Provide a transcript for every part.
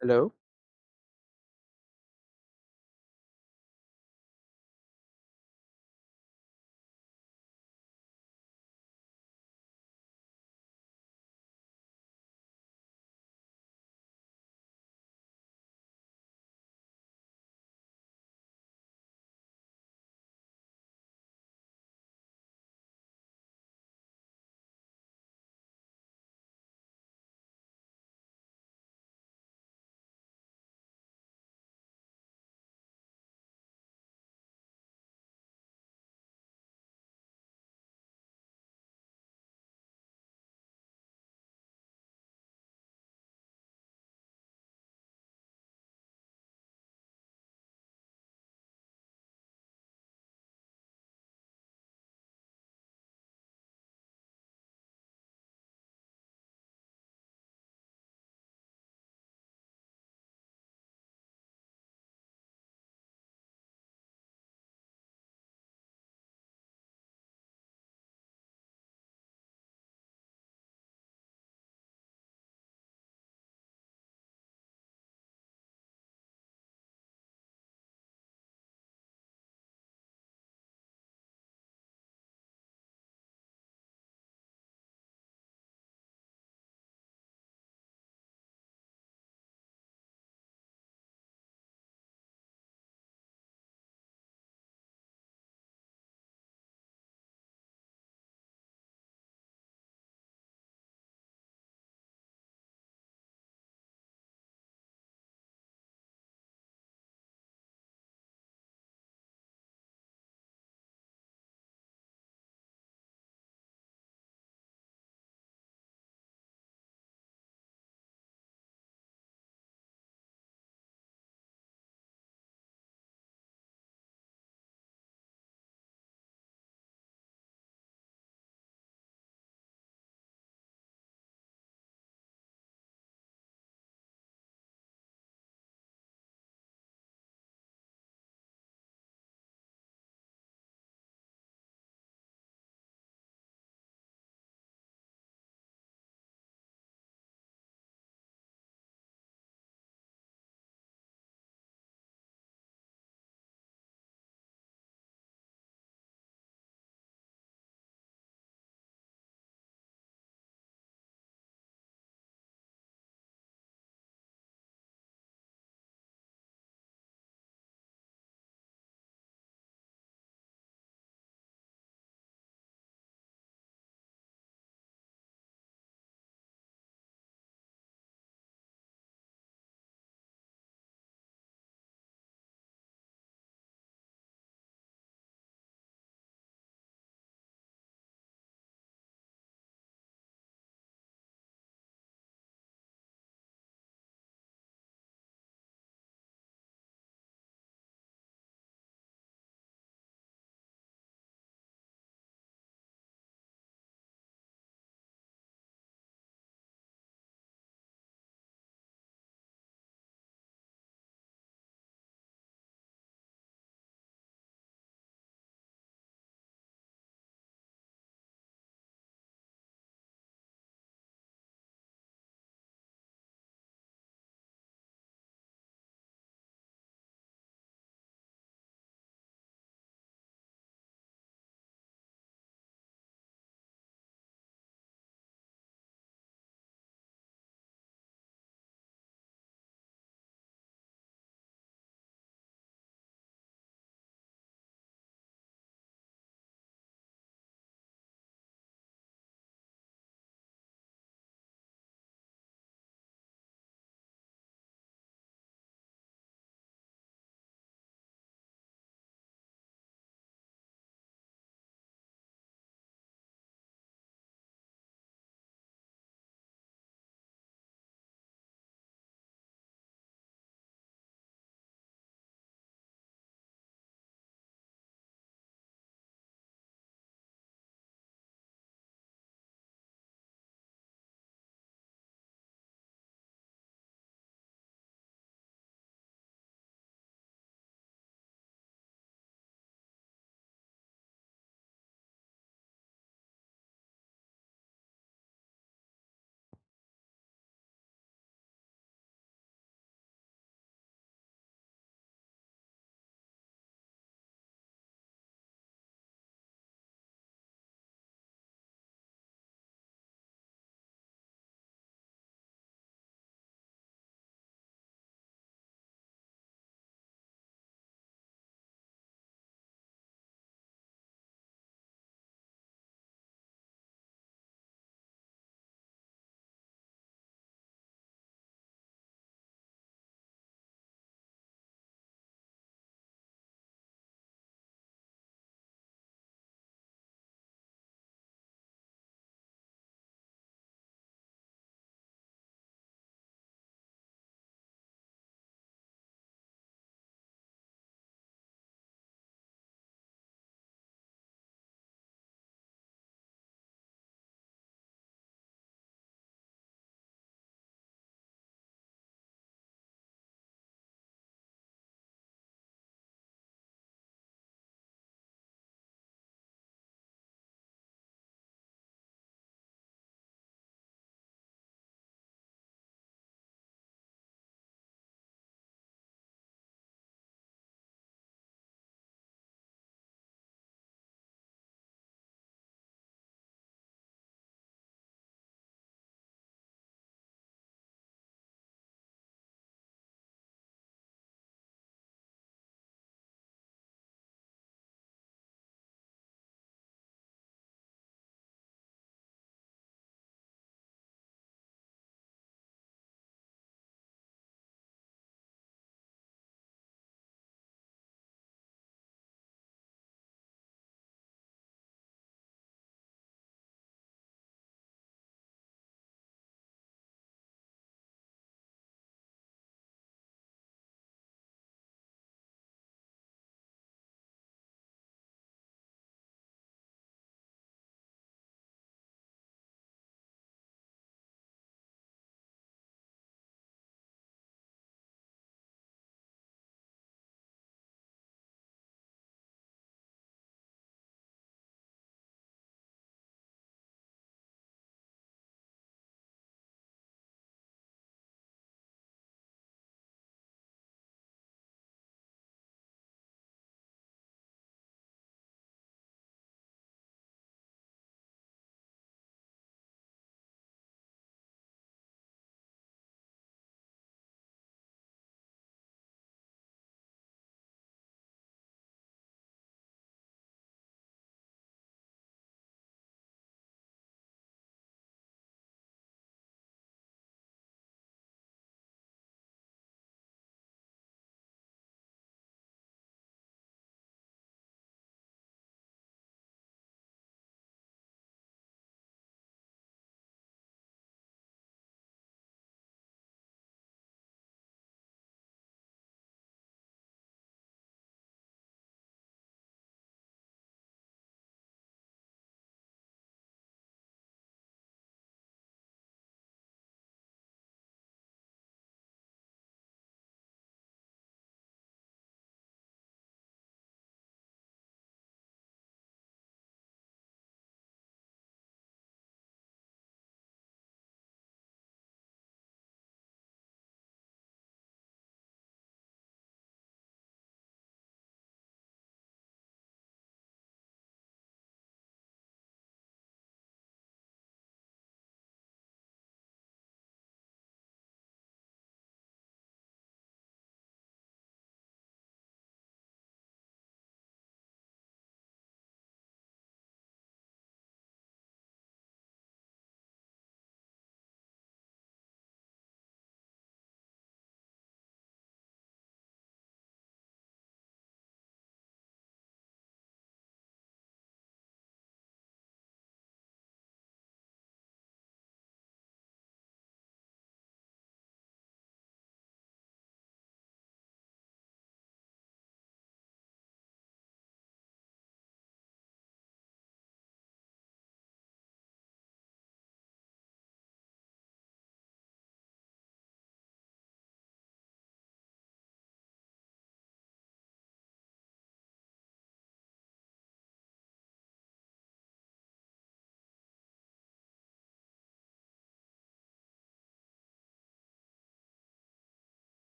Hello?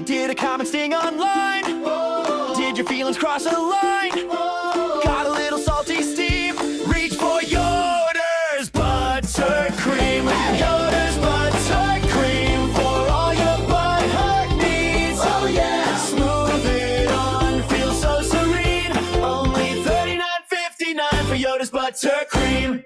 Did a comment sting online? Did your feelings cross a line? Got a little salty steam? Reach for Yoder's buttercream. Yoder's buttercream for all your butthurt needs. Oh yeah, smooth it on, feel so serene. Only $39.59 for Yoder's buttercream.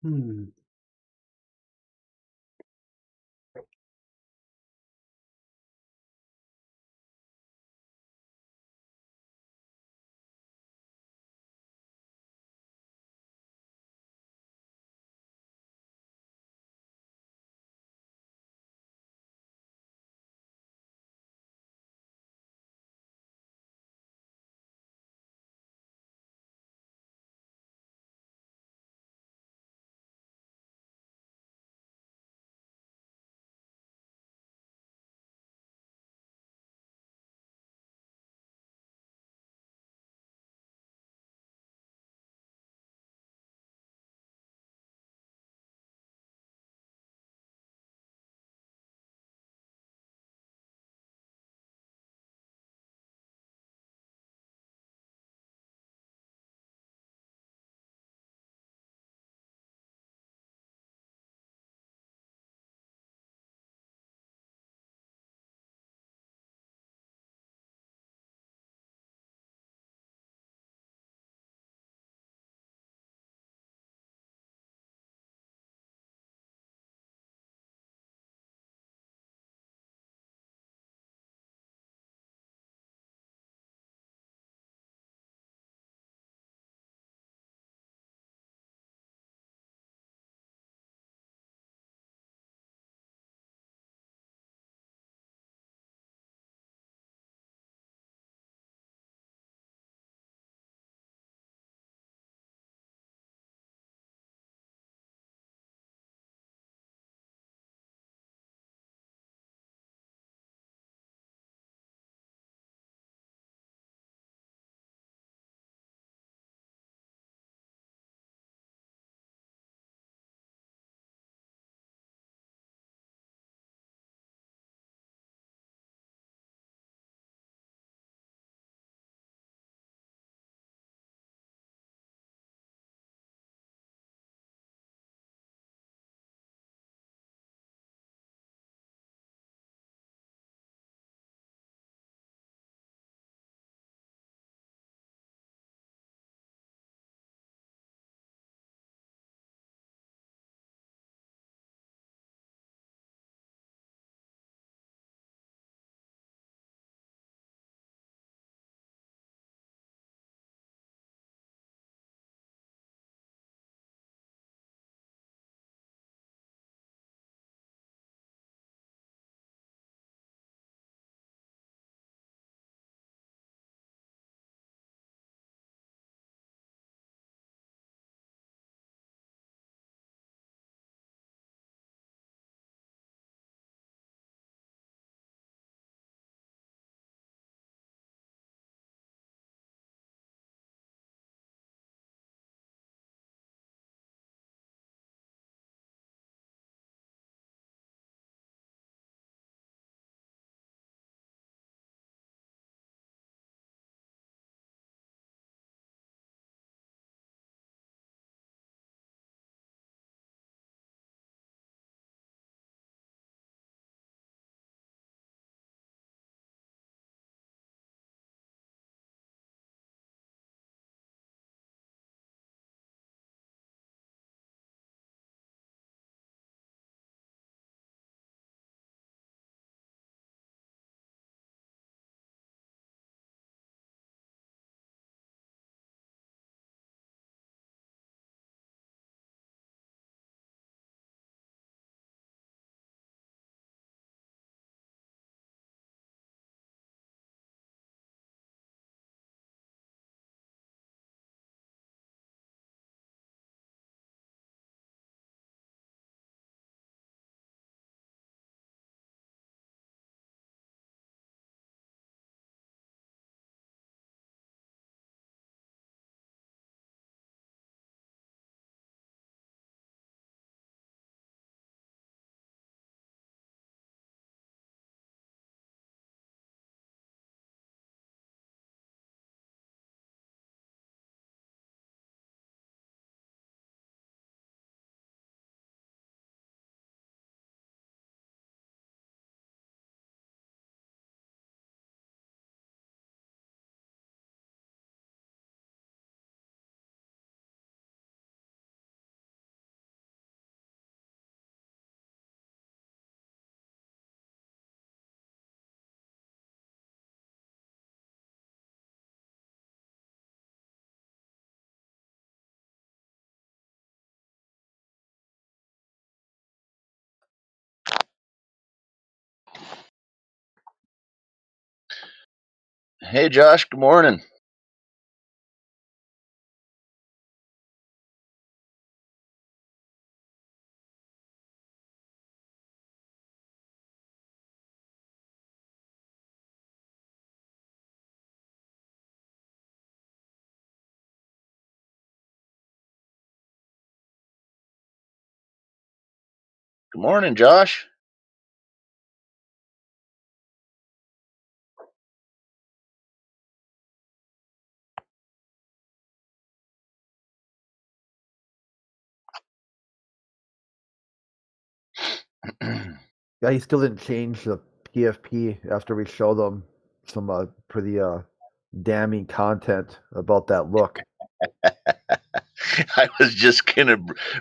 Hmm. Hey Josh, good morning. Good morning, Josh. Yeah, he still didn't change the PFP after we showed him some pretty damning content about that look. I was just gonna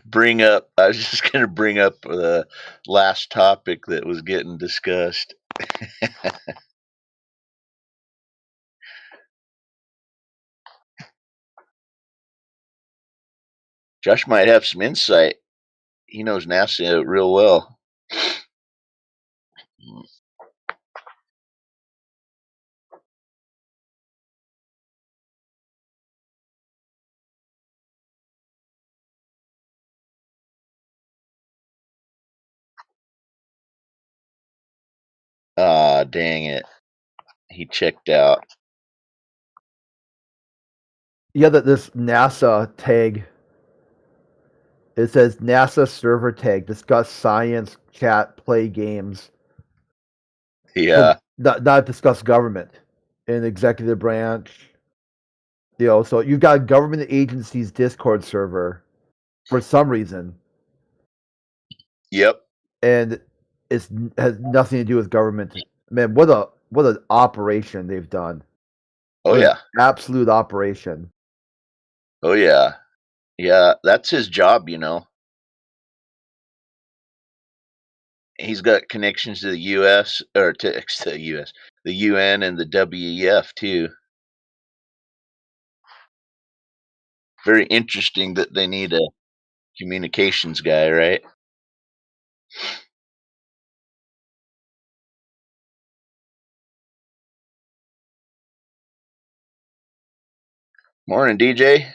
bring up. I was just gonna bring up the last topic that was getting discussed. Josh might have some insight. He knows NASA real well. Ah, dang it! He checked out. Yeah, that this NASA tag. It says NASA server tag. Discuss science, chat, play games. So Yeah. not discuss government and executive branch. So you've got a government agency's Discord server for some reason, Yep. and it's has nothing to do with government. Man, what an operation they've done. Oh What an yeah. absolute operation. Oh yeah. Yeah. That's his job. You know. He's got connections to the U.S. or to the U.S., the UN, and the WEF too. Very interesting that they need a communications guy, right? Morning, DJ.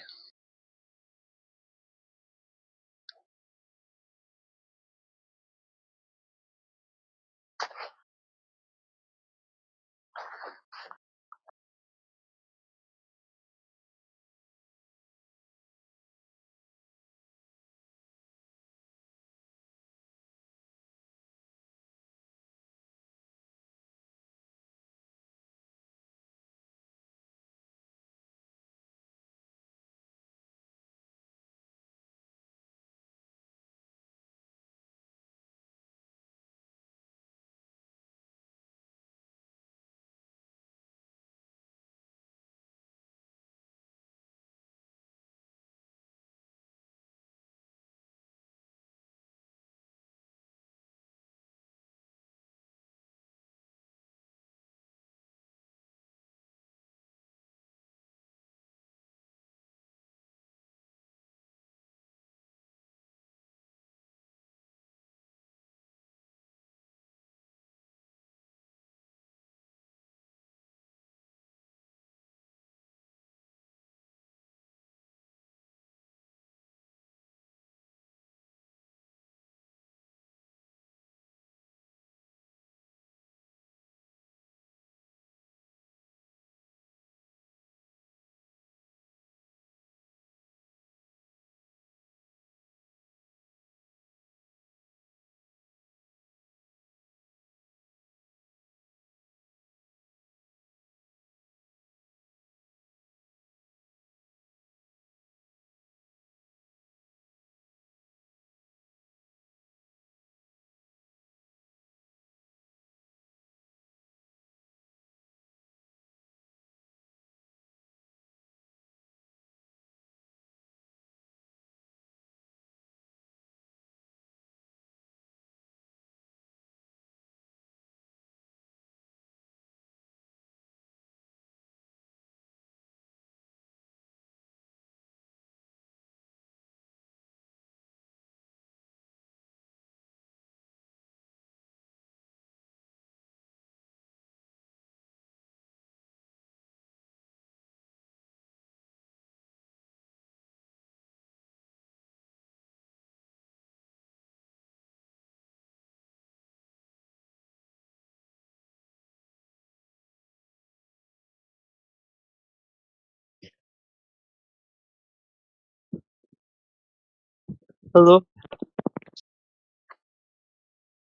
Hello.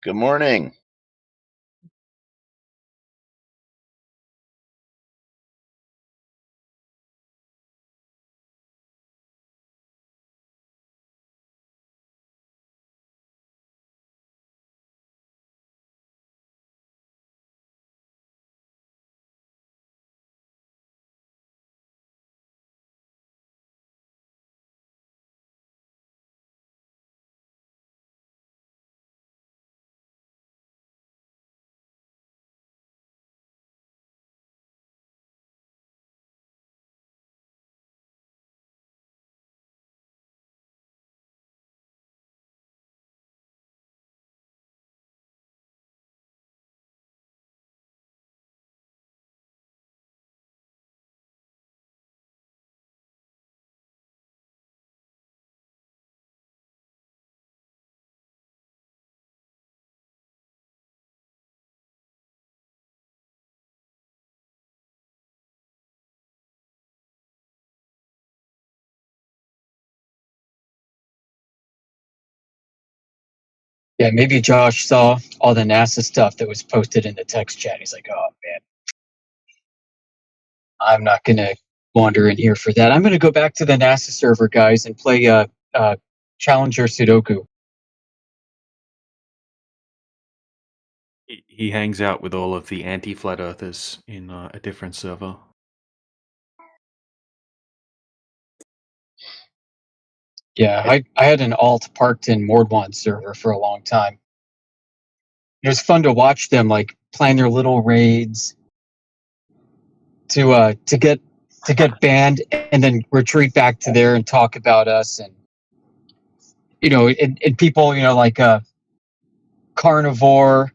Good morning. Yeah, maybe Josh saw all the NASA stuff that was posted in the text chat. He's like, "Oh man, I'm not gonna wander in here for that. I'm gonna go back to the NASA server, guys, and play Challenger Sudoku." He hangs out with all of the anti-flat earthers in a different server. Yeah, I had an alt parked in Mordwan server for a long time. It was fun to watch them like plan their little raids to get banned and then retreat back to there and talk about us, and and people like Carnivore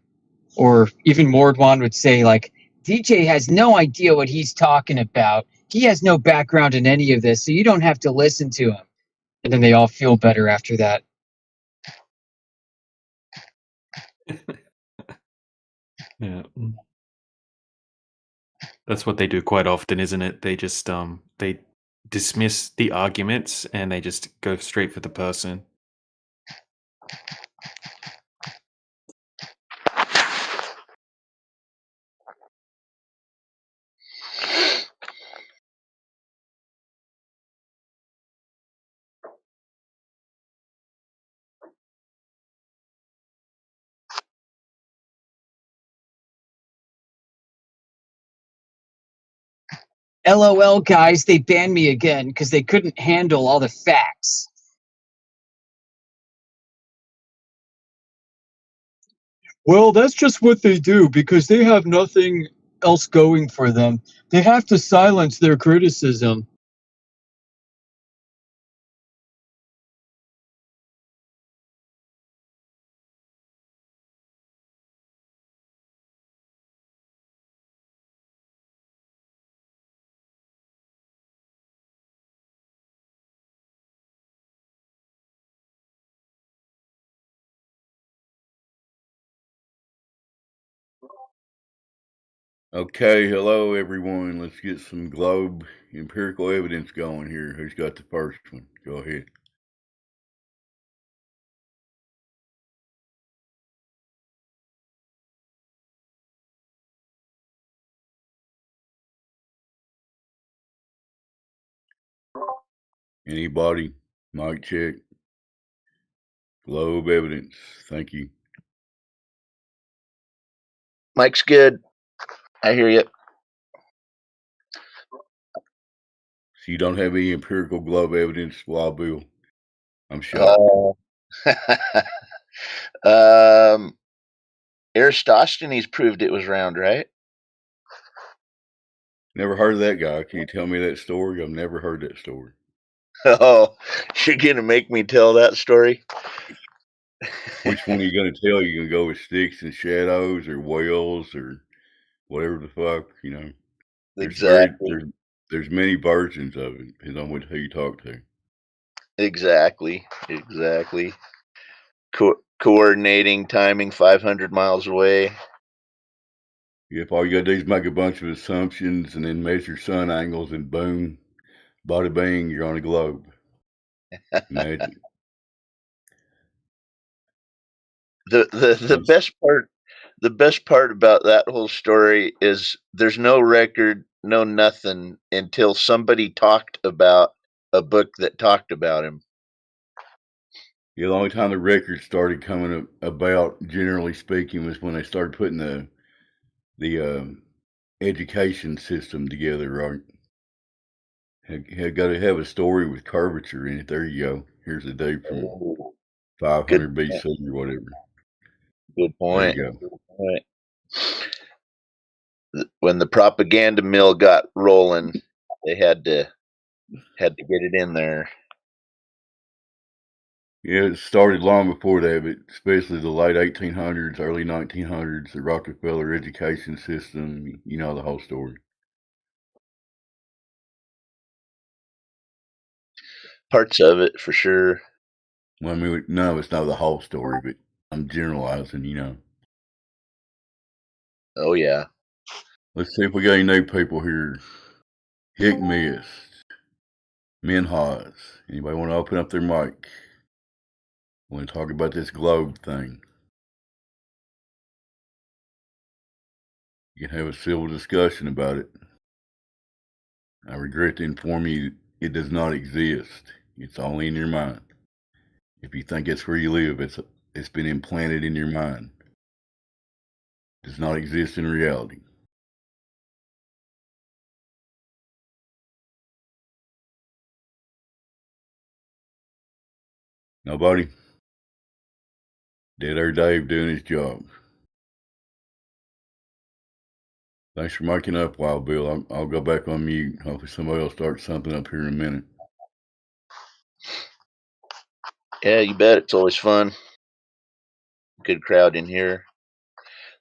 or even Mordwan would say like, DJ has no idea what he's talking about. He has no background in any of this, so you don't have to listen to him. And then they all feel better after that. Yeah. That's what they do quite often, isn't it? They just they dismiss the arguments and they just go straight for the person. LOL, guys, they banned me again because they couldn't handle all the facts. Well, that's just what they do because they have nothing else going for them. They have to silence their criticism. Okay, hello everyone. Let's get some globe empirical evidence going here. Who's got the first one? Go ahead. Anybody? Mic check. Globe evidence. Thank you. Mike's good. I hear you. So you don't have any empirical globe evidence, Wild Bill? I'm shocked. Aristosthenes proved it was round, right? Never heard of that guy. Can you tell me that story? I've never heard that story. Oh, you're gonna make me tell that story? Which one are you going to tell? You going to go with sticks and shadows or whales or whatever the fuck, Exactly. There's many versions of it, depending on who you talk to. Exactly. Coordinating, timing 500 miles away. If all you got to do is make a bunch of assumptions and then measure sun angles and boom, bada bing, you're on a globe. Imagine. The best part about that whole story is there's no record, no nothing until somebody talked about a book that talked about him. Yeah, the only time the records started coming about, generally speaking, was when they started putting the education system together, right? Had got to have a story with curvature in it. There you go. Here's a date from Oh, good 500 BC or whatever. good There point. you go. Good point. When the propaganda mill got rolling, they had to get it in there. Yeah, it started long before that, but especially the late 1800s, early 1900s, the Rockefeller education system, you know the whole story. Parts of it for sure. Well, I mean, none of us know the whole story, but I'm generalizing, you know. Oh yeah. Let's see if we got any new people here. Hick Miss, Minhas. Anybody want to open up their mic? Want to talk about this globe thing? You can have a civil discussion about it. I regret to inform you it does not exist. It's only in your mind. If you think it's where you live, it's been implanted in your mind. It does not exist in reality. Nobody? Dead Air Dave doing his job. Thanks for making up, Wild Bill. I'll go back on mute. Hopefully somebody will start something up here in a minute. Yeah, you bet. It's always fun. Good crowd in here.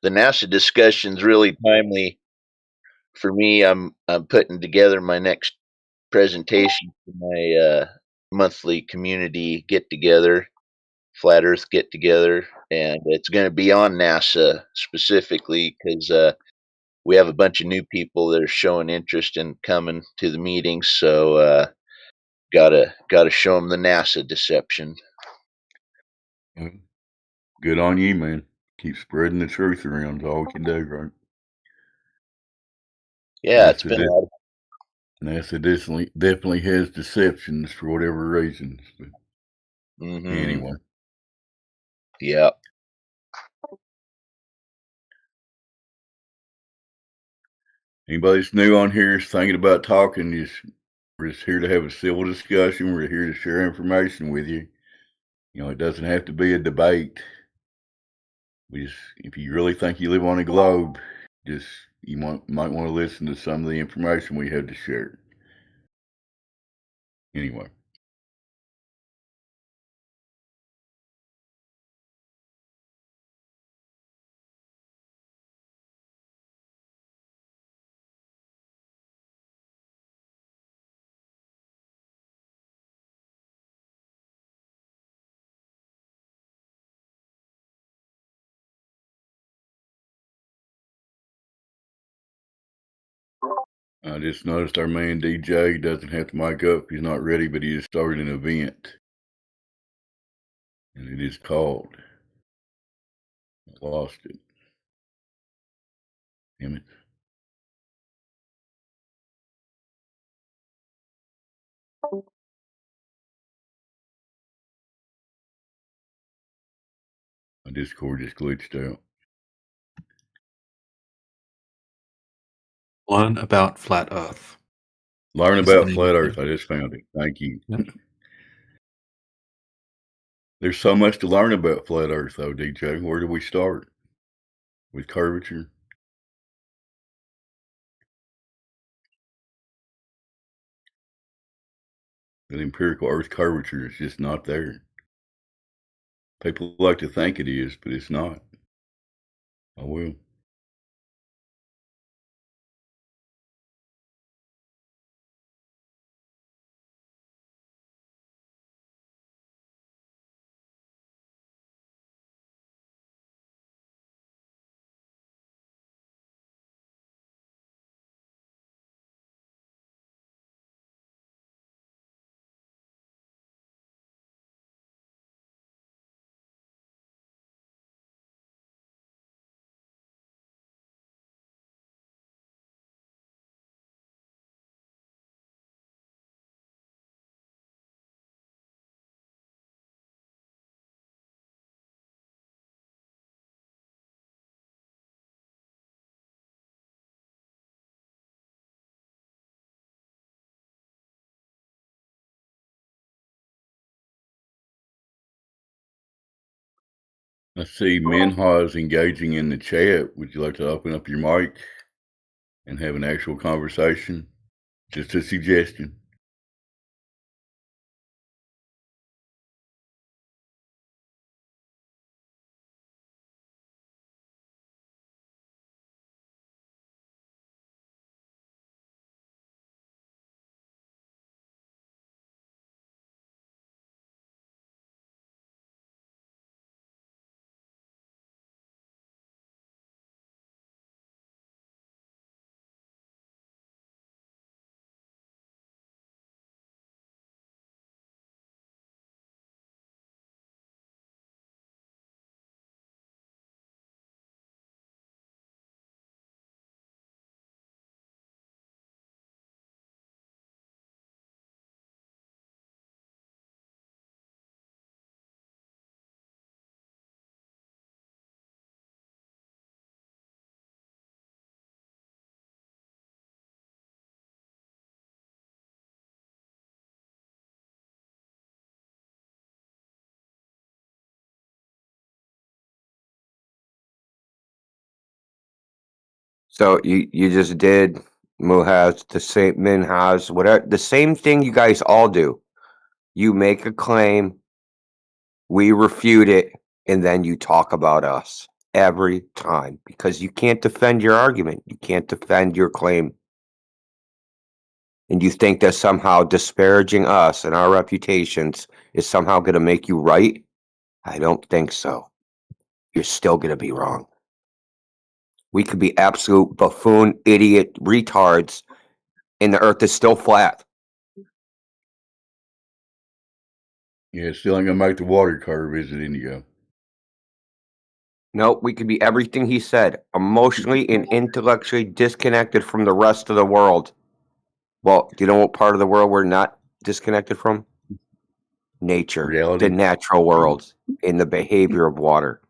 The NASA discussion's really timely for me. I'm putting together my next presentation for my monthly community get together, flat Earth get together, and it's going to be on NASA specifically because we have a bunch of new people that are showing interest in coming to the meetings. So gotta show them the NASA deception. Good on you, man. Keep spreading the truth around. Is all we can do, right? Yeah, it's been a lot. NASA definitely has deceptions for whatever reasons. But anyway, Yeah. anybody that's new on here is thinking about talking, we're just here to have a civil discussion. We're here to share information with you. You know, it doesn't have to be a debate. If you really think you live on a globe, might want to listen to some of the information we have to share. Anyway. I just noticed our man DJ doesn't have to mic up if he's not ready, but he just started an event. And it is called. I lost it. Damn it. My Discord just glitched out. Learn about flat Earth. Learn Is the about name Flat of Earth. it. I just found it. Thank you. Yep. There's so much to learn about Flat Earth, though, DJ. Where do we start? With curvature? The empirical Earth curvature is just not there. People like to think it is, but it's not. I will. I see Minha is engaging in the chat. Would you like to open up your mic and have an actual conversation? Just a suggestion. So you just did Muhaz, the same Minhaz, whatever the same thing you guys all do. You make a claim, we refute it, and then you talk about us every time because you can't defend your argument. You can't defend your claim. And you think that somehow disparaging us and our reputations is somehow going to make you right? I don't think so. You're still going to be wrong. We could be absolute buffoon, idiot, retards, and the earth is still flat. Yeah, it's still ain't gonna make the water curve, is it, Indigo? No, we could be everything he said, emotionally and intellectually disconnected from the rest of the world. Well, do you know what part of the world we're not disconnected from? Nature, Reality. the natural world, and the behavior of water.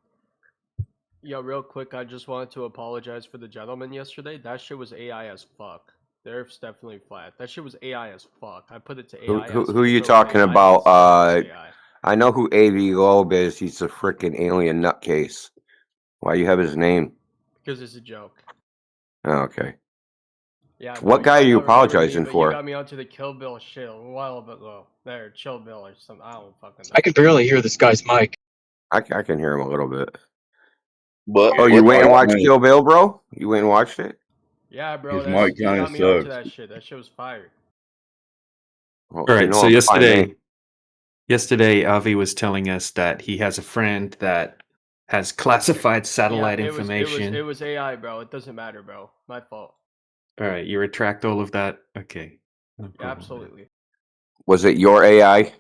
Yo, real quick, I just wanted to apologize for the gentleman yesterday. That shit was AI as fuck. The Earth's definitely flat. That shit was AI as fuck. I put it to AI. Who are you talking about? I know who A.V. Loeb is. He's a freaking alien nutcase. Why you have his name? Because it's a joke. Oh, okay. Yeah. What guy are you apologizing me, for? You got me onto the Kill Bill shit a while ago. There, Chill Bill or something. I don't fucking know. I can barely hear this guy's mic. I can hear him a little bit. But Oh, you went and watched Kill Bill, bro? You went and watched it? Yeah, bro. His mic You kinda got me onto sucks. that shit. That shit was fire. Well, All right. So yesterday, Avi was telling us that he has a friend that has classified satellite information. It was AI, bro. It doesn't matter, bro. My fault. All right, you retract all of that. Okay. No Yeah, problem, absolutely. Was it your AI?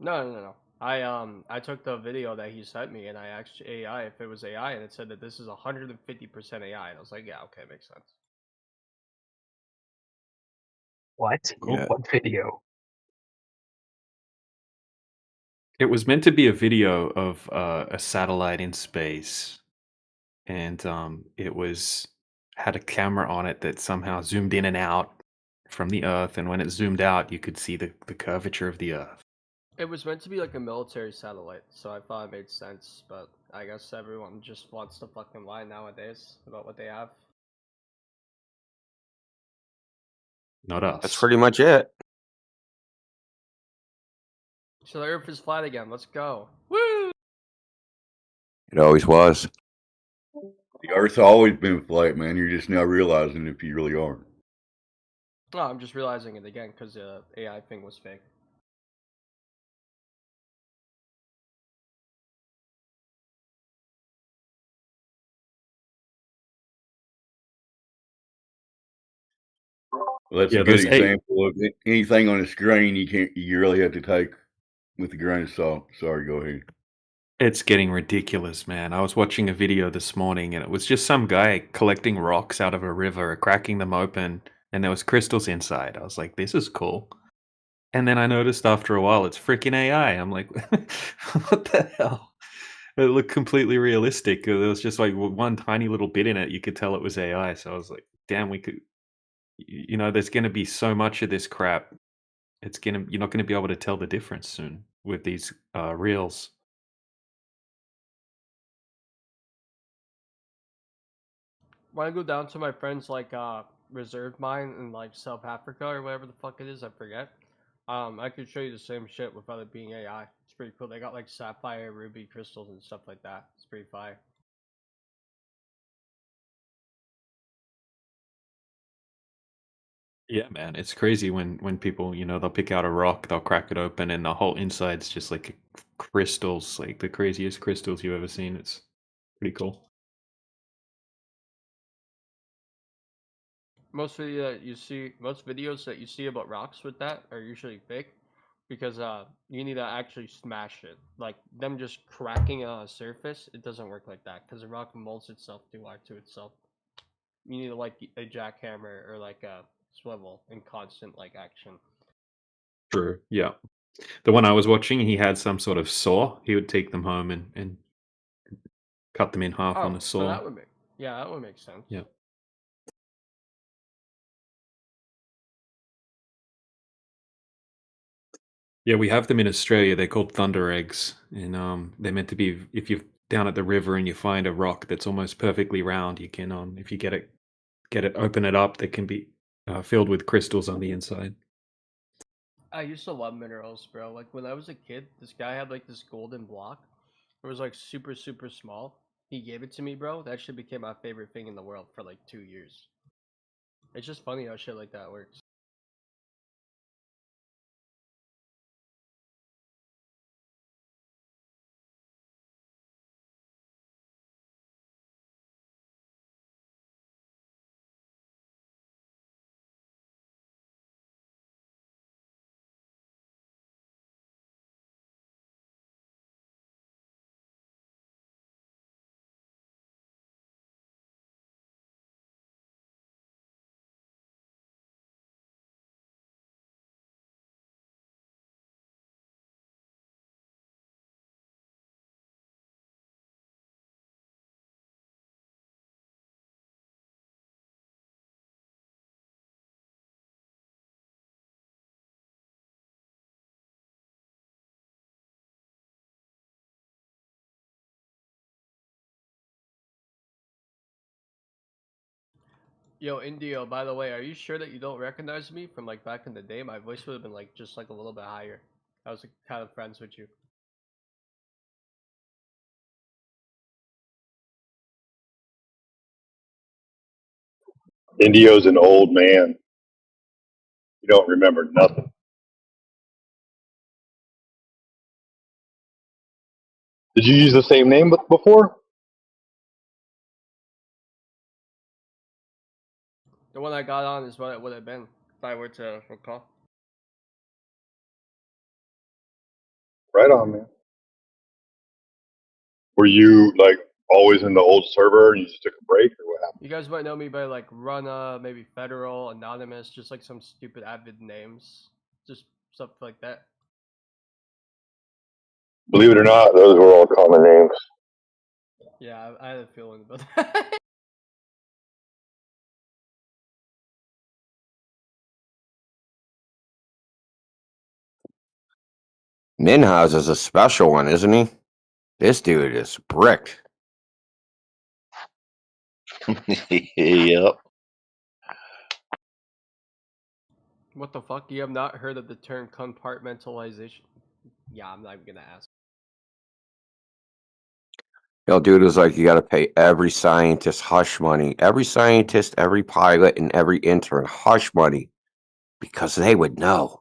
No. I took the video that he sent me and I asked AI if it was AI and it said that this is 150% AI. And I was like, yeah, okay, makes sense. What? Yeah. What video? It was meant to be a video of a satellite in space, and it had a camera on it that somehow zoomed in and out from the Earth, and when it zoomed out, you could see the curvature of the Earth. It was meant to be like a military satellite, so I thought it made sense, but I guess everyone just wants to fucking lie nowadays about what they have. Not us. That's pretty much it. So the Earth is flat again. Let's go. Woo! It always was. The Earth's always been flat, man. You're just now realizing if you really are. No, I'm just realizing it again because the AI thing was fake. Well, that's a good example of anything on the screen you really have to take with a grain of salt. Sorry, go ahead. It's getting ridiculous, man. I was watching a video this morning, and it was just some guy collecting rocks out of a river, cracking them open, and there was crystals inside. I was like, this is cool. And then I noticed after a while, it's freaking AI. I'm like, what the hell? It looked completely realistic. There was just like one tiny little bit in it. You could tell it was AI. So I was like, damn, there's going to be so much of this crap. You're not going to be able to tell the difference soon with these reels. when I go down to my friends like reserve mine in like South Africa or whatever the fuck it is, I forget. I could show you the same shit without it being AI. It's pretty cool. They got like sapphire, ruby crystals and stuff like that. It's pretty fire. Yeah, man, it's crazy when people, they'll pick out a rock, they'll crack it open, and the whole inside's just like crystals, like the craziest crystals you've ever seen. It's pretty cool. Most videos that you see about rocks with that are usually fake, because you need to actually smash it. Like them just cracking it on a surface, it doesn't work like that because the rock molds itself to itself. You need like a jackhammer or like a swivel in constant like action. True. Yeah. The one I was watching, he had some sort of saw. He would take them home and cut them in half on Oh, a so saw. that would make that would make sense. Yeah. Yeah, we have them in Australia. They're called thunder eggs, and they're meant to be. If you're down at the river and you find a rock that's almost perfectly round, you can, if you get it, open it up. They can be filled with crystals on the inside. I used to love minerals, bro. Like when I was a kid, this guy had like this golden block. It was like super super small. He gave it to me, bro. That shit became my favorite thing in the world for like 2 years. It's just funny how shit like that works. Yo, Indio, by the way, are you sure that you don't recognize me from like back in the day? My voice would have been like just like a little bit higher. I was like, kind of friends with you. Indio's an old man. You don't remember nothing. Did you use the same name before? The one I got on is what it would have been if I were to recall. Right on, man. Were you like always in the old server and you just took a break, or what happened? You guys might know me by like Runa, maybe Federal, Anonymous, just like some stupid avid names. Just stuff like that. Believe it or not, those were all common names. Yeah, I had a feeling about that. Minhas is a special one, isn't he? This dude is bricked. Yep. What the fuck? You have not heard of the term compartmentalization? Yeah, I'm not even gonna ask. Yo, dude was like, you got to pay every scientist hush money. Every scientist, every pilot, and every intern hush money because they would know.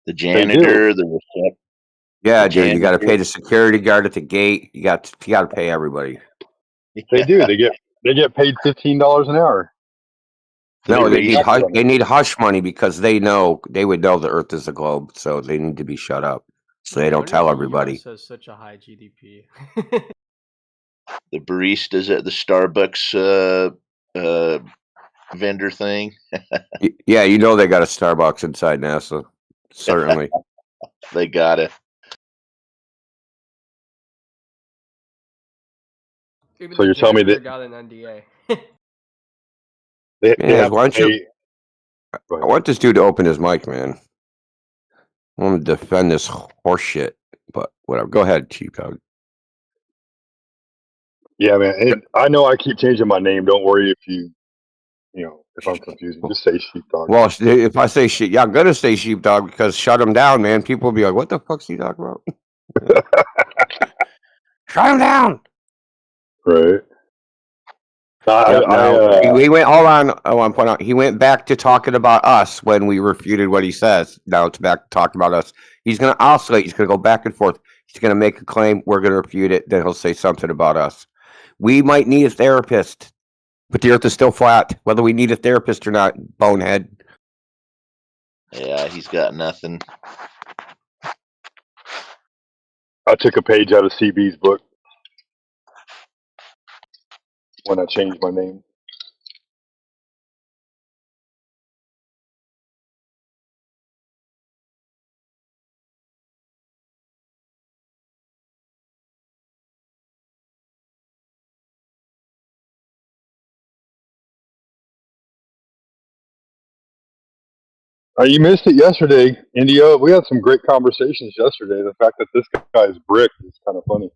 The They do. janitor, the Yeah, The dude, you got to janitor. pay the security guard at the gate. You got to pay everybody. They do. They get paid $15 an hour. No, they need Tax money. hush money because they would know the Earth is a globe, so they need to be shut up so they No don't wonder tell the everybody. US has such a high GDP. The baristas at the Starbucks vendor thing. Yeah, you know they got a Starbucks inside NASA. Certainly. They got it. Even So the you're telling me janitor that got an NDA. they Man, have why to don't you? pay? I want this dude to open his mic, man. I want to defend this horse shit, but whatever. Go ahead, Cheap Dog. Yeah, man. I know I keep changing my name. Don't worry if I'm confusing. Just say sheepdog. Well, if I say shit, yeah, I'm gonna say sheepdog because shut him down, man. People will be like, "What the fuck's he talking about?" Shut him down. Right. Yep. Now I he went. Hold on. I want to point out he went back to talking about us when we refuted what he says. Now it's back to talking about us. He's gonna oscillate. He's gonna go back and forth. He's gonna make a claim. We're gonna refute it. Then he'll say something about us. We might need a therapist, but the Earth is still flat. Whether we need a therapist or not, bonehead. Yeah, he's got nothing. took a page out of CB's book when I changed my name. You missed it yesterday, India. We had some great conversations yesterday. The fact that this guy's brick is kind of funny.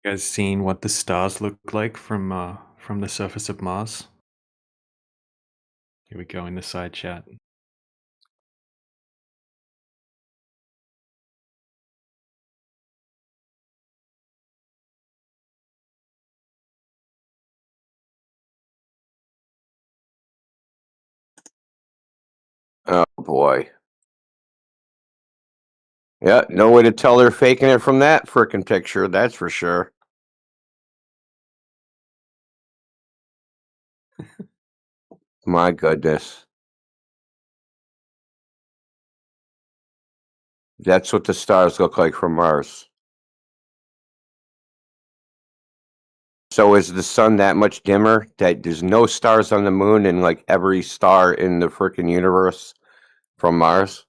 You guys seen what the stars look like from the surface of Mars? Here we go in the side chat. Oh boy. Yeah, no way to tell they're faking it from that frickin' picture, that's for sure. My goodness. That's what the stars look like from Mars. So is the sun that much dimmer that there's no stars on the moon and like every star in the frickin' universe from Mars?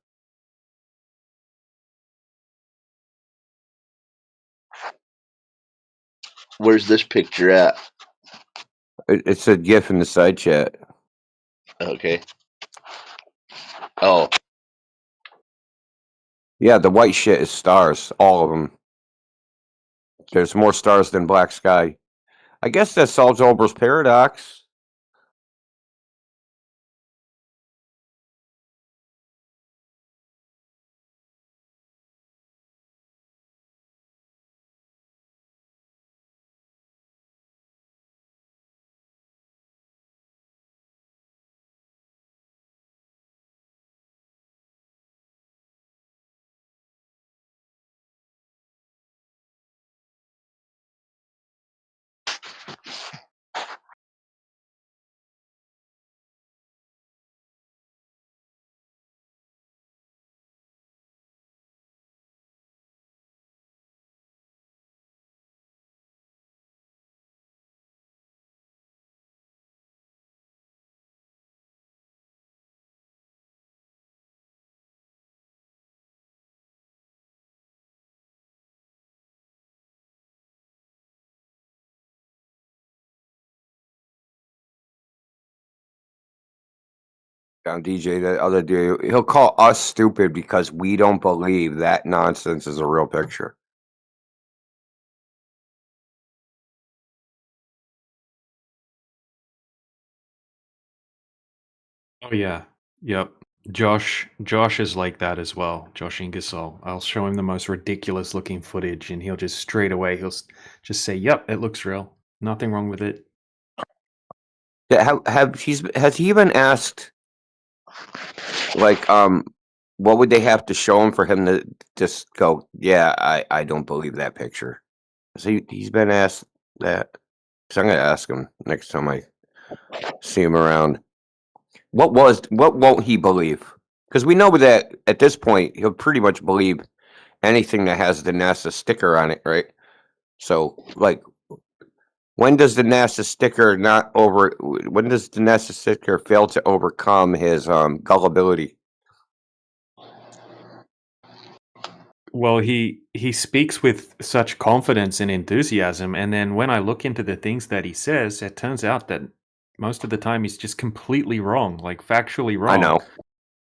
Where's this picture at? It's a GIF in the side chat. Okay. Oh, Yeah, the white shit is stars, all of them. There's more stars than black sky. I guess that solves Olber's paradox. Down DJ the other day, he'll call us stupid because we don't believe that nonsense is a real picture. Oh yeah. Yep. Josh is like that as well. Josh Ingersoll. I'll show him the most ridiculous looking footage and he'll just straight away just say, "Yep, it looks real. Nothing wrong with it." Yeah, has he been asked like what would they have to show him for him to just go, yeah, I don't believe that picture? He's been asked that. So I'm gonna ask him next time I see him around. What won't he believe? Because we know that at this point he'll pretty much believe anything that has the NASA sticker on it, right? So like when does the NASA sticker when does the NASA sticker fail to overcome his gullibility? Well, he speaks with such confidence and enthusiasm, and then when I look into the things that he says, it turns out that most of the time he's just completely wrong, like factually I wrong. know.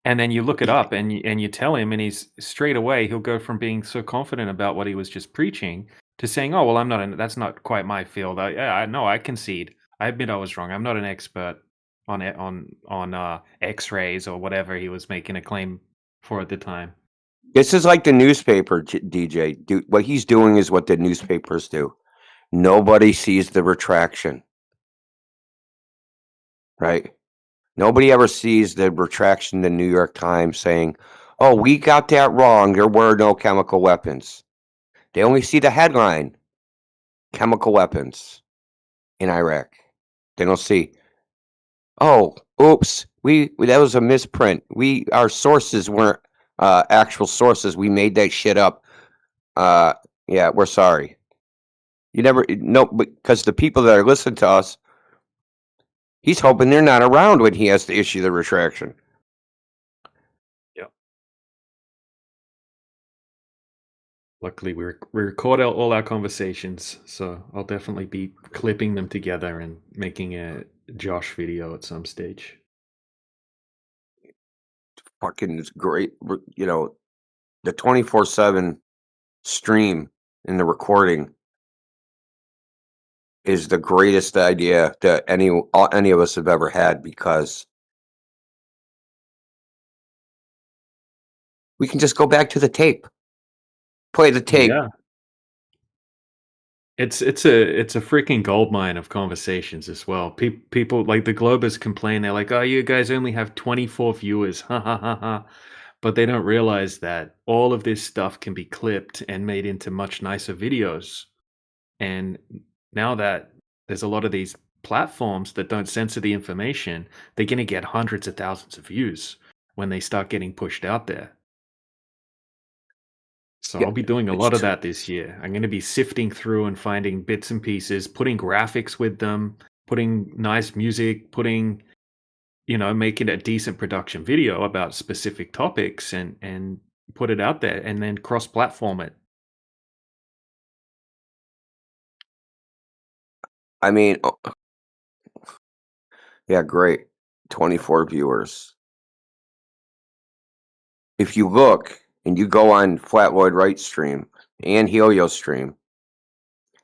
And then you look it up and you tell him, and he's straight away he'll go from being so confident about what he was just preaching to saying, "Oh well, that's not quite my field. I know I concede. I admit I was wrong. I'm not an expert on X-rays or whatever he was making a claim for at the time." This is like the newspaper, DJ. What he's doing is what the newspapers do. Nobody sees the retraction, right? Nobody ever sees the retraction in the New York Times saying, "Oh, we got that wrong. There were no chemical weapons." They only see the headline, "Chemical weapons in Iraq." They don't see, "Oh, oops, we that was a misprint. Our sources weren't actual sources. We made that shit up. Uh, yeah, we're sorry." You never no, because the people that are listening to us, he's hoping they're not around when he has to issue the retraction. Yeah. Luckily, we record all our conversations, so I'll definitely be clipping them together and making a Josh video at some stage. Fucking great, the 24/7 stream and the recording is the greatest idea that any of us have ever had, because we can just go back to the tape, play the tape. Yeah. It's a freaking goldmine of conversations as well. People like the Globers complain. They're like, "Oh, you guys only have 24 viewers." Ha ha ha ha. But they don't realize that all of this stuff can be clipped and made into much nicer videos. And now that there's a lot of these platforms that don't censor the information, they're going to get hundreds of thousands of views when they start getting pushed out there. So Yeah, I'll be doing a it's lot of true. that this year. I'm going to be sifting through and finding bits and pieces, putting graphics with them, putting nice music, putting, making a decent production video about specific topics and put it out there and then cross-platform it. I mean, yeah, great. 24 viewers. If you look and you go on Flat Lloyd Wright's stream and Helio's stream,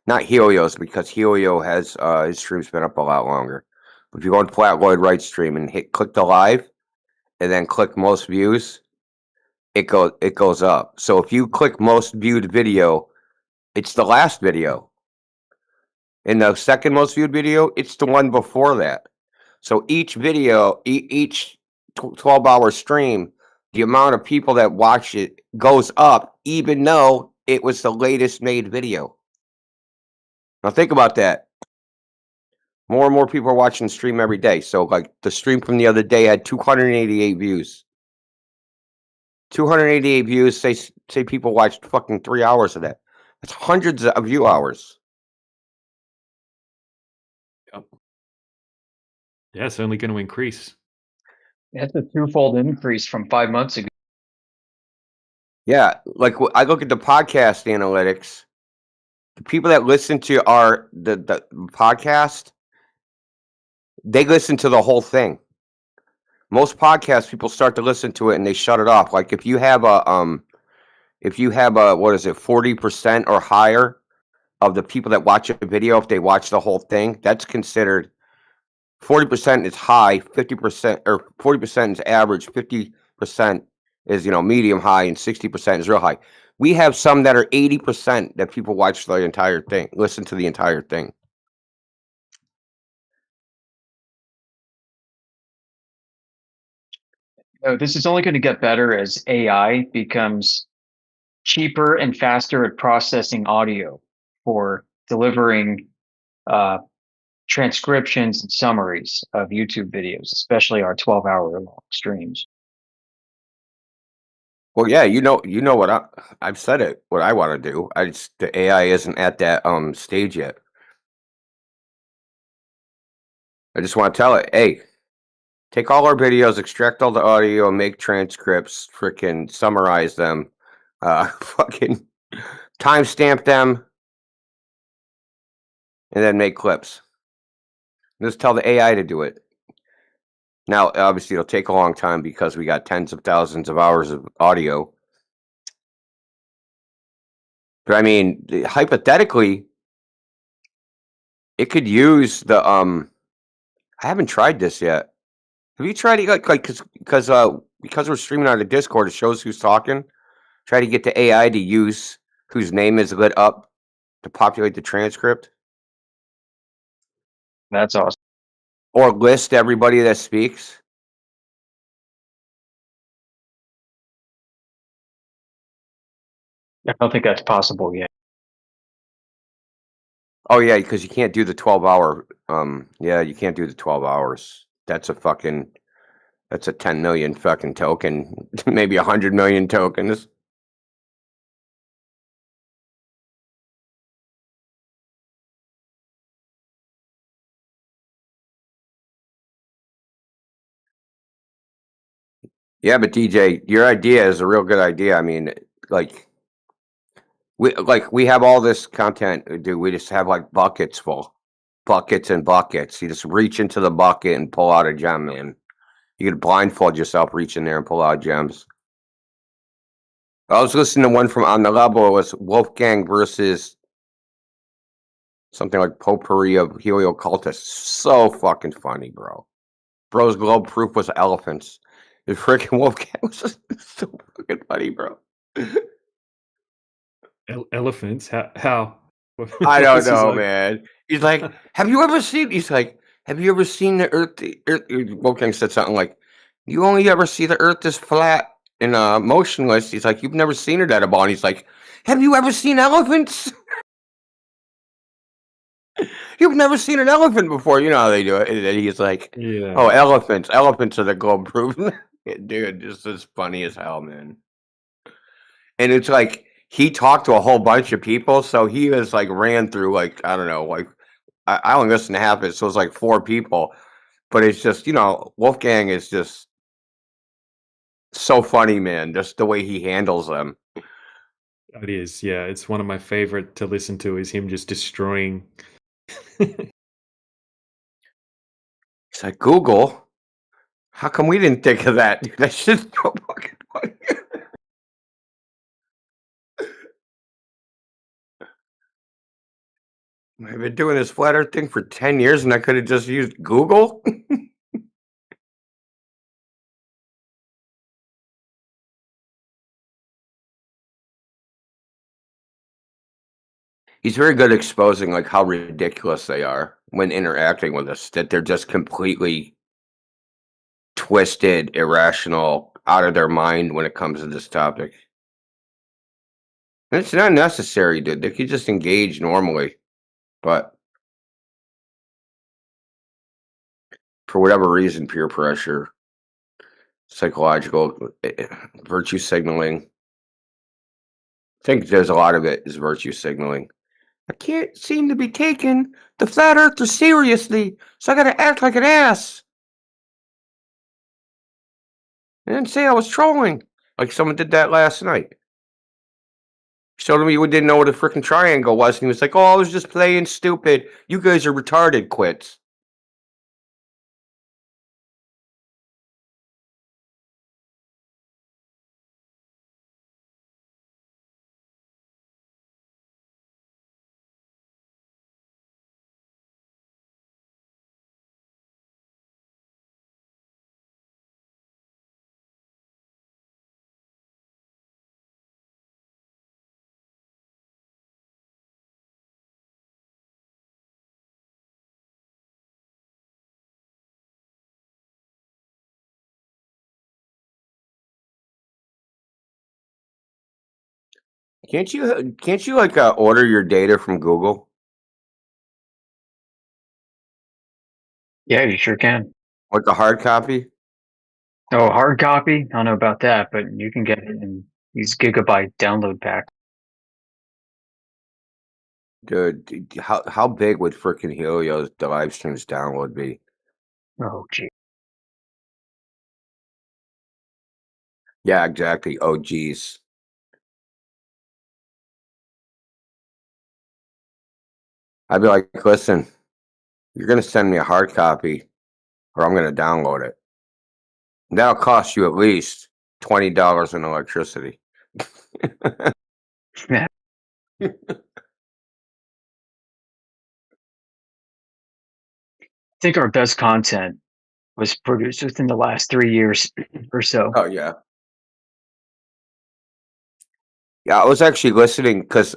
not Helio's because Helio has his stream's been up a lot longer. But if you go on Flat Lloyd Wright's stream and click the live and then click most views, it goes up. So if you click most viewed video, it's the last video. In the second most viewed video, it's the one before that. So each video, each 12-hour stream, the amount of people that watch it goes up, even though it was the latest made video. Now think about that. More and more people are watching the stream every day. So like the stream from the other day had 288 views. 288 views. Say people watched fucking 3 hours of that. That's hundreds of view hours. Yep. Yeah, it's only going to increase. That's a twofold increase from 5 months ago. Yeah, like I look at the podcast analytics. The people that listen to the podcast, they listen to the whole thing. Most podcast people start to listen to it and they shut it off. Like if you have a what is it, 40% or higher of the people that watch a video, if they watch the whole thing, that's considered 40% is high, 50% or 40% is average, 50% is medium high, and 60% is real high. We have some that are 80% that people watch the entire thing, listen to the entire thing. This is only going to get better as AI becomes cheaper and faster at processing audio for delivering transcriptions and summaries of YouTube videos, especially our 12-hour long streams. Well, yeah, you know what I've said it. What I want to do, the AI isn't at that stage yet. I just want to tell it, hey, take all our videos, extract all the audio, make transcripts, freaking summarize them, fucking timestamp them, and then make clips. Just tell the AI to do it. Now, obviously, it'll take a long time because we got tens of thousands of hours of audio. But I mean, hypothetically, it could use the I haven't tried this yet. Have you tried it? Like because we're streaming on the Discord, it shows who's talking. Try to get the AI to use whose name is lit up to populate the transcript. That's awesome. Or list everybody that speaks. I don't think that's possible yet. Oh yeah, because you can't do the 12-hour. Yeah, you can't do the 12 hours. That's a 10 million fucking token, maybe 100 million tokens. Yeah, but DJ, your idea is a real good idea. I mean, we have all this content, dude. We just have like buckets full, buckets and buckets. You just reach into the bucket and pull out a gem, man. You could blindfold yourself, reach in there and pull out gems. I was listening to one from On the Level. It was Wolfgang versus Something like potpourri of heliocultists. So fucking funny, bro. Bro's globe proof was elephants. The freaking wolfcat was just so fucking funny, bro. Elephants? How? I What don't was his know, man. He's like, have you ever seen? He's like, have you ever seen the Earth? The Earth. Wolfgang said something like, you only ever see the Earth is flat and motionless. He's like, you've never seen it at a ball. And he's like, have you ever seen elephants? You've never seen an elephant before. You know how they do it. And then he's like, Yeah. oh, elephants. Elephants are the globe proof. Dude, this is funny as hell, man. And it's like he talked to a whole bunch of people, so he was like ran through like I don't know, like I only listened to half of it, so it's like 4 people. But it's just, Wolfgang is just so funny, man. Just the way he handles them. It is, yeah. It's one of my favorite to listen to is him just destroying. It's like Google. How come we didn't think of that? Dude, that's just so fucking funny. I've been doing this flat earth thing for 10 years and I could have just used Google. He's very good at exposing like how ridiculous they are when interacting with us, that they're just completely twisted, irrational, out of their mind when it comes to this topic. And it's not necessary, dude. They could just engage normally. But for whatever reason, peer pressure, psychological, virtue signaling. I think there's a lot of it is virtue signaling. I can't seem to be taking the flat earther seriously, so I gotta act like an ass. And say I was trolling, like someone did that last night. Showed him you didn't know what a freaking triangle was, and he was like, "Oh, I was just playing stupid. You guys are retarded, quits." Can't you like order your data from Google? Yeah, you sure can. Like a hard copy? Oh, hard copy? I don't know about that, but you can get it in these gigabyte download packs. Dude, how big would freaking Helio's the live streams download be? Oh, gee. Yeah, exactly. Oh, geez. I'd be like, listen, you're gonna send me a hard copy, or I'm gonna download it. And that'll cost you at least $20 in electricity. Yeah. I think our best content was produced within the last 3 years or so. Oh yeah. Yeah, I was actually listening because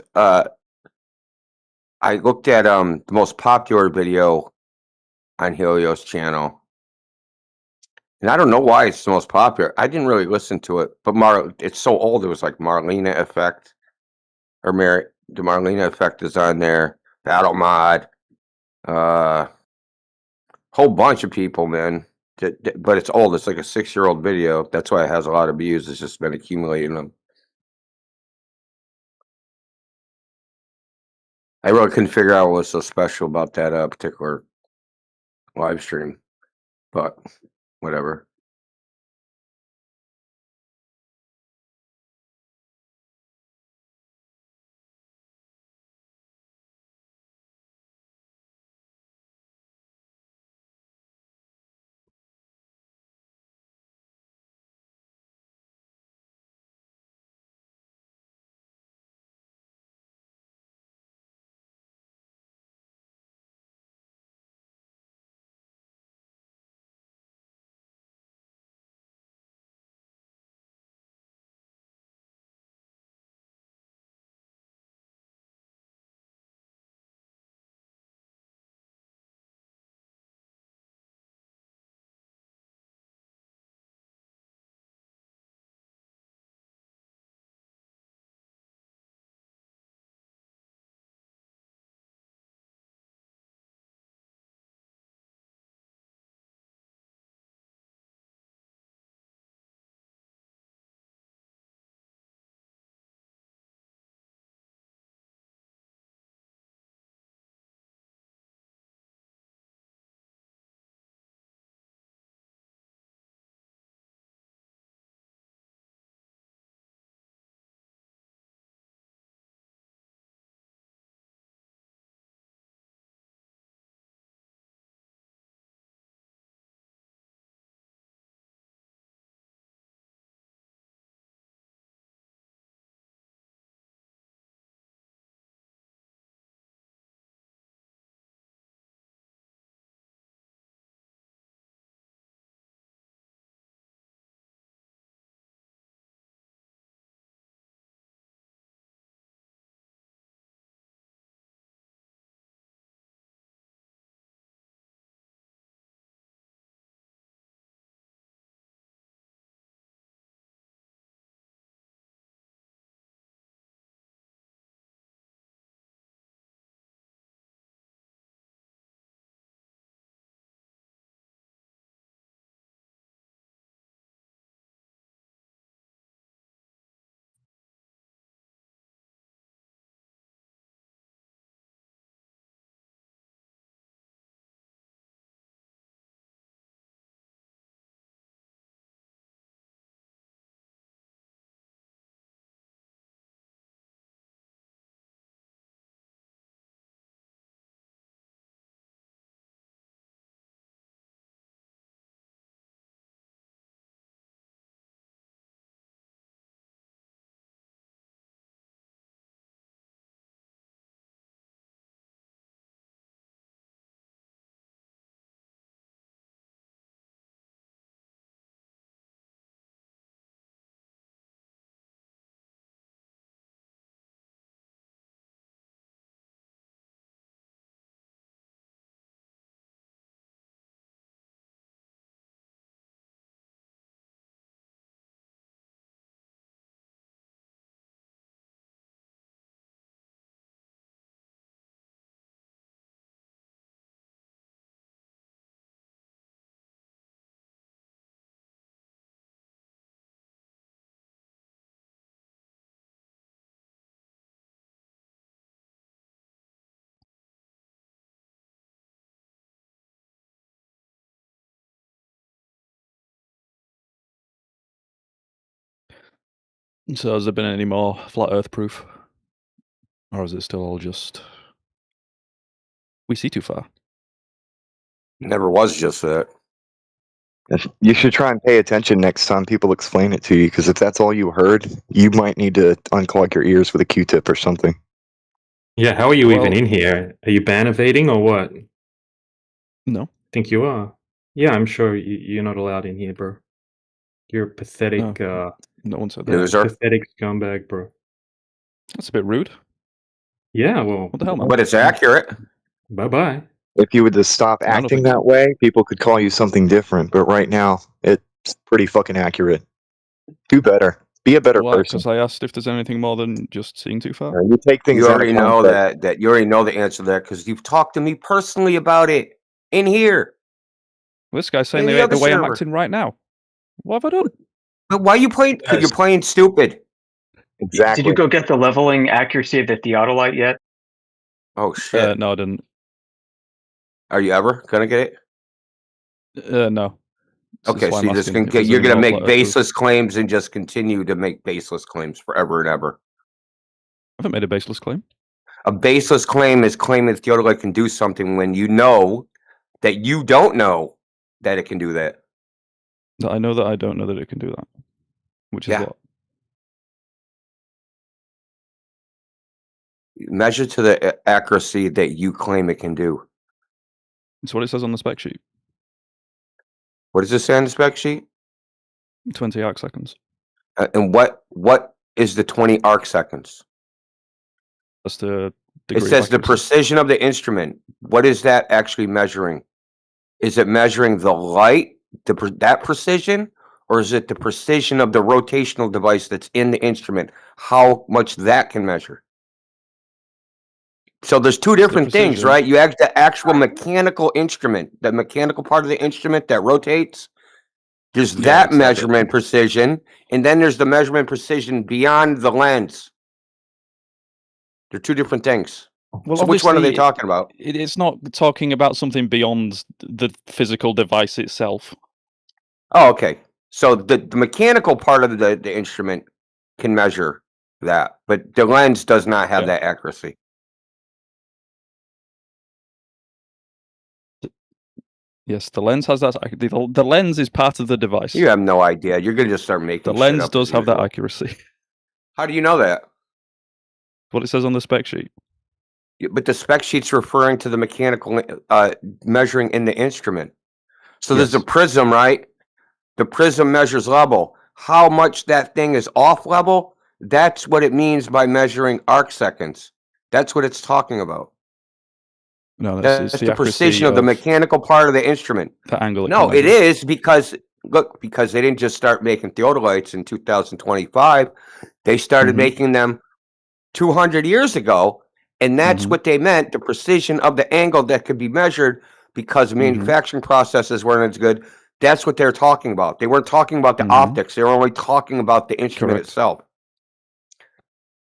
I looked at the most popular video on Helio's channel. And I don't know why it's the most popular. I didn't really listen to it, but it's so old. It was like Marlena Effect, or the Marlena Effect is on there. Battle Mod, whole bunch of people, man. But it's old. It's like a 6-year-old video. That's why it has a lot of views. It's just been accumulating them. I really couldn't figure out what was so special about that particular live stream, but whatever. So has there been any more flat Earth proof, or is it still all just we see too far? Never was just that. You should try and pay attention next time people explain it to you, because if that's all you heard, you might need to unclog your ears with a Q-tip or something. Yeah, how are you even Well- in here? Are you ban evading or what? No. I think you are. Yeah, I'm sure you're not allowed in here, bro. You're a pathetic, No one said that. Loser. pathetic scumbag, bro. That's a bit rude. Yeah, well, What the hell, man? But it's accurate. bye-bye. If you would just stop I don't acting think that so. way, people could call you something different. But right now, it's pretty fucking accurate. Do better. Be a better Why? person. Because I asked if there's anything more than just seeing too far. You take things You out of already know context. that you already know the answer to that because you've talked to me personally about it in here. This guy's saying In the the other way I'm server. acting right now. What have I done? But why are you playing? Because you're playing stupid. Exactly. Did you go get the leveling accuracy of the theodolite yet? Oh shit! No, I didn't. Are you ever gonna get it? No. That's Okay, why so I'm you're just asking gonna if there's you're any gonna more make flat Earth proof. baseless claims and just continue to make baseless claims forever and ever. I haven't made a baseless claim. A baseless claim is claiming that theodolite can do something when you know that you don't know that it can do that. I know that I don't know that it can do that. Which is Yeah. what? Measure to the accuracy that you claim it can do. It's what it says on the spec sheet. What does it say on the spec sheet? 20 arc seconds. And what is the 20 arc seconds? That's the It degree of says the accuracy. precision of the instrument. What is that actually measuring? Is it measuring the light, that precision, or is it the precision of the rotational device that's in the instrument? How much that can measure? So there's two different things, precision. right? You have the actual mechanical instrument, the mechanical part of the instrument that rotates. There's Yeah, that it's that bit. measurement precision, and then there's the measurement precision beyond the lens. They're two different things. Well, So which one are they obviously, talking about? It's not talking about something beyond the physical device itself. Oh, okay. So the mechanical part of the instrument can measure that, but the lens does not have Yeah. that accuracy. Yes, the lens has that. The lens is part of the device. You have no idea. You're gonna just start making The shit lens up does as have that usual. accuracy. How do you know that? What it says on the spec sheet. But the spec sheet's referring to the mechanical measuring in the instrument. So there's a Yes. prism, right? The prism measures level. How much that thing is off level, that's what it means by measuring arc seconds. That's what it's talking about. No, That's it's the the accuracy precision of the mechanical part of the instrument. the angle. No, it is because look, because they didn't just start making theodolites in 2025. They started Mhm. making them 200 years ago, and that's Mhm. what they meant, the precision of the angle that could be measured because Mhm. manufacturing processes weren't as good. That's what they're talking about. They weren't talking about the Mhm. optics. They were only talking about the instrument Correct. itself.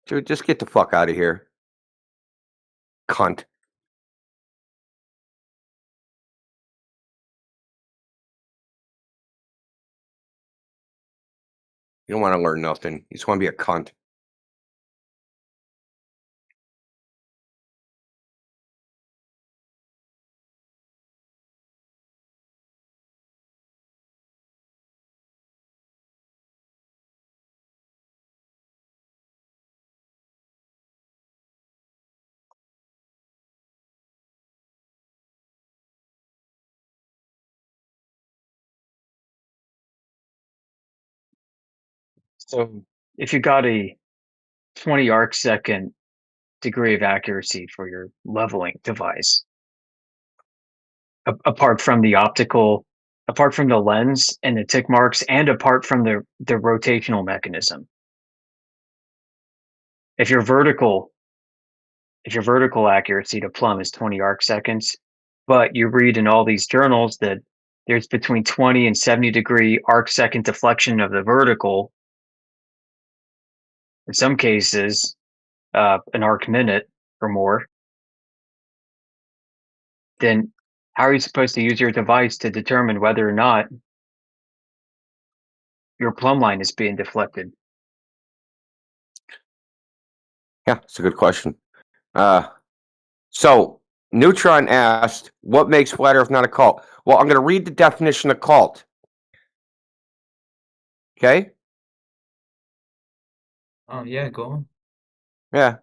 Dude, just get the fuck out of here. Cunt. You don't want to learn nothing. You just want to be a cunt. So if you got a 20 arc second degree of accuracy for your leveling device, apart from the optical, apart from the lens and the tick marks, and apart from the rotational mechanism, if your vertical accuracy to plumb is 20 arc seconds, but you read in all these journals that there's between 20 and 70 degree arc second deflection of the vertical, in some cases an arc minute or more, then how are you supposed to use your device to determine whether or not your plumb line is being deflected? Yeah, it's a good question. So Neutron asked, "What makes Flat Earth not a cult?" Well, I'm going to read the definition of cult. Okay. Oh yeah, go on. Yeah.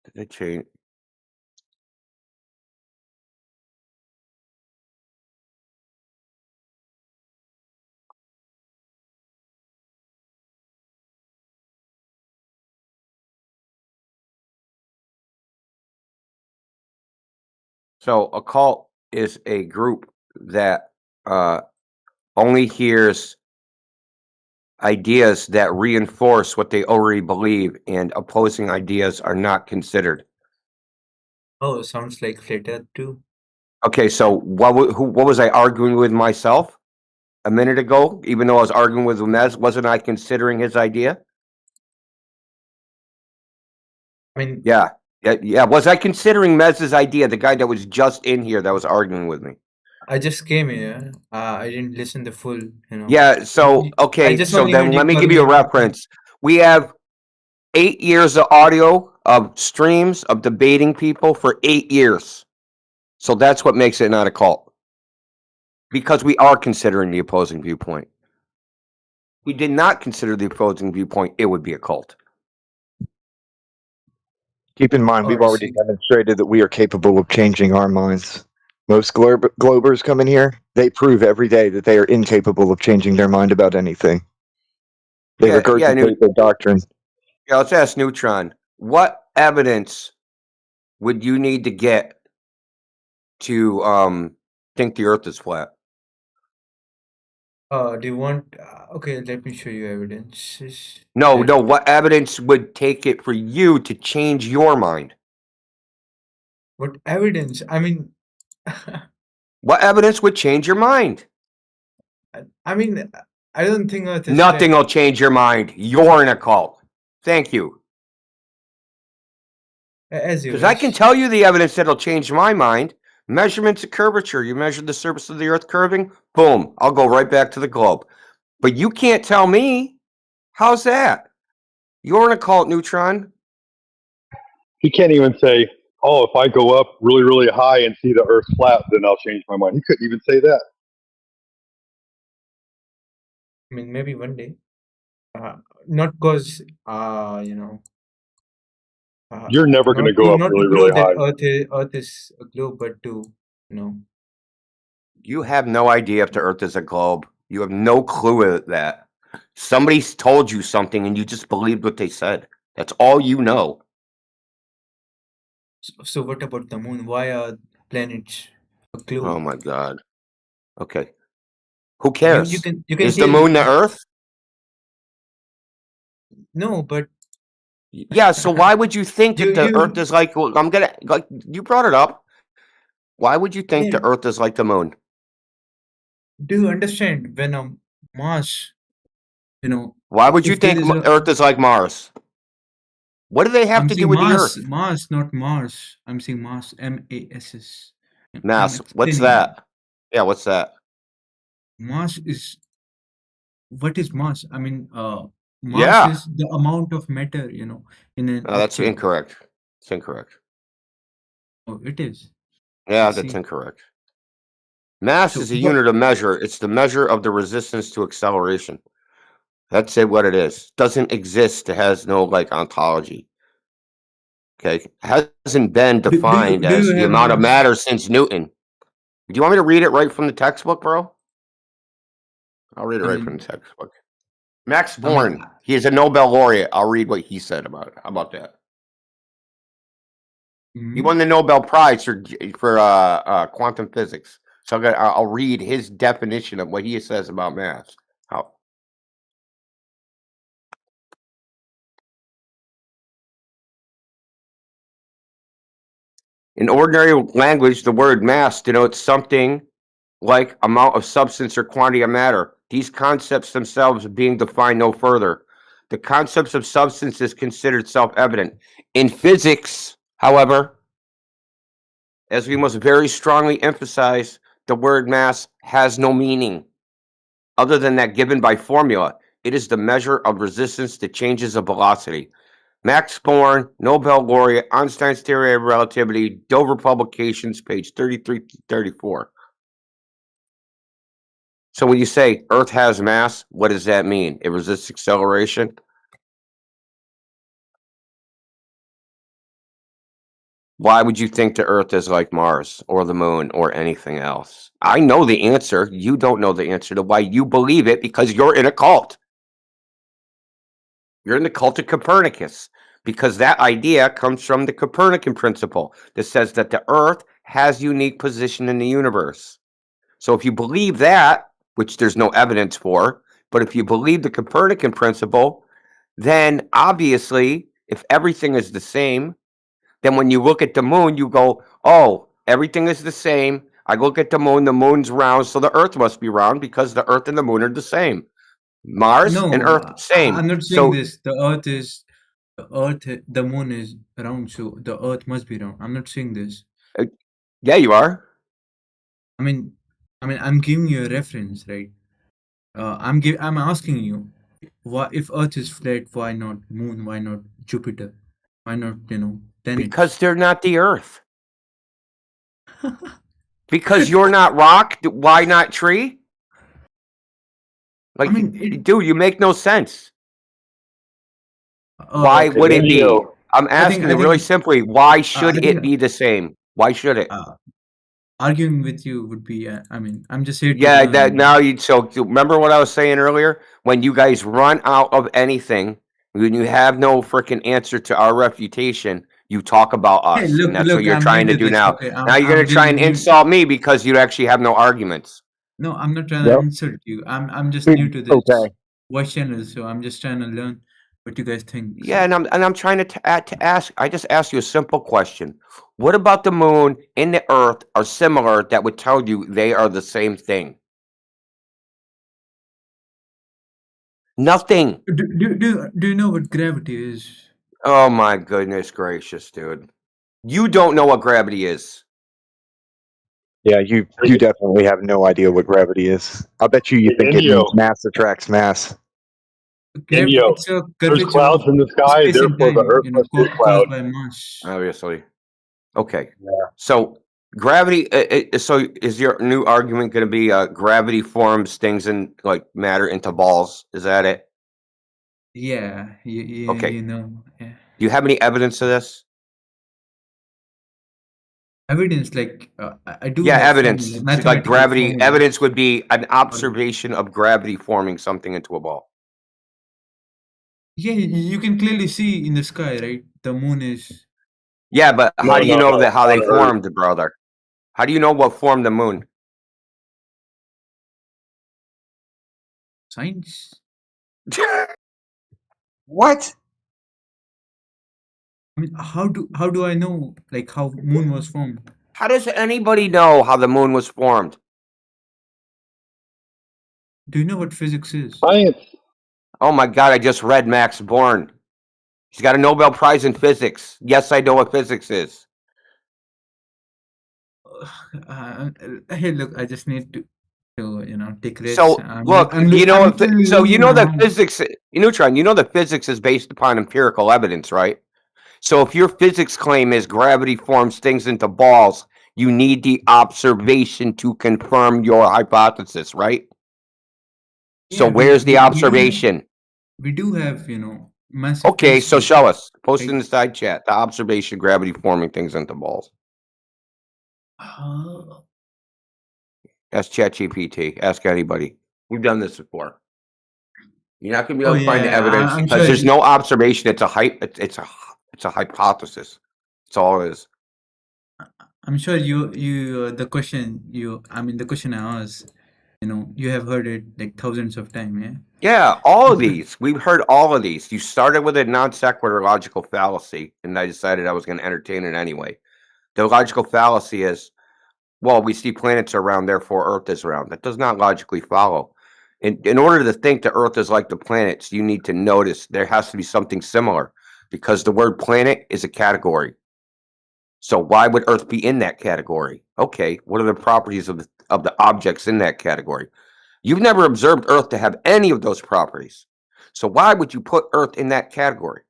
Did they change? So a cult is a group that only hears ideas that reinforce what they already believe, and opposing ideas are not considered. Oh, sounds like Flat Earth too. Okay, so what was I arguing with myself a minute ago? Even though I was arguing with Mez, wasn't I considering his idea? I mean, Yeah. Was I considering Mez's idea, the guy that was just in here that was arguing with me? I just came here. I didn't listen the full, Yeah, so I okay, just so only then heard let you me call give me you a a newbie. reference. We have 8 years of audio of streams of debating people for 8 years. So that's what makes it not a cult. Because we are considering the opposing viewpoint. If we did not consider the opposing viewpoint, it would be a cult. Keep in mind, Oh, we've I already see. demonstrated that we are capable of changing our minds. Most Globers come in here, they prove every day that they are incapable of changing their mind about anything. They regurgitate their doctrine. Yeah, let's ask Neutron. What evidence would you need to get to think the Earth is flat? Do you want? Okay, let me show you evidence. No. What evidence would take it for you to change your mind? What evidence? I mean, What evidence would change your mind? I mean, I don't think Earth is Nothing flat. will change your mind. You're in a cult. Thank you. As you Because I can wish. tell you the evidence that'll change my mind. Measurements of curvature. You measure the surface of the Earth curving, boom, I'll go right back to the globe. But you can't tell me. How's that? You're in a cult, Neutron. He can't even say, "Oh, if I go up really, really high and see the Earth flat, then I'll change my mind." He couldn't even say that. I mean, maybe one day. Not because, You're never going to go up not to really, prove really that high. Earth is a globe, but to, You have no idea if the Earth is a globe. You have no clue of that. Somebody's told you something and you just believed what they said. That's all you know. So what about the moon? Why are planets a globe? Oh my God. Okay. Who You cares? can Is the tell moon the Earth? no, but Yeah, so why would you think that the Earth you is like you brought it up. Why would you think the yeah, Earth is like the moon? do you understand when a mass, Why would you if there think is a Earth is like Mars? What do they have I'm to do saying with the Earth? mass, not Mars. I'm saying mass, MASS. I'm Mass. What's explaining you. that? Yeah, what's that? Mass is what is mass? I mean, mass Yeah. is the amount of matter, in an No, that's object. incorrect. It's incorrect. Oh, it is. Yeah, I that's see. incorrect. Mass So is a what? unit of measure. It's the measure of the resistance to acceleration. That's it. What it is. Doesn't exist. It has no ontology. Okay, hasn't been defined Do as you the have amount of mass? matter since Newton. Do you want me to read it right from the textbook, bro? I'll read it I right from mean, the textbook. Max Born. He is a Nobel laureate. I'll read what he said about it. How about that? He won the Nobel Prize for quantum physics. So I'll read his definition of what he says about mass. How? In ordinary language, the word mass denotes something like amount of substance or quantity of matter. These concepts themselves being defined no further. The concepts of substance is considered self-evident. In physics, however, as we must very strongly emphasize, the word mass has no meaning other than that given by formula. It is the measure of resistance to changes of velocity. Max Born, Nobel laureate, Einstein's theory of relativity, Dover Publications, page 33 to 34. So when you say Earth has mass, what does that mean? It resists acceleration? Why would you think the Earth is like Mars or the Moon or anything else? I know the answer. You don't know the answer to why you believe it because you're in a cult. You're in the cult of Copernicus because that idea comes from the Copernican principle that says that the Earth has unique position in the universe. So if you believe that, which there's no evidence for, but if you believe the Copernican principle, then obviously, if everything is the same, then when you look at the moon, you go, oh, everything is the same. I look at the moon's round, so the Earth must be round because the Earth and the moon are the same. Mars and No, Earth, same. I'm not saying this. The moon is round, so the Earth must be round. I'm not saying this. Yeah, you are. I mean, I'm giving you a reference, right? I'm asking you, why, if Earth is flat, why not Moon? Why not Jupiter? Why not, Because they're not the Earth. Because you're not rock, why not tree? Like, dude, you make no sense. Why would it be? I'm asking you really simply, why should it be the same? Why should it? Arguing with you would be, I'm just here to Yeah, learn. that now so remember what I was saying earlier? When you guys run out of anything, when you have no freaking answer to our refutation, you talk about us. Hey, and that's what you're I'm trying new to to do this, now. okay? Now you're gonna try and insult me because you actually have no arguments. No, I'm not trying to insult you. I'm just new to this voice channel, so I'm just trying to learn what you guys think. Yeah, and I'm trying to ask. I just asked you a simple question. What about the moon and the Earth are similar that would tell you they are the same thing? Nothing. Do you know what gravity is? Oh my goodness gracious, dude. You don't know what gravity is. Yeah, you definitely have no idea what gravity is. I bet you think it means mass attracts mass. Indio, It's a there's curvature clouds of in the sky, space and therefore the time, Earth must be a cloud. caused by mass. Obviously. Okay. So gravity. So is your new argument going to be gravity forms things in like matter into balls? Is that it? Yeah, Okay. Yeah. Do you have any evidence of this? Evidence, like I do. Yeah, have evidence. Like gravity. Evidence would be an observation of gravity forming something into a ball. Yeah, you can clearly see in the sky, right? The moon is. Yeah, but how do you know that how they on Earth. formed, brother? How do you know what formed the moon? Science. What? I mean, how do I know like how moon was formed? How does anybody know how the moon was formed? Do you know what physics is? Science. Oh my God! I just read Max Born. He's got a Nobel Prize in physics. Yes, I know what physics is. Hey, look, I just need to take risks. So look, you know, so you know that physics, Neutron. You know that physics is based upon empirical evidence, right? So if your physics claim is gravity forms things into balls, you need the observation to confirm your hypothesis, right? So Yeah, where's the observation? We do have, massive. Okay, so show us. Post right? in the side chat the observation gravity forming things into balls. Ask ChatGPT. Ask anybody. We've done this before. You're not going to be able to find the evidence because there's no observation. It's a it's a hypothesis. That's all it is. I'm sure the question I asked, you have heard it like thousands of times, yeah? Yeah, all of these. We've heard all of these. You started with a non sequitur logical fallacy, and I decided I was going to entertain it anyway. The logical fallacy is, well, we see planets are round, therefore Earth is round. That does not logically follow. In order to think the Earth is like the planets, you need to notice there has to be something similar because the word planet is a category. So why would Earth be in that category? Okay, what are the properties of the objects in that category? You've never observed Earth to have any of those properties. So why would you put Earth in that category?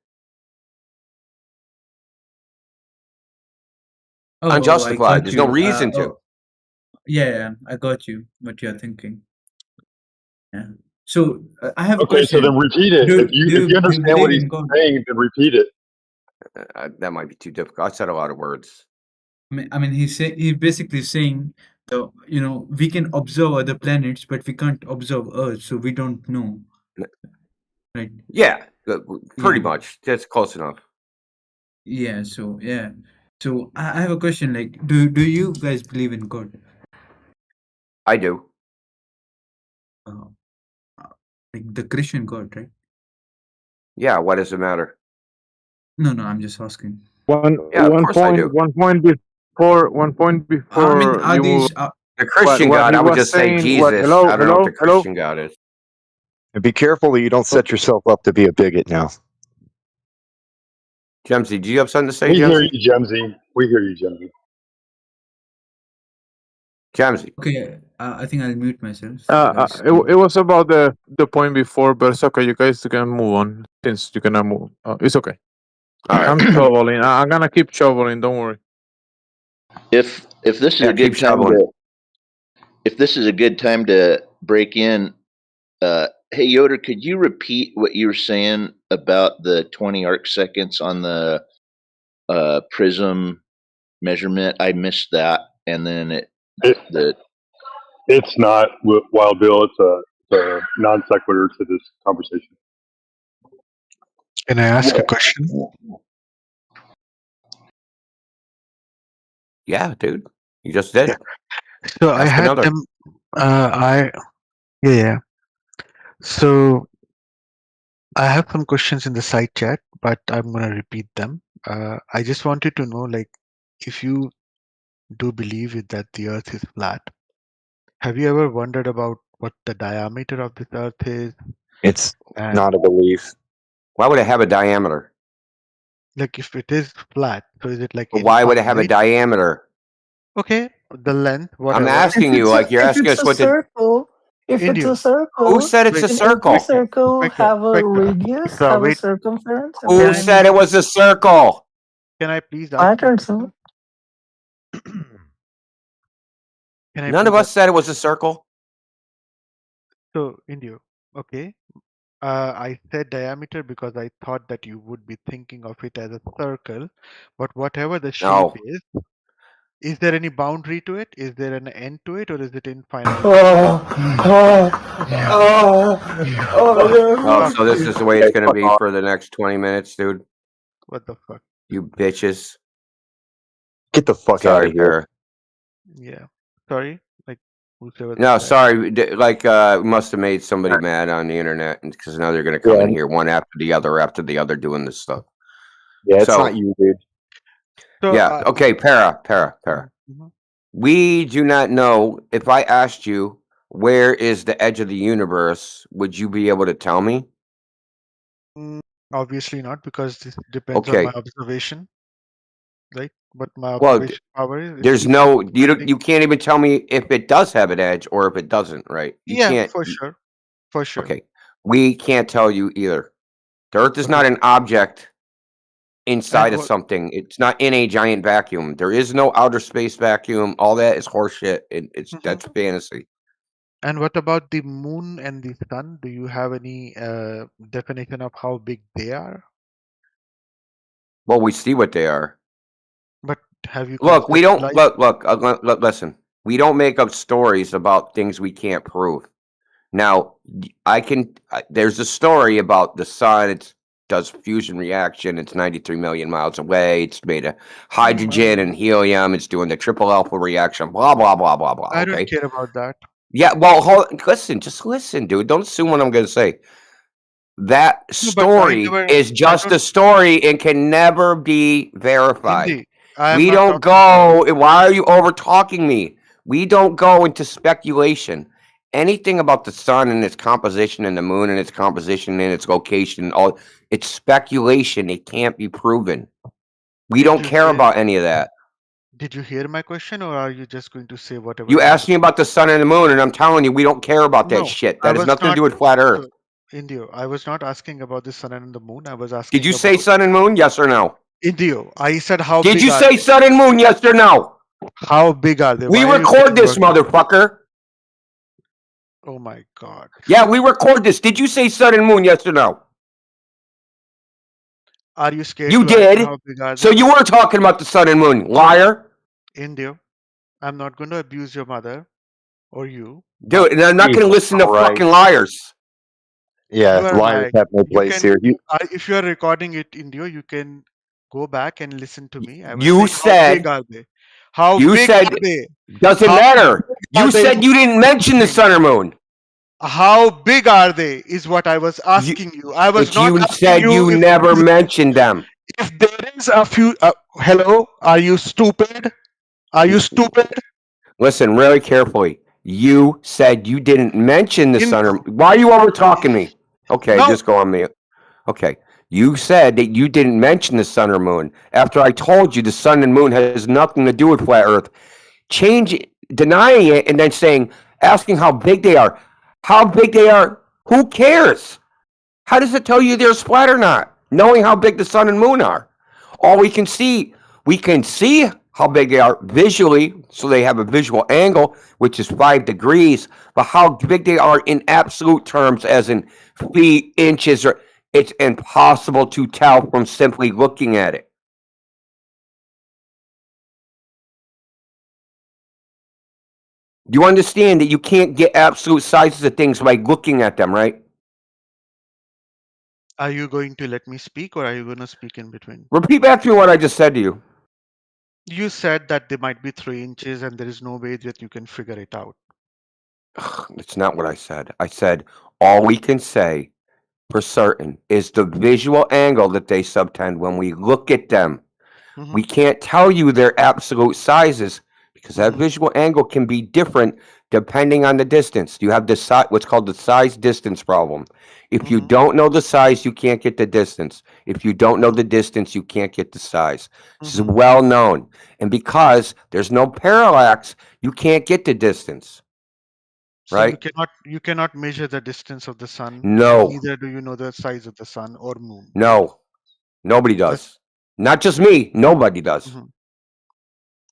Oh, I Unjustified. got There's no you. reason to. Yeah, I got you. What you're thinking. Yeah. So I have a Okay, so then question. repeat it. Do If you you understand what believe he's in God? saying, then repeat it. That might be too difficult. I said a lot of words. I mean, he's basically saying we can observe other planets, but we can't observe Earth, so we don't know. Right? Yeah, pretty Yeah. much. That's close enough. Yeah. So yeah. So I have a question. Like, do you guys believe in God? I do. Like the Christian God, right? Yeah. What does it matter? No, I'm just asking. Yeah, of course I do. One point before I mean, are you move. these? The Christian what God, he I would was just say saying. Jesus. I don't know what the Christian God is. And be careful that you don't set yourself up to be a bigot now. Jemsy, do you have something to say, We hear Jemsy? you, Jemsy. We hear you, Jemsy. Jemsy. Okay, I think I'll mute myself. It was about the point before, but it's okay. You guys can move on since you cannot move. It's okay. All right. I'm shoveling. I'm gonna keep shoveling. Don't worry. If this is a good time to, if this is a good time to break in, hey Yoder, could you repeat what you were saying about the 20 arc seconds on the prism measurement? I missed that, and then it's not Wild Bill. It's a non sequitur to this conversation. Can I ask a question? Yeah, dude. You just did. Yeah. So I Ask had another. them. Yeah. So I have some questions in the side chat, but I'm gonna repeat them. I just wanted to know, like, if you do believe that the Earth is flat, have you ever wondered about what the diameter of this Earth is? It's And not a belief. Why would it have a diameter? like, if it is flat, so is it like But why would it have a infinite? diameter? Okay, the length, I'm whatever. asking you, like you're asking us what the. circle, if it's India. a circle, Who said it's a can circle? every circle Spectre, have a Spectre. radius, So have a wait, circumference, and Who diameter? said it was a circle? can I please I ask you a thought so. question? Can I None of please us said it was a circle. So, India, okay. I said diameter because I thought that you would be thinking of it as a circle, but whatever the shape No. is there any boundary to it? Is there an end to it, or is it infinite? Oh, so this is the way it's gonna be for the next 20 minutes, dude. What the fuck? You bitches. Get the fuck out of here. Para. Yeah. Sorry. Like, whosoever. No, said that. sorry. Like, must have made somebody mad on the internet because now they're gonna come in here one after the other doing this stuff. Yeah, it's not you, dude. So, yeah. Okay. Para. Mhm. We do not know. If I asked you where is the edge of the universe, would you be able to tell me? Obviously not, because this depends on Okay. my observation, right? But my Well, observation power is. there's no. You can't even tell me if it does have an edge or if it doesn't, right? You Yeah, can't. for sure. For sure. Okay. We can't tell you either. The Earth is not an object inside of something. It's not in a giant vacuum. There is no outer space vacuum. All that is horseshit. That's fantasy. And what about the moon and the sun? Do you have any definition of how big they are? Well, we see what they are. But have you Look, we don't conceptualized- look. Listen, we don't make up stories about things we can't prove. Now, there's a story about the sun. It does fusion reaction. It's 93 million miles away. It's made of hydrogen and helium. It's doing the triple alpha reaction. Blah blah blah blah blah. I Okay. don't care about that. Yeah. Well, just listen, dude. Don't assume what I'm going to say. That story is just a story and can never be verified. Indeed. I am We not don't talking go. Why are you over talking me? We don't go into speculation. Anything about the sun and its composition and the moon and its composition and its location, it's speculation. It can't be proven. We don't care about any of that. Did you hear my question, or are you just going to say whatever? You asked me about the sun and the moon, and I'm telling you, we don't care about that No, shit. I That has was nothing to not- do with flat Earth. Indio, I was not asking about the sun and the moon. I was asking Did you about say sun and moon? Yes or no? Indio. I said how Did big you are say they? sun and moon? Yes or no? How big are they? We Why are you record getting this, worked up? motherfucker. Oh my god. Yeah, we record this. Did you say sun and moon? Yes or no? Are you scared You to answer did. how big are So they? you were talking about the sun and moon, liar. Indio, I'm not going to abuse your mother or you. Dude, and I'm not going to Jesus listen to Christ. fucking liars. Yeah, You are liars right. have no You place can, here. You, if you are recording it, Indio, you can go back and listen to me. I was You saying, how big said, are they? How you big said, are they? doesn't How matter. big are You they is said you didn't mention the asking. sun or moon. How big are they is what I was asking you. I was But not you asking said you you never mentioned them. if there is a few. Hello, are you stupid? Are you stupid? Listen really carefully. You said you didn't mention the sun or Indio. why are you over talking me? Okay, No, just go on mute. Okay. You said that you didn't mention the sun or moon after I told you the sun and moon has nothing to do with flat earth. Denying it and then saying, asking how big they are. How big they are, who cares? How does it tell you they're flat or not? Knowing how big the sun and moon are. All we can see how big they are visually, so they have a visual angle, which is 5 degrees, but how big they are in absolute terms, as in feet, inches, or it's impossible to tell from simply looking at it. You understand that you can't get absolute sizes of things by looking at them, right? are you going to let me speak or are you going to speak in between? Repeat back to me what I just said to you. You said that they might be 3 inches and there is no way that you can figure it out. It's not what I said. I said all we can say for certain is the visual angle that they subtend when we look at them. We can't tell you their absolute sizes because that visual angle can be different depending on the distance. You have the what's called the size distance problem. If you don't know the size, you can't get the distance. If you don't know the distance, you can't get the size. This is well known. And because there's no parallax, you can't get the distance. So Right? you cannot measure the distance of the sun. No. Neither do you know the size of the sun or moon. No. Nobody does. Not just me. Nobody does.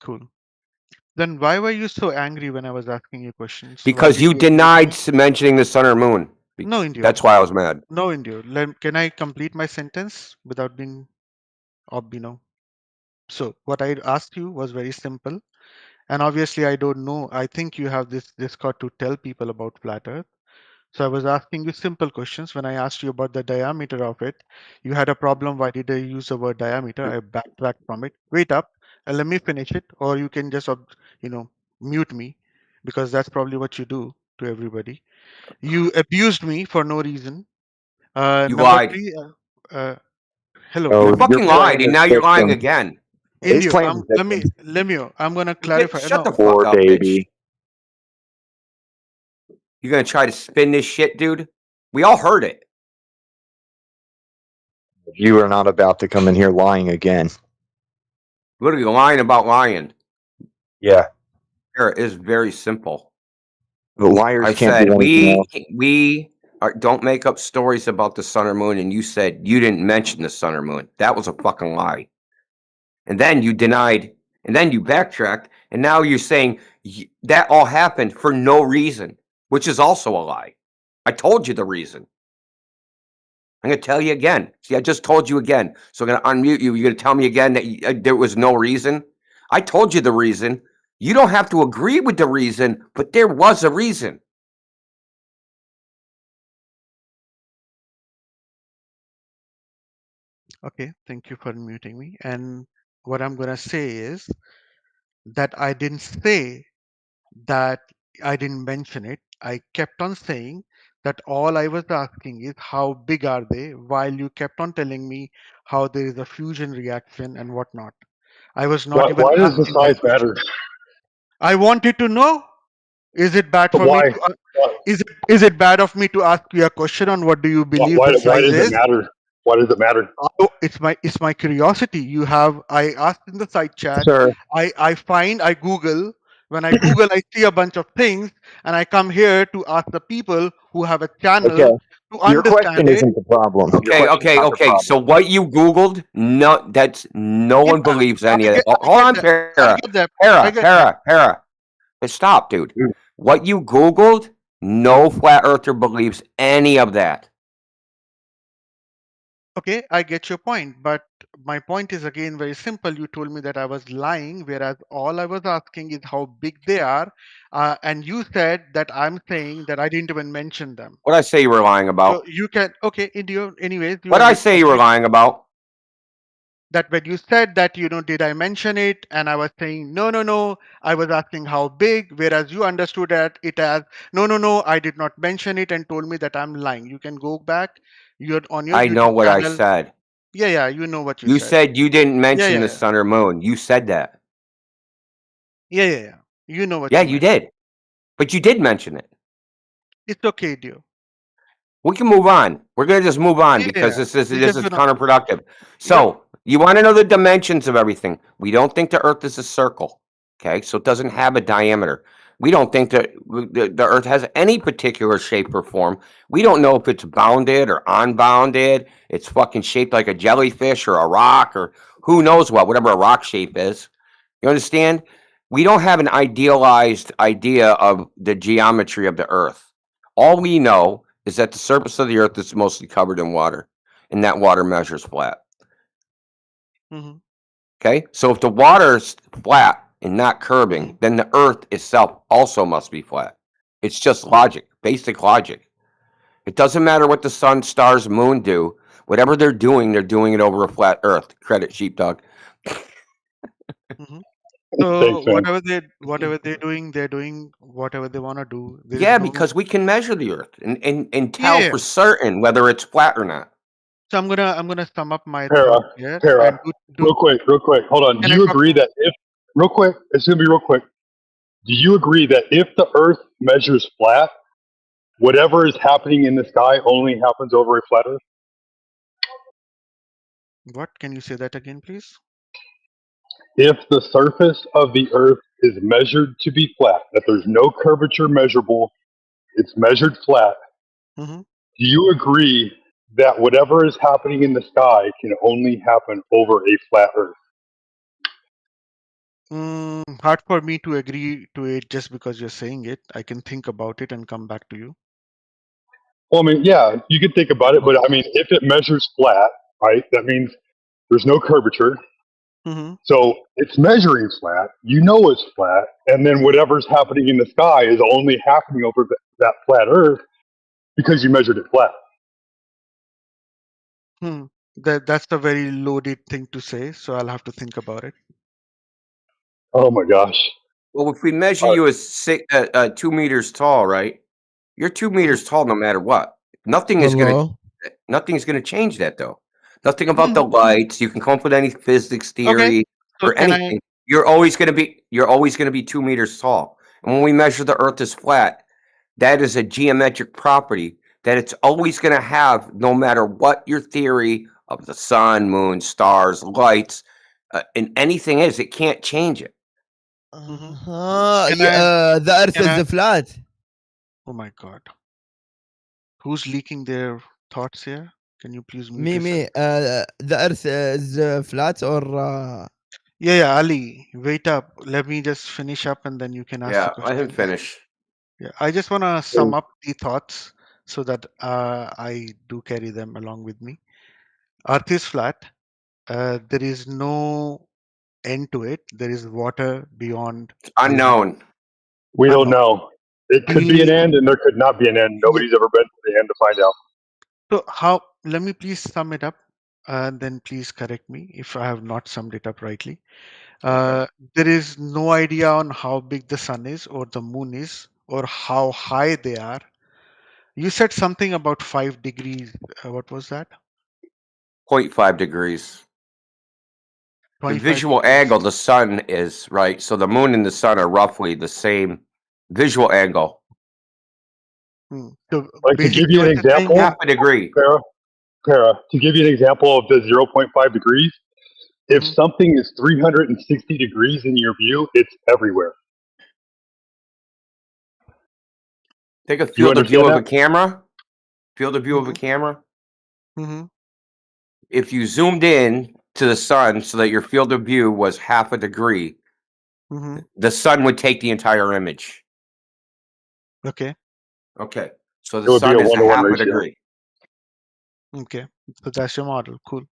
Cool. Then why were you so angry when I was asking you questions? Why Because did you you abuse denied me? mentioning the sun or moon. No, Indio. That's why I was mad. No, Indio. Can I complete my sentence without being, So what I asked you was very simple, and obviously I don't know. I think you have this Discord to tell people about flat Earth. So I was asking you simple questions. When I asked you about the diameter of it, you had a problem. Why did I use the word diameter? I backtracked from it. Wait up and let me finish it, or you can just, mute me, because that's probably what you do to everybody. You abused me for no reason. You Number lied. three. Hello. oh, You Let me you're fucking clarify. lied, playing and this now you're lying victim. again. He's Indio, playing the victim. I'm gonna clarify. Shut the No, fuck Poor up, bitch. baby. You're gonna try to spin this shit, dude? We all heard it. You are not about to come in here lying again. Literally lying about lying. Yeah. Here is very simple. The liars I can't said do anything we else. don't make up stories about the sun or moon, and you said you didn't mention the sun or moon. That was a fucking lie. And then you denied, and then you backtracked, and now you're saying that all happened for no reason, which is also a lie. I told you the reason. I'm going to tell you again. See, I just told you again. So I'm going to unmute you. You're going to tell me again that there was no reason? I told you the reason. You don't have to agree with the reason, but there was a reason. okay. Thank you for muting me. And what I'm gonna say is that I didn't say that I didn't mention it. I kept on saying that all I was asking is how big are they, while you kept on telling me how there is a fusion reaction and whatnot. I was not even Why does the asking that size matter? question. I wanted to know, is it bad But for me why? to is it bad of me to ask you a question on what do you believe the Why size does it is? matter? Why does it matter? Oh, it's my curiosity. I asked in the side chat. Sir, I Google When I Google, I see a bunch of things, and I come here to ask the people who have a channel Okay. to Your understand question it. isn't the problem. Your Okay, question's okay, not the okay. So problem. what you Googled, no Yeah, one believes I any of that. get, Oh, I hold get on, that. I get that. I get that. Para. Stop, dude. Mm. What you Googled, no flat earther believes any of that. Okay, I get your point, but my point is again very simple. You told me that I was lying, whereas all I was asking is how big they are, and you said that I'm saying that I didn't even mention them. What did I say you were lying So about? you can, okay, anyways, you What did I say understand you were it. lying about? That when you said that, did I mention it? And I was saying, no, I was asking how big, whereas you understood that it as, no, I did not mention it, and told me that I'm lying. You can go back, you're on your I know YouTube what I channel. said. Yeah, you know what you You said. said you didn't Yeah, mention yeah, the yeah. sun or moon. You said that. Yeah. You know what Yeah, you you meant. did. But you did mention it. It's okay, dear. We can move on. We're gonna just move on because Yeah, this is we this just is gonna. counterproductive. Yep. So you want to know the dimensions of everything. We don't think the Earth is a circle. Okay, so it doesn't have a diameter. We don't think that the Earth has any particular shape or form. We don't know if it's bounded or unbounded. It's fucking shaped like a jellyfish or a rock or who knows what, whatever a rock shape is. You understand? We don't have an idealized idea of the geometry of the Earth. All we know is that the surface of the Earth is mostly covered in water, and that water measures flat. Mm-hmm. Okay? So if the water's flat and not curving, then the Earth itself also must be flat. It's just logic, basic logic. It doesn't matter what the sun, stars, moon do. Whatever they're doing it over a flat Earth. Credit sheepdog. Mm-hmm. Thanks, So man. whatever they're doing whatever they wanna do. There is Yeah, no. because we can measure the Earth and tell Yeah. for certain whether it's flat or not. So I'm gonna sum up my Para, thought here Para, and do. real quick. Hold on. Do Can I you talk agree now? that if, real quick, it's going to be real quick. Do you agree that if the Earth measures flat, whatever is happening in the sky only happens over a flat Earth? What? Can you say that again, please? If the surface of the Earth is measured to be flat, that there's no curvature measurable, it's measured flat, Mm-hmm. do you agree that whatever is happening in the sky can only happen over a flat Earth? Hard for me to agree to it just because you're saying it. I can think about it and come back to you. Well, I mean, yeah, you can think about it, but I mean, if it measures flat, right, that means there's no curvature. Mm-hmm. So it's measuring flat. You know it's flat, and then whatever's happening in the sky is only happening over that flat Earth because you measured it flat. That's a very loaded thing to say, so I'll have to think about it. Oh my gosh! Well, if we measure you as 2 meters tall, right? You're 2 meters tall no matter what. Nothing's gonna change that though. Nothing about the lights. You can come up with any physics Okay. theory So or can I? anything. You're always gonna be 2 meters tall. And when we measure the Earth as flat, that is a geometric property that it's always gonna have, no matter what your theory of the sun, moon, stars, lights, and anything is. It can't change it. Can I? The Earth Can I? is flat. Oh my God! Who's leaking their thoughts here? Can you please mute Me, yourself? me. The Earth is flat or Yeah, Ali. Wait up. Let me just finish up, and then you can ask the Yeah, let him questions. finish. Yeah, I just want to sum up the thoughts so that I do carry them along with me. Earth is flat. There is no end to it. There is water beyond the Unknown. We don't unknown. know. It could be an end, and there could not be an end. Yeah. Nobody's ever been to the end to find out. So how? Let me please sum it up, and then please correct me if I have not summed it up rightly. There is no idea on how big the sun is, or the moon is, or how high they are. You said something about 5 degrees. What was that? 0.5 degrees. The 25 visual degrees. angle the sun is, right? So the moon and the sun are roughly the same visual angle. So Like to give basically, you an what you're saying example, is, Half a degree. Para, to give you an example of the 0.5 degrees, if something is 360 degrees in your view, it's everywhere. Take a You field of view understand of that? a camera. Field of view of a camera. Mm-hmm. If you zoomed in to the sun so that your field of view was half a degree, Mm-hmm. the sun would take the entire image. Okay. Okay. So It the would be sun a is a 1-to-1 half a ratio. degree. Okay. So that's your model. Cool.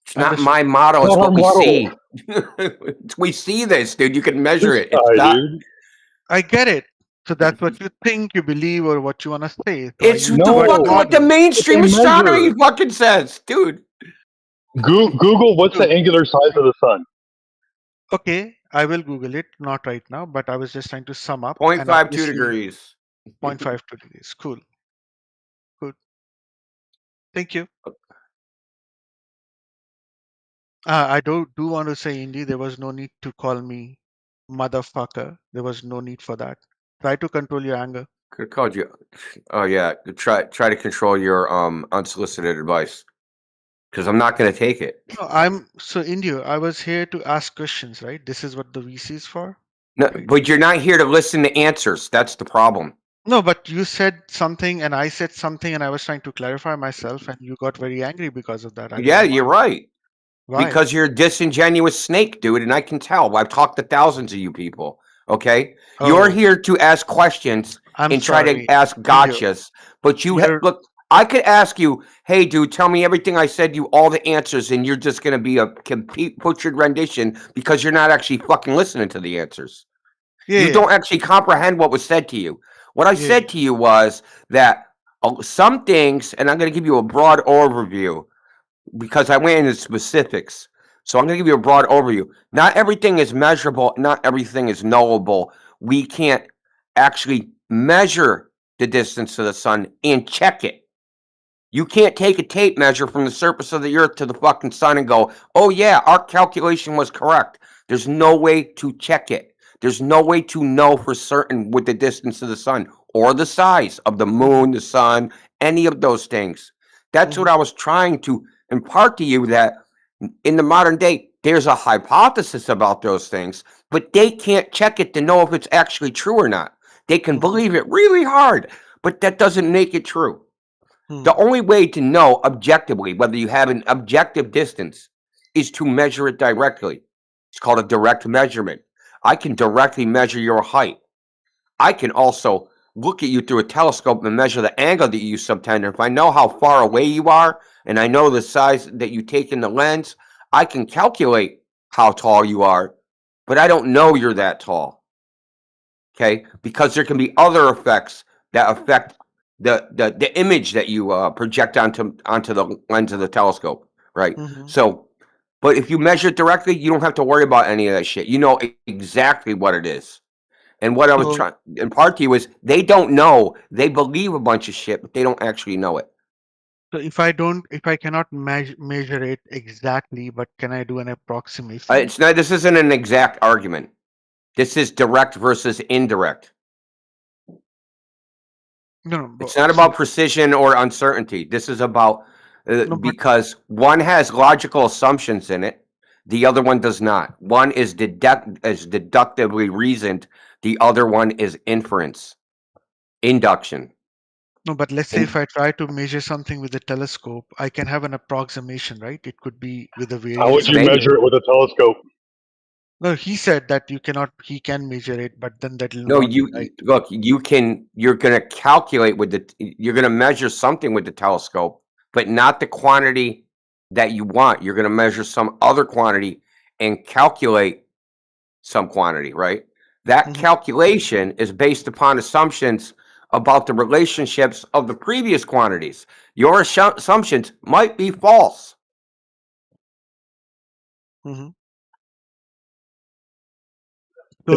It's not Understood. my model. It's Not our what we model. see. We see this, dude. You can measure This it. It's guy, not. dude. I get it. So that's what you think, you believe, or what you want to say. So I It's use the the word fucking what the model. mainstream It's a astronomy measure. fucking says, dude. Google what's the angular size of the sun? Okay, I will Google it. Not right now, but I was just trying to sum up. And 0.52 obviously, degrees. 0.52 degrees. Cool. Good. Thank you. I do want to say, Indy, there was no need to call me motherfucker. There was no need for that. Try to control your anger. Could have called you. Oh yeah. Try to control your unsolicited advice. Because I'm not going to take it. No, India. I was here to ask questions, right? This is what the VC is for. No, but you're not here to listen to answers. That's the problem. No, but you said something and I said something and I was trying to clarify myself and you got very angry because of that. I don't Yeah, know you're why. right. Why? Because you're a disingenuous snake, dude, and I can tell. I've talked to thousands of you people. Okay, you're Oh, here to ask questions I'm and try to sorry, ask India. gotchas, but You're look. I could ask you, hey, dude, tell me everything I said. You all the answers, and you're just going to be a complete butchered rendition because you're not actually fucking listening to the answers. yeah, You yeah, don't actually comprehend what was said to you. What I yeah. said to you was that some things, and I'm going to give you a broad overview because I went into specifics. So I'm going to give you a broad overview. Not everything is measurable. Not everything is knowable. We can't actually measure the distance to the sun and check it. You can't take a tape measure from the surface of the earth to the fucking sun and go, oh yeah, our calculation was correct. There's no way to check it. There's no way to know for certain with the distance to the sun or the size of the moon, the sun, any of those things. That's what I was trying to impart to you, that in the modern day, there's a hypothesis about those things, but they can't check it to know if it's actually true or not. They can believe it really hard, but that doesn't make it true. The only way to know objectively whether you have an objective distance is to measure it directly. It's called a direct measurement. I can directly measure your height. I can also look at you through a telescope and measure the angle that you subtend. If I know how far away you are and I know the size that you take in the lens, I can calculate how tall you are, but I don't know you're that tall. Okay? Because there can be other effects that affect the image that you project onto the lens of the telescope, right? So, but if you measure it directly, you don't have to worry about any of that shit. You know exactly what it is. And what I was So, trying to impart to you is they don't know. They believe a bunch of shit, but they don't actually know it. so if I cannot measure it exactly, but can I do an approximation? It's not. This isn't an exact argument. This is direct versus indirect. No, It's not about precision or uncertainty. This is about because one has logical assumptions in it, the other one does not. One is deductively reasoned. The other one is inference, induction. No, but let's say if I try to measure something with a telescope, I can have an approximation, right? It could be with a variance. How would you measure it with a telescope? No, he said that you cannot. He can measure it, but then that will No, not you be right. look. You can. You're going to calculate with the. You're going to measure something with the telescope, but not the quantity that you want. You're going to measure some other quantity and calculate some quantity, right? That calculation is based upon assumptions about the relationships of the previous quantities. Your assumptions might be false. So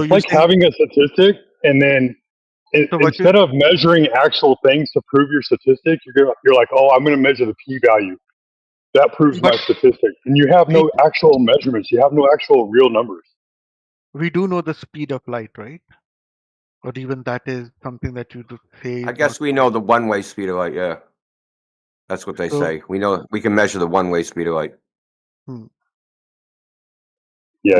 It's like having a statistic, and then instead of measuring actual things to prove your statistic, you're like, oh, I'm going to measure the p-value. That proves my statistic. And you have no actual measurements. You have no actual real numbers. We do know the speed of light, right? Or even that is something that you do say. I guess we know the one-way speed of light. Yeah, that's what they So- say. We know we can measure the one-way speed of light. Yeah,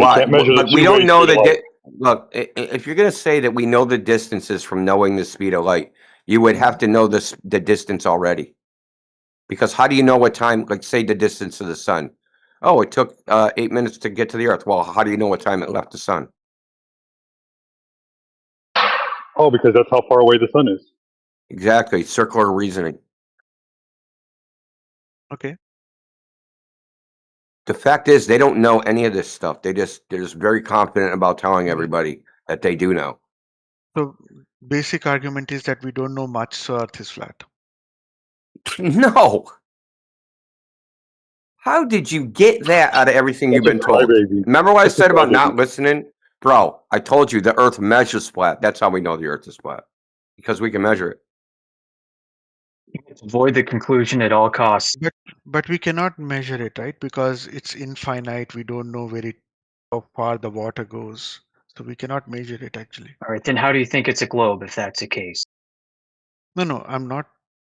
Why? you can't measure But the we don't two-way know speed of that. light. Look, if you're going to say that we know the distances from knowing the speed of light, you would have to know the distance already. Because how do you know what time, like say the distance of the sun? Oh, it took 8 minutes to get to the Earth. Well, how do you know what time it left the sun? Oh, because that's how far away the sun is. Exactly. Circular reasoning. Okay. The fact is, they don't know any of this stuff. They're just very confident about telling everybody that they do know. So basic argument is that we don't know much, so Earth is flat. No. How did you get that out of everything you've been told? Remember what I said about not listening? Bro, I told you the Earth measures flat. That's how we know the Earth is flat. Because we can measure it. Avoid the conclusion at all costs. But we cannot measure it, right? Because it's infinite. We don't know how far the water goes. So we cannot measure it actually. All right, then how do you think it's a globe if that's the case? No, I'm not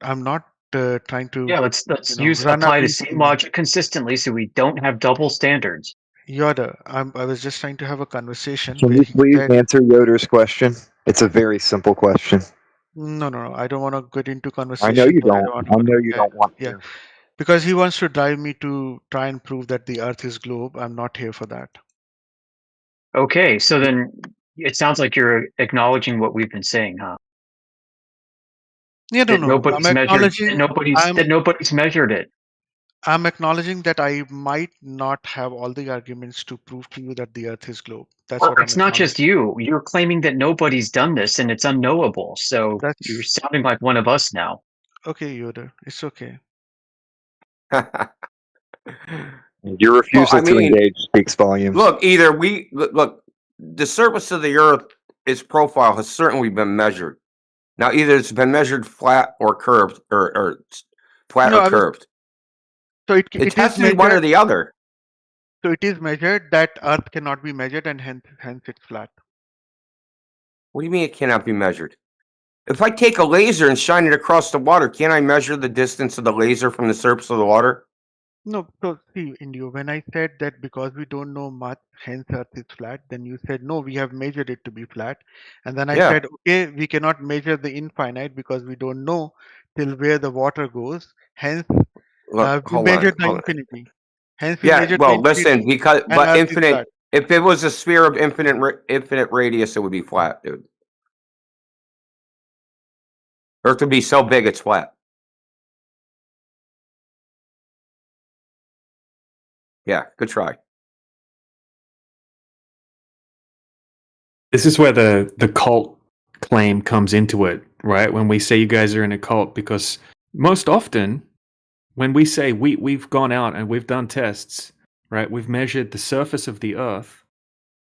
trying to Yeah, let's run up apply the into same logic consistently so we don't have double standards. Yoda. I was just trying to have a conversation Can where you he please said, answer Yoder's question? It's a very simple question. no, I don't want to get into I conversation. know you Where I don't. want to I go know to, you don't want yeah, to. because he wants to drive me to try and prove that the Earth is globe. I'm not here for that. Okay, so then it sounds like you're acknowledging what we've been saying, huh? Yeah, That no. I'm nobody's measured. acknowledging. That nobody's measured it. I'm acknowledging that I might not have all the arguments to prove to you that the Earth is globe. That's Well, what I'm it's not just acknowledging. you. You're claiming that nobody's done this and it's unknowable. So you're sounding like one of us now. Okay, Yoda. It's okay. Your refusal to engage speaks volumes. Look, look, the surface of the Earth, its profile has certainly been measured. Now, either it's been measured flat or curved, or flat or curved. So it It is has to be one or measured. the other. So it is measured that Earth cannot be measured, and hence it's flat. What do you mean it cannot be measured? If I take a laser and shine it across the water, can't I measure the distance of the laser from the surface of the water? No, so see, Indio, when I said that because we don't know much, hence Earth is flat, then you said no, we have measured it to be flat, and then I Yeah. said okay, we cannot measure the infinite because we don't know till where the water goes. Hence, Look, we hold on. measured the infinity. Hence, we Yeah, measured the well, listen, infinity, because and but Earth is infinite. flat. If it was a sphere of infinite radius, it would be flat, dude. Earth would be so big it's flat. Yeah, good try. This is where the cult claim comes into it, right? When we say you guys are in a cult, because most often when we say we've gone out and we've done tests, right? We've measured the surface of the Earth,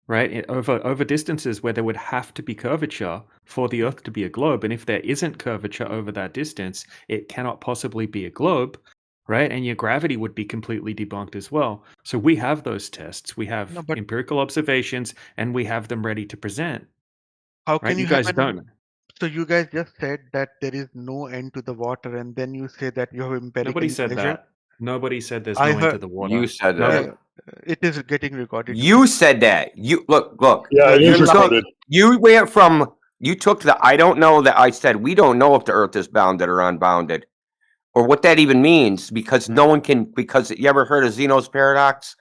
right? Over distances where there would have to be curvature for the Earth to be a globe, and if there isn't curvature over that distance, it cannot possibly be a globe, right? And your gravity would be completely debunked as well. So we have those tests, we have No, but empirical observations, and we have them ready to present. how Right? can You you have guys don't. So you guys just said that there is no end to the water, and then you say that you have Nobody empirically said measured. that. Nobody said there's I no end to heard the water. You said that. Nobody. it is getting recorded. You said that. You look. Yeah, it is recorded. You went from you took the I don't know that I said we don't know if the Earth is bounded or unbounded, or what that even means, because no one can. Because you ever heard of Zeno's paradox?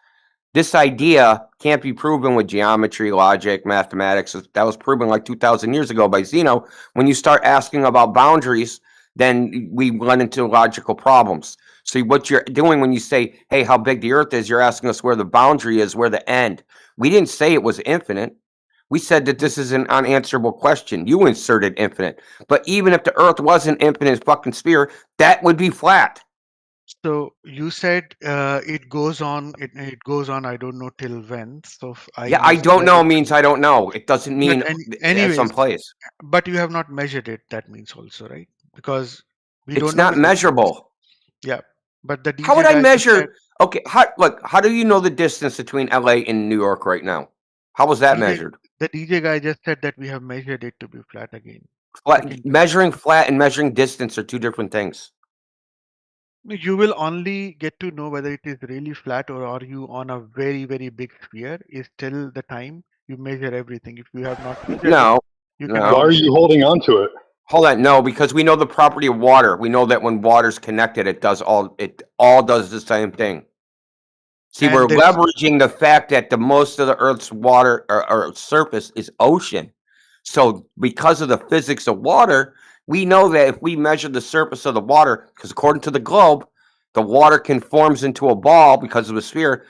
This idea can't be proven with geometry, logic, mathematics. That was proven like 2,000 years ago by Zeno. When you start asking about boundaries, then we run into logical problems. So what you're doing when you say, hey, how big the Earth is, you're asking us where the boundary is, where the end. We didn't say it was infinite. We said that this is an unanswerable question. You inserted infinite. But even if the Earth was an infinite fucking sphere, that would be flat. So you said it goes on. It goes on. I don't know till when. So I don't know means I don't know. It doesn't mean anyways, someplace. But you have not measured it. That means also, right? Because we It's don't know. not measurable. Yeah, but the DJ How would I guy just said, measure? Okay, how do you know the distance between LA and New York right now? How was that measured? The DJ guy just said that we have measured it to be flat again. Measuring flat and measuring distance are two different things. You will only get to know whether it is really flat or are you on a very, very big sphere is till the time You measure everything. If you have not measured it, No, you no. cannot Why are measure you it. holding on to it? Hold on, no, because we know the property of water. We know that when water's connected, it all does the same thing. See, we're And there is leveraging the fact that the most of the Earth's water or surface is ocean. So because of the physics of water, we know that if we measure the surface of the water, because according to the globe, the water conforms into a ball because of a sphere.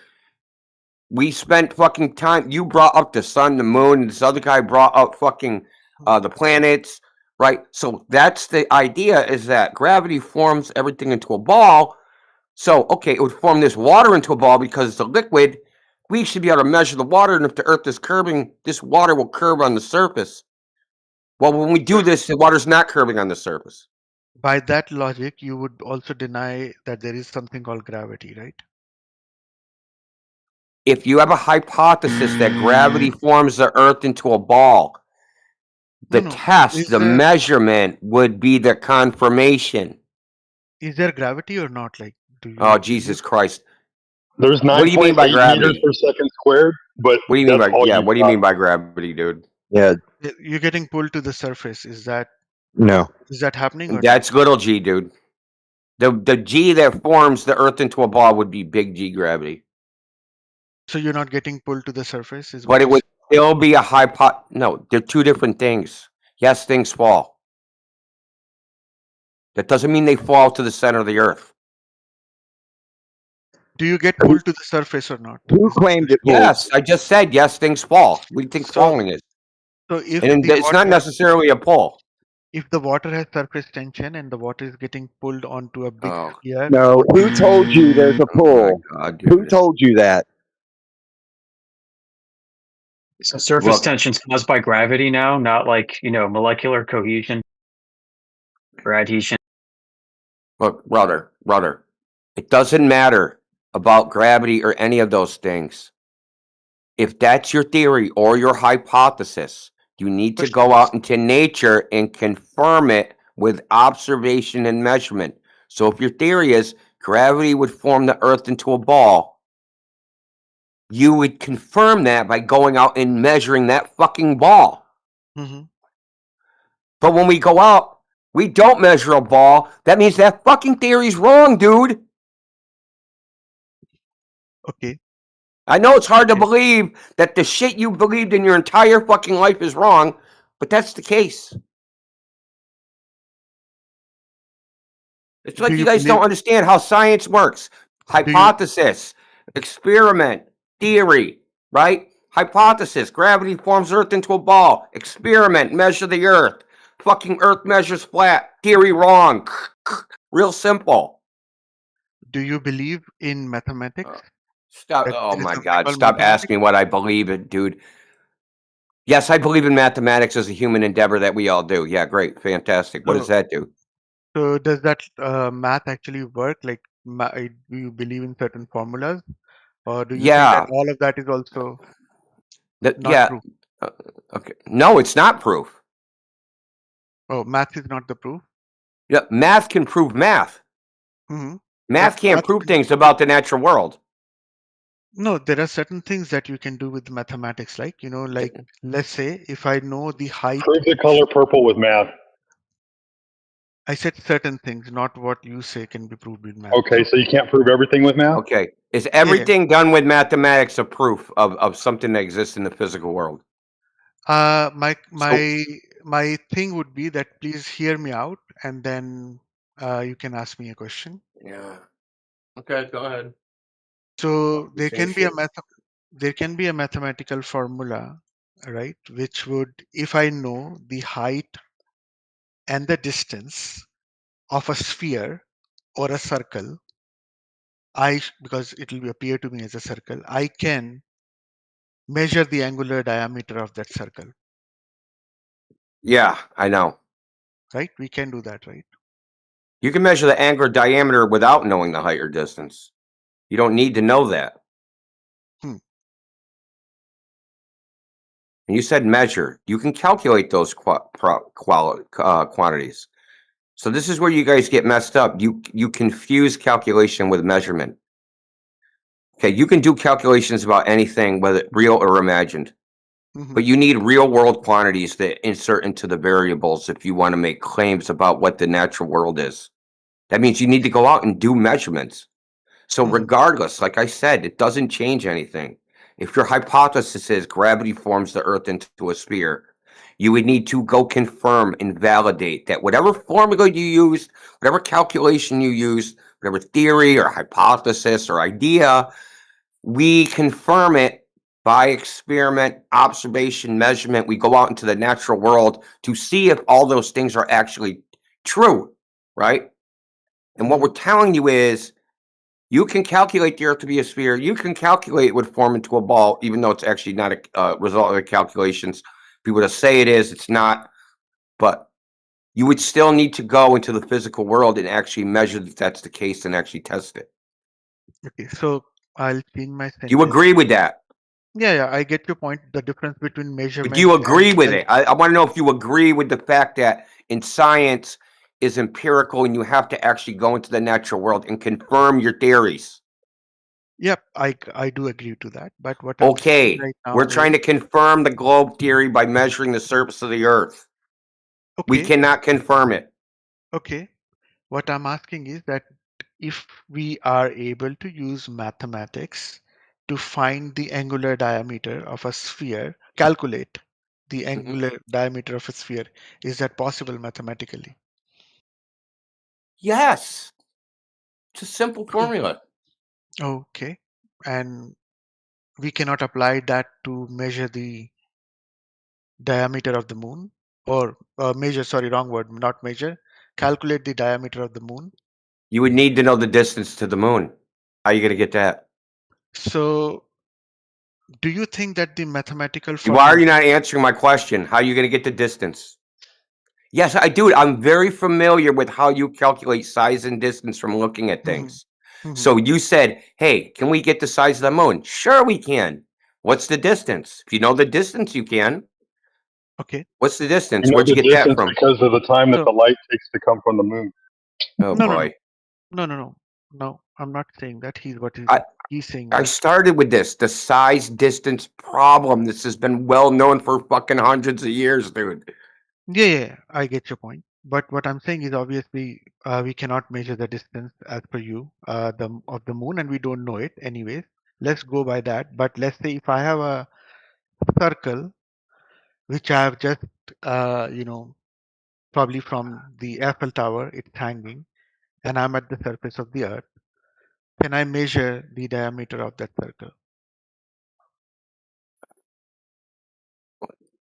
We spent fucking time. You brought up the sun, the moon, and this other guy brought up fucking the planets, right? So that's the idea, is that gravity forms everything into a ball. So, okay, it would form this water into a ball because it's a liquid. We should be able to measure the water, and if the Earth is curving, this water will curve on the surface. Well, when we do this, the water's not curving on the surface. by that logic, you would also deny that there is something called gravity, right? If you have a hypothesis that gravity forms the Earth into a ball, the No, no. test, the measurement would be the confirmation. Is there gravity or not? Like, do you? Oh, Jesus Christ. There's What do you mean 9.8 by meters gravity? per second squared, but What do you mean that's by, all yeah, you've what do you got. mean by gravity, dude? Yeah. You're getting pulled to the surface. Is that No. happening or not? That's little g, dude. The G that forms the Earth into a ball would be big G gravity. So you're not getting pulled to the surface, is But what it you're would still be a no, they're two different things. Yes, things fall. That doesn't mean they fall to the center of the Earth. Do you get pulled to the surface or not? Who claimed it? Yes, I just said yes, things fall. We think falling is. So if And the it's not water, necessarily a pull. if the water has surface tension and the water is getting pulled onto a big Oh. sphere, No. Who told you there's a pull? God, Who told you that? So surface tension's caused by gravity now, not like, molecular cohesion or adhesion. Look, brother, it doesn't matter about gravity or any of those things. If that's your theory or your hypothesis, you need to go out into nature and confirm it with observation and measurement. So if your theory is gravity would form the Earth into a ball, you would confirm that by going out and measuring that fucking ball. Mm-hmm. But when we go out, we don't measure a ball. That means that fucking theory's wrong, dude. Okay. I know it's hard to believe that the shit you believed in your entire fucking life is wrong, but that's the case. It's like you guys don't understand how science works. Hypothesis, experiment, theory, right? Hypothesis, gravity forms Earth into a ball. Experiment, measure the Earth. Fucking Earth measures flat. Theory wrong. Real simple. Do you believe in mathematics? Stop. Oh my God. Stop asking me what I believe in, dude. Yes, I believe in mathematics as a human endeavor that we all do. Yeah, great. Fantastic. What does that do? So does that math actually work? Like, do you believe in certain formulas? Or do you think that all of that is also not proof? Okay. No, it's not proof. Oh, math is not the proof? Yeah, math can prove math. Mm-hmm. Math can't prove things about the natural world. No, there are certain things that you can do with mathematics. Like, like let's say if I know the height. Prove the color purple with math. I said certain things, not what you say can be proved with math. Okay, so you can't prove everything with math? Okay. Is everything done with mathematics a proof of something that exists in the physical world? My thing would be that please hear me out, and then you can ask me a question. Yeah. Okay, go ahead. So there can be a mathematical formula, right? Which would, if I know the height and the distance of a sphere or a circle, because it will appear to me as a circle, I can measure the angular diameter of that circle. Yeah, I know. Right? We can do that, right? You can measure the angular diameter without knowing the height or distance. You don't need to know that. And you said measure. You can calculate those quantities. So this is where you guys get messed up. You confuse calculation with measurement. Okay, you can do calculations about anything, whether real or imagined. But you need real world quantities to insert into the variables if you want to make claims about what the natural world is. That means you need to go out and do measurements. So regardless, like I said, it doesn't change anything. If your hypothesis is gravity forms the Earth into a sphere, you would need to go confirm and validate that whatever formula you used, whatever calculation you used, whatever theory or hypothesis or idea, we confirm it by experiment, observation, measurement. We go out into the natural world to see if all those things are actually true, right? And what we're telling you is you can calculate the Earth to be a sphere. You can calculate it would form into a ball, even though it's actually not a result of the calculations. People that say it is, it's not. But you would still need to go into the physical world and actually measure that that's the case and actually test it. Okay, so I'll change my Do you sentence. agree with that? Yeah, I get your point. The difference between measurement. But do you agree and with it? I want to know if you agree with the fact that in science is empirical and you have to actually go into the natural world and confirm your theories. Yep, I do agree to that. But what I'm saying Okay, right now we're trying to confirm the globe theory by measuring the surface of the Earth. We Okay. cannot confirm it. Okay. What I'm asking is that if we are able to use mathematics to find the angular diameter of a sphere, calculate the angular diameter of a sphere, is that possible mathematically? Yes. It's a simple formula. Okay. And we cannot apply that to measure the diameter of the moon, or measure, sorry, wrong word, not measure, calculate the diameter of the moon. You would need to know the distance to the moon. How are you going to get that? So do you think that the mathematical Why formula? are you not answering my question? How are you going to get the distance? Yes, I do. I'm very familiar with how you calculate size and distance from looking at things. So you said, hey, can we get the size of the moon? Sure, we can. What's the distance? If you know the distance, you can. Okay. What's the distance? You know Where'd you the get that distance from? because of the time that So the light takes to come from the moon. Oh, no, boy. no, I'm not saying that. He's saying I that. started with this, the size distance problem. This has been well known for fucking hundreds of years, dude. Yeah, I get your point. But what I'm saying is obviously we cannot measure the distance as per you of the moon, and we don't know it anyways. Let's go by that. But let's say if I have a circle which I have just probably from the Eiffel Tower, it's hanging, and I'm at the surface of the Earth. Can I measure the diameter of that circle?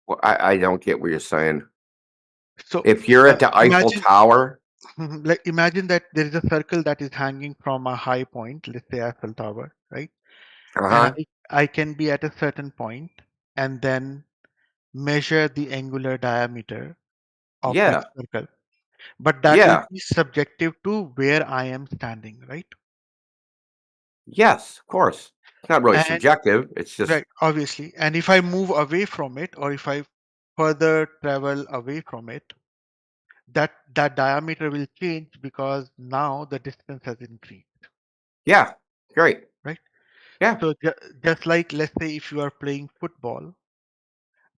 Well, I don't get what you're saying. So if you're at the Eiffel Tower, like imagine that there is a circle that is hanging from a high point, let's say Eiffel Tower, right? And I can be at a certain point and then measure the angular diameter of that Yeah. circle. But that will Yeah. be subjective to where I am standing, right? Yes, of course. It's not really And subjective. It's just right, obviously. And if I move away from it, or if I further travel away from it, that diameter will change because now the distance has increased. Yeah, great. Right? Yeah. So just like, let's say if you are playing football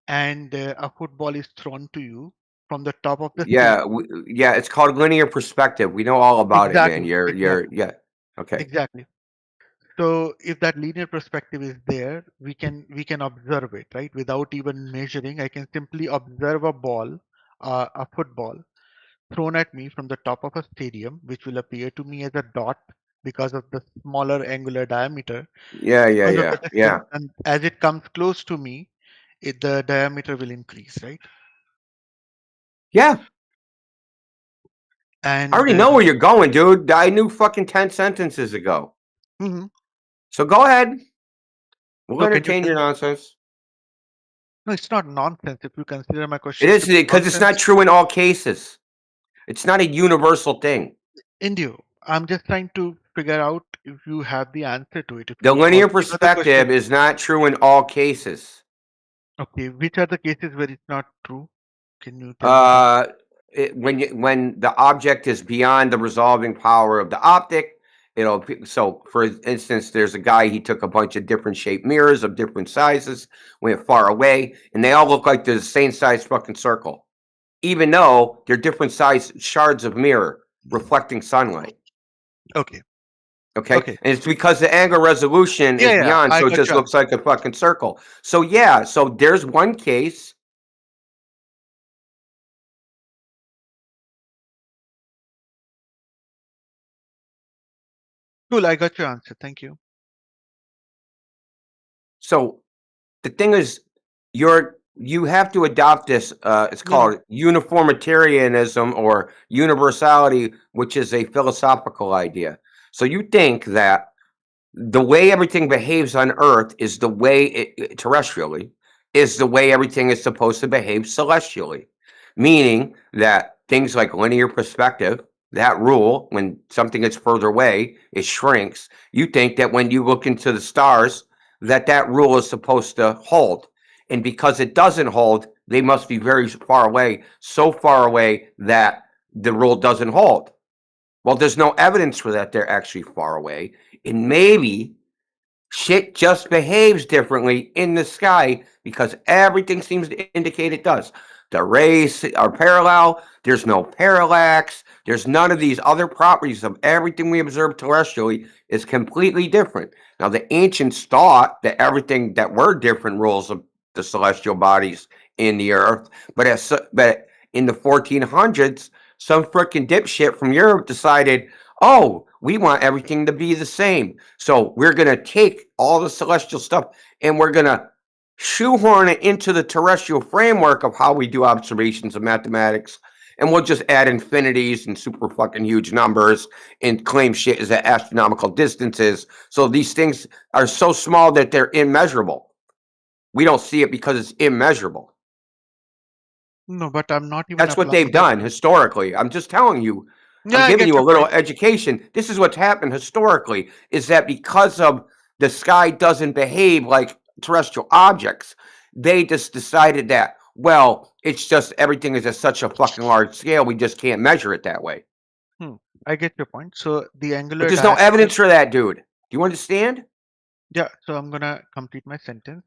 and a football is thrown to you from the top of the Yeah, stadium. yeah, it's called linear perspective. We know all about it, man. Exactly. You're yeah. Okay. Exactly. So if that linear perspective is there, we can observe it, right? Without even measuring, I can simply observe a ball, a football, thrown at me from the top of a stadium, which will appear to me as a dot because of the smaller angular diameter. Yeah. Because of the distance, and as it comes close to me, the diameter will increase, right? Yeah. And I already know where you're going, dude. I knew fucking 10 sentences ago. So go ahead. We'll entertain your nonsense. No, it's not nonsense. If you consider my It question is to be because it's not nonsense, true in all cases. It's not a universal thing. Indio, I'm just trying to figure out if you have the answer to it. If The you linear already know the question. perspective is not true in all cases. Okay, which are the cases where it's not true? Can you tell me? When the object is beyond the resolving power of the optic, So for instance, there's a guy, he took a bunch of different shaped mirrors of different sizes, went far away, and they all look like they're the same size fucking circle, even though they're different size shards of mirror reflecting sunlight. Okay. Okay. And it's because the angle resolution is beyond, so it just looks like a fucking circle. So yeah, so there's one case. Cool, I got your answer. Thank you. So the thing is, you have to adopt this, it's called uniformitarianism or universality, which is a philosophical idea. So you think that the way everything behaves on Earth is the way terrestrially is the way everything is supposed to behave celestially, meaning that things like linear perspective, that rule, when something gets further away, it shrinks. You think that when you look into the stars, that rule is supposed to hold. And because it doesn't hold, they must be very far away, so far away that the rule doesn't hold. Well, there's no evidence for that they're actually far away. And maybe shit just behaves differently in the sky because everything seems to indicate it does. The rays are parallel. There's no parallax. There's none of these other properties of everything we observe terrestrially is completely different. Now, the ancients thought that everything that were different rules of the celestial bodies in the earth, but in the 1400s, some freaking dipshit from Europe decided, oh, we want everything to be the same. So we're going to take all the celestial stuff and we're going to shoehorn it into the terrestrial framework of how we do observations of mathematics. And we'll just add infinities and super fucking huge numbers and claim shit is at astronomical distances. So these things are so small that they're immeasurable. We don't see it because it's immeasurable. No, but I'm not even. That's what they've done historically. I'm just telling you. I'm giving you a little education. This is what's happened historically, is that because of the sky doesn't behave like terrestrial objects, they just decided that, well, it's just everything is at such a fucking large scale, we just can't measure it that way. I get your point. So the angular. But there's no evidence for that, dude. Do you understand? Yeah. So I'm gonna complete my sentence.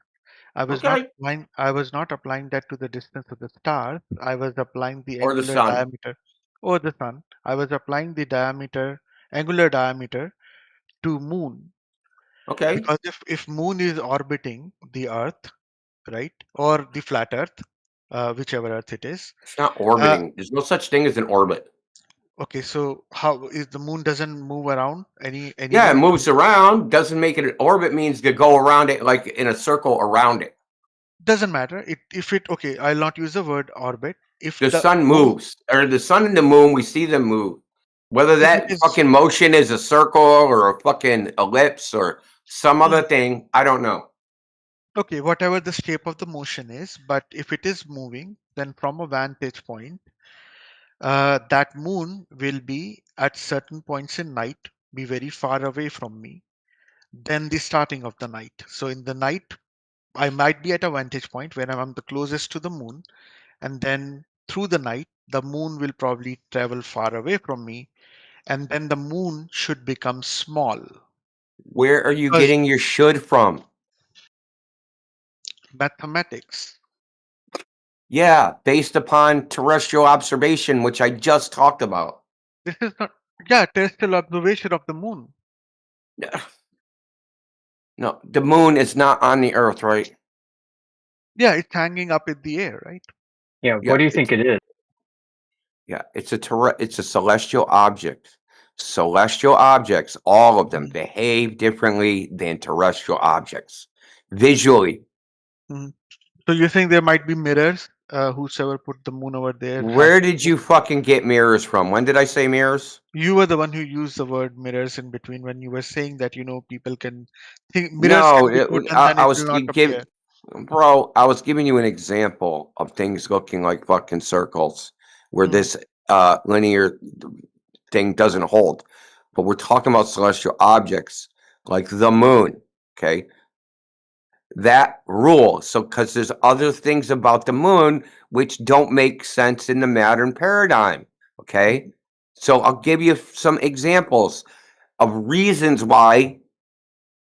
I was not applying that to the distance of the stars. I was applying the Or the angular sun. diameter or the sun. I was applying the angular diameter to moon. Okay. Because if moon is orbiting the earth, right, or the flat earth, whichever earth it is. It's not orbiting. There's no such thing as an orbit. Okay, so how is the moon doesn't move around any? Yeah, it moves around. Doesn't make it an orbit. Means to go around it like in a circle around it. Doesn't matter. Okay, I'll not use the word orbit. If the sun moves, or the sun and the moon, we see them move. Whether that fucking motion is a circle or a fucking ellipse or some other thing, I don't know. Okay, whatever the shape of the motion is, but if it is moving, then from a vantage point, that moon will be at certain points in night, be very far away from me than the starting of the night. So in the night, I might be at a vantage point where I'm the closest to the moon, and then through the night, the moon will probably travel far away from me, and then the moon should become small. Where are you getting your should from? Mathematics. Yeah, based upon terrestrial observation, which I just talked about. This is not, yeah, terrestrial observation of the moon. No, the moon is not on the earth, right? Yeah, it's hanging up in the air, right? Yeah, what do you think it is? Yeah, it's a celestial object. Celestial objects, all of them, behave differently than terrestrial objects visually. So you think there might be mirrors? Whosoever put the moon over there. Where did you fucking get mirrors from? When did I say mirrors? You were the one who used the word mirrors in between when you were saying that people can think mirrors No, can be put and then I it was will not giving, appear. bro. I was giving you an example of things looking like fucking circles, where this linear thing doesn't hold. But we're talking about celestial objects like the moon. Okay, that rule. So, because there's other things about the moon which don't make sense in the modern paradigm. Okay, so I'll give you some examples. of reasons why.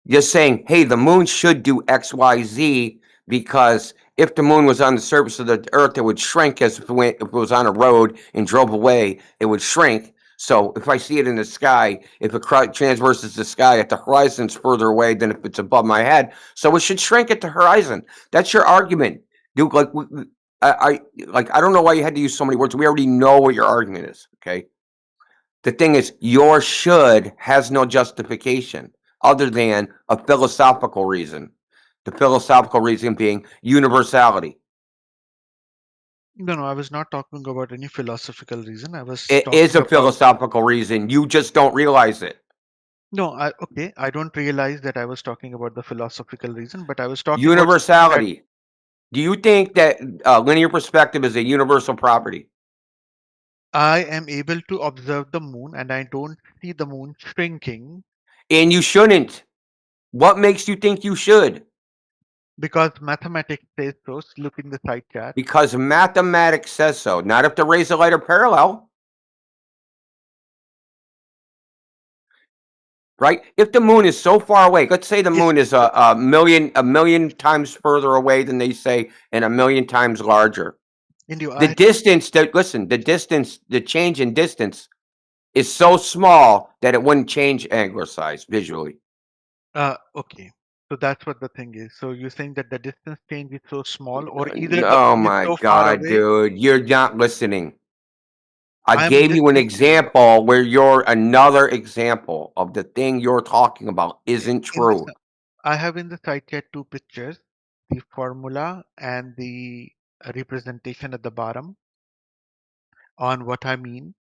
Just saying, hey, the moon should do X, Y, Z, because if the moon was on the surface of the Earth, it would shrink as if it was on a road and drove away, it would shrink. So if I see it in the sky, if it transverses the sky at the horizon, it's further away than if it's above my head. So it should shrink at the horizon. That's your argument, dude. Like, I don't know why you had to use so many words. We already know what your argument is. Okay. The thing is, your should has no justification other than a philosophical reason. The philosophical reason being universality. No, I was not talking about any philosophical reason. I was It talking is a about. philosophical reason. You just don't realize it. No, I don't realize that I was talking about the philosophical reason, but I was talking about Universality. Do you think that linear perspective is a universal property? I am able to observe the moon and I don't see the moon shrinking. And you shouldn't. What makes you think you should? Because mathematics says so. Look in the side chat. Because mathematics says so. Not if the rays of light are parallel. Right? If the moon is so far away, let's say the moon is a million times further away than they say, and a million times larger. The distance, the change in distance is so small that it wouldn't change angular size visually. Okay. So that's what the thing is. So you're saying that the distance change is so small, or either the Oh moon is my so far God, away. dude, you're not listening. I I'm gave you an listening to you. example where you're another example of the thing you're talking about isn't true. I have in the side chat two pictures, the formula and the representation at the bottom on what I mean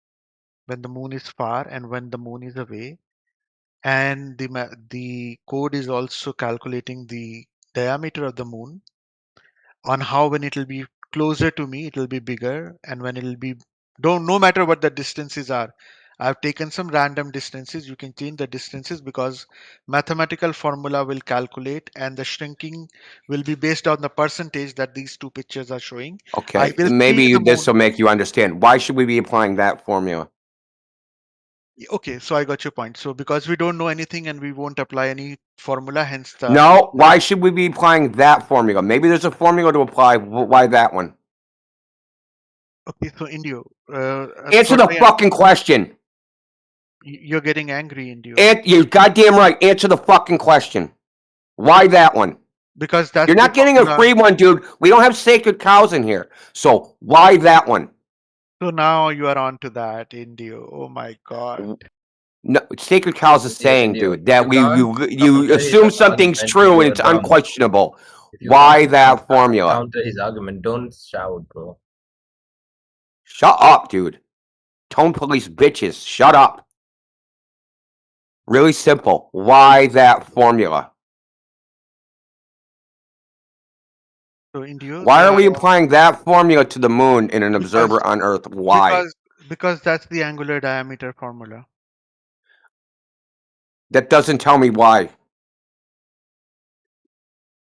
when the moon is far and when the moon is away. And the code is also calculating the diameter of the moon on how when it will be closer to me, it will be bigger, and when it will be no matter what the distances are. I've taken some random distances. You can change the distances because mathematical formula will calculate and the shrinking will be based on the percentage that these two pictures are showing. I Okay, will see maybe the this moon. will make you understand. Why should we be applying that formula? Okay, so I got your point. So because we don't know anything and we won't apply any formula, hence the No, why should we be applying that formula? Maybe there's a formula to apply. Why that one? Okay, so Indio, Answer the fucking question. You're getting angry, Indio. You're goddamn right. Answer the fucking question. Why that one? Because that's You're not the getting a formula. free one, dude. We don't have sacred cows in here. So why that one? So now you are on to that, Indio. Oh my God. No, sacred cows is saying, dude, that you assume something's true and it's unquestionable. Why that formula? Counter his argument. Don't shout, bro. Shut up, dude. Tone police bitches. Shut up. Really simple. Why that formula? So Indio. Why are we applying that formula to the moon in an observer on Earth? Why? Because that's the angular diameter formula. That doesn't tell me why.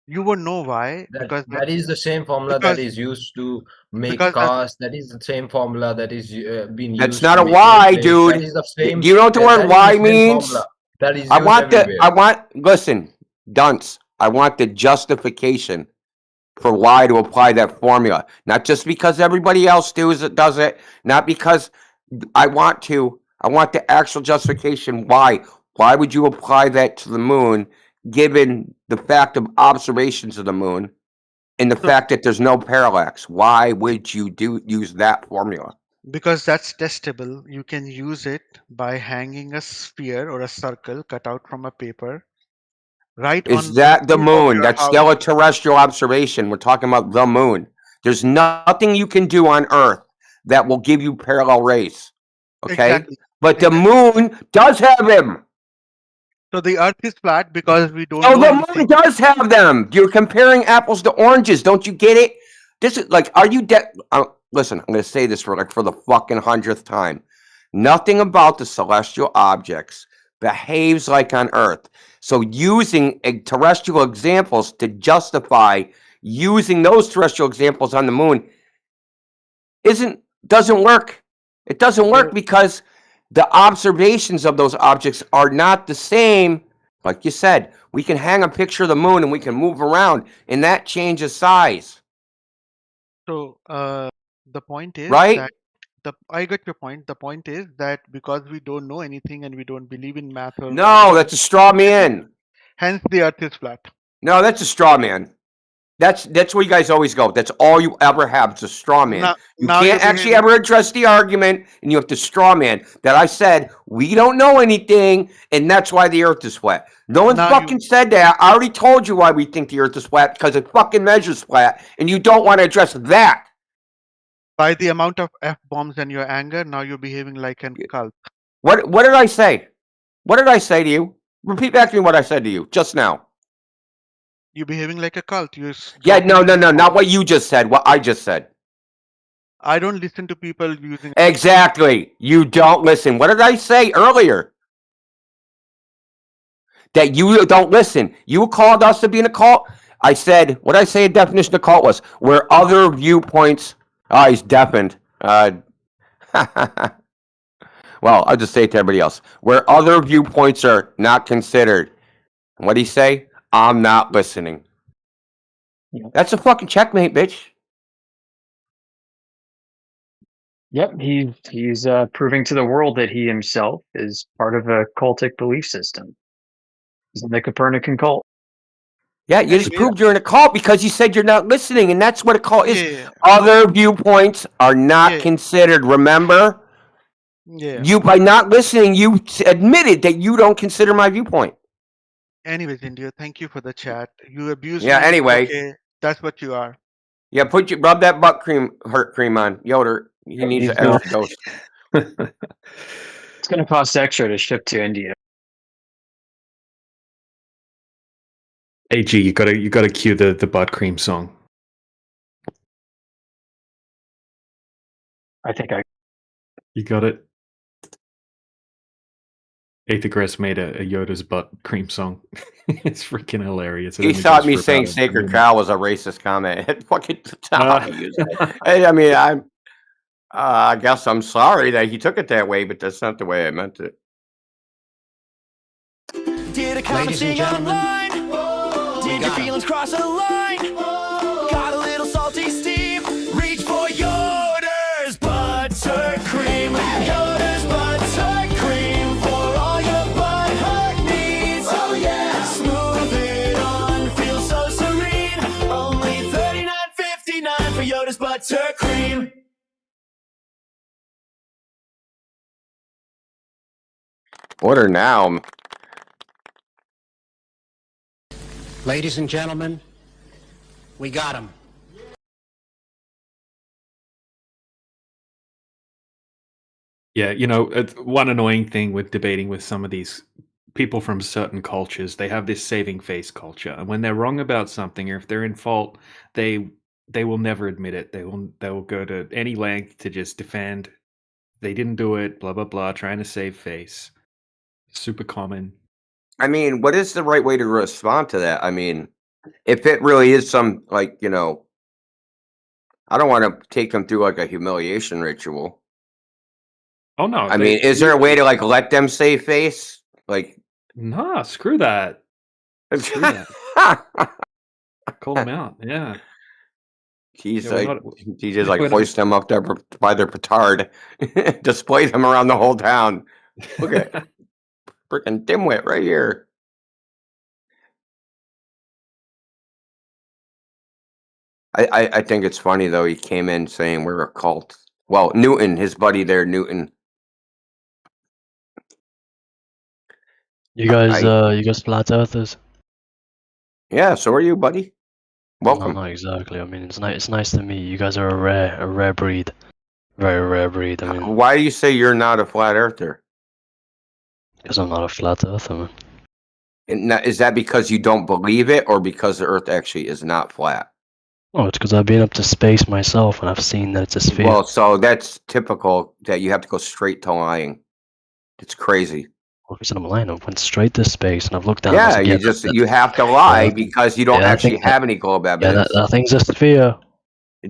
You won't know why. Because that is the same formula that is used to make cars. That is the same formula that is being used. That's not to a make why, airplanes. dude. That is the same. Do you know what the word why means? Formula that is used everywhere. Listen, dunce. I want the justification for why to apply that formula. Not just because everybody else does it. Not because I want to. I want the actual justification why. Why would you apply that to the moon, given the fact of observations of the moon and the fact that there's no parallax? Why would you use that formula? Because that's testable. You can use it by hanging a sphere or a circle cut out from a paper. Right on Is that the roof of moon? your That's house. still a terrestrial observation. We're talking about the moon. There's nothing you can do on Earth that will give you parallel rays. Okay? Exactly. But the moon does have them. So the Earth is flat because we don't Oh, know the anything. moon does have them. You're comparing apples to oranges. Don't you get it? This is like, are you dead? Listen, I'm going to say this for the fucking 100th time. Nothing about the celestial objects behaves like on Earth. So using terrestrial examples to justify using those terrestrial examples on the moon doesn't work. It doesn't work because the observations of those objects are not the same. Like you said, we can hang a picture of the moon and we can move around, and that changes size. So the point is right? that I get your point. The point is that because we don't know anything and we don't believe in math or No, that's a straw man. hence the Earth is flat. No, that's a straw man. That's where you guys always go. That's all you ever have. It's a straw man. You now can't you're actually behaving- ever address the argument, and you have to straw man that I said we don't know anything, and that's why the Earth is flat. No one Now fucking said that. I already told you why we think the Earth is flat because it fucking measures flat, and you don't want to address that. By the amount of F-bombs and your anger, now you're behaving like a cult. What did I say? What did I say to you? Repeat back to me what I said to you just now. You're behaving like a cult. Yeah, no, not what you just said. What I just said. I don't listen to people using. Exactly. You don't listen. What did I say earlier? That you don't listen. You called us to be in a cult. I said, what did I say a definition of cult was? Where other viewpoints. Oh, he's deafened. Well, I'll just say it to everybody else. Where other viewpoints are not considered. What did he say? I'm not listening. That's a fucking checkmate, bitch. Yep, he's proving to the world that he himself is part of a cultic belief system. He's in the Copernican cult. Yeah, you just proved you're in a cult because you said you're not listening, and that's what a cult is. Yeah. Other viewpoints are not considered. Remember? Yeah. You, by not listening, you admitted that you don't consider my viewpoint. Anyways, India, thank you for the chat. You abused Yeah, me. anyway. Okay, that's what you are. Yeah, rub that butt cream on Yoder. He needs an extra dose. It's going to cost extra to ship to India. AG, you gotta cue the butt cream song. I think You got it. Aethergrass made a Yoda's butt cream song. It's freaking hilarious. He thought me saying sacred cow was a racist comment. It fucking I mean, I guess I'm sorry that he took it that way, but that's not the way I meant it. Did a comment sing online? Did your feelings cross a line? Got a little salty steam? Reach for Yoder's buttercream. Yoder's buttercream for all your butthurt needs. Oh yeah, smooth it on, feel so serene. Only $39.59 for Yoder's buttercream. Order now. Ladies and gentlemen, we got him. Yeah, one annoying thing with debating with some of these people from certain cultures, they have this saving face culture, and when they're wrong about something or if they're in fault, they will never admit it. They will go to any length to just defend they didn't do it, blah blah blah, trying to save face. Super common. I mean, what is the right way to respond to that? I mean, if it really is some, I don't want to take them through like a humiliation ritual. Oh no! I mean, is there a way to let them save face? Nah, screw that. Screw that. Call them out. Yeah. He's Yeah, he just hoist them up there by their petard, display them around the whole town. Look at freaking dimwit right here. I think it's funny though. He came in saying we're a cult. Well, Newton, his buddy there, Newton. You guys flat earthers? Yeah, so are you, buddy. Welcome. No, not exactly. I mean, it's nice to meet you. You guys are a rare breed, very rare breed. I mean, why do you say you're not a flat earther? Because I'm not a flat earther, man. And is that because you don't believe it, or because the Earth actually is not flat? Oh, it's because I've been up to space myself and I've seen that it's a sphere. Well, so that's typical that you have to go straight to lying. It's crazy. Well, I'm lying. I went straight to space and I've looked down. Yeah, you have to lie because you don't actually have any globe evidence. Yeah, that thing's a sphere.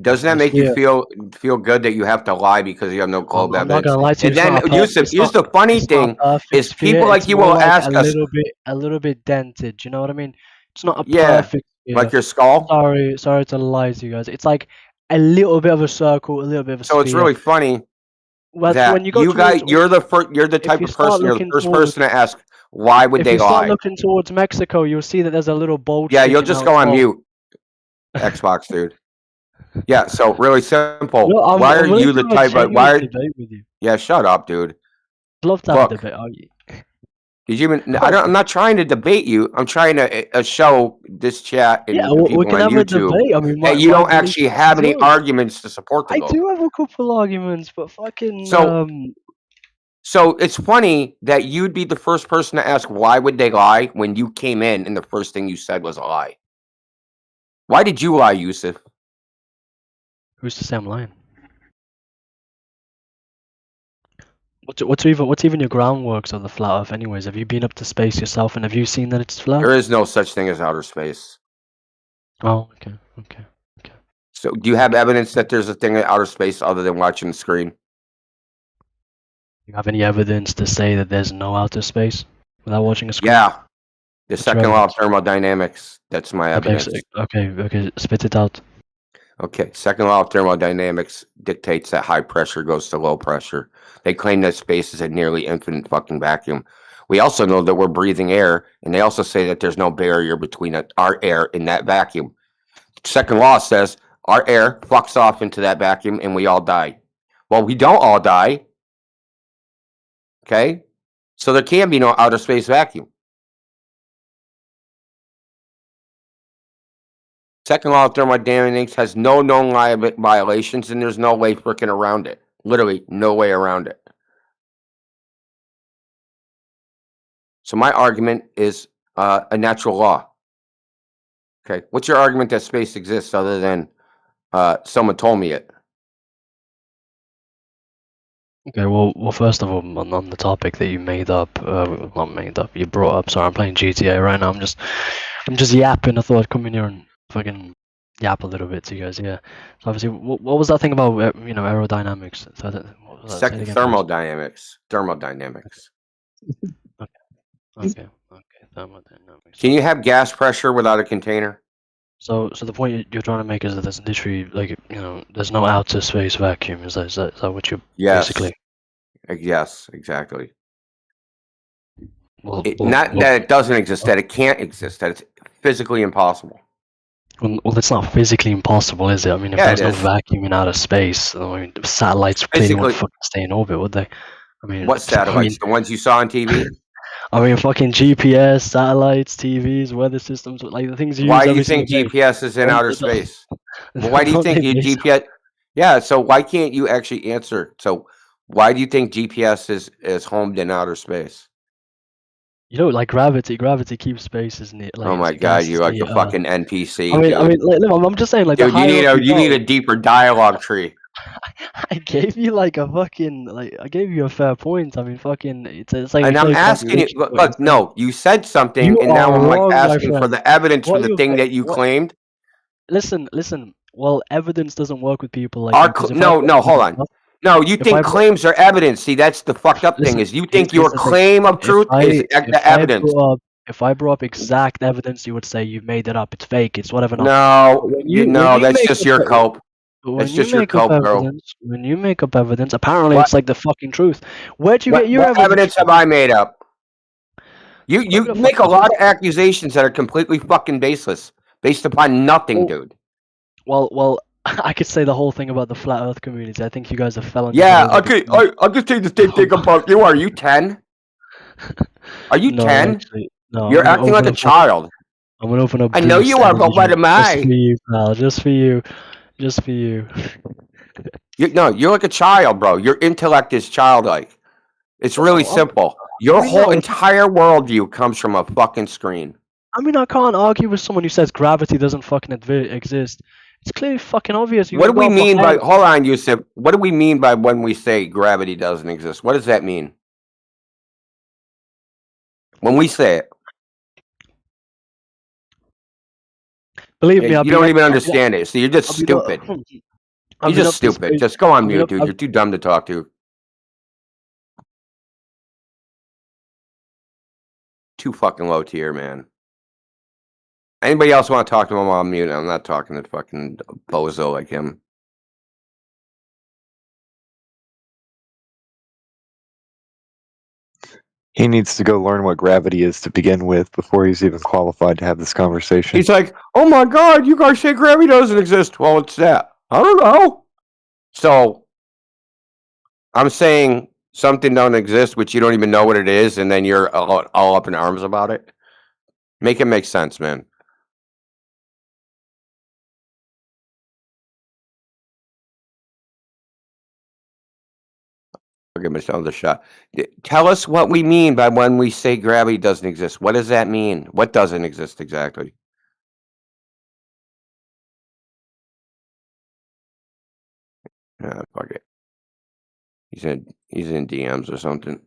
Doesn't that make you feel good that you have to lie because you have no globe I'm not evidence? gonna lie to you. And then Yusuf, here's the funny thing is people like you will ask us a little bit dented. You know what I mean? It's not a Yeah, perfect sphere. like your skull. Sorry to lie to you guys. It's like a little bit of a circle, a little bit of a So it's sphere. really funny Well, that when you go you guys, towards, you're the type of person, you're the first person to ask why would if they you start lie? looking towards Mexico, you'll see that there's a little bulge. Yeah, you'll sticking just out go as on well. mute, Xbox dude. Yeah, so really simple. No, I'm why are willing you the to have a type of genuine debate with you. Yeah, shut up, dude. I'd love to have a debate. Did you even? I'm not trying to debate you. I'm trying to show this chat and Yeah, the we people can on have a YouTube debate. I mean, that you don't actually have any arguments to support the I goal. do have a couple arguments, but fucking So it's funny that you'd be the first person to ask why would they lie when you came in and the first thing you said was a lie. Why did you lie, Yusuf? Who's to say I'm lying? What's even your groundworks of the flat Earth, anyways? Have you been up to space yourself, and have you seen that it's flat? There is no such thing as outer space. Oh, okay. So do you have evidence that there's a thing in outer space other than watching the screen? You have any evidence to say that there's no outer space without watching a screen? Yeah. The What's your second law of evidence? thermodynamics. That's my evidence. Okay, spit it out. Okay, second law of thermodynamics dictates that high pressure goes to low pressure. They claim that space is a nearly infinite fucking vacuum. We also know that we're breathing air, and they also say that there's no barrier between our air and that vacuum. Second law says our air fucks off into that vacuum and we all die. Well, we don't all die. Okay? So there can be no outer space vacuum. Second law of thermodynamics has no known violations, and there's no way freaking around it. Literally, no way around it. So my argument is a natural law. Okay, what's your argument that space exists other than someone told me it? Okay, well, first of all, on the topic that you made up, not made up, you brought up. Sorry, I'm playing GTA right now. I'm just yapping. I thought I'd come in here and fucking yap a little bit to you guys. Yeah. So obviously, what was that thing about aerodynamics? So what was that? Say it Second again, please. thermodynamics. Thermodynamics. Okay. Thermodynamics. Can you have gas pressure without a container? So the point you're trying to make is that there's literally there's no outer space vacuum. Is that what you're basically? Yes, exactly. Well, not that it doesn't exist, that it can't exist, that it's physically impossible. Well, that's not physically impossible, is it? I mean, if there's no vacuum in outer space, I mean, satellites clearly wouldn't fucking stay in orbit, would they? I mean, what satellites? The ones you saw on TV? I mean, fucking GPS, satellites, TVs, weather systems, like the things you use. Why do you think GPS is in outer space? Well, why do you think GPS? Yeah, so why can't you actually answer? So why do you think GPS is homed in outer space? Like gravity keeps space, isn't it? Like, oh my god, you're like the fucking NPC. I mean, I'm just saying, like, dude, you need a deeper dialogue tree. I gave you like a fucking I gave you a fair point. I mean, fucking, it's like. And I'm asking you. Look, no, you said something, and now I'm like asking for the evidence for the thing that you claimed. Listen. Well, evidence doesn't work with people like. No, hold on. No, you think claims are evidence. See, that's the fucked up thing is you think your claim of truth is the evidence. If I brought up exact evidence, you would say you've made it up. It's fake. It's whatever. No, that's just your cope. It's just your cope, bro. When you make up evidence, apparently it's like the fucking truth. Where'd you get your evidence? What evidence have I made up? You make a lot of accusations that are completely fucking baseless, based upon nothing, dude. Well, I could say the whole thing about the flat Earth community. I think you guys are felons. Yeah, okay. I could say the same thing about you. Are you 10? Are you 10? Actually, no. You're acting like a child. I'm gonna open up. I know you are, but what am I? Just for you, pal. Just for you. Just for you. You're like a child, bro. Your intellect is childlike. It's really simple. Your whole entire worldview comes from a fucking screen. I mean, I can't argue with someone who says gravity doesn't fucking exist. It's clearly fucking obvious. What do we mean by? Hold on, Yusuf. What do we mean by when we say gravity doesn't exist? What does that mean? When we say it. Believe me, You don't even understand it. So you're just stupid. I've You're been just up this stupid. space. Just go on I've been mute, up. dude. You're too dumb to talk to. Too fucking low tier, man. Anybody else want to talk to him? I'm on mute. I'm not talking to fucking bozo like him. He needs to go learn what gravity is to begin with before he's even qualified to have this conversation. He's like, oh my god, you guys say gravity doesn't exist. Well, it's that. I don't know. So I'm saying something don't exist, which you don't even know what it is, and then you're all up in arms about it. Make it make sense, man. I'll give myself the shot. Tell us what we mean by when we say gravity doesn't exist. What does that mean? What doesn't exist exactly? Fuck it. He's in DMs or something.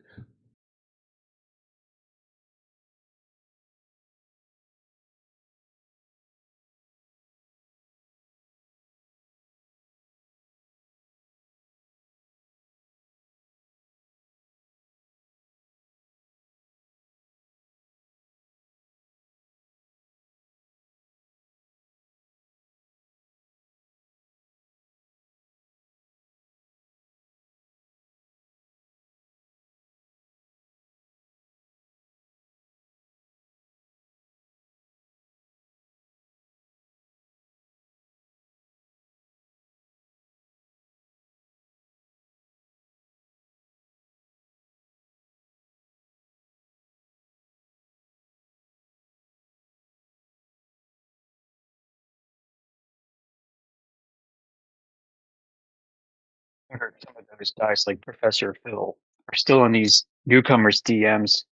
I heard some of those guys, like Professor Phil, are still in these newcomers' DMs,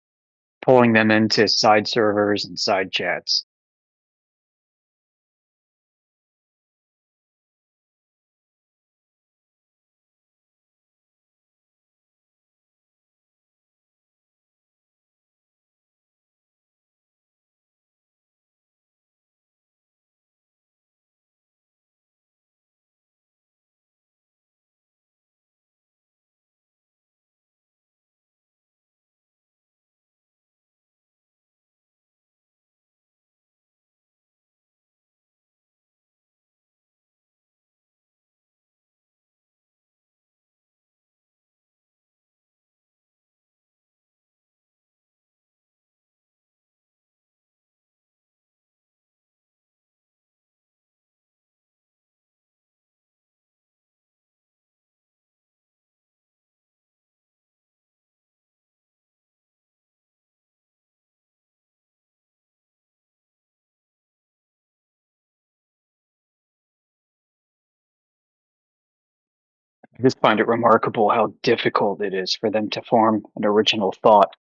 pulling them into side servers and side chats. I just find it remarkable how difficult it is for them to form an original thought.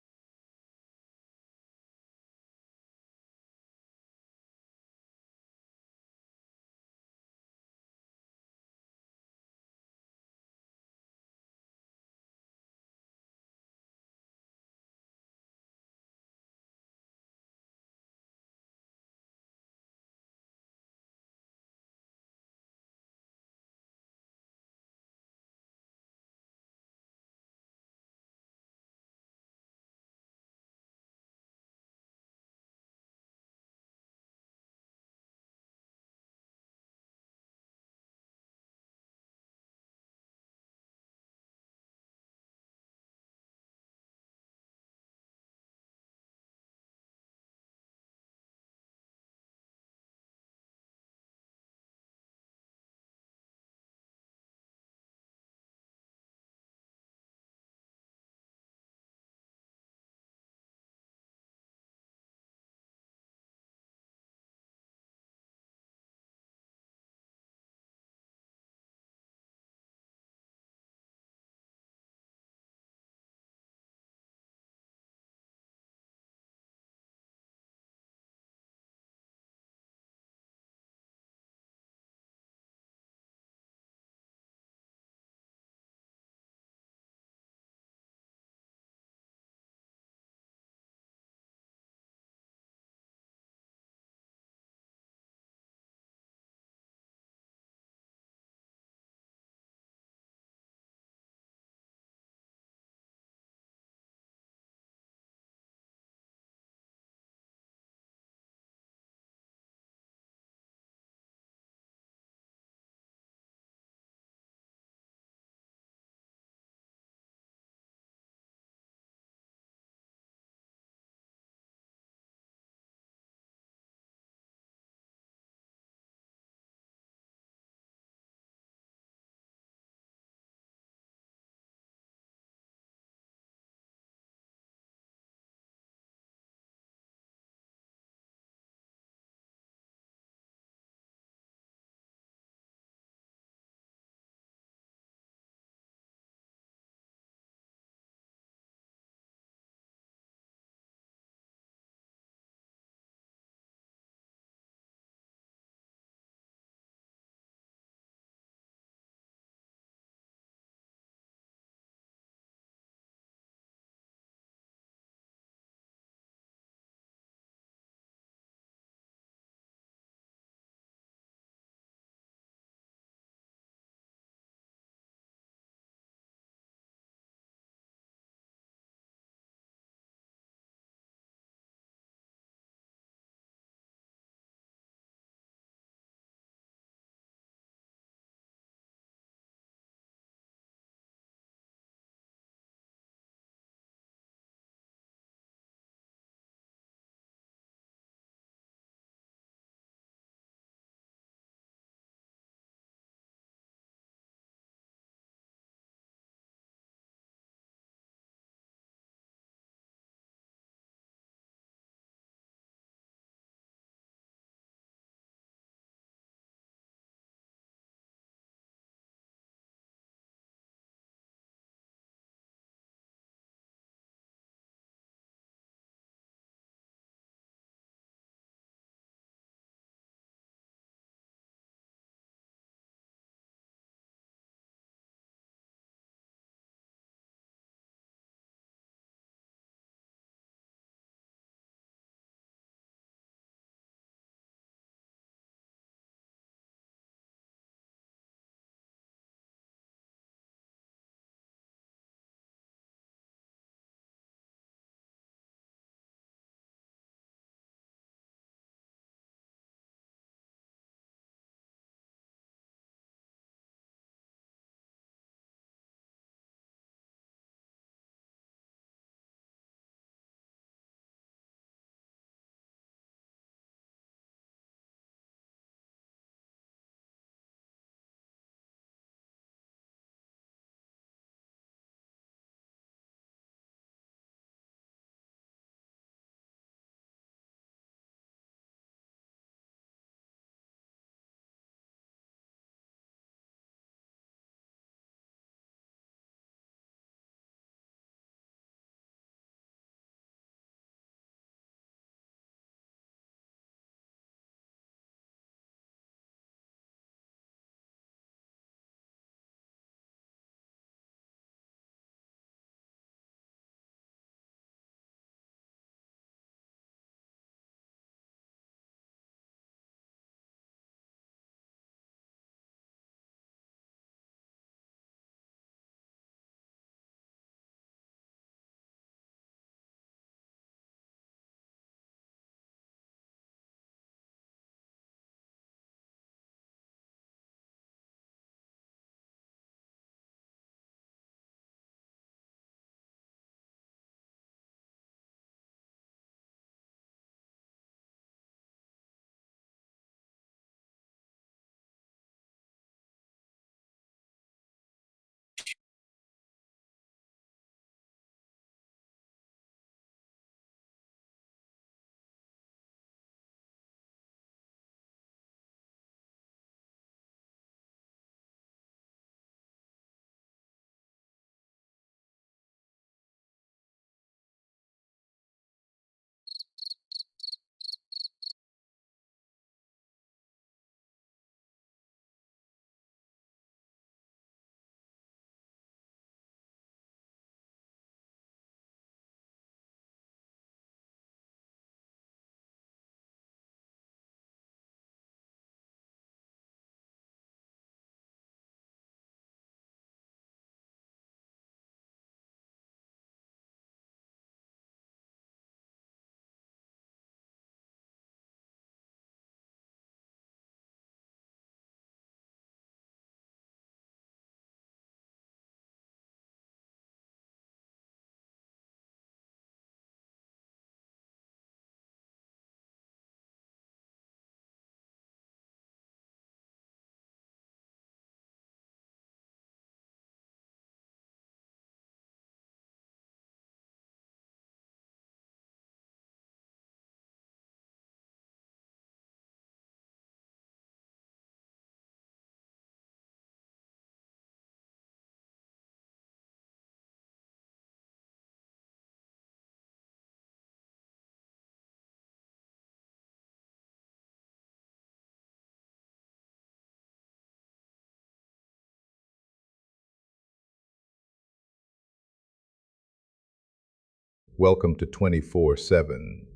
Welcome to 24/7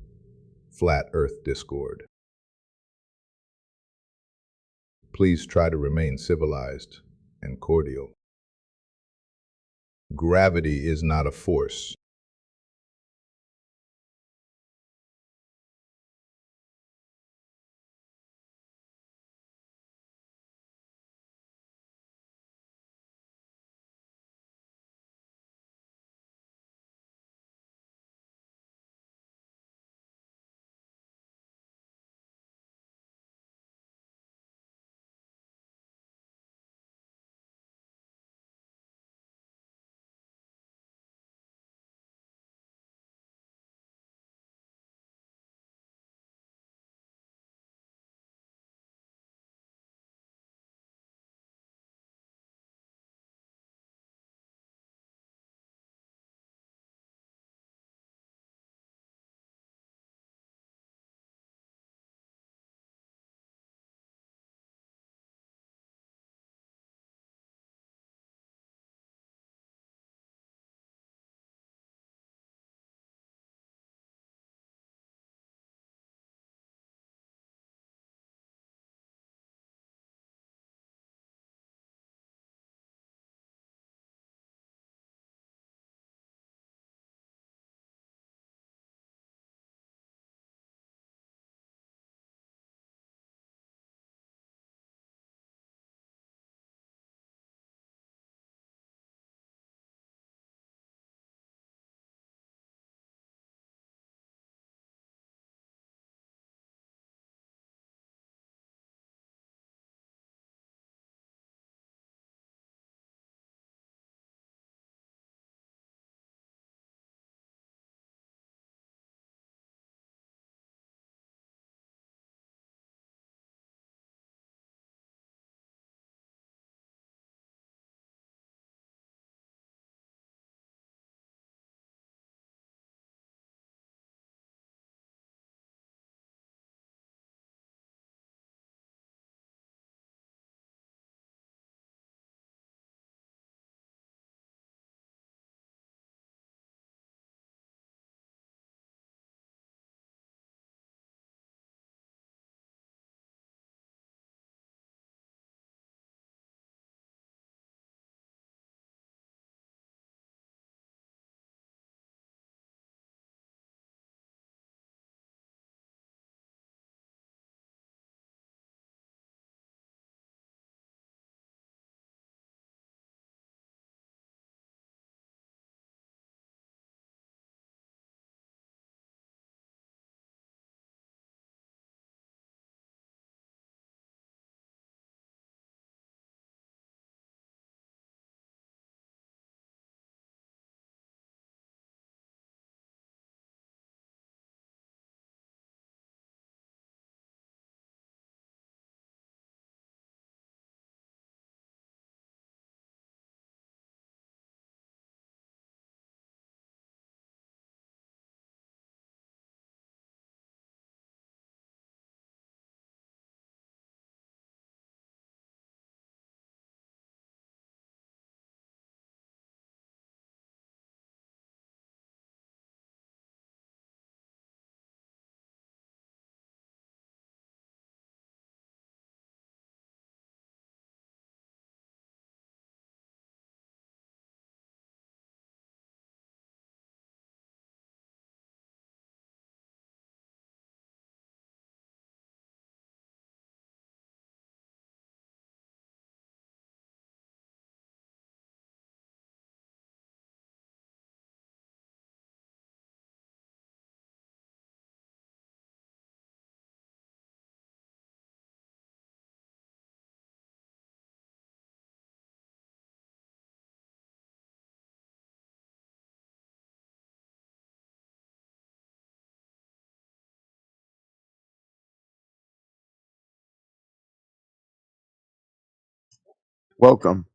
Flat Earth Discord. Please try to remain civilized and cordial. Gravity is not a force. Welcome.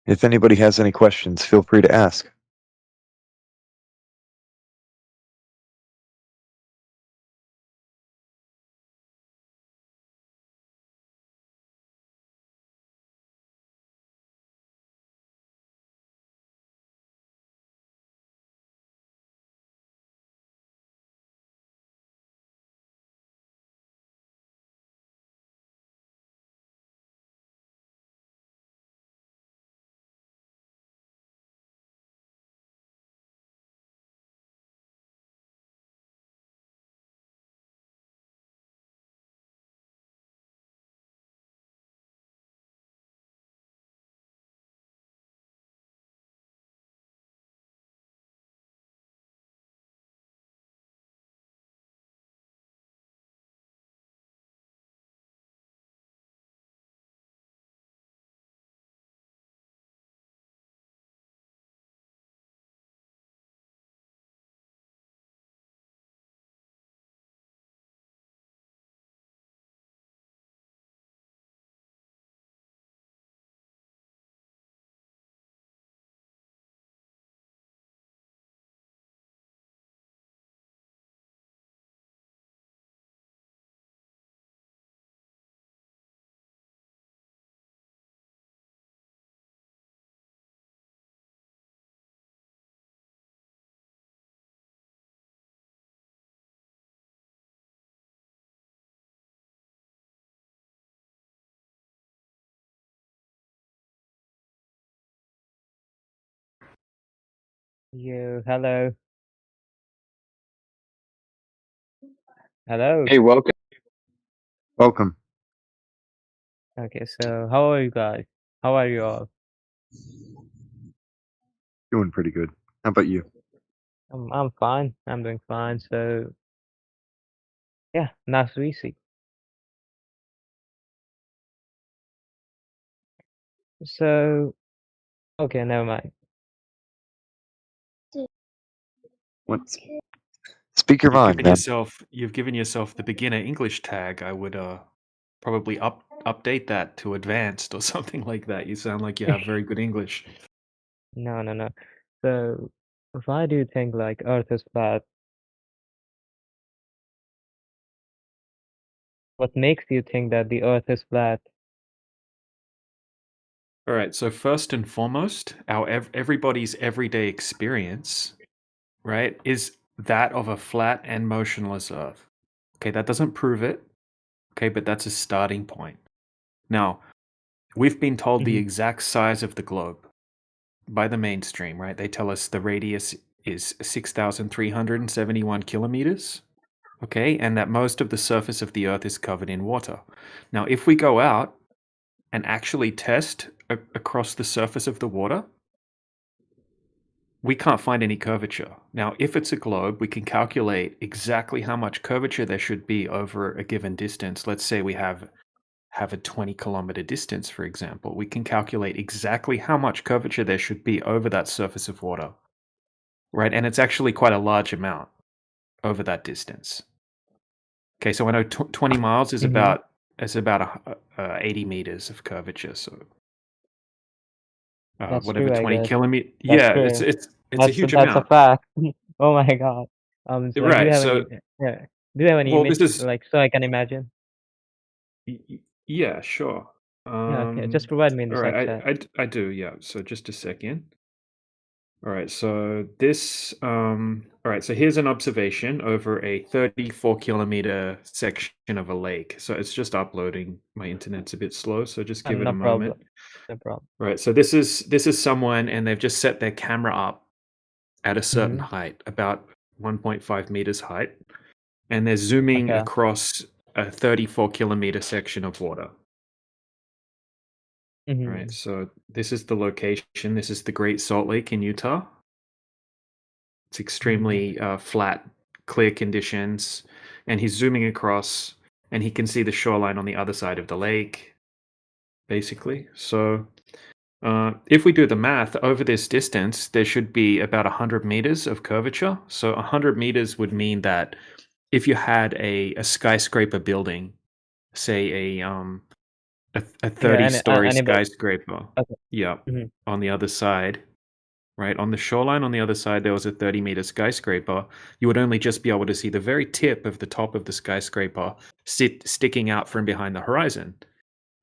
If anybody has any questions, feel free to ask. Hello. Hello. Hey, welcome. Welcome. Okay, so how are you guys? How are you all? Doing pretty good. How about you? I'm fine. I'm doing fine. So yeah, nice to see. So okay, never mind. What? Speak your mind, man. You've given yourself the beginner English tag. I would probably update that to advanced or something like that. You sound like you have very good English. No, no, no. So why do you think like Earth is flat? What makes you think that the Earth is flat? All right. So first and foremost, our everybody's everyday experience, right, is that of a flat and motionless Earth. Okay, that doesn't prove it. Okay, but that's a starting point. Now, we've been told the exact size of the globe by the mainstream, right? They tell us the radius is 6,371 kilometers. Okay, and that most of the surface of the Earth is covered in water. Now, if we go out and actually test across the surface of the water, we can't find any curvature. Now, if it's a globe, we can calculate exactly how much curvature there should be over a given distance. Let's say we have a 20-kilometer distance, for example. We can calculate exactly how much curvature there should be over that surface of water, right? And it's actually quite a large amount over that distance. Okay, so I know 20 miles is about 80 meters of curvature. So That's whatever true, I 20 guess. kilometer, That's yeah, true. it's a huge That's a amount. fact. Oh my God. So do you Right. have So any do you have an well, this image is like so I can imagine? yeah, sure. Yeah, okay. Just provide me in the All side right, chat. I do, yeah. So just a second. All right, so this all right, so here's an observation over a 34-kilometer section of a lake. So it's just uploading. My internet's a bit slow, so just give it No a moment. problem. No problem. Right, so this is someone, and they've just set their camera up at a certain height, about 1.5 meters height, and they're zooming Okay. across a 34-kilometer section of water. Right, so this is the location. This is the Great Salt Lake in Utah. It's extremely flat, clear conditions, and he's zooming across, and he can see the shoreline on the other side of the lake, basically. So if we do the math, over this distance, there should be about 100 meters of curvature. So 100 meters would mean that if you had a skyscraper building, say a Yeah, 30-story any building. skyscraper, Okay. yeah, on the other side, right on the shoreline on the other side, there was a 30-meter skyscraper. You would only just be able to see the very tip of the top of the skyscraper sticking out from behind the horizon.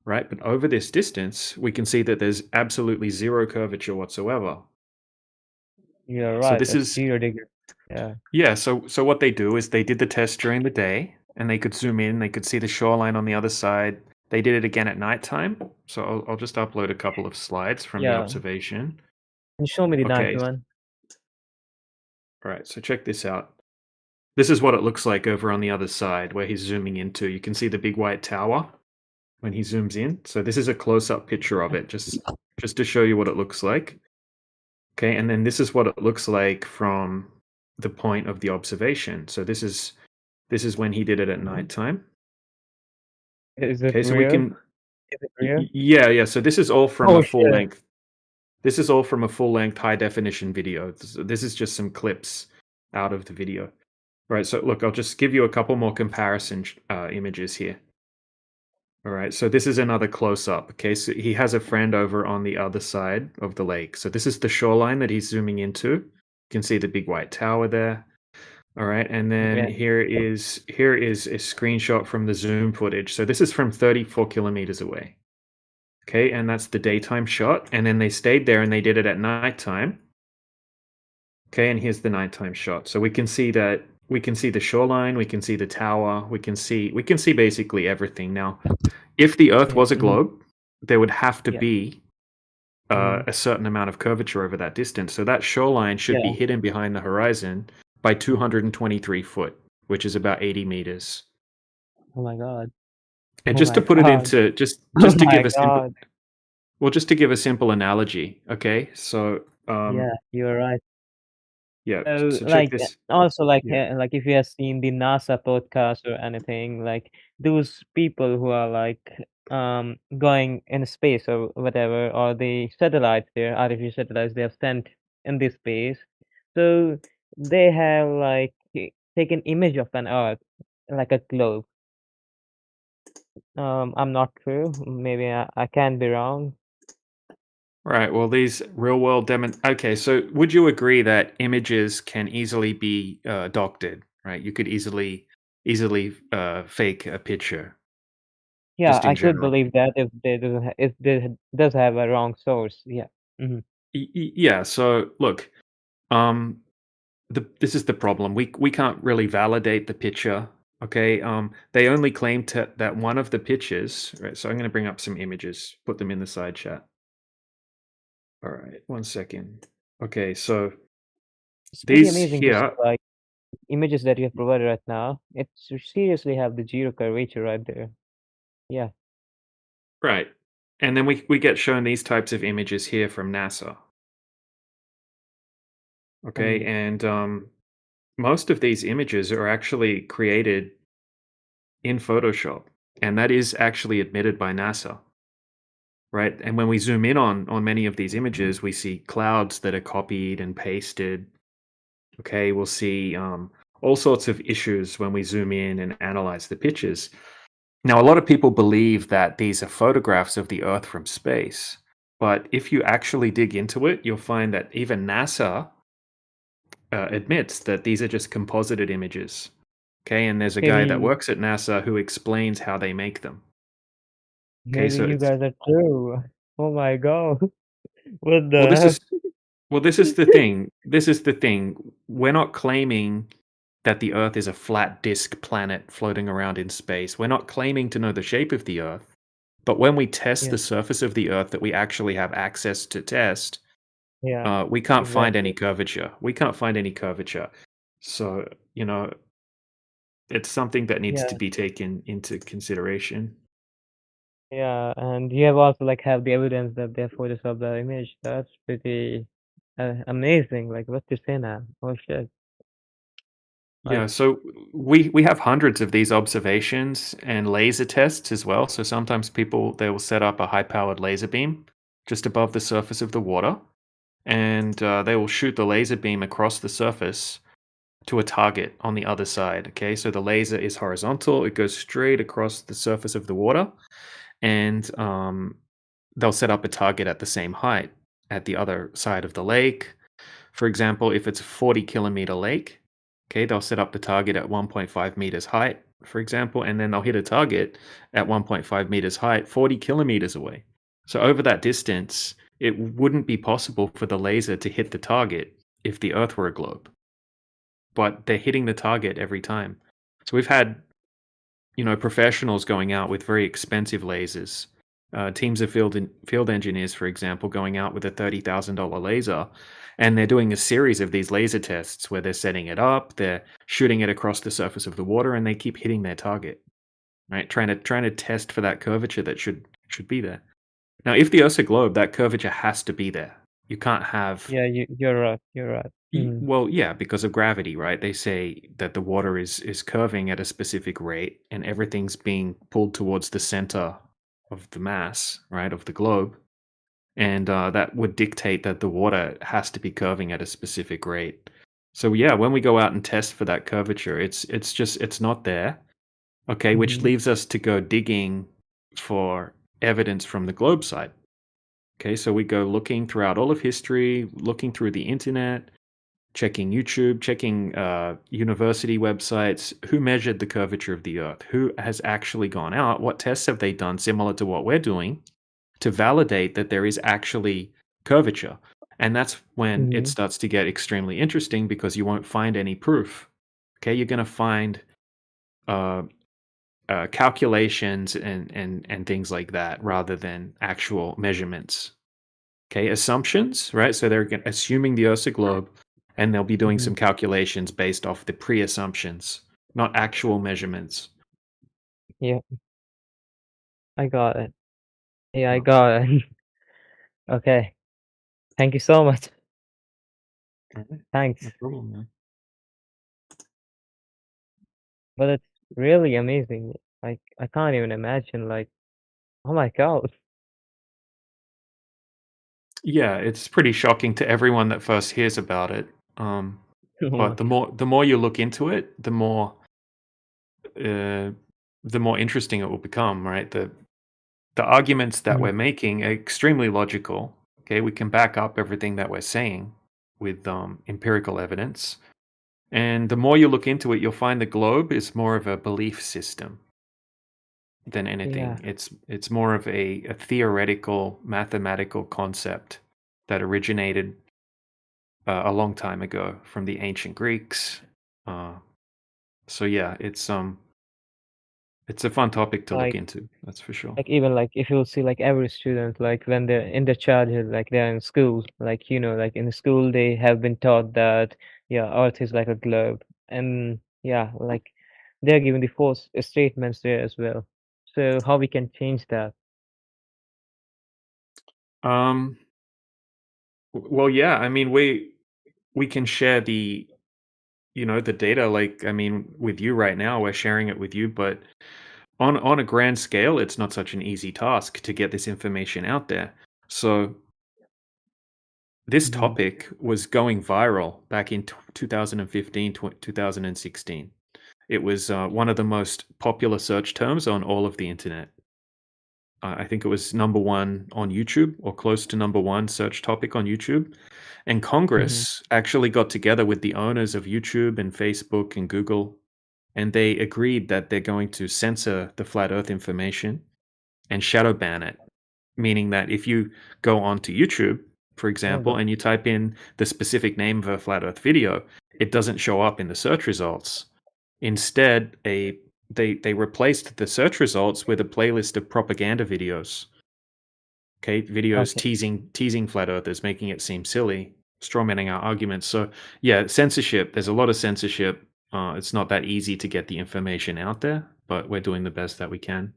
Right, but over this distance, we can see that there's absolutely zero curvature whatsoever. You're So right. this That's is 0 degree. Yeah. yeah. So what they do is they did the test during the day, and they could zoom in. They could see the shoreline on the other side. They did it again at nighttime. So I'll just upload a couple of slides from the Yeah. observation. Can you show me the night Okay. one? All right. So check this out. This is what it looks like over on the other side, where he's zooming into. You can see the big white tower when he zooms in. So this is a close-up picture of it, just to show you what it looks like. Okay, and then this is what it looks like from the point of the observation. So this is when he did it at nighttime. Is it Okay, so we real? can Is it real? yeah. So this is all from Oh a full shit. length. This is all from a full length high definition video. This is just some clips out of the video. Right. So look, I'll just give you a couple more comparison images here. All right, so this is another close-up. Okay, so he has a friend over on the other side of the lake. So this is the shoreline that he's zooming into. You can see the big white tower there. All right, and then here is a screenshot from the zoom footage. So this is from 34 kilometers away. Okay, and that's the daytime shot. And then they stayed there and they did it at nighttime. Okay, and here's the nighttime shot. So we can see that we can see the shoreline, we can see the tower, we can see basically everything. Now, if the Earth was a globe, there would have to be Mhm. a certain amount of curvature over that distance. So that shoreline should be Yeah. hidden behind the horizon by 223 foot, which is about 80 meters. Oh my god. And Oh just to my put it god. into Oh just to my give a simple god. well, just to give a simple analogy, okay? So Yeah, you're right. yeah, So, so check like, this. also, Yeah. like, if you have seen the NASA podcast or anything, like, those people who are, like, going in space or whatever, or the satellites there, artificial satellites they have sent in this space, so they have, like, taken image of an Earth, like a globe. I'm not sure. Maybe I can be wrong. Right. Well, these real world okay, so would you agree that images can easily be doctored, right? You could easily fake a picture Yeah, just in I could general. believe that if they does have a wrong source. Yeah. Mhm. Yeah, so look, um this is the problem. We can't really validate the picture, okay? They only claim that one of the pictures, right? So I'm going to bring up some images, put them in the side chat. All right, 1 second. Okay, so It's pretty these amazing to see, here, like, images that you have provided right now. It's seriously have the zero curvature right there. Yeah. right? And then we get shown these types of images here from NASA, okay? Mhm. And most of these images are actually created in Photoshop, and that is actually admitted by NASA. Right, and when we zoom in on many of these images, we see clouds that are copied and pasted. Okay, we'll see all sorts of issues when we zoom in and analyze the pictures. Now, a lot of people believe that these are photographs of the Earth from space, but if you actually dig into it, you'll find that even NASA admits that these are just composited images. Okay, and there's a guy that Maybe works at NASA who explains how they make them. Okay, maybe so you it's guys are true. Oh my god. What well, this the is Well, this is the thing. This is the thing. We're not claiming that the Earth is a flat disk planet floating around in space. We're not claiming to know the shape of the Earth. But when we test Yeah. the surface of the Earth that we actually have access to test, Yeah. we can't find any Exactly. curvature. We can't find any curvature. So, you know, it's something that needs to Yeah. be taken into consideration. Yeah, and you have also like have the evidence that they photoshopped the image. That's pretty amazing. Like what to say now? Oh shit. Yeah, Like so we have hundreds of these observations and laser tests as well. So sometimes people they will set up a high-powered laser beam just above the surface of the water, and they will shoot the laser beam across the surface to a target on the other side. Okay, so the laser is horizontal; it goes straight across the surface of the water, and they'll set up a target at the same height at the other side of the lake. For example, if it's a 40-kilometer lake, okay, they'll set up the target at 1.5 meters height, for example, and then they'll hit a target at 1.5 meters height, 40 kilometers away. So over that distance, it wouldn't be possible for the laser to hit the target if the Earth were a globe. But they're hitting the target every time. So we've had, professionals going out with very expensive lasers. Teams of field engineers, for example, going out with a $30,000 laser, and they're doing a series of these laser tests where they're setting it up, they're shooting it across the surface of the water, and they keep hitting their target. Right, trying to test for that curvature that should be there. Now, if the Earth's a globe, that curvature has to be there. You can't have yeah, you're right. You're right. Mhm. well, yeah, because of gravity, right? They say that the water is curving at a specific rate, and everything's being pulled towards the center of the mass, right, of the globe, and that would dictate that the water has to be curving at a specific rate. So yeah, when we go out and test for that curvature, it's not there. Okay, which Mhm. leaves us to go digging for evidence from the globe side. Okay, so we go looking throughout all of history, looking through the internet, checking YouTube, checking university websites. Who measured the curvature of the Earth? Who has actually gone out? What tests have they done similar to what we're doing to validate that there is actually curvature? And that's when it Mhm. starts to get extremely interesting because you won't find any proof. Okay, you're going to find uh, calculations and things like that rather than actual measurements. Okay, assumptions, right? So they're assuming the Earth's a globe, and they'll be doing some calculations based off the pre-assumptions, not actual measurements. Yeah, I got it. Yeah, I got it. Okay. Thank you so much. Thanks. No problem, man. But it's really amazing. Like, I can't even imagine, like, oh my God. Yeah, it's pretty shocking to everyone that first hears about it. Oh my But the more you look into it, the more interesting it will become, right? The arguments that we're making are extremely logical. Okay, we can back up everything that we're saying with empirical evidence. And the more you look into it, you'll find the globe is more of a belief system than anything. Yeah. It's more of a theoretical, mathematical concept that originated a long time ago from the ancient Greeks. So yeah, it's a fun topic to look Like, into. That's for sure. like even like if you'll see like every student, like when they're in their childhood, like they're in school, like like in school they have been taught that yeah, Earth is like a globe, and yeah, like they're given the false statements there as well. So how we can change that? Well, yeah, I mean, we can share the the data. Like, I mean, with you right now, we're sharing it with you, but on a grand scale, it's not such an easy task to get this information out there. So this topic was going viral back in 2015, 2016. It was one of the most popular search terms on all of the internet. I think it was number one on YouTube, or close to number one search topic on YouTube. And Congress actually got together with the owners of YouTube and Facebook and Google, and they agreed that they're going to censor the flat Earth information and shadow ban it. Meaning that if you go onto YouTube, for example, and you type in the specific name of a flat Earth video, it doesn't show up in the search results. Instead, they replaced the search results with a playlist of propaganda videos. Okay, videos teasing flat earthers, making it seem silly, strawmanning our arguments. So yeah, censorship. There's a lot of censorship. It's not that easy to get the information out there, but we're doing the best that we can.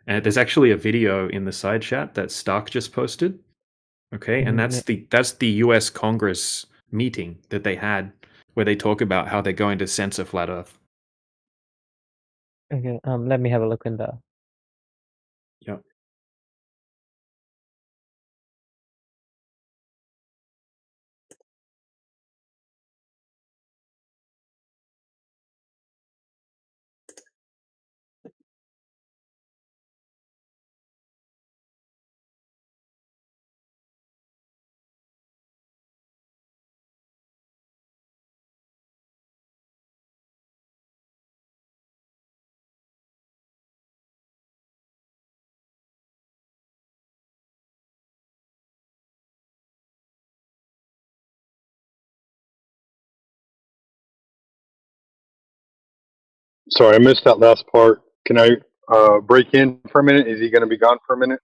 And there's actually a video in the side chat that Stark just posted. Okay, and that's the U.S. Congress meeting that they had, where they talk about how they're going to censor flat Earth. Okay, let me have a look in that. Yep. Sorry, I missed that last part. Can I break in for a minute? Is he going to be gone for a minute?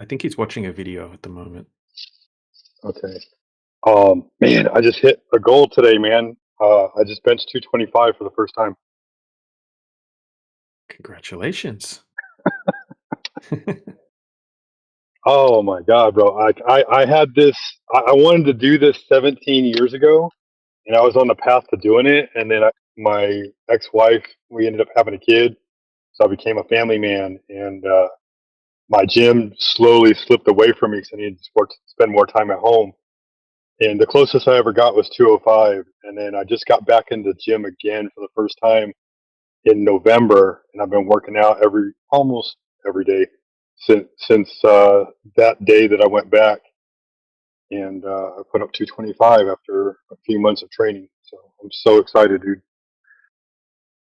I think he's watching a video at the moment. Okay. Man, I just hit a goal today, man. I just benched 225 for the first time. Congratulations. Oh my God, bro. I had this, I wanted to do this 17 years ago, and I was on the path to doing it. And then my ex-wife, we ended up having a kid. So I became a family man, and my gym slowly slipped away from me because I needed to spend more time at home. And the closest I ever got was 205. And then I just got back into the gym again for the first time in November, and I've been working out almost every day since that day that I went back. And I put up 225 after a few months of training. So I'm so excited, dude.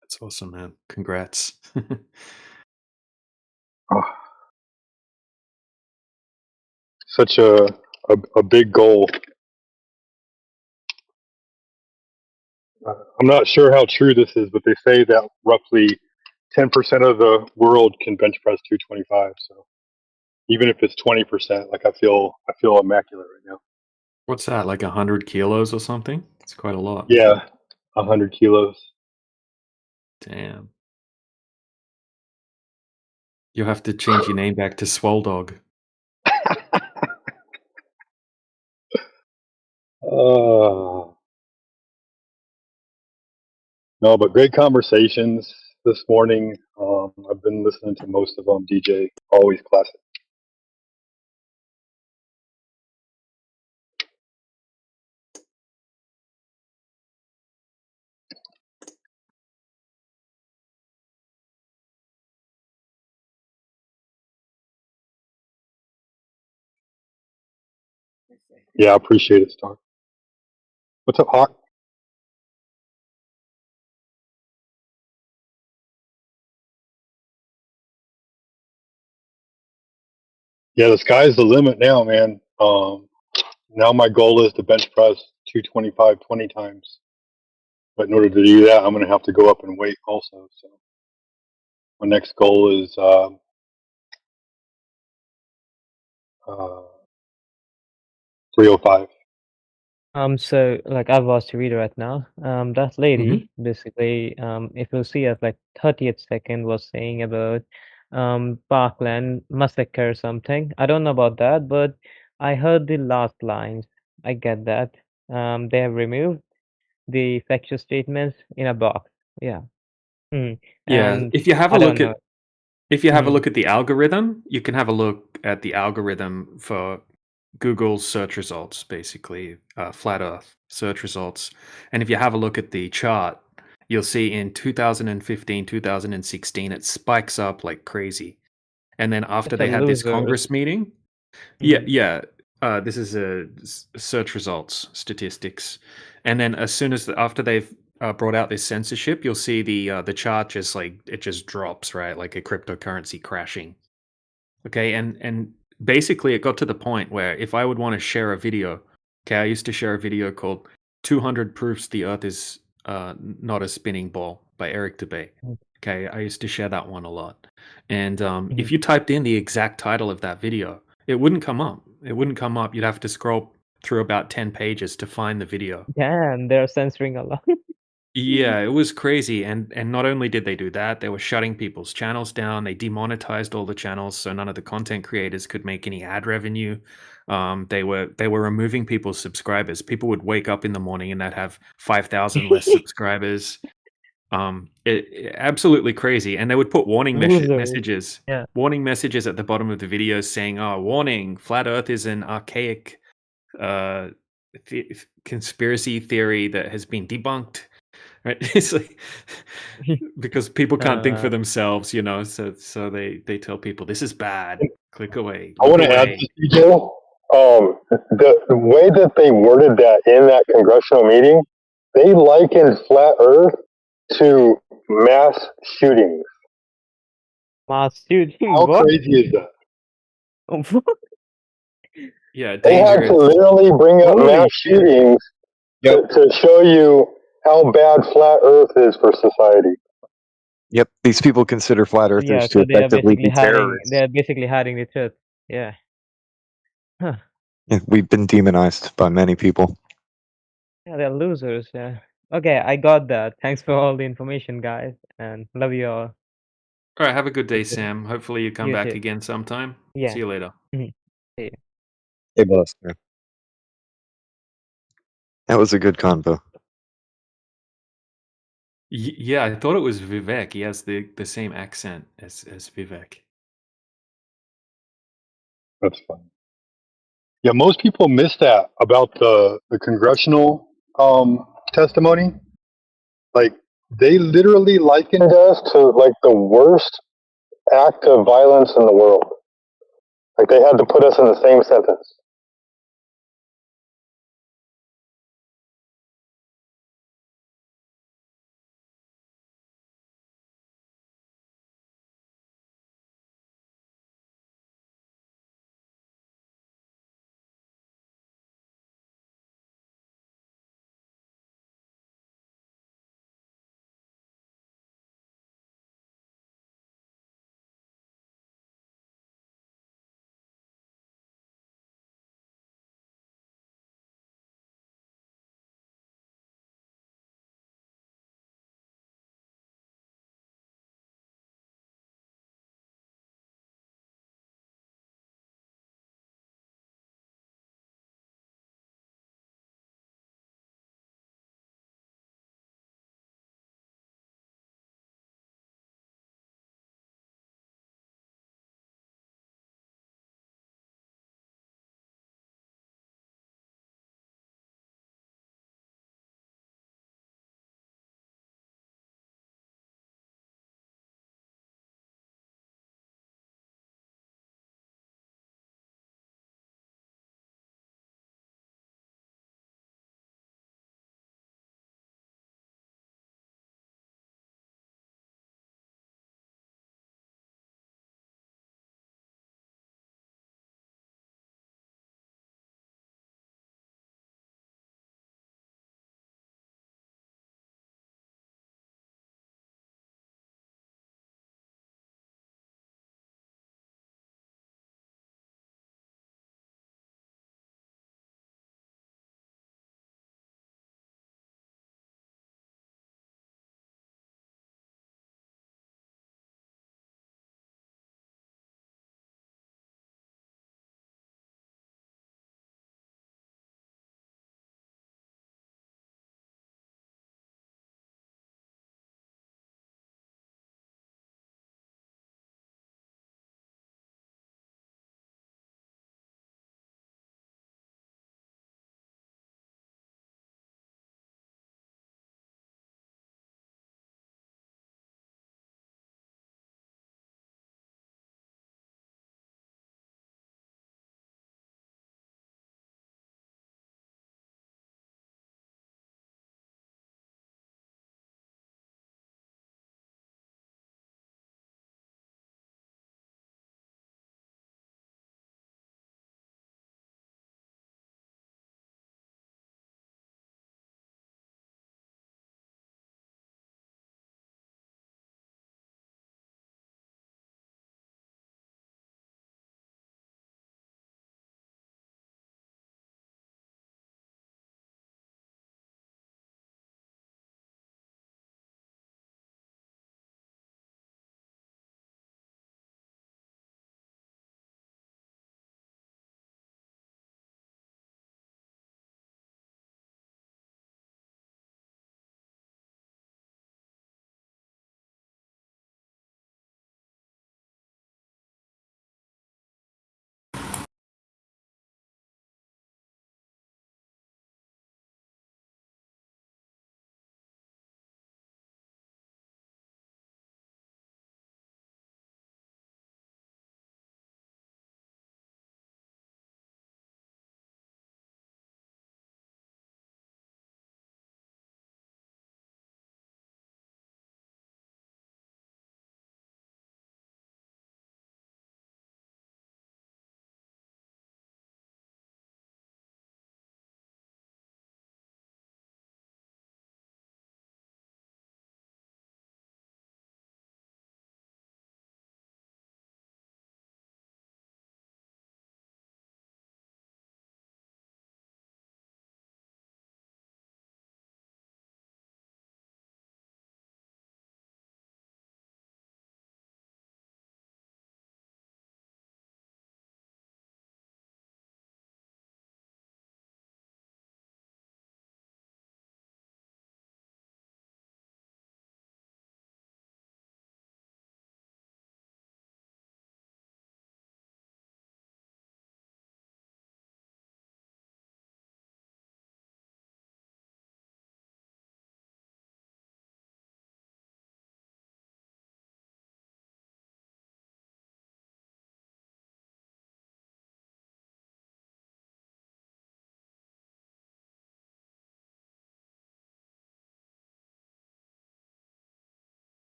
That's awesome, man. Congrats. Oh, such a big goal. I'm not sure how true this is, but they say that roughly 10% of the world can bench press 225. So Even if it's 20%, like I feel immaculate right now. What's that? Like 100 kilos or something? It's quite a lot. Yeah, 100 kilos. Damn. You'll have to change your name back to Swole Dog. No, but great conversations this morning. I've been listening to most of them. DJ, always classic. Yeah, I appreciate it, Star. What's up, Hawk? Yeah, the sky's the limit now, man. Now my goal is to bench press 225 20 times. But in order to do that, I'm going to have to go up in weight also. So my next goal is 305. So like I've watched a video right now. That lady basically, if you see at like 30th second was saying about Parkland massacre or something. I don't know about that, but I heard the last lines. I get that. They have removed the factual statements in a box. Yeah. Yeah, And if you have I a don't look know. at the algorithm, you can have a look at the algorithm for Google's search results, basically, flat Earth search results. And if you have a look at the chart, you'll see in 2015, 2016, it spikes up like crazy. And then after It's a they had this loser. Congress meeting, this is a search results statistics. And then as soon as after they've brought out this censorship, you'll see the chart just like it just drops, right, like a cryptocurrency crashing. Okay, and basically it got to the point where if I would want to share a video, okay, I used to share a video called 200 Proofs the Earth is not a Spinning Ball by Eric Dubay. Okay, I used to share that one a lot. And if you typed in the exact title of that video, it wouldn't come up. It wouldn't come up. You'd have to scroll through about 10 pages to find the video. Damn, they're censoring a lot. Yeah, it was crazy, and not only did they do that, they were shutting people's channels down. They demonetized all the channels, so none of the content creators could make any ad revenue. They were removing people's subscribers. People would wake up in the morning and they'd have 5,000 less subscribers. Absolutely crazy, and they would put warning Losers. messages, Yeah. warning messages at the bottom of the videos saying, "Oh, warning! Flat Earth is an archaic conspiracy theory that has been debunked." Right? It's like because people can't think for themselves, you know, so they tell people this is bad. Click away. I Look want to add away. this, DJ. The way that they worded that in that congressional meeting, they likened flat Earth to mass shootings. Mass shooting? How What? crazy is that? Yeah, They had to dangerous. literally bring up Holy mass shit. shootings to show you how bad flat Earth is for society. Yep, these people consider flat Yeah, earthers to so they are effectively basically be terrorists. hiding the truth. Yeah. Huh. Yeah, we've been demonized by many people. Yeah, they're losers, yeah. Okay, I got that. Thanks for all the information, guys, and love you all. All right, have a good day, Sam. Hopefully you come You back too. again sometime. Yeah. See you later. See you. Hey, boss. Yeah. That was a good convo. Yeah, I thought it was Vivek. He has the same accent as Vivek. That's fun. Yeah, most people miss that about the congressional testimony. Like they literally likened us to like the worst act of violence in the world. Like they had to put us in the same sentence.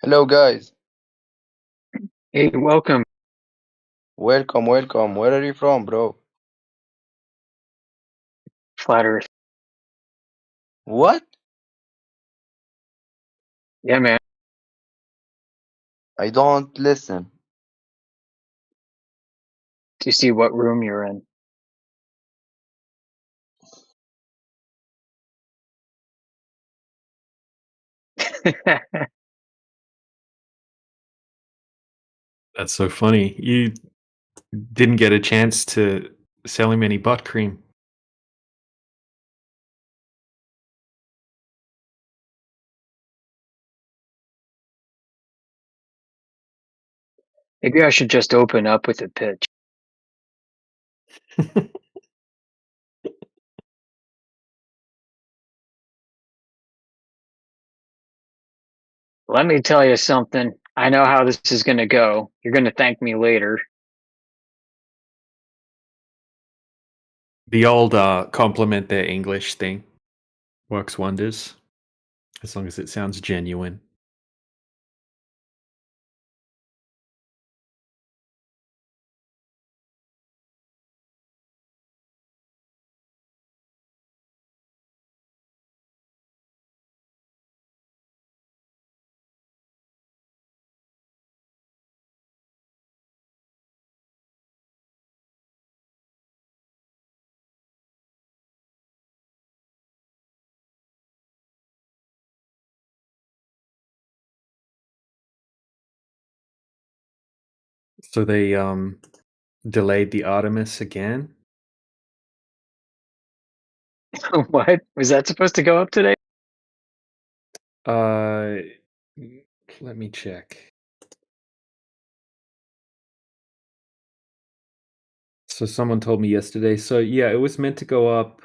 Hello, guys. Hey, welcome. Welcome, welcome. Where are you from, bro? Flat Earth. What? Yeah, man. I don't listen. To see what room you're in. That's so funny. You didn't get a chance to sell him any butt cream. Maybe I should just open up with a pitch. Let me tell you something. I know how this is going to go. You're going to thank me later. The old compliment their English thing works wonders, as long as it sounds genuine. So they delayed the Artemis again. What? Was that supposed to go up today? Let me check. So someone told me yesterday. So yeah, it was meant to go up.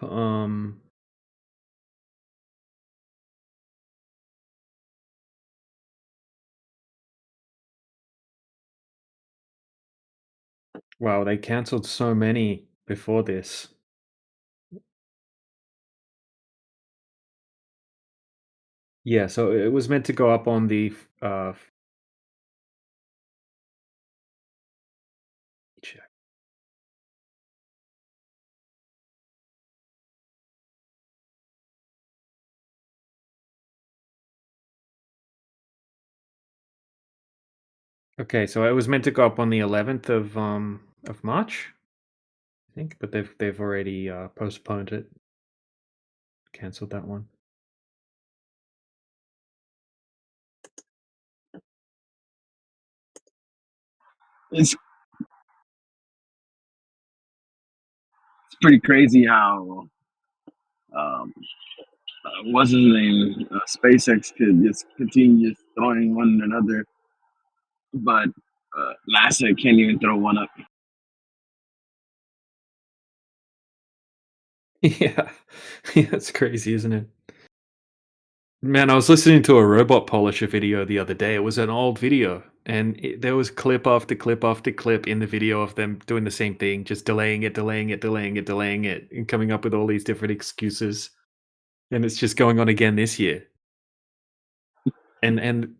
Wow, they canceled so many before this. Yeah, so it was meant to go up on the check. Okay, so it was meant to go up on the 11th of March, I think, but they've already postponed it, canceled that one. It's pretty crazy how what's his name, SpaceX could just continue just throwing one another, but NASA can't even throw one up. Yeah, yeah, it's crazy, isn't it? Man, I was listening to a robot polisher video the other day. It was an old video, and there was clip after clip after clip in the video of them doing the same thing, just delaying it, delaying it, delaying it, delaying it, and coming up with all these different excuses. And it's just going on again this year. And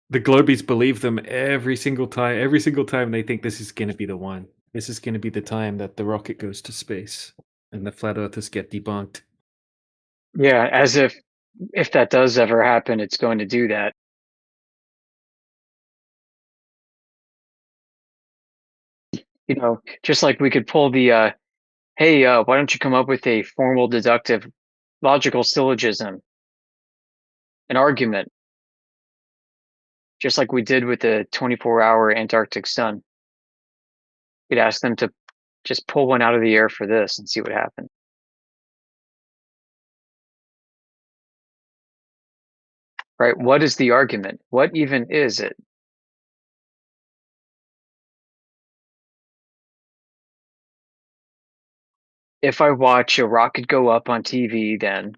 the Globies believe them every single time. Every single time they think this is going to be the one. This is going to be the time that the rocket goes to space and the flat earthers get debunked. Yeah, as if that does ever happen, it's going to do that. You know, just like we could pull the, hey, why don't you come up with a formal deductive logical syllogism, an argument, just like we did with the 24-hour Antarctic sun. We'd ask them to just pull one out of the air for this and see what happened. Right? What is the argument? What even is it? If I watch a rocket go up on TV, then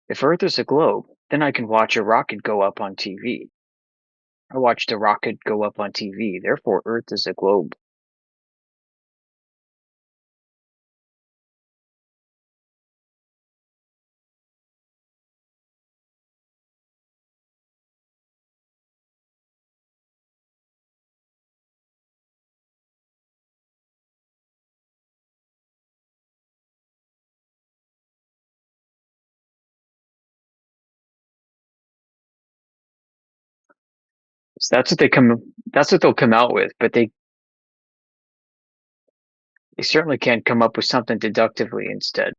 if Earth is a globe, then I can watch a rocket go up on TV. I watched a rocket go up on TV, therefore Earth is a globe. So that's what they'll come out with, but they certainly can't come up with something deductively instead.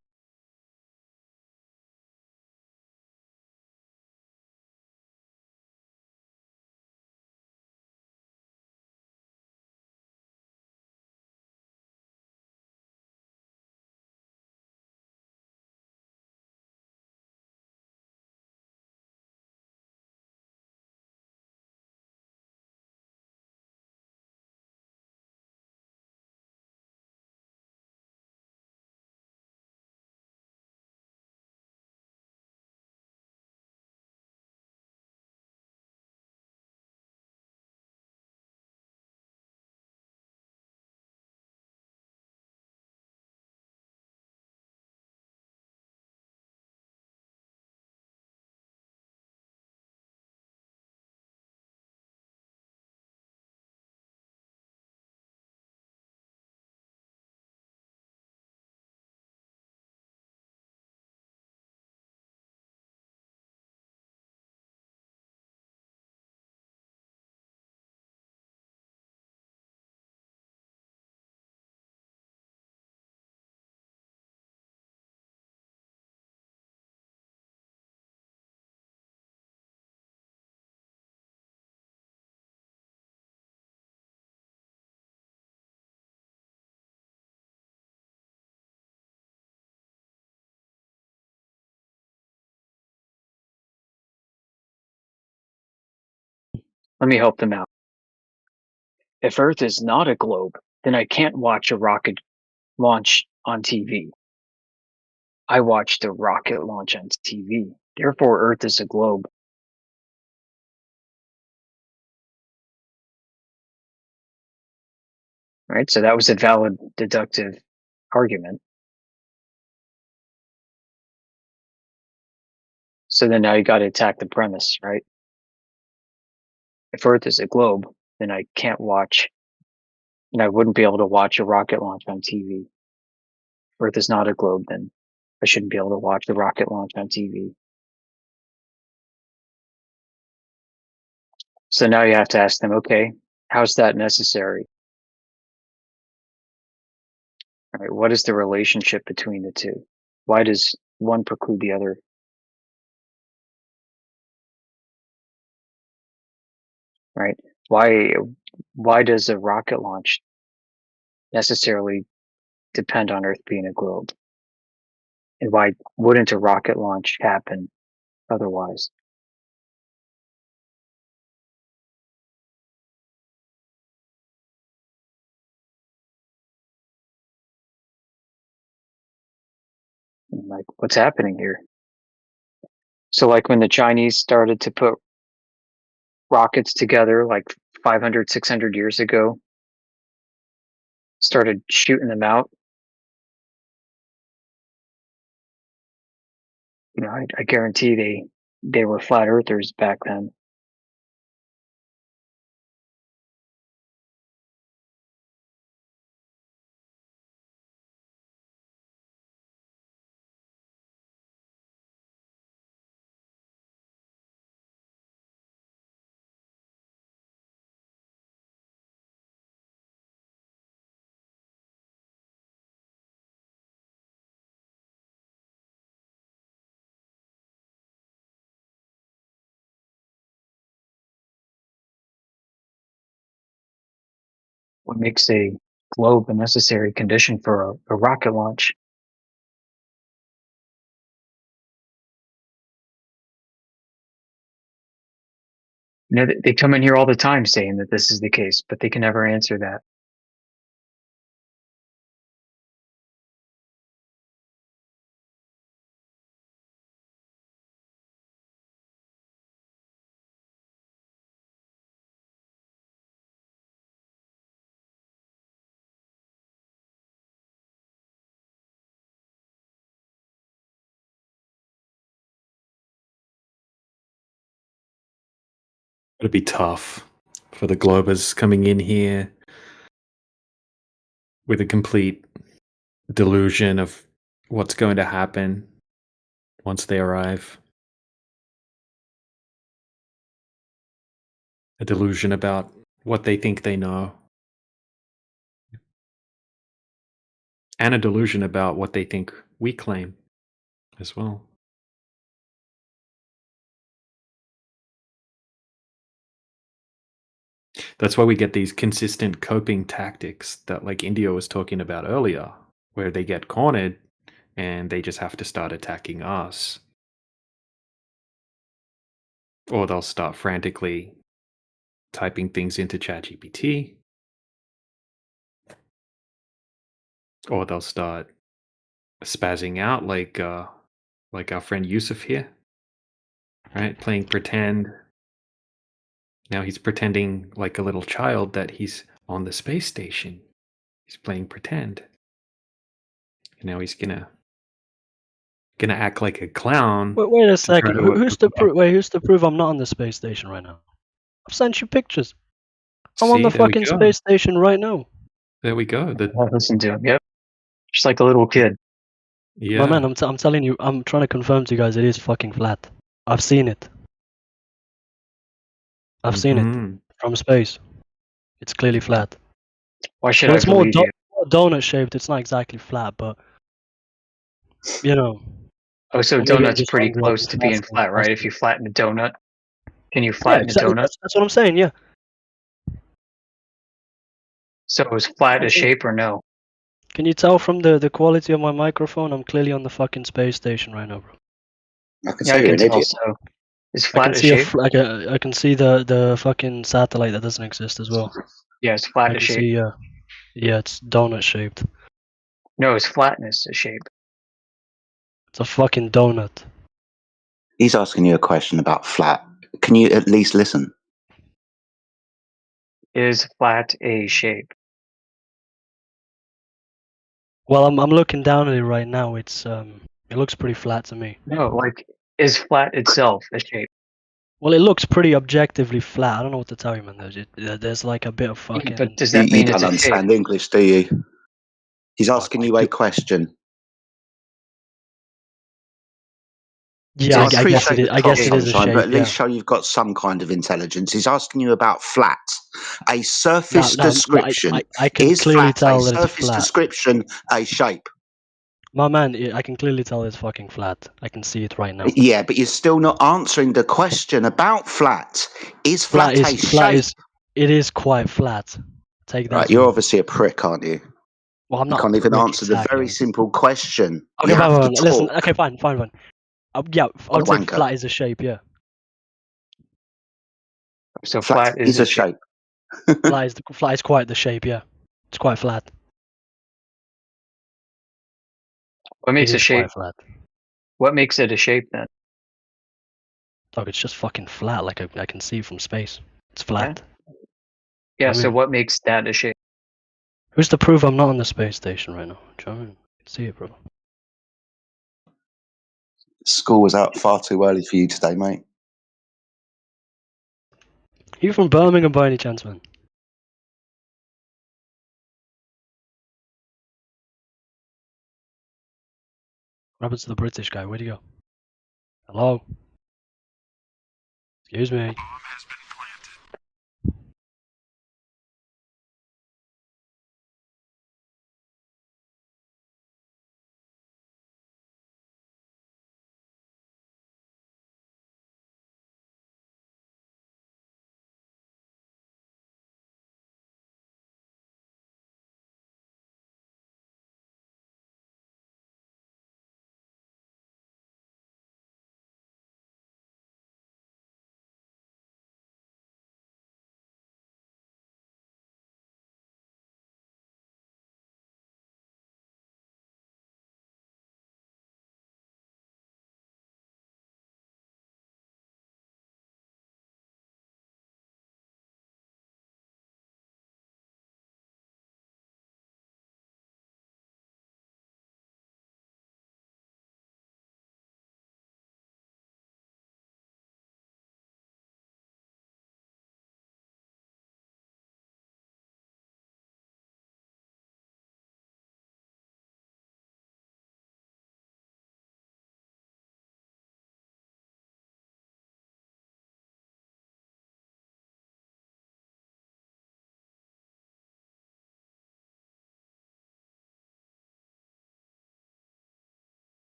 Let me help them out. If Earth is not a globe, then I can't watch a rocket launch on TV. I watch the rocket launch on TV. Therefore, Earth is a globe. Right? So that was a valid deductive argument. So then now you got to attack the premise, right? If Earth is a globe, then I can't watch, and I wouldn't be able to watch a rocket launch on TV. If Earth is not a globe, then I shouldn't be able to watch the rocket launch on TV. So now you have to ask them, okay, how's that necessary? All right, what is the relationship between the two? Why does one preclude the other? Right? Why does a rocket launch necessarily depend on Earth being a globe? And why wouldn't a rocket launch happen otherwise? Like, what's happening here? So like when the Chinese started to put rockets together like 500, 600 years ago, started shooting them out, you know, I guarantee they were flat earthers back then. What makes a globe a necessary condition for a rocket launch? You know, they come in here all the time saying that this is the case, but they can never answer that. It'd be tough for the Globers coming in here with a complete delusion of what's going to happen once they arrive. A delusion about what they think they know. And a delusion about what they think we claim as well. That's why we get these consistent coping tactics that, like India was talking about earlier, where they get cornered and they just have to start attacking us. Or they'll start frantically typing things into ChatGPT. Or they'll start spazzing out like our friend Yusuf here, right? Playing pretend. Now he's pretending like a little child that he's on the space station. He's playing pretend. And now he's gonna act like a clown. Wait a to try second. to Who's to prove I'm not on the space station right now? I've sent you pictures. I'm on See, the there we fucking go. space station right now. There we go. Listen to him. Yep. Just like a little kid. Yeah. My man, I'm telling you, I'm trying to confirm to you guys it is fucking flat. I've seen it. I've seen it from space. It's clearly flat. Why should Well, I it's more believe you? donut shaped. It's not exactly flat, but you know. Oh, so or maybe I'm donut's just pretty hungry. close to being flat, right? If you flatten a donut, can you Yeah, flatten a exactly. donut? That's what I'm saying. Yeah. So is flat a shape or no? Can you tell from the quality of my microphone? I'm clearly on the fucking space station right now, bro. I can Yeah, say I you're can an tell. idiot. So is I can flat a see shape? I can see the fucking satellite that doesn't exist as well. Yeah, is flat I a can shape? see yeah, it's donut shaped. No, is flatness a shape? It's a fucking donut. He's asking you a question about flat. Can you at least listen? Is flat a shape? Well, I'm looking down at it right now. It's it looks pretty flat to me. No, like is flat itself a shape? Well, it looks pretty objectively flat. I don't know what to tell you, man. There's like a bit of Yeah, fucking. but does You, that you mean it's don't a shape? understand English, do you? He's asking you a question. Yeah, I I guess it appreciate is. the I guess it is a sunshine, but shape. at Yeah. least show you've got some kind of intelligence. He's asking you about flat. A surface No, description. I can Is clearly flat a tell that it's surface flat. description a shape? My man, I can clearly tell it's fucking flat. I can see it right now. Yeah, but you're still not answering the question about flat. Is flat a shape? It is quite flat. Take that. Right, as you're well. obviously a prick, aren't you? Well, I'm You not can't a even prick answer the exactly. very simple question. Okay, You have to fine. Listen. talk. Okay, fine. Yeah, I What a would say wanker. flat is a shape. Yeah. So Flat flat is a shape. Flat is quite the shape. Yeah, it's quite flat. What makes It a is shape? quite flat. What makes it a shape then? Dog, it's just fucking flat. Like I can see from space. It's flat. Yeah. I So mean, what makes that a shape? who's to prove I'm not on the space station right now? Do you know what I mean? I can see it, bro. School was out far too early for you today, mate. Are you from Birmingham by any chance, man? What happened to the British guy? Where'd he go? Hello? Excuse me.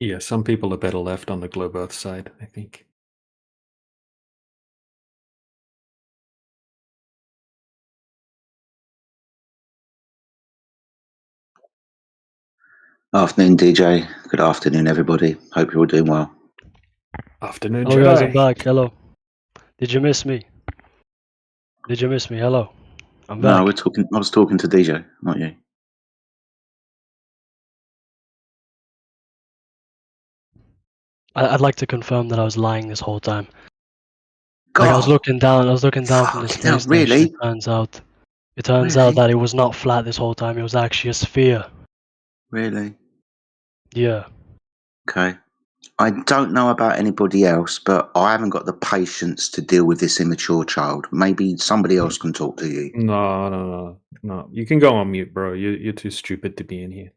Yeah, some people are better left on the globe Earth side, I think. Afternoon, DJ. Good afternoon, everybody. Hope you're all doing well. Afternoon, Hello guys, Jedi. I'm back. Hello. Did you miss me? Did you miss me? Hello. I'm No, back. we're talking. I was talking to DJ, not you. I'd like to confirm that I was lying this whole time. God, Like I was looking down from the fucking hell, space station. really? It turns out Really? that it was not flat this whole time. It was actually a sphere. Really? Yeah. Okay. I don't know about anybody else, but I haven't got the patience to deal with this immature child. Maybe somebody else can talk to you. No. You can go on mute, bro. You're too stupid to be in here.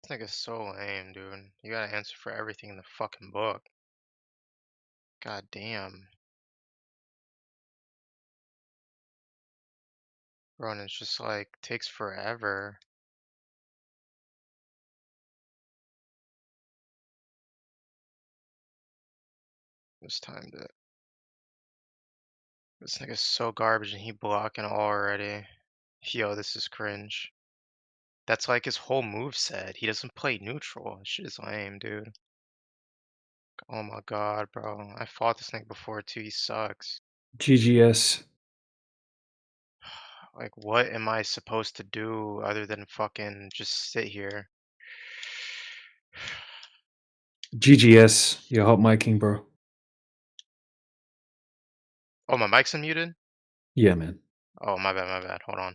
nigga's so lame, dude. You gotta answer for everything in the fucking book. God damn. Bro, and it's just like, takes forever. This timed it. This nigga's so garbage and he blocking already. Yo, this is cringe. That's like his whole move set. He doesn't play neutral. Shit is lame, dude. Oh my god, bro. I fought this nigga before too. He sucks. GGS. Like, what am I supposed to do other than fucking just sit here? GGS. You're hot miking, bro. Oh, my mic's unmuted? Yeah, man. Oh, my bad. Hold on.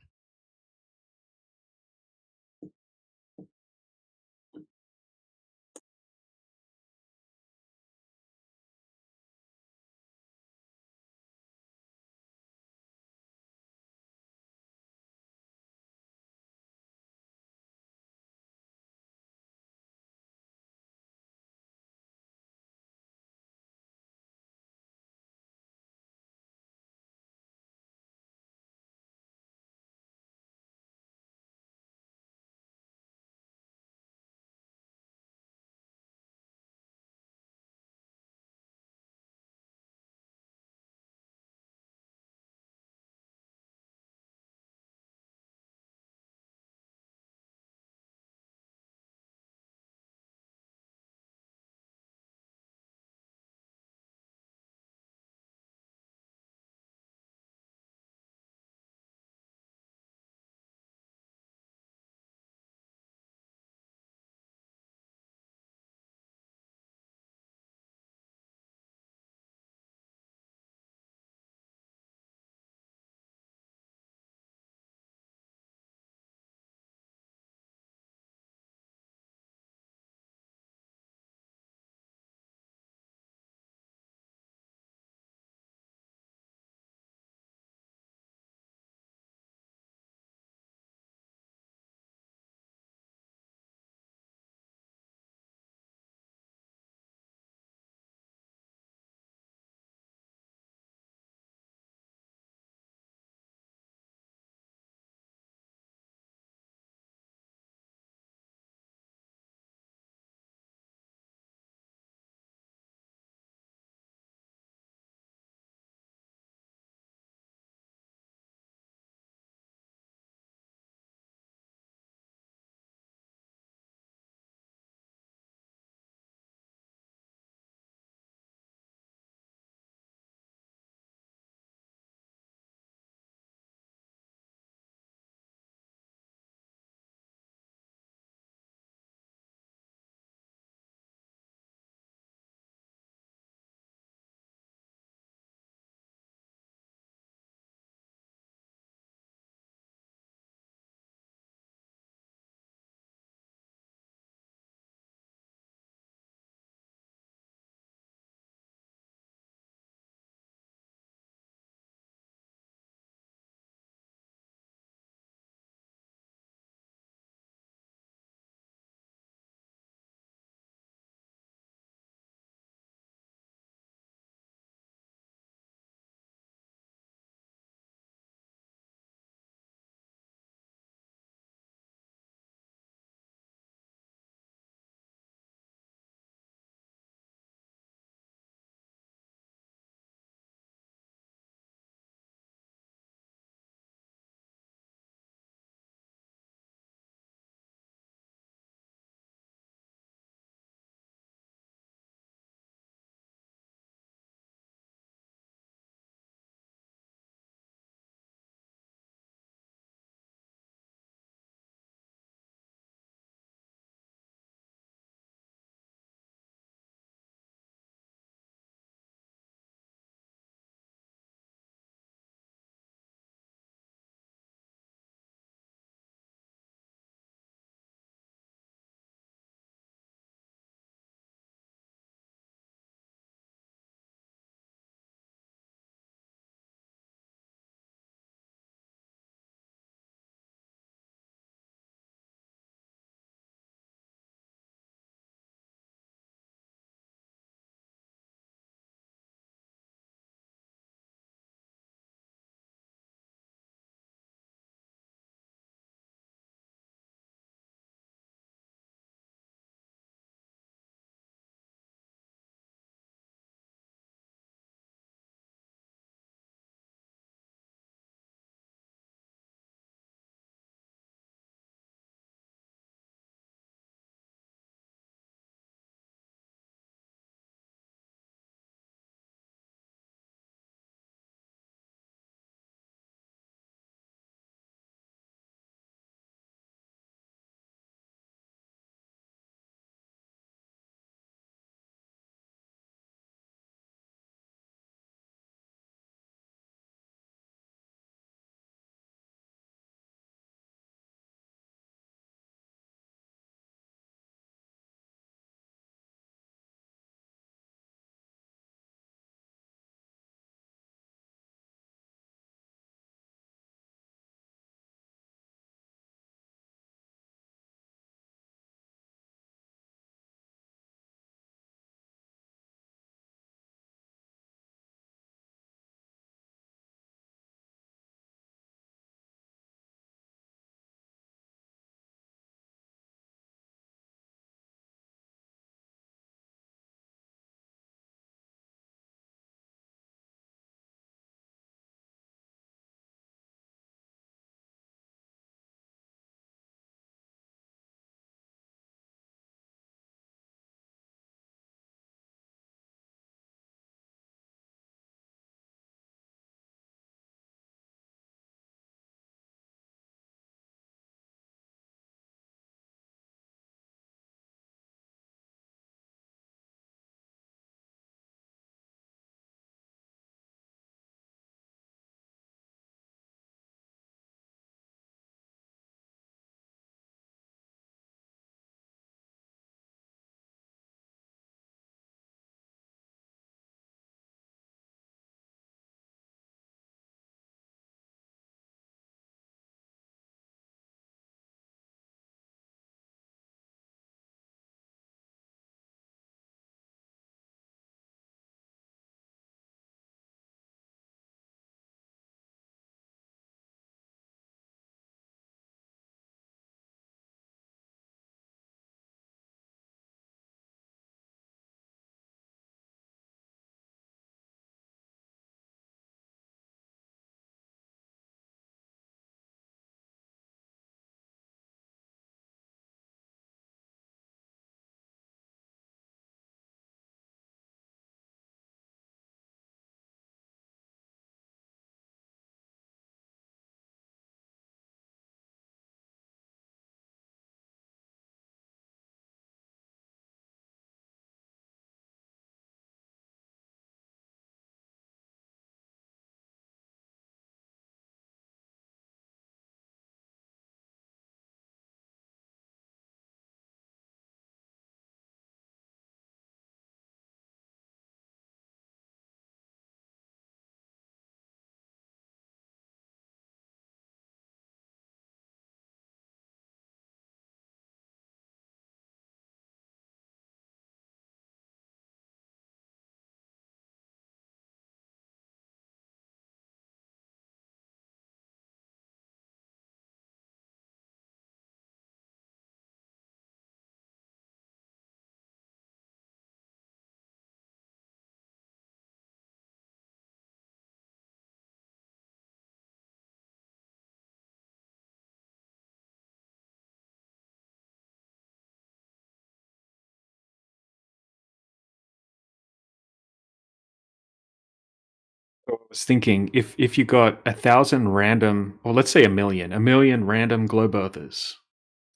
I was thinking if you got 1,000 random, or let's say a million random globe earthers,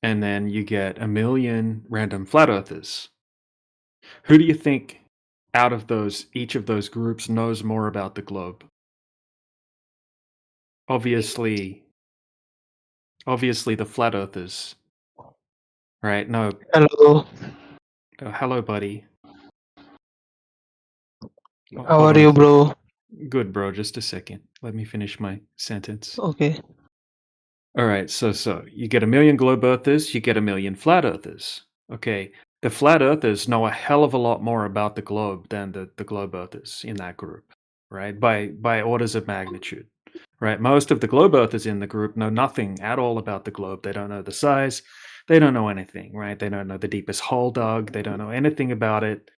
and then you get 1,000,000 random flat earthers, who do you think out of each of those groups knows more about the globe? Obviously the flat earthers, right? No. Hello. Oh, hello, buddy. Oh, How hold are on a you, sec. bro? Good, bro. Just a second. Let me finish my sentence. Okay. All right. So you get 1,000,000 globe earthers, you get 1,000,000 flat earthers. Okay. The flat earthers know a hell of a lot more about the globe than the globe earthers in that group, right? By orders of magnitude, right? Most of the globe earthers in the group know nothing at all about the globe. They don't know the size. They don't know anything, right? They don't know the deepest hole dug. They don't know anything about it.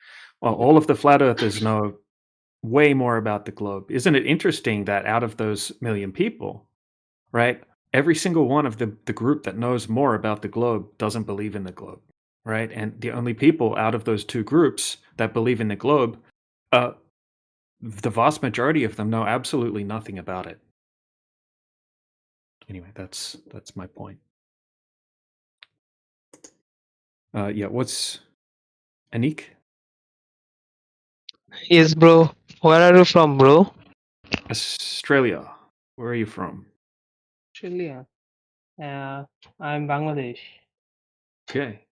Well, all of the flat earthers know way more about the globe. Isn't it interesting that out of those 1,000,000 people, right, every single one of the group that knows more about the globe doesn't believe in the globe, right? And the only people out of those two groups that believe in the globe, the vast majority of them know absolutely nothing about it. Anyway, that's my point. Yeah, what's Anik? Yes, bro. Where are you from, bro? Australia. Where are you from? Australia. I'm Bangladesh. Okay.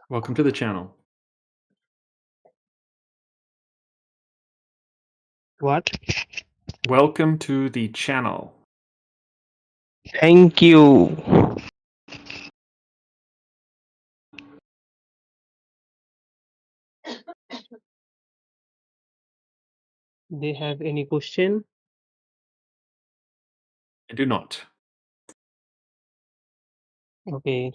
Welcome to the channel. What? Welcome to the channel. Thank you. They have any question? I do not. Okay.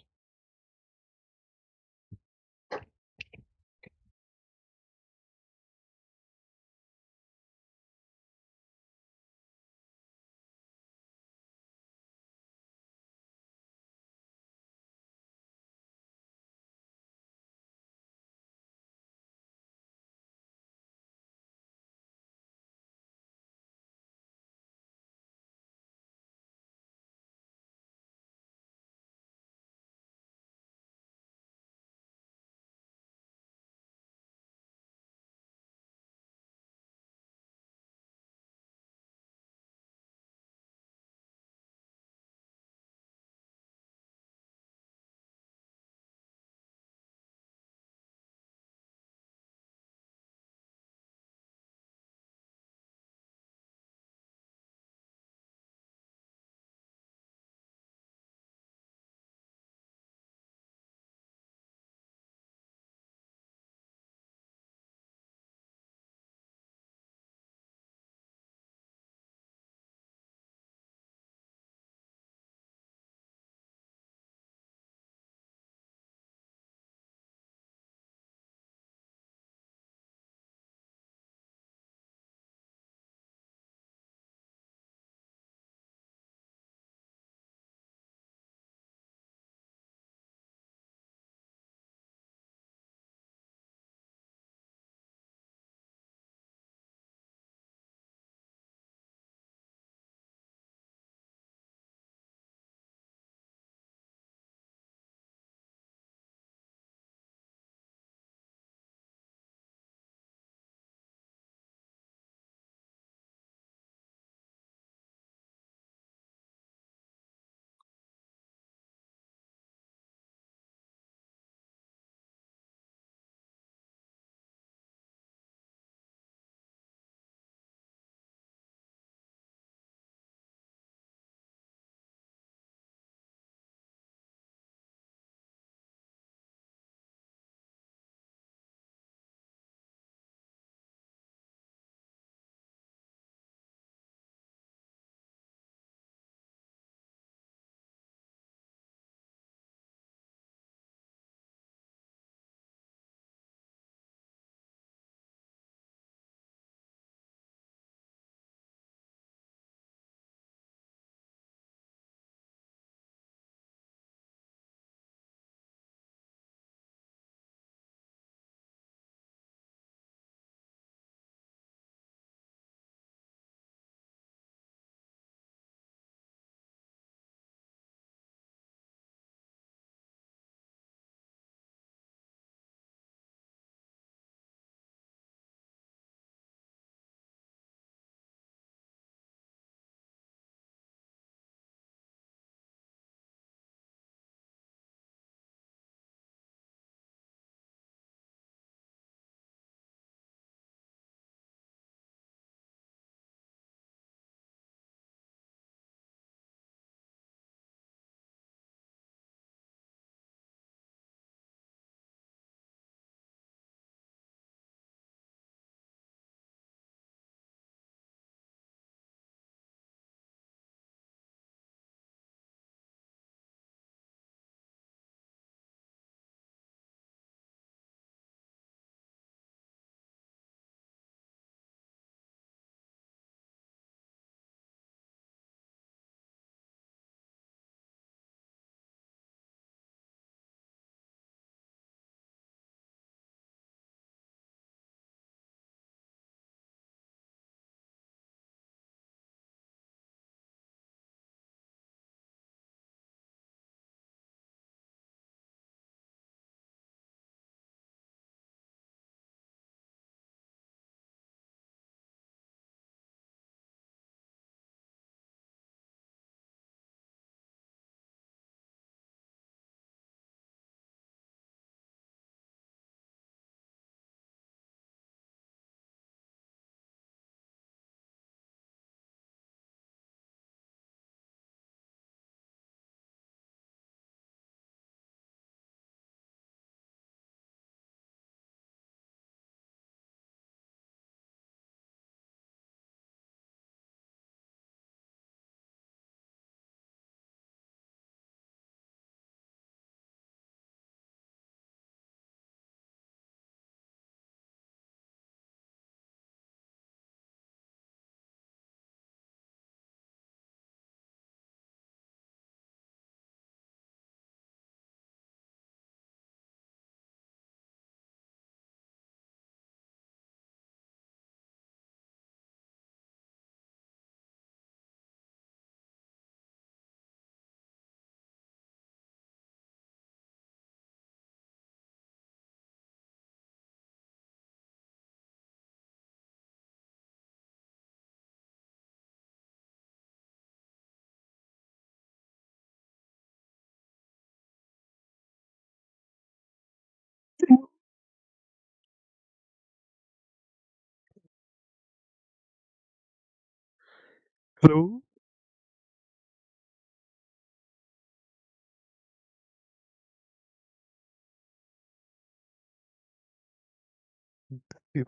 Hello. Yep.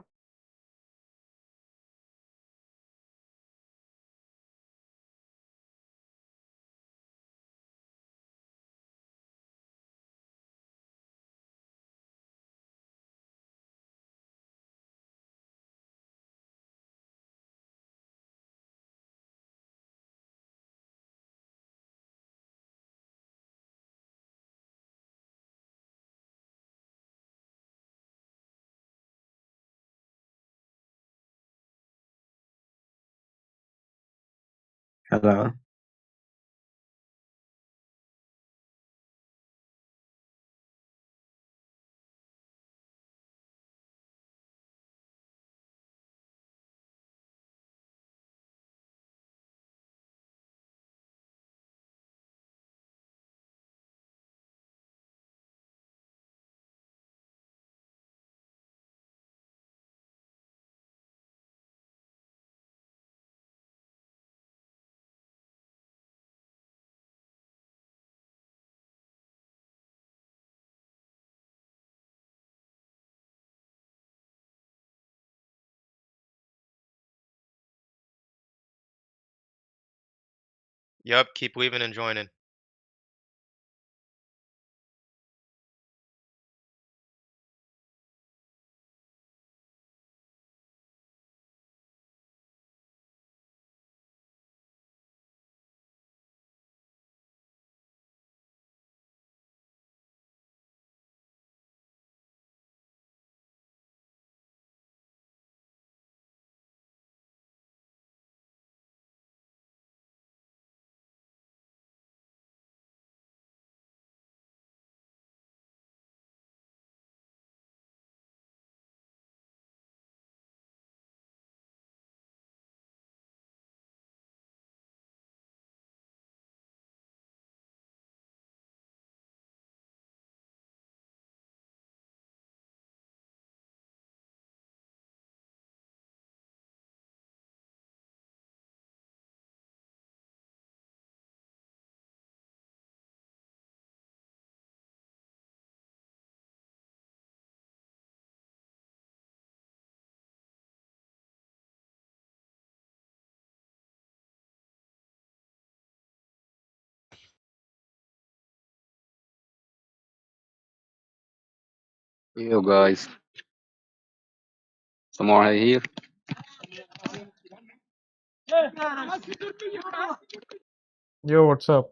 Hello. Yup, keep leaving and joining. Yo guys, someone here? Yo, what's up?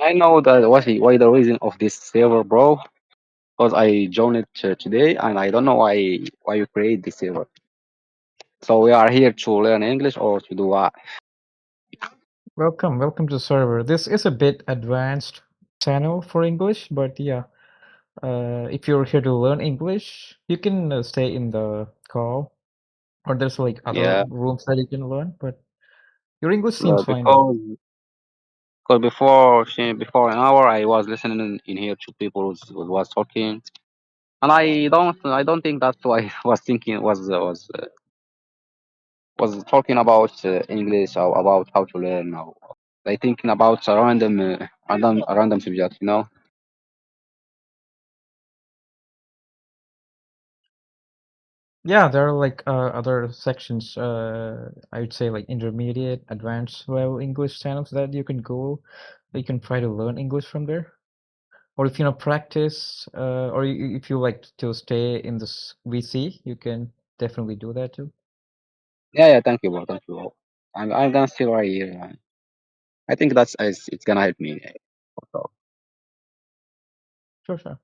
I know that why the reason of this server, bro. Because I joined it today, and I don't know why you create this server. So we are here to learn English or to do what? Welcome to the server. This is a bit advanced channel for English, but yeah, if you're here to learn English, you can stay in the call, or there's like other Yeah, rooms that you can learn. But your English seems fine though. because before an hour I was listening in here to people who was talking, and I don't think that's why I was thinking was talking about English or about how to learn or like thinking about a random subject, you know. Yeah, there are like other sections. I'd say like intermediate, advanced level English channels that you can go. You can try to learn English from there. Or if you know practice, or if you like to stay in this VC, you can definitely do that too. Yeah, thank you, bro. Thank you, bro. I'm gonna stay right here. I think it's gonna help me. Also. Sure.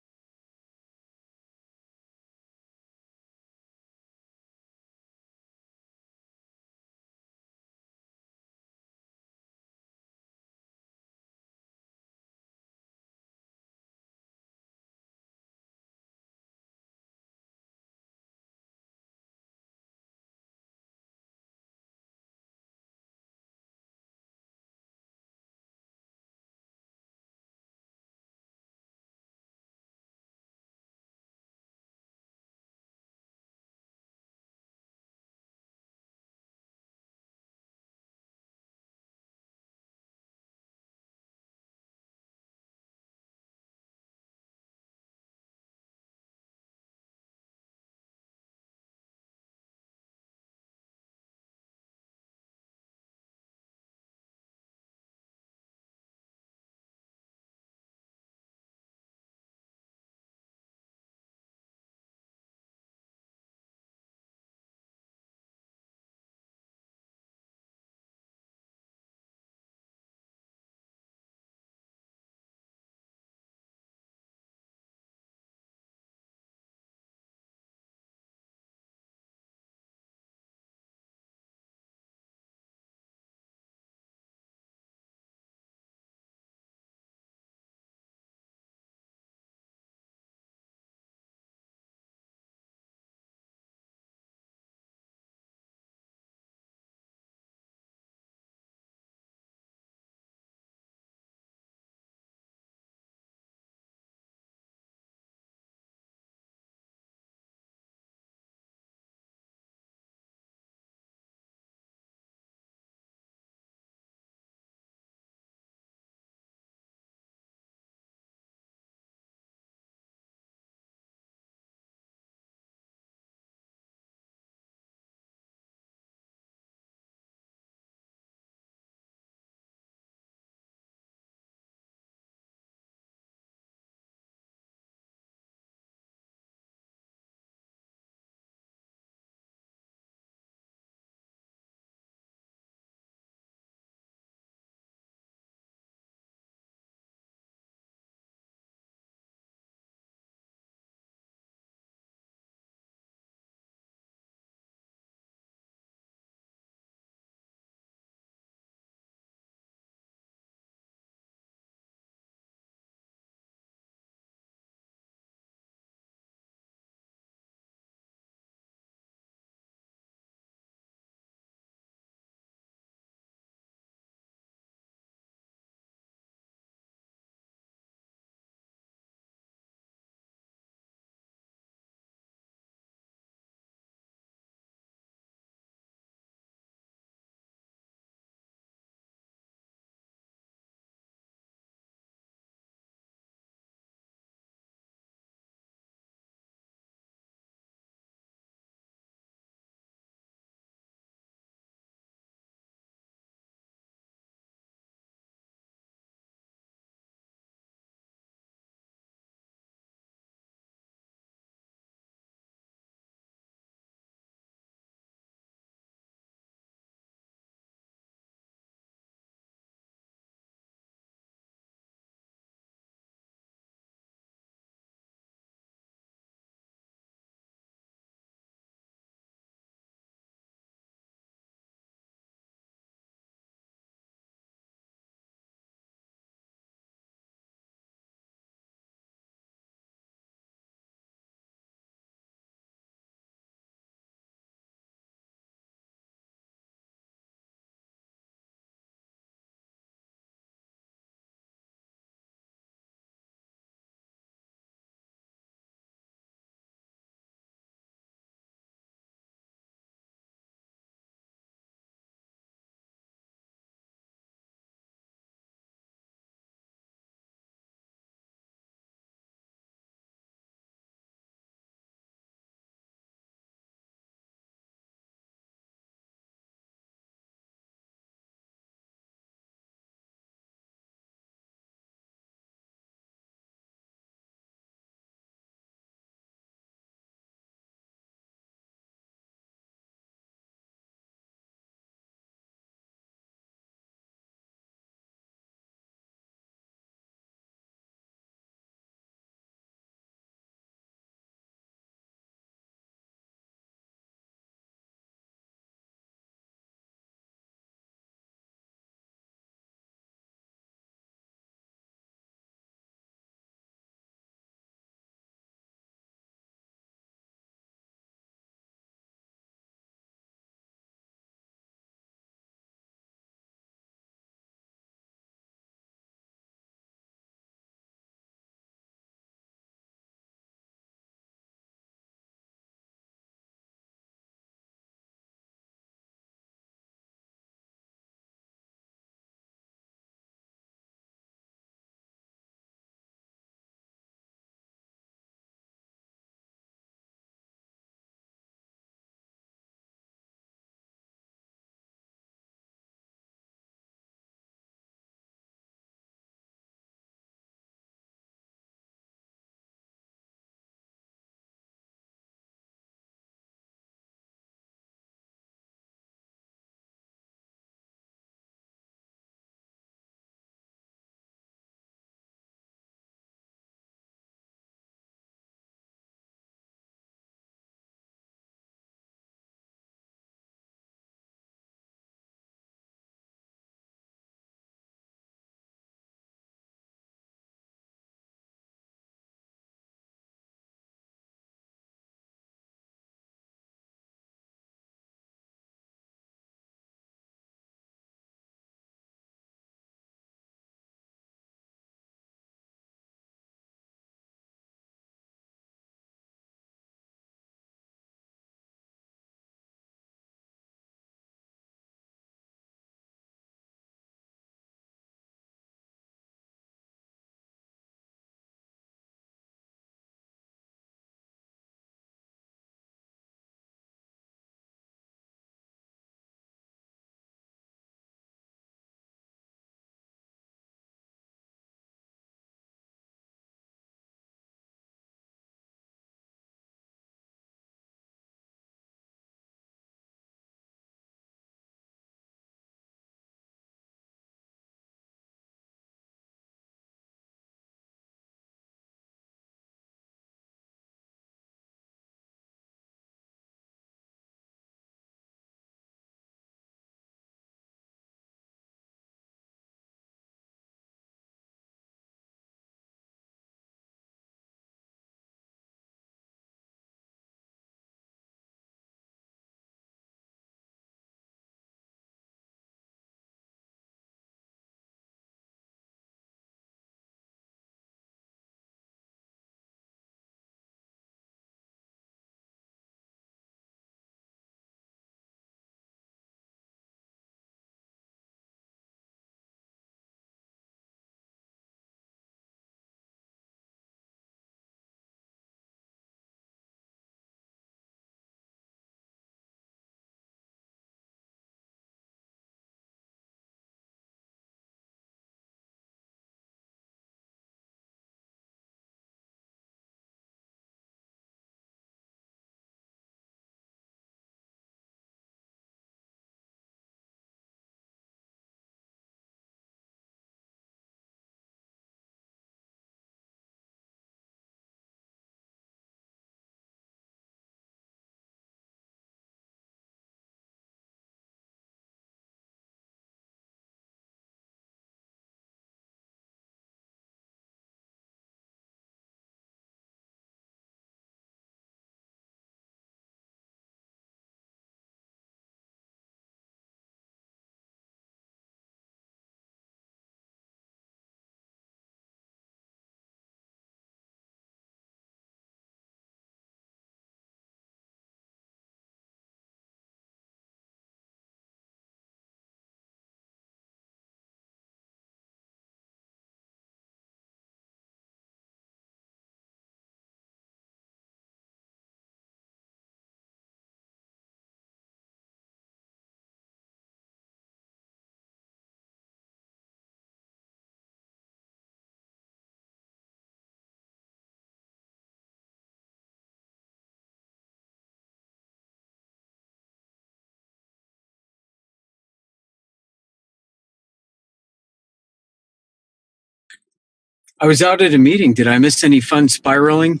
I was out at a meeting. Did I miss any fun spiraling?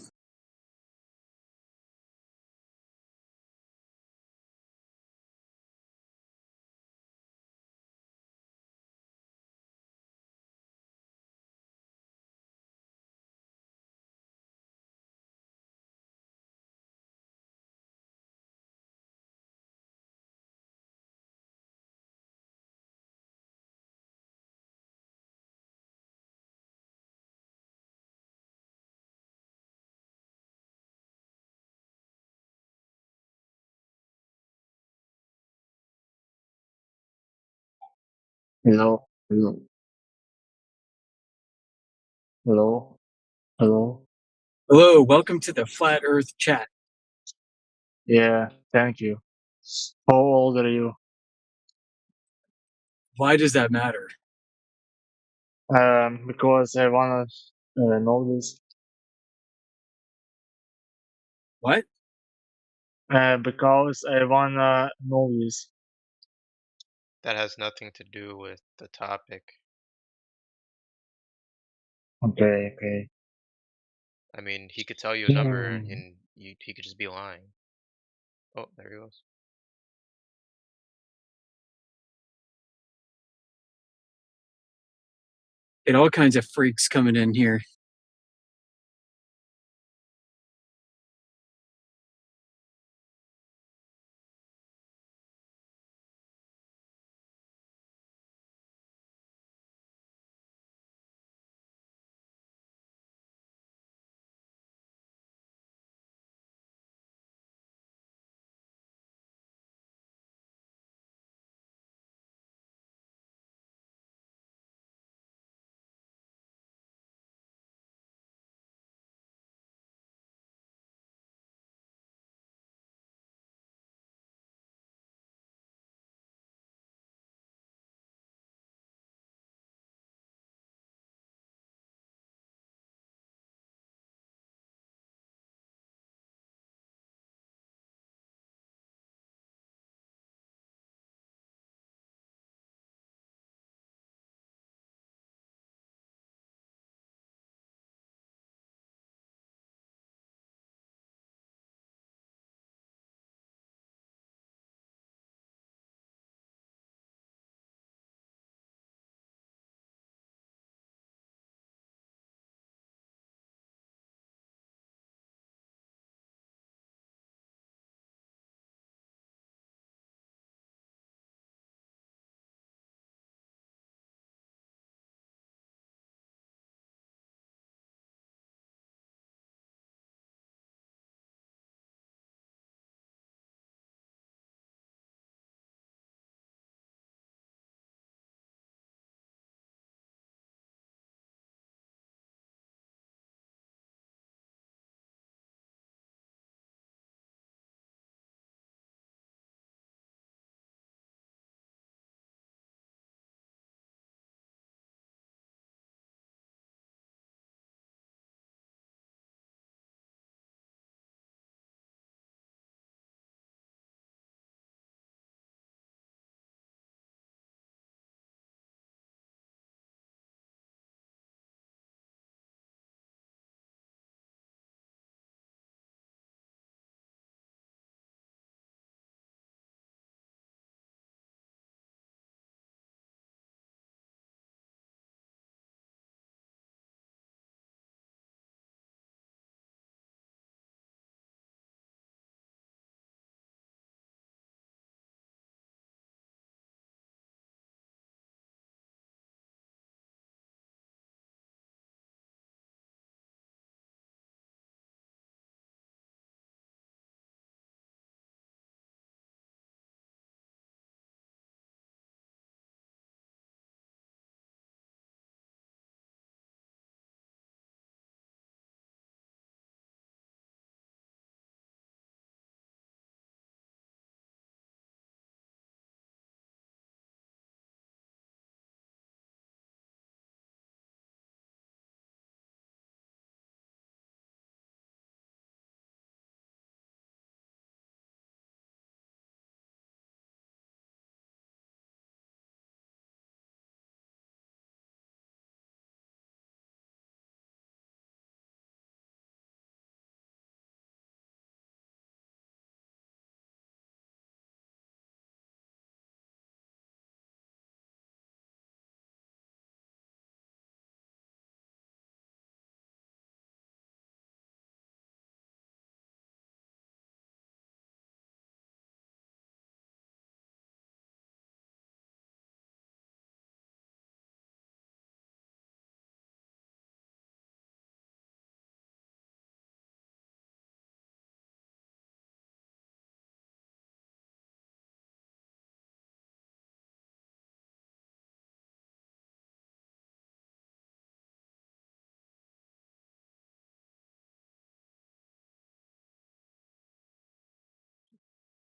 Hello, hello, hello, hello. Hello, welcome to the Flat Earth chat. Yeah, thank you. How old are you? Why does that matter? Because I wanna know this. What? Because I wanna know this. That has nothing to do with the topic. Okay, okay. I mean, he could tell you a number and he could just be lying. Oh, there he goes. Get all kinds of freaks coming in here.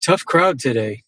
Tough crowd today.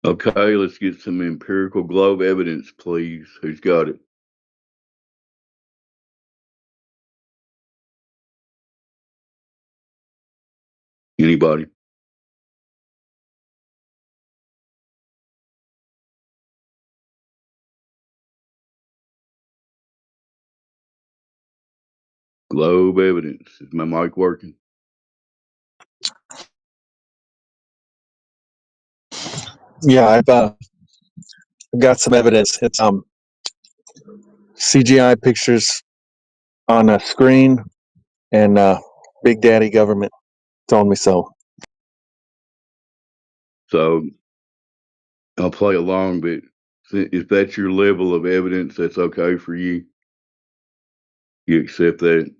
Okay, let's get some empirical globe evidence, please. Who's got it? Anybody? Globe evidence. Is my mic working? Yeah, I've got some evidence. It's CGI pictures on a screen, and Big Daddy government told me so. So I'll play along, but if that's your level of evidence, that's okay for you. You accept that?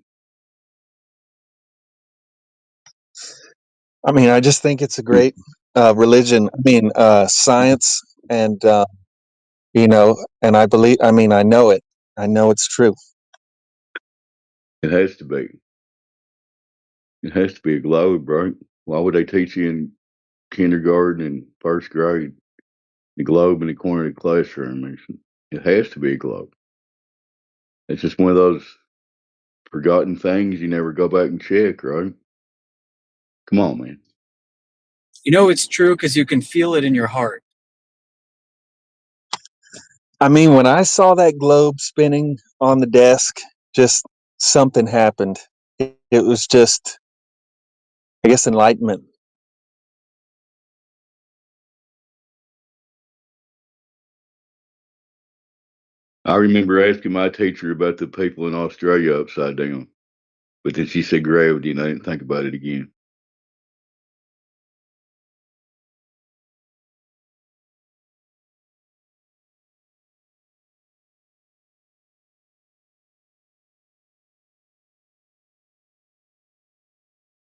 I mean, I just think it's a great religion. I mean, science, and and I believe. I mean, I know it. I know it's true. It has to be. It has to be a globe, right? Why would they teach you in kindergarten and first grade the globe in the corner of the classroom? It has to be a globe. It's just one of those forgotten things you never go back and check, right? Come on, man. You know it's true because you can feel it in your heart. I mean, when I saw that globe spinning on the desk, just something happened. It was just, I guess, enlightenment. I remember asking my teacher about the people in Australia upside down, but then she said gravity, and I didn't think about it again.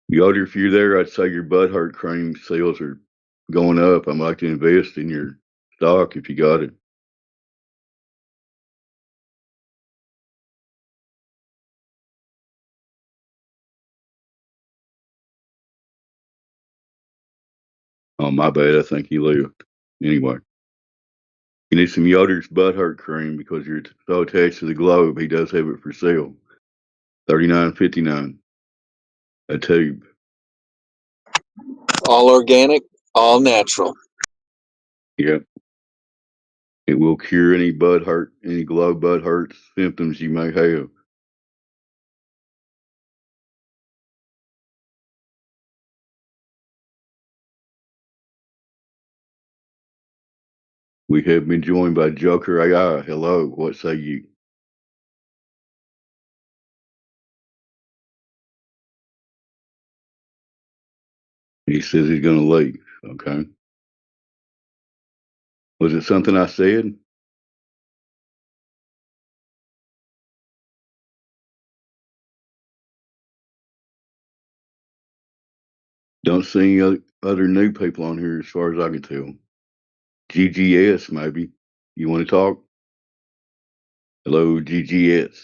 Yoder, if you're there, I'd say your butt hurt cream sales are going up. I'd like to invest in your stock if you got it. Oh, my bad. I think he left. Anyway, you need some Yoder's butt hurt cream because you're so attached to the globe. He does have it for sale. $39.59 a tube. All organic, all natural. Yep. It will cure any butt hurt, any globe butt hurt symptoms you may have. We have been joined by Joker AI. Hello, what say you? He says he's going to leave. Okay. Was it something I said? Don't see any other new people on here as far as I can tell. GGS, maybe. You want to talk? Hello, GGS.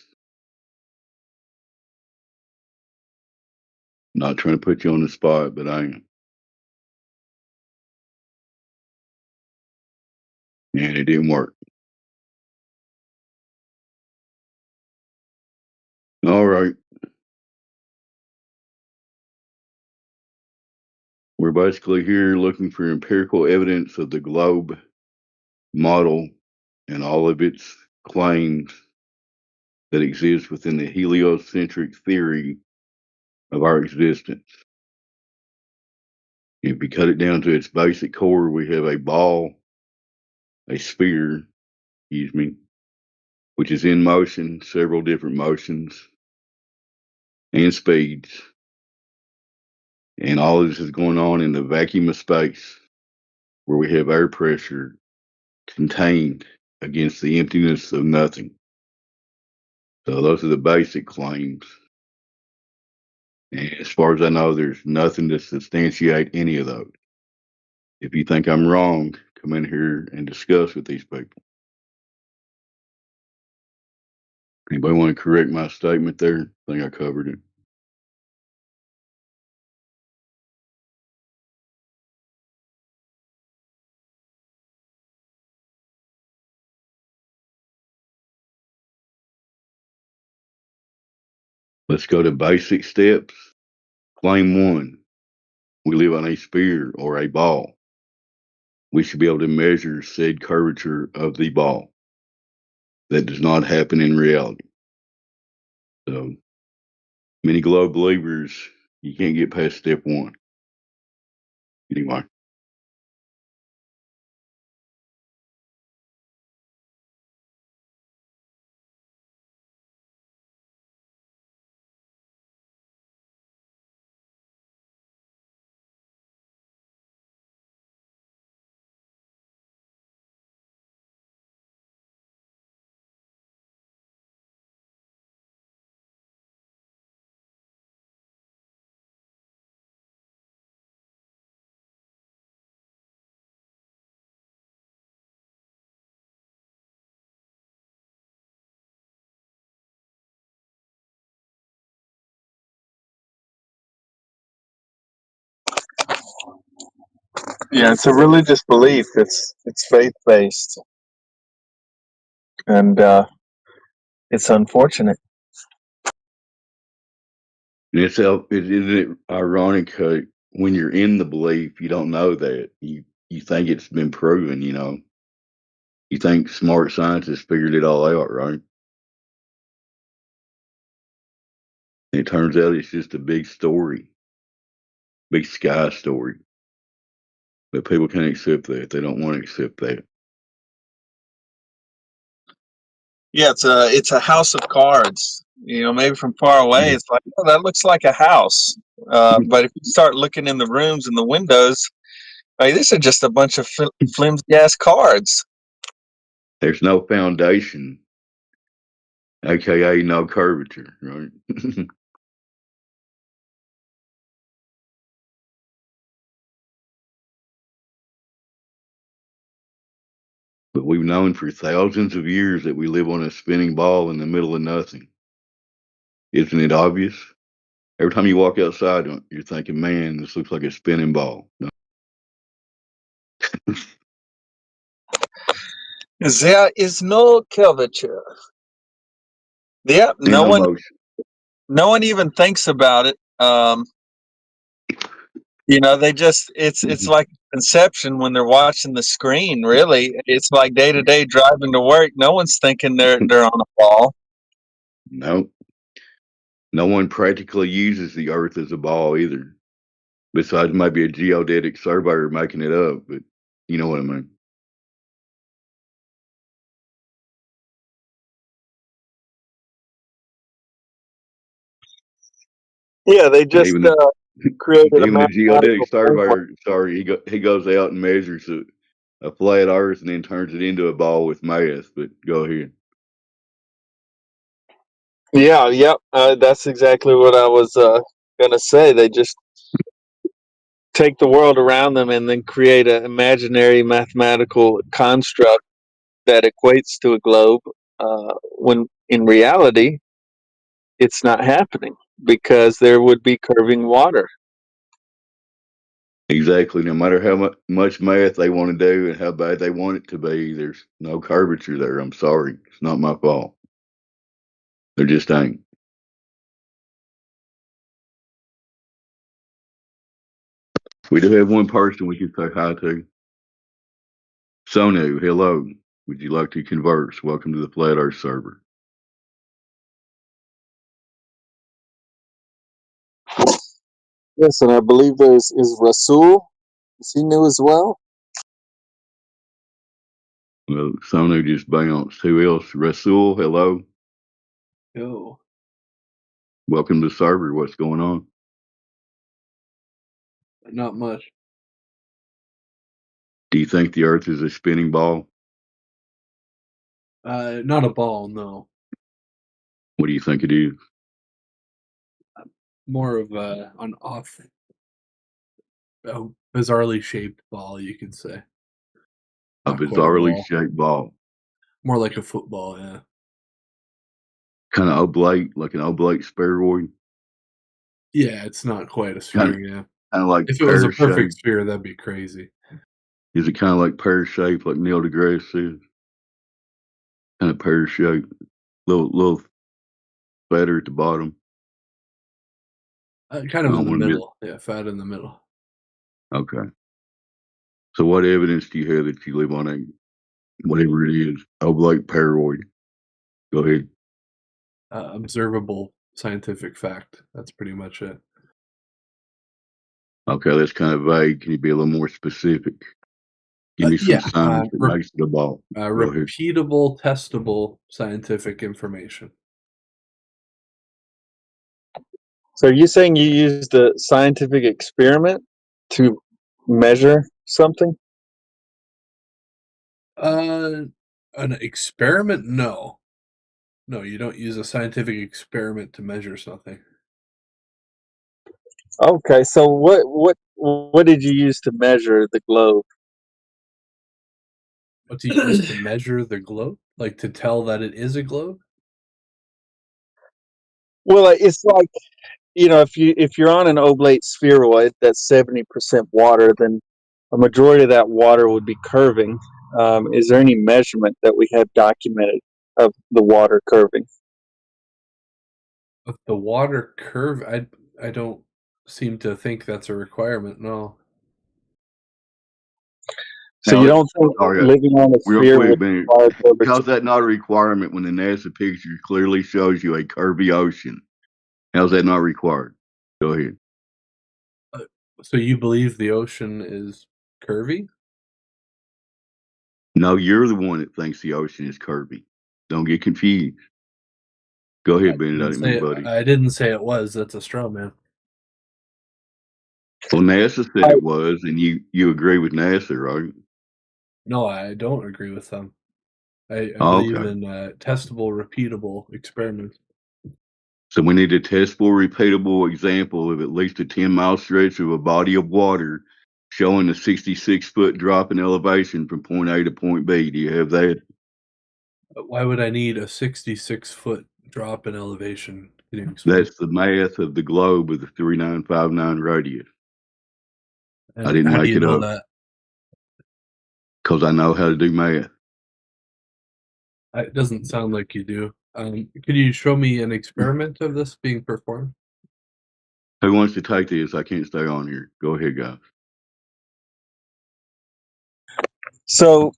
Not trying to put you on the spot, but I am. And it didn't work. All right. We're basically here looking for empirical evidence of the globe model and all of its claims that exist within the heliocentric theory of our existence. If we cut it down to its basic core, we have a ball, a sphere, excuse me, which is in motion, several different motions and speeds. And all of this is going on in the vacuum of space where we have air pressure contained against the emptiness of nothing. So those are the basic claims. And as far as I know, there's nothing to substantiate any of those. If you think I'm wrong, come in here and discuss with these people. Anybody want to correct my statement there? I think I covered it. Let's go to basic steps. Claim 1. We live on a sphere or a ball. We should be able to measure said curvature of the ball. That does not happen in reality. So, many globe believers, you can't get past step 1. Anyway. Yeah, it's a religious belief. It's faith based, and it's unfortunate. And isn't it ironic when you're in the belief, you don't know that. You think it's been proven, you know. You think smart scientists figured it all out, right? And it turns out it's just a big story, big sky story. But people can't accept that. They don't want to accept that. Yeah, it's a house of cards. You know, maybe from far away, it's like, oh, that looks like a house. But if you start looking in the rooms and the windows, like these are just a bunch of flimsy ass cards. There's no foundation, aka no curvature, right? But we've known for thousands of years that we live on a spinning ball in the middle of nothing. Isn't it obvious? Every time you walk outside, you're thinking, man, this looks like a spinning ball. No. There is no curvature. Yeah, And no motion. no one even thinks about it. You know, they just it's like conception when they're watching the screen. Really, it's like day to day driving to work. No one's thinking they're on a ball. No. No one practically uses the Earth as a ball either. Besides maybe a geodetic surveyor making it up, but you know what I mean. Yeah, they just created a even the geodetic mathematical framework. surveyor, sorry, he goes out and measures a flat Earth and then turns it into a ball with math. But go ahead. Yeah, yep. That's exactly what I was gonna say. They just take the world around them and then create an imaginary mathematical construct that equates to a globe. When in reality, it's not happening because there would be curving water. Exactly. No matter how much math they want to do and how bad they want it to be, there's no curvature there. I'm sorry. It's not my fault. There just ain't. We do have one person we can say hi to. Sonu, hello. Would you like to converse? Welcome to the Flat Earth server. Yes, and I believe is Rasul. Is he new as well? Well, Sonu just bounced. Who else? Rasul, hello. Yo, Welcome to the server. What's going on? not much. Do you think the Earth is a spinning ball? Not a ball, no. What do you think it is? More of an bizarrely shaped ball, you could say. A Not quite a bizarrely ball. shaped ball. More like a football, yeah. Kind of oblate, like an oblate spheroid. Yeah, it's not quite a sphere, yeah. Kind of like If it was a pear-shaped. perfect sphere, that'd be crazy. Is it kind of like pear-shaped, like Neil deGrasse says? Kind of pear-shaped, little fatter at the bottom. Kind of in the one minute. middle. Yeah, fat in the middle. Okay. So what evidence do you have that you live on a whatever it is, oblate paroid? Go ahead. Observable scientific fact. That's pretty much it. Okay, that's kind of vague. Can you be a little more specific? Give me some science that makes it a ball. Go ahead. Repeatable, testable scientific information. So are you saying you used a scientific experiment to measure something? An experiment? No. No, you don't use a scientific experiment to measure something. Okay, so what did you use to measure the globe? What do you use to measure the globe? Like to tell that it is a globe? Well, it's like, if you're on an oblate spheroid that's 70% water, then a majority of that water would be curving. Is there any measurement that we have documented of the water curving? Of the water curve, I don't seem to think that's a requirement. No. So you don't think living on a Real sphere quick, would man. require curvature? How's that not a requirement when the NASA picture clearly shows you a curvy ocean? How's that not required? Go ahead. So you believe the ocean is curvy? No, you're the one that thinks the ocean is curvy. Don't get confused. Go ahead, Bennett. I didn't mean, buddy. I didn't say it was. That's a straw man. Well, NASA said it was, and you agree with NASA, right? No, I don't agree with them. I Oh, believe okay. in testable, repeatable experiments. So we need a testable, repeatable example of at least a 10-mile stretch of a body of water showing a 66-foot drop in elevation from point A to point B. Do you have that? Why would I need a 66-foot drop in elevation? Can you explain? That's the math of the globe with the 3959 radius. And I didn't how do make you it know up that? because I know how to do math. It doesn't sound like you do. Could you show me an experiment of this being performed? Who wants to take this? I can't stay on here. Go ahead, guys. So,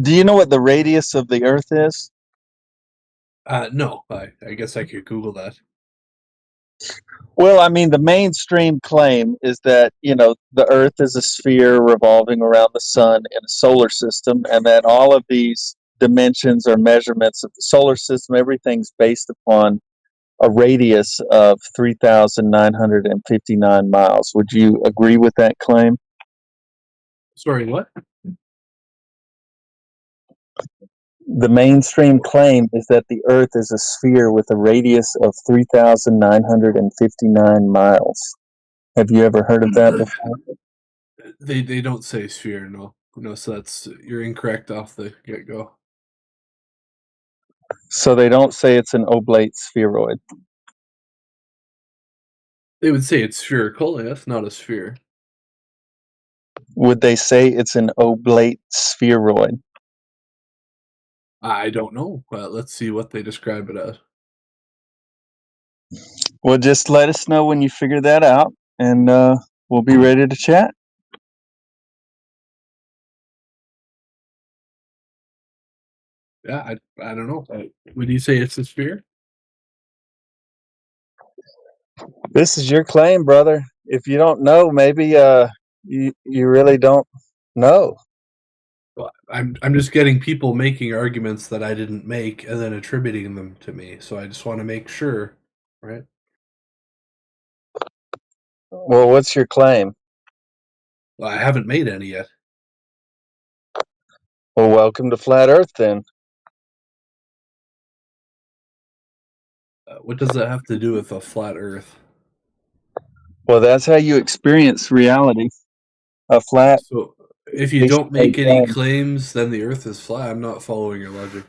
do you know what the radius of the Earth is? No, I guess I could Google that. Well, I mean, the mainstream claim is that, the Earth is a sphere revolving around the sun in a solar system, and that all of these dimensions or measurements of the solar system, everything's based upon a radius of 3,959 miles. Would you agree with that claim? Sorry, what? The mainstream claim is that the Earth is a sphere with a radius of 3,959 miles. Have you ever heard of that before? They don't say sphere, no. No, so you're incorrect off the get-go. So they don't say it's an oblate spheroid. They would say it's spherical, yes, not a sphere. Would they say it's an oblate spheroid? I don't know. Let's see what they describe it as. Well, just let us know when you figure that out, and we'll be ready to chat. Yeah, I don't know. Would you say it's a sphere? This is your claim, brother. If you don't know, maybe you really don't know. Well, I'm just getting people making arguments that I didn't make and then attributing them to me. So I just want to make sure, right? Well, what's your claim? Well, I haven't made any yet. Well, welcome to Flat Earth, then. What does that have to do with a flat Earth? Well, that's how you experience reality. A flat. So if you don't make any claims, then the Earth is flat. I'm not following your logic.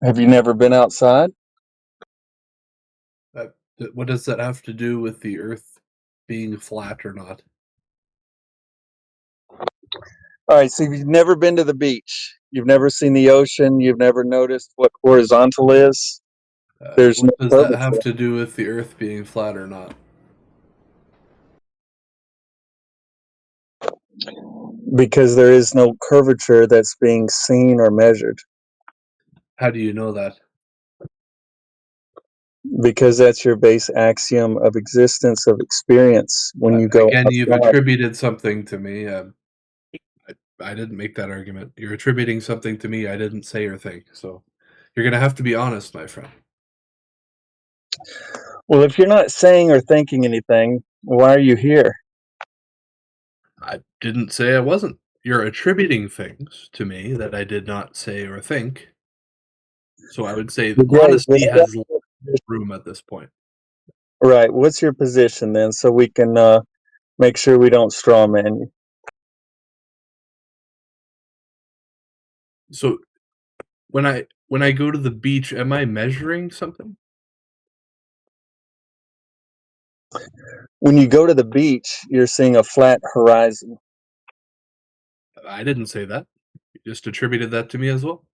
Have you never been outside? What does that have to do with the Earth being flat or not? All right, so you've never been to the beach. You've never seen the ocean. You've never noticed what horizontal is. There's no What does that curvature. have to do with the Earth being flat or not? Because there is no curvature that's being seen or measured. How do you know that? Because that's your base axiom of existence, of experience when you go Again, you've outside. attributed something to me. I didn't make that argument. You're attributing something to me I didn't say or think. So you're going to have to be honest, my friend. Well, if you're not saying or thinking anything, why are you here? I didn't say I wasn't. You're attributing things to me that I did not say or think. So I would say honesty has room at this point. Right. What's your position then, so we can make sure we don't straw man you? So when I go to the beach, am I measuring something? When you go to the beach, you're seeing a flat horizon. I didn't say that. You just attributed that to me as well.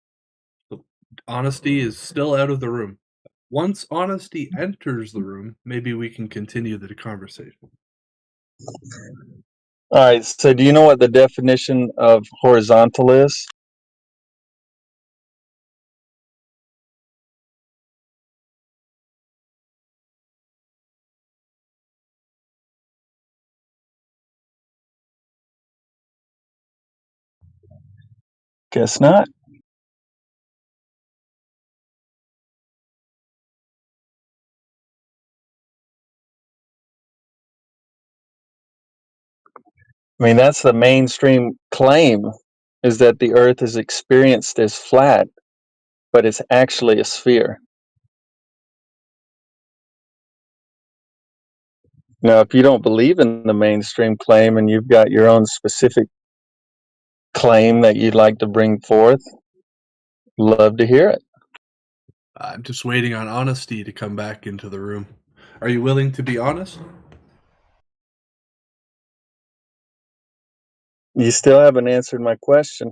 So honesty is still out of the room. Once honesty enters the room, maybe we can continue the conversation. All right. So, do you know what the definition of horizontal is? Guess not. I mean, that's the mainstream claim, is that the Earth is experienced as flat, but it's actually a sphere. Now, if you don't believe in the mainstream claim and you've got your own specific claim that you'd like to bring forth, love to hear it. I'm just waiting on honesty to come back into the room. Are you willing to be honest? You still haven't answered my question.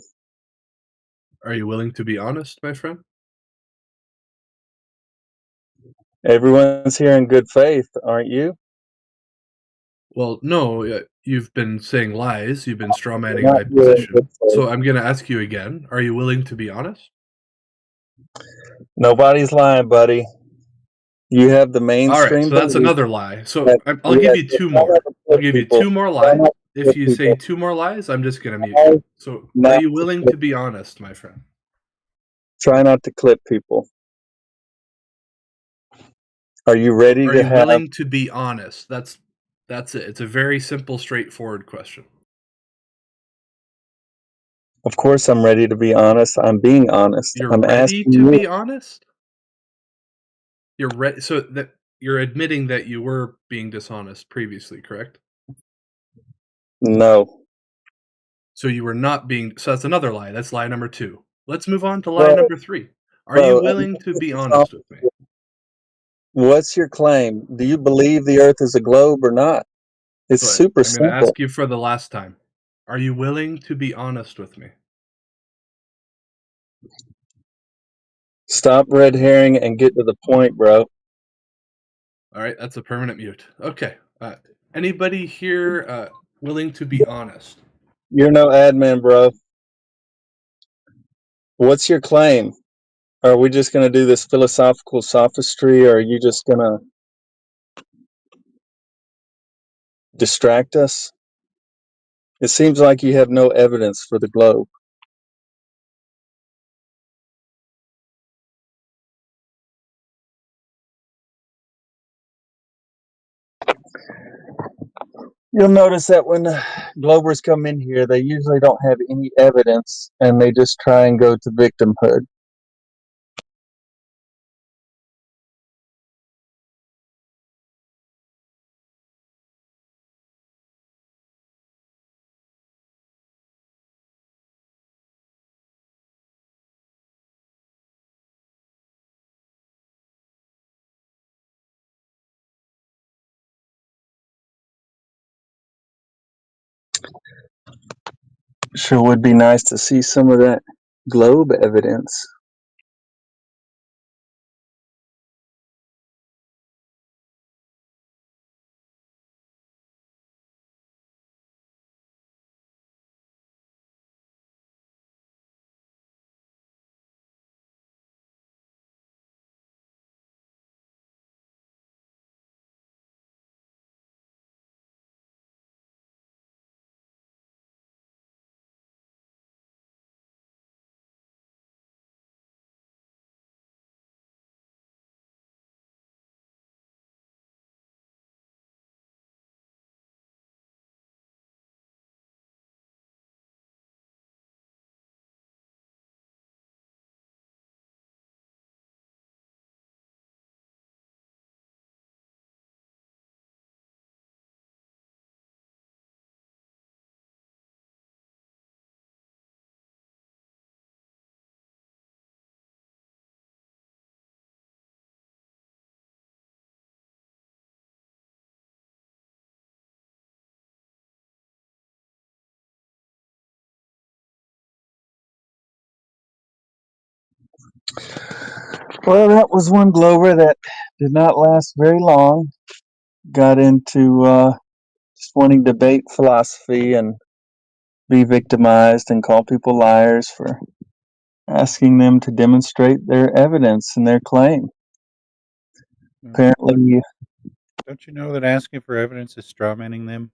Are you willing to be honest, my friend? Everyone's here in good faith, aren't you? Well, no, you've been saying lies. You've been strawmanning Not my here in good position. faith. So I'm going to ask you again. Are you willing to be honest? Nobody's lying, buddy. You have the All right, mainstream so that's belief another lie. So that I'll give you two more. I'll give you two more lies. If you say two more lies, I'm just going to mute you. So are you willing to be honest, my friend? Try not to clip people. Are you ready Are to you have? willing to be honest? That's it. It's a very simple, straightforward question. Of course, I'm ready to be honest. I'm being honest. You're I'm ready asking to you. be honest? You're ready. So that you're admitting that you were being dishonest previously, correct? No. So you were not being. So that's another lie. That's lie number 2. Let's move on to lie number 3. Are you willing to be honest with me? What's your claim? Do you believe the Earth is a globe or not? It's So super I'm going to simple. ask you for the last time. Are you willing to be honest with me? Stop red herring and get to the point, bro. All right, that's a permanent mute. Okay. Anybody here willing to be honest? You're no admin, bro. What's your claim? Are we just going to do this philosophical sophistry, or are you just going to distract us? It seems like you have no evidence for the globe. You'll notice that when Globers come in here, they usually don't have any evidence, and they just try and go to victimhood. Sure would be nice to see some of that globe evidence. Well, that was one Glover that did not last very long. Got into just wanting to debate philosophy and be victimized and call people liars for asking them to demonstrate their evidence and their claim. Apparently, Don't you know that asking for evidence is strawmanning them?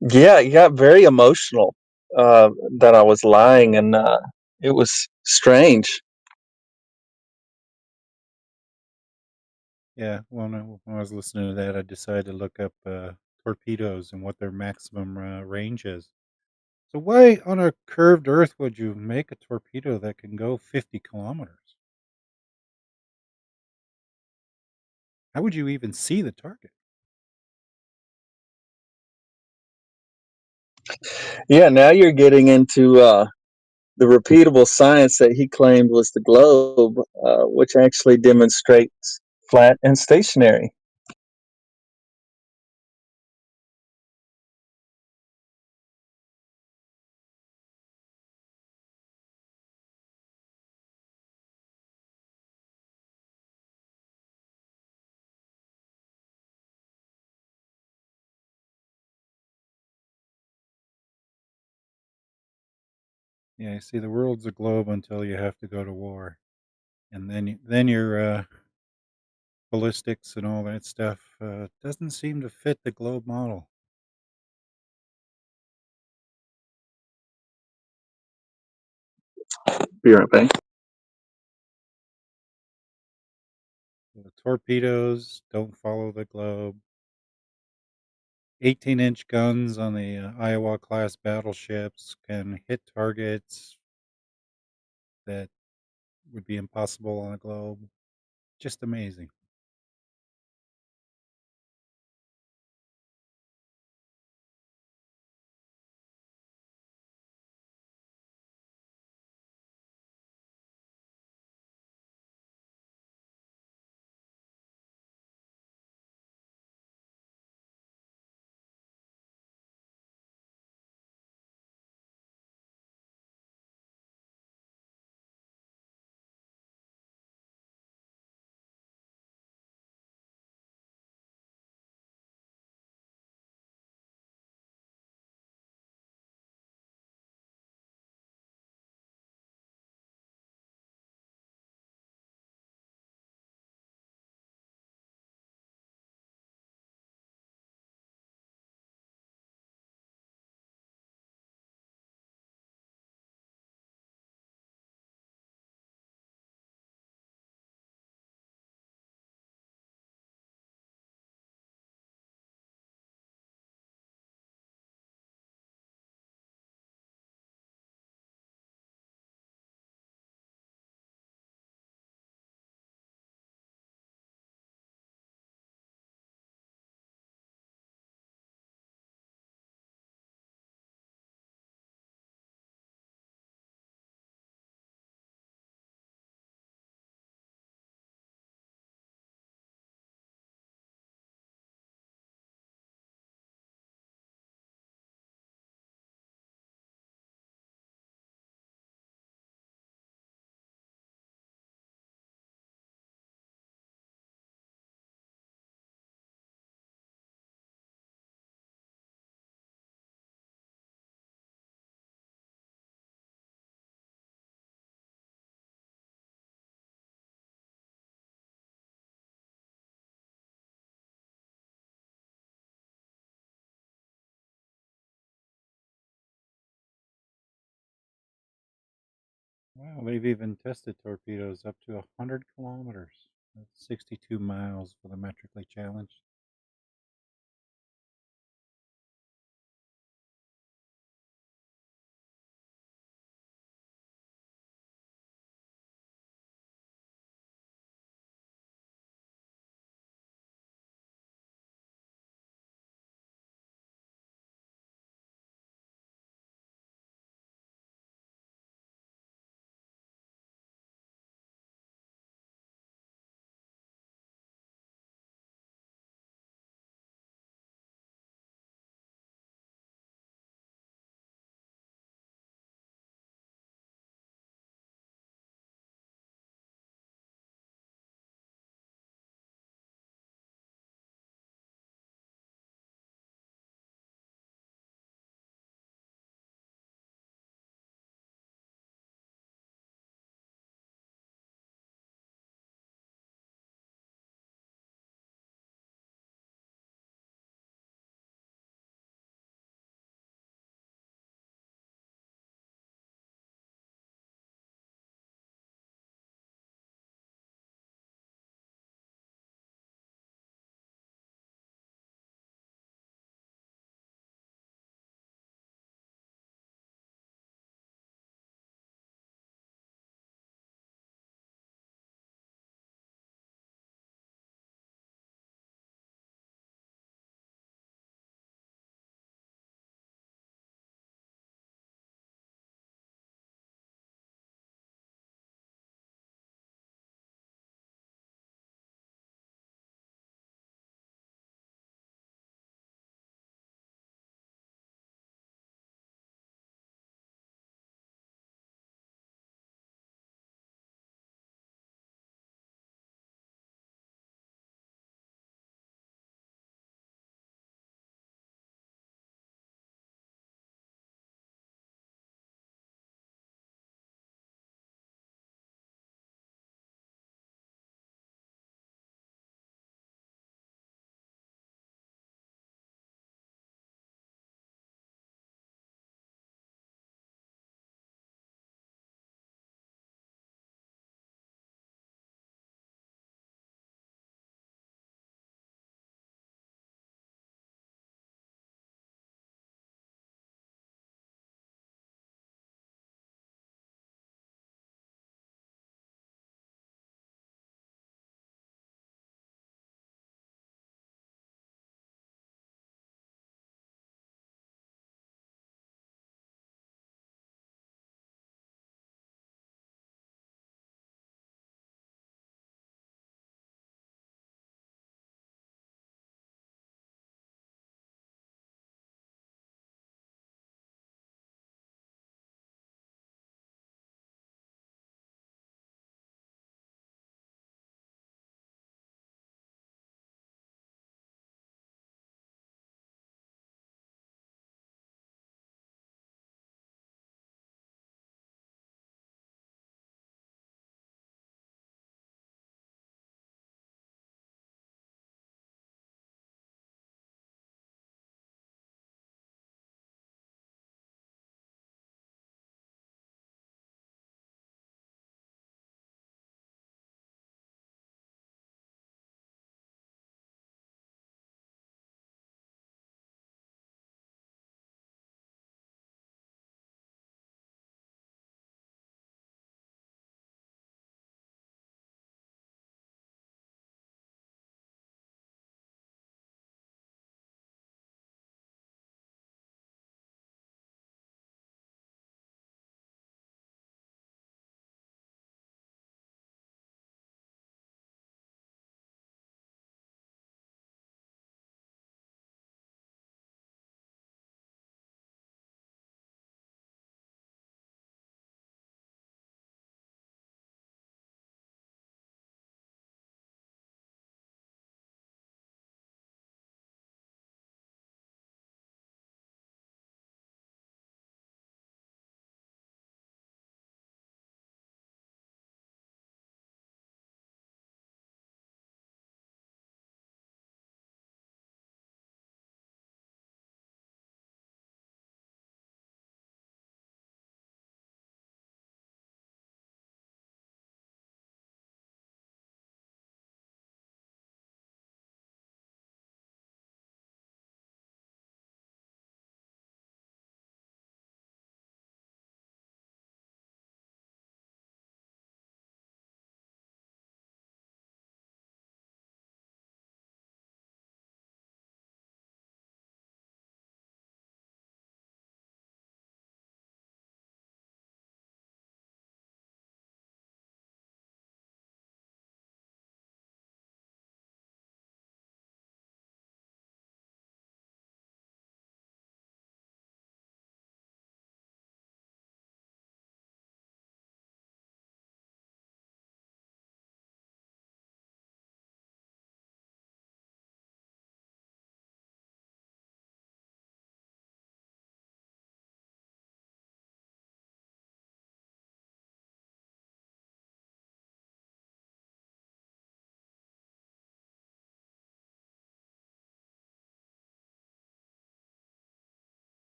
yeah, he got very emotional that I was lying, and it was strange. Yeah, when I was listening to that, I decided to look up torpedoes and what their maximum range is. So why on a curved Earth would you make a torpedo that can go 50 kilometers? How would you even see the target? Yeah, now you're getting into the repeatable science that he claimed was the globe, which actually demonstrates flat and stationary. Yeah, you see, the world's a globe until you have to go to war, and then your ballistics and all that stuff doesn't seem to fit the globe model. Be right back. The torpedoes don't follow the globe. 18-inch guns on the Iowa-class battleships can hit targets that would be impossible on a globe. Just amazing. Wow, they've even tested torpedoes up to 100 kilometers. That's 62 miles for the metrically challenged.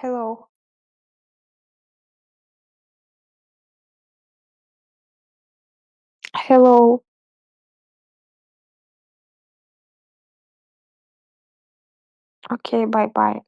Hello. Hello. Okay, bye bye.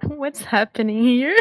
What's happening here?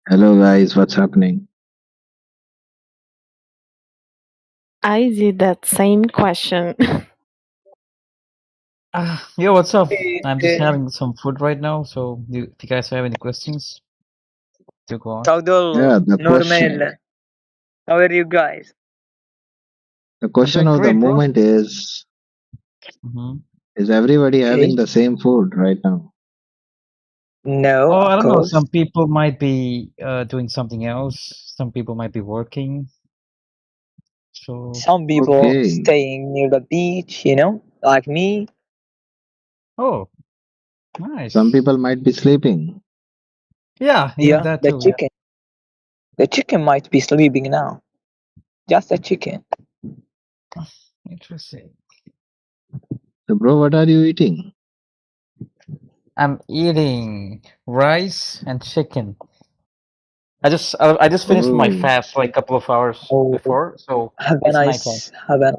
Hello guys, what's happening? I did that same question. Yeah, what's up? Hey, I'm just having some food right now, so if you guys have any questions, do go on. Yeah, Tagdol, Normal. How are you guys? the I'm question doing of the great, bro. moment Mm-hmm. is everybody Okay. having the same food right now? No, Oh, I of don't know. course. Some people might be doing something else. Some people might be working. So. Some people Okay. staying near the beach, you know, like me. Oh, nice. Some people might be sleeping. Yeah, even Yeah, that the too. Yeah. chicken. The chicken might be sleeping now. Just a chicken. Interesting. So bro, what are you eating? I'm eating rice and chicken. I just finished my Oh, fast like a couple of hours Oh, before, so have a it's nighttime.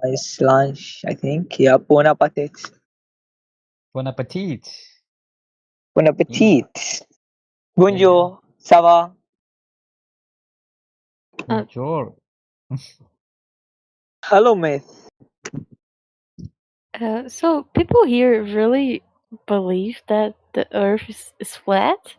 nice lunch, I think. Yeah, bon appetit. Bon appetit. Bon Yeah, appetit. yeah, yeah. Bonjour, ça va? Bonjour. Hello, mate. So people here really believe that the Earth is flat?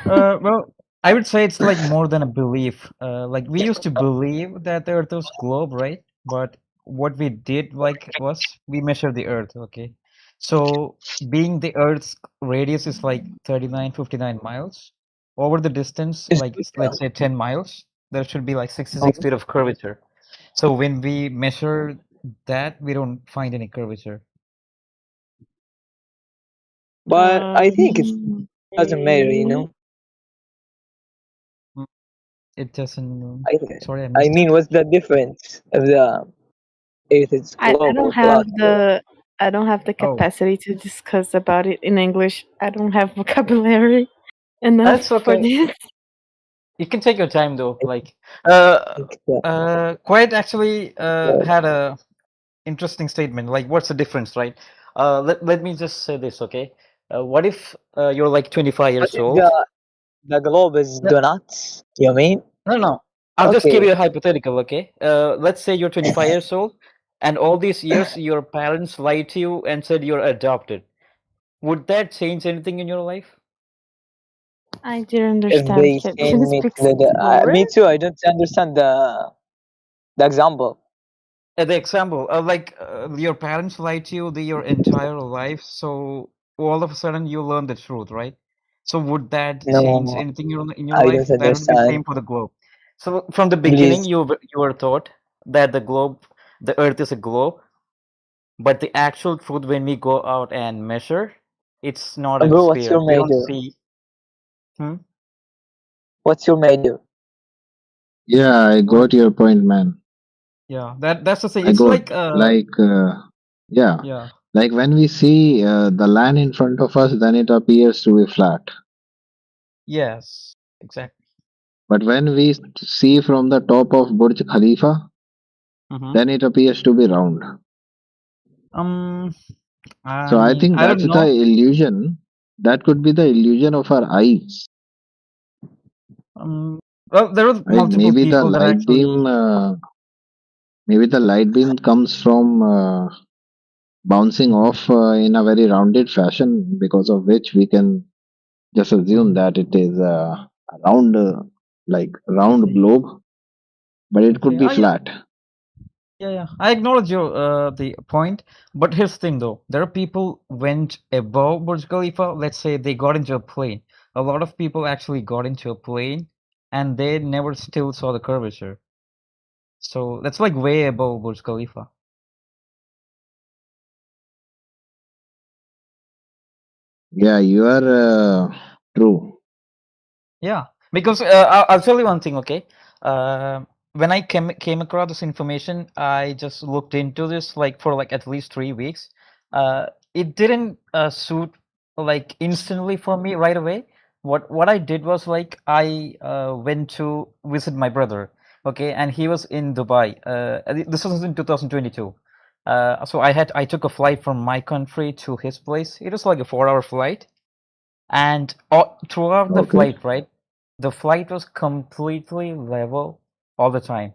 Well, I would say it's like more than a belief. Like we used to believe that the Earth was globe, right? But what we did like was we measured the Earth, okay? So being the Earth's radius is like 39, 59 miles. Over the distance, It's like good, let's say 10 miles, there should be like 66 feet of curvature. So when we measure that, we don't find any curvature. but I think it doesn't matter, you okay. know. It doesn't. I, Sorry, I I missed mean, it. what's the difference if the Earth is I globe don't or have flat? the Oh, capacity to discuss about it in English. I don't have vocabulary enough that's for okay. this. You can take your time though. Like, Quiet actually had a interesting statement. Like, what's the difference, right? Let me just say this, okay? What if you're like 25 What years if old? the globe is Yeah. donuts? You mean? No. I'll just give Okay. you a hypothetical, okay? Let's say you're 25 years old, and all these years your parents lied to you and said you're adopted. Would that change anything in your life? I didn't If understand. they Can you send me speak to slower? me too. I don't understand the example. The example, your parents lied to you your entire life, so all of a sudden you learn the truth, right? So would that change No, anything in your I life? don't That would be understand. same for the globe. So from the beginning, Please, you were taught that the Earth is a globe, but the actual truth when we go out and measure, it's not a bro. What's sphere. your We don't major? see. Hmm? What's your major? Yeah, I What? got your point, man. Yeah, that's the thing. I It's got like yeah, yeah. like when we see the land in front of us, then it appears to be flat. Yes, exactly. But when we see from the top of Burj Khalifa, Mm-hmm. then it appears to be round. So I think I don't that's the know. illusion. That could be the illusion of our eyes. Well, there are Right? multiple people that actually. Maybe the light beam comes from bouncing off in a very rounded fashion, because of which we can just assume that it is a round, round globe, but it could Okay. be flat. Yeah. I acknowledge your the point, but here's the thing though. There are people went above Burj Khalifa. Let's say they got into a plane. A lot of people actually got into a plane, and they never still saw the curvature. So that's like way above Burj Khalifa. Yeah, you are true. Yeah, because I'll tell you one thing, okay? When I came across this information, I just looked into this like for like at least 3 weeks. It didn't suit like instantly for me right away. What I did was like I went to visit my brother, okay, and he was in Dubai. This was in 2022. So I took a flight from my country to his place. It was like a 4-hour flight. And throughout the Okay. flight, right, the flight was completely level all the time.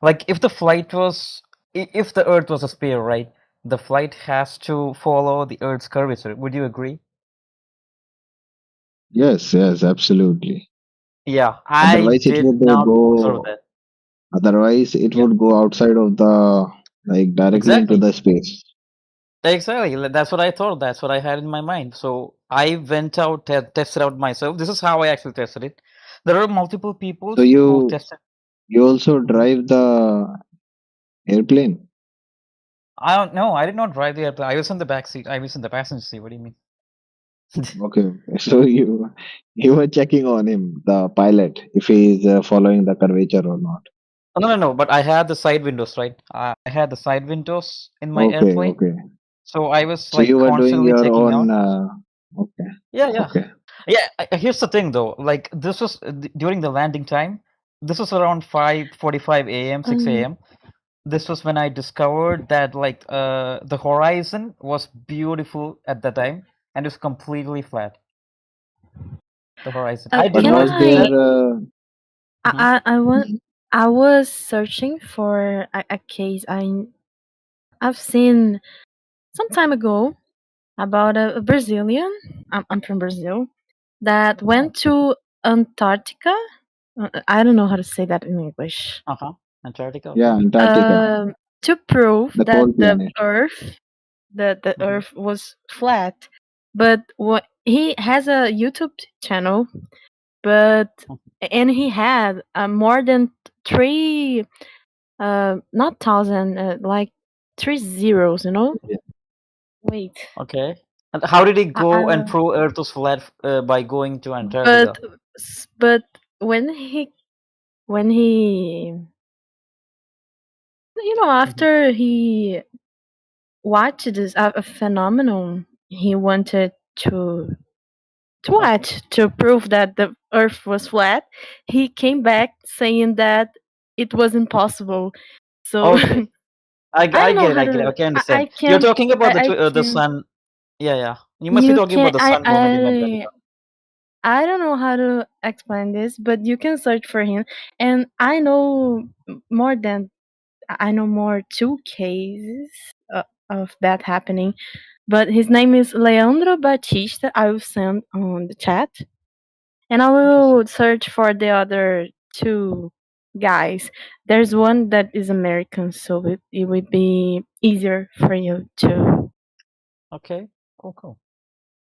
Like if the flight was, if the Earth was a sphere, right, the flight has to follow the Earth's curvature. Would you agree? Yes, absolutely. Yeah, I Otherwise, it did would not observe go. that. Otherwise, it Yeah, would go outside of the directly into exactly. the space. Exactly. That's what I thought. That's what I had in my mind. So I went out, tested out myself. This is how I actually tested it. There are multiple people So who you tested. also Mhm. drive the airplane. I don't know. I did not drive the airplane. I was in the back seat. I was in the passenger seat. What do you mean? Okay. So you were checking on him, the pilot, if he is following the curvature or not. Oh, no. But I had the side windows, right? I had the side windows in my Okay. airplane, Okay. so I was So like you were doing constantly your checking out. own. Okay. Yeah. Okay. Yeah. Here's the thing, though. Like this was during the landing time. This was around 5:45 a.m., 6 Um, a.m. This was when I discovered that like the horizon was beautiful at that time and it's completely flat. The horizon. I did But can not was expect there? I? that. Mhm. I was searching for a case I've seen some time ago about a Brazilian. I'm from Brazil that went to Antarctica. I don't know how to say that in English. Antarctica. Okay. Yeah, Antarctica, To prove the that cold the planet. Earth, the Mhm. Earth was flat, but what he has a YouTube channel, but and he had more than three, not thousand, like 3 zeros. Wait, Okay. And how did he I go and prove Earth was flat by going to but Antarctica? but when he when he, after he watched this a phenomenon, he wanted to what? To prove that the Earth was flat. He came back saying that it was impossible. So Okay, I don't know get it. how I get it. to. Okay, I I understand. You're can't. talking about I the can't. sun. Yeah, yeah. You must be You talking can. about the sun movement in Antarctica. I don't know how to explain this, but you can search for him. And I know more than I know more 2 cases of that happening. But his name is Leandro Batista. I will send on the chat. And I will search for the other 2 guys. There's one that is American, so it would be easier for you to. Okay, cool.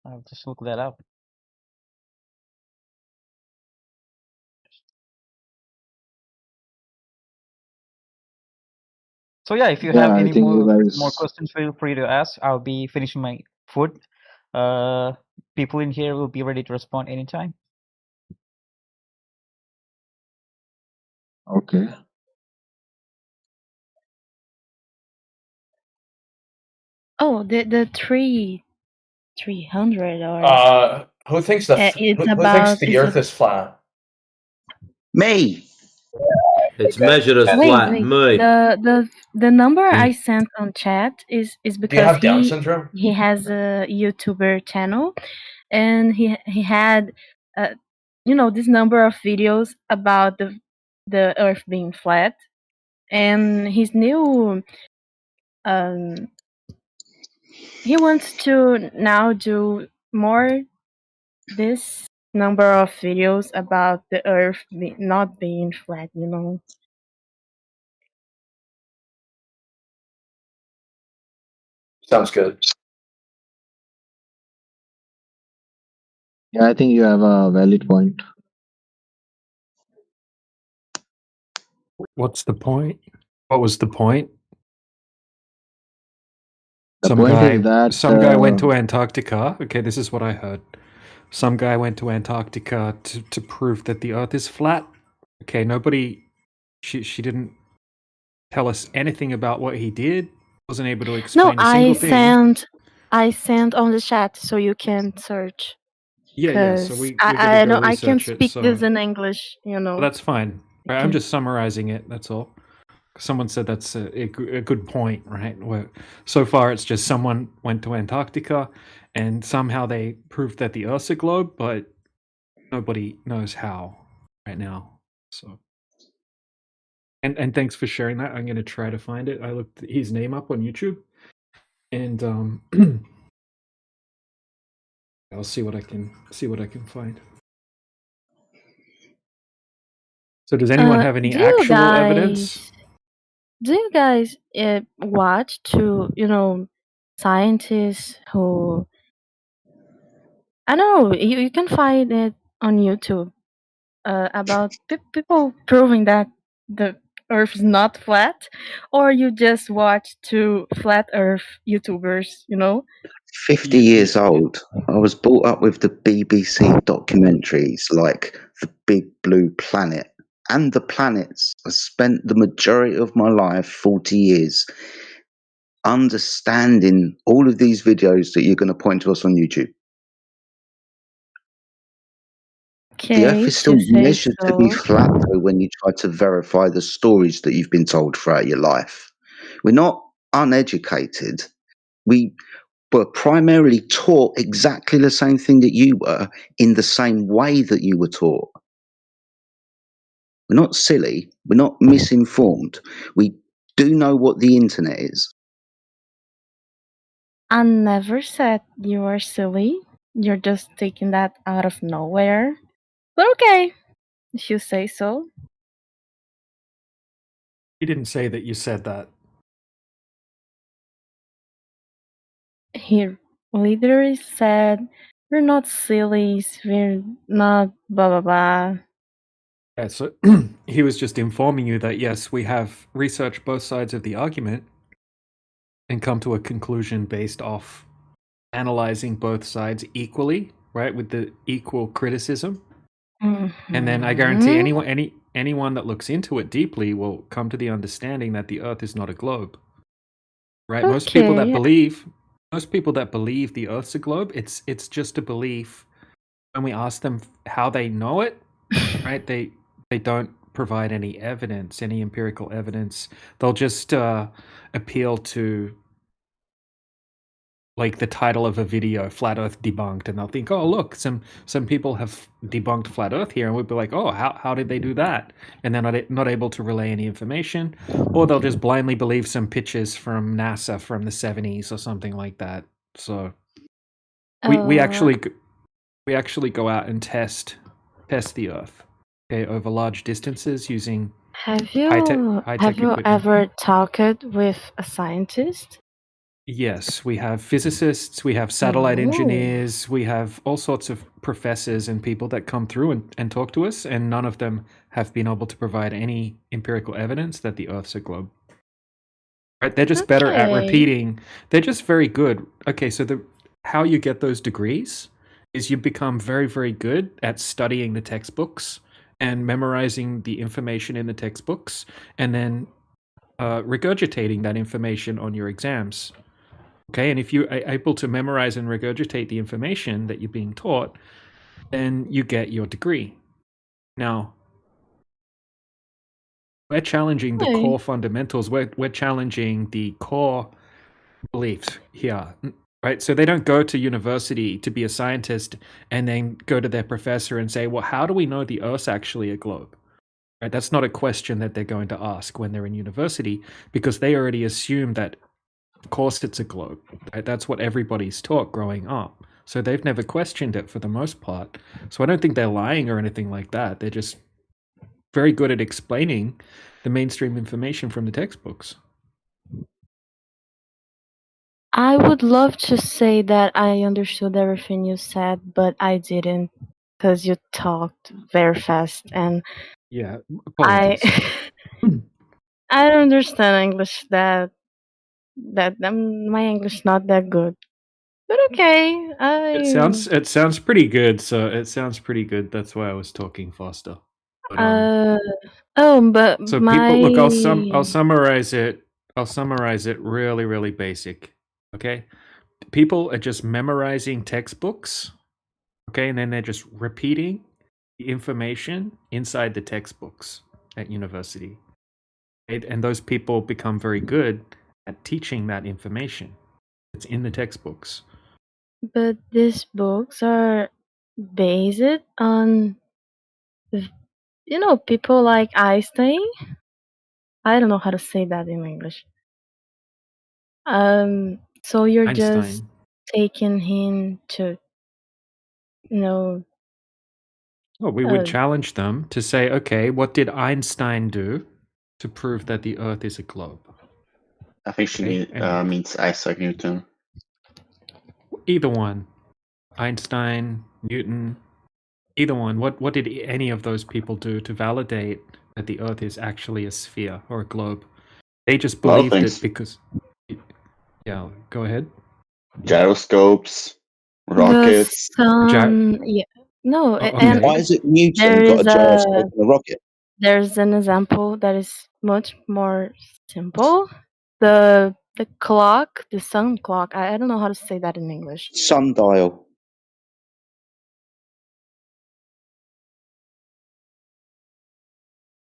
I'll just look that up. So yeah, if you Yeah, have I any think you more guys. questions, feel free to ask. I'll be finishing my food. People in here will be ready to respond anytime. Okay. Oh, the 300 or. Who thinks the who thinks the Earth is flat? Me. It's measured as flat. Wait. Me. The number I sent on chat is Do you because have Down syndrome? he has a YouTuber channel, and he had this number of videos about the Earth being flat, and his new he wants to now do more this number of videos about the Earth not being flat. Sounds good. Yeah, I think you have a valid point. What's the point? What was the point? The point is that. Some guy went to Antarctica. Okay, this is what I heard. Some guy went to Antarctica to prove that the Earth is flat. Okay, nobody. She didn't tell us anything about what he did. Wasn't able to No, explain a single thing. I sent on the chat so you can search. Yeah. So Because we gotta go I can research it. speak this So in English. that's fine. Right, I'm Okay. just summarizing it. That's all. Someone said that's a good point, right? Where so far it's just someone went to Antarctica and somehow they proved that the Earth's a globe, but nobody knows how right now. So, and thanks for sharing that. I'm gonna try to find it. I looked his name up on YouTube, and I'll see what I can find. So, does anyone have any Do you actual evidence? guys watch scientists who I don't know, you can find it on YouTube about people proving that the Earth is not flat, or you just watch 2 flat Earth YouTubers? 50 years old. I was brought up with the BBC documentaries like The Big Blue Planet and The Planets. I spent the majority of my life, 40 years, understanding all of these videos that you're going to point to us on YouTube. The Earth Okay, is still if you say measured to be so. flat, though, when you try to verify the stories that you've been told throughout your life. We're not uneducated. We were primarily taught exactly the same thing that you were in the same way that you were taught. We're not silly. We're not misinformed. We do know what the internet is. I never said you are silly. You're just taking that out of nowhere. But okay, if you say so. He didn't say that you said that. He literally said, "We're not sillies. We're not blah blah blah." Yeah, so he was just informing you that yes, we have researched both sides of the argument and come to a conclusion based off analyzing both sides equally, right, with the equal criticism. And then I guarantee Mhm. anyone that looks into it deeply will come to the understanding that the Earth is not a globe. Right? Most people that believe the Earth's a globe, it's just a belief. When we ask them how they know it, right? They don't provide any evidence, any empirical evidence. They'll just appeal to like the title of a video, Flat Earth Debunked, and they'll think, oh, look, some people have debunked Flat Earth here, and we'd be like, oh, how did they do that? And they're not able to relay any information, or they'll just blindly believe some pictures from NASA from the 70s or something like that. So we actually go out and test the Earth, okay, over large distances using Have high-tech you equipment. ever talked with a scientist? Yes, we have physicists, we have satellite Oh. engineers, we have all sorts of professors and people that come through and talk to us, and none of them have been able to provide any empirical evidence that the Earth's a globe. Right? They're just better at repeating. They're just very good. Okay, so how you get those degrees is you become very, very good at studying the textbooks and memorizing the information in the textbooks, and then regurgitating that information on your exams. Okay, and if you're able to memorize and regurgitate the information that you're being taught, then you get your degree. Now, we're challenging the core fundamentals. We're challenging the core beliefs here, right? So they don't go to university to be a scientist and then go to their professor and say, well, how do we know the Earth's actually a globe? Right? That's not a question that they're going to ask when they're in university, because they already assume that of course it's a globe. Right? That's what everybody's taught growing up. So they've never questioned it for the most part. So I don't think they're lying or anything like that. They're just very good at explaining the mainstream information from the textbooks. I would love to say that I understood everything you said, but I didn't, because you talked very fast, and yeah, apologies. I don't understand English that my English not that good. But okay, It sounds pretty good. So it sounds pretty good. That's why I was talking faster. But, but people, look, I'll summarize it. I'll summarize it really, really basic. Okay, people are just memorizing textbooks. Okay, and then they're just repeating the information inside the textbooks at university. And those people become very good at teaching that information. It's in the textbooks. But these books are based on, people like Einstein. I don't know how to say that in English. So you're Einstein. just taking him to, Well, we would challenge them to say, okay, what did Einstein do to prove that the Earth is a globe? I think she means Isaac Newton. Either one. Einstein, Newton, either one. What did any of those people do to validate that the Earth is actually a sphere or a globe? They just believed it because... Yeah, go ahead. Gyroscopes, rockets. Yeah. No, and why is it Newton got a gyroscope and a rocket? There's an example that is much more simple. The clock, the sun clock. I don't know how to say that in English. Sundial.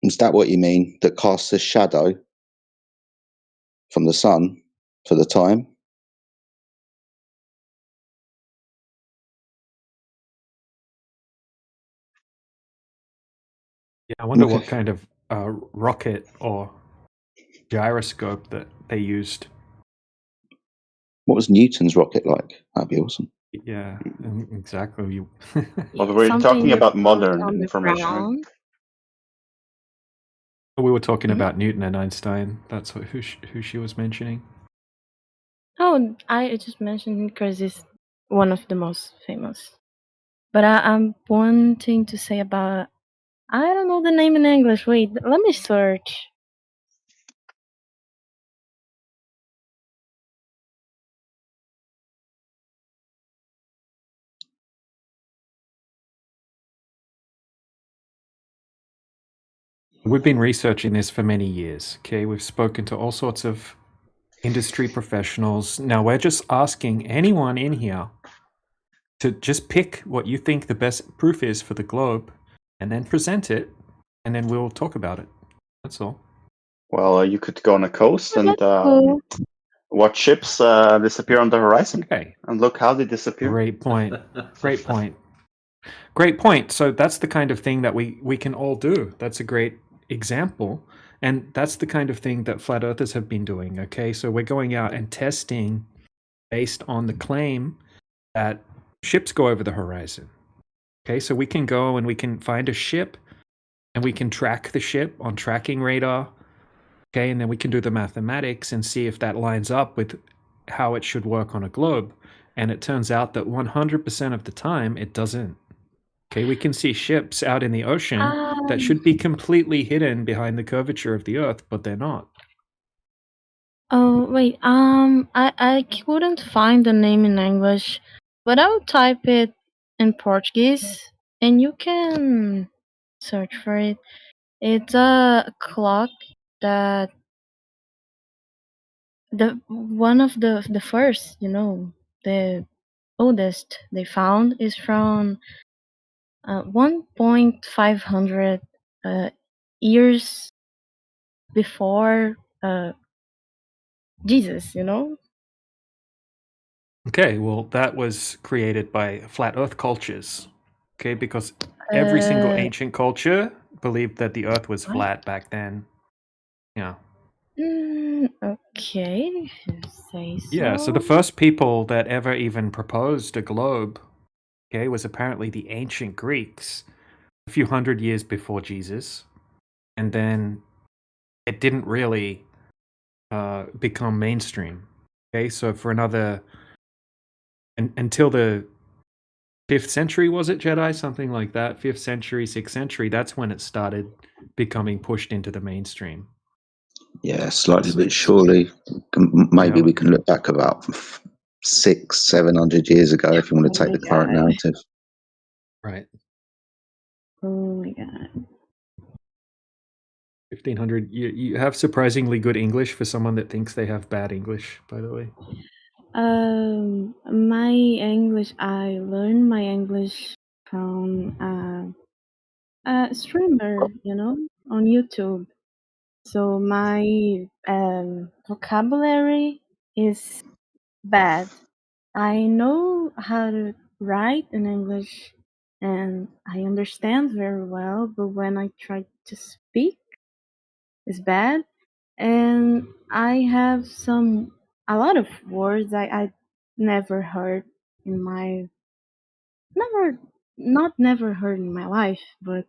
Is that what you mean? That casts a shadow from the sun for the time? Yeah, I wonder what kind of rocket or gyroscope that they used. What was Newton's rocket like? That'd be awesome. Yeah, exactly. Well, we're talking about modern information. We were talking about Newton and Einstein. That's who she was mentioning. Oh, I just mentioned him because he's one of the most famous. But I'm wanting to say about, I don't know the name in English. Wait, let me search. We've been researching this for many years. Okay, we've spoken to all sorts of industry professionals. Now we're just asking anyone in here to just pick what you think the best proof is for the globe, and then present it, and then we'll talk about it. That's all. Well, you could go on a coast and Cool. watch ships disappear on the horizon. Okay. And look how they disappear. Great point. Great point. Great point. So that's the kind of thing that we can all do. That's a great example. And that's the kind of thing that flat earthers have been doing. Okay. So we're going out and testing based on the claim that ships go over the horizon. Okay. So we can go and we can find a ship and we can track the ship on tracking radar. Okay. And then we can do the mathematics and see if that lines up with how it should work on a globe. And it turns out that 100% of the time it doesn't. Okay, we can see ships out in the ocean that should be completely hidden behind the curvature of the Earth, but they're not. Oh wait, I couldn't find the name in English, but I'll type it in Portuguese, and you can search for it. It's a clock that one of the first, the oldest they found is from 1.500 years before Jesus, Okay, well, that was created by flat Earth cultures. Okay, because every single ancient culture believed that the Earth was what? flat back then. Yeah. Okay, if you say so. Yeah, so the first people that ever even proposed a globe, okay, was apparently the ancient Greeks, a few hundred years before Jesus. And then it didn't really become mainstream. Okay, so for another until the 5th century, was it, Jedi? Something like that. 5th century, 6th century. That's when it started becoming pushed into the mainstream. Yeah, slightly, but surely, maybe we can look back about 600-700 years ago if you want to take the current narrative. Right. Oh my god. 1500. You have surprisingly good English for someone that thinks they have bad English, by the way. My English, I learned my English from a streamer, on YouTube. So my vocabulary is bad. I know how to write in English and I understand very well, but when I try to speak, it's bad. And I have a lot of words I never heard in my never heard in my life, but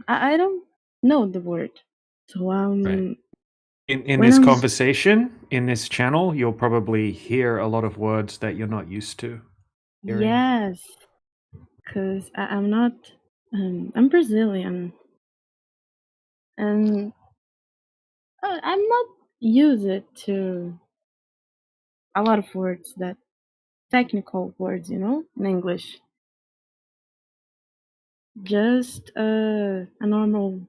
I don't know the word. So Right. In when this I'm conversation, in this channel, you'll probably hear a lot of words that you're not used to hearing. yes, because I'm not I'm Brazilian and I'm not used to a lot of words that technical words, in English. Just a normal,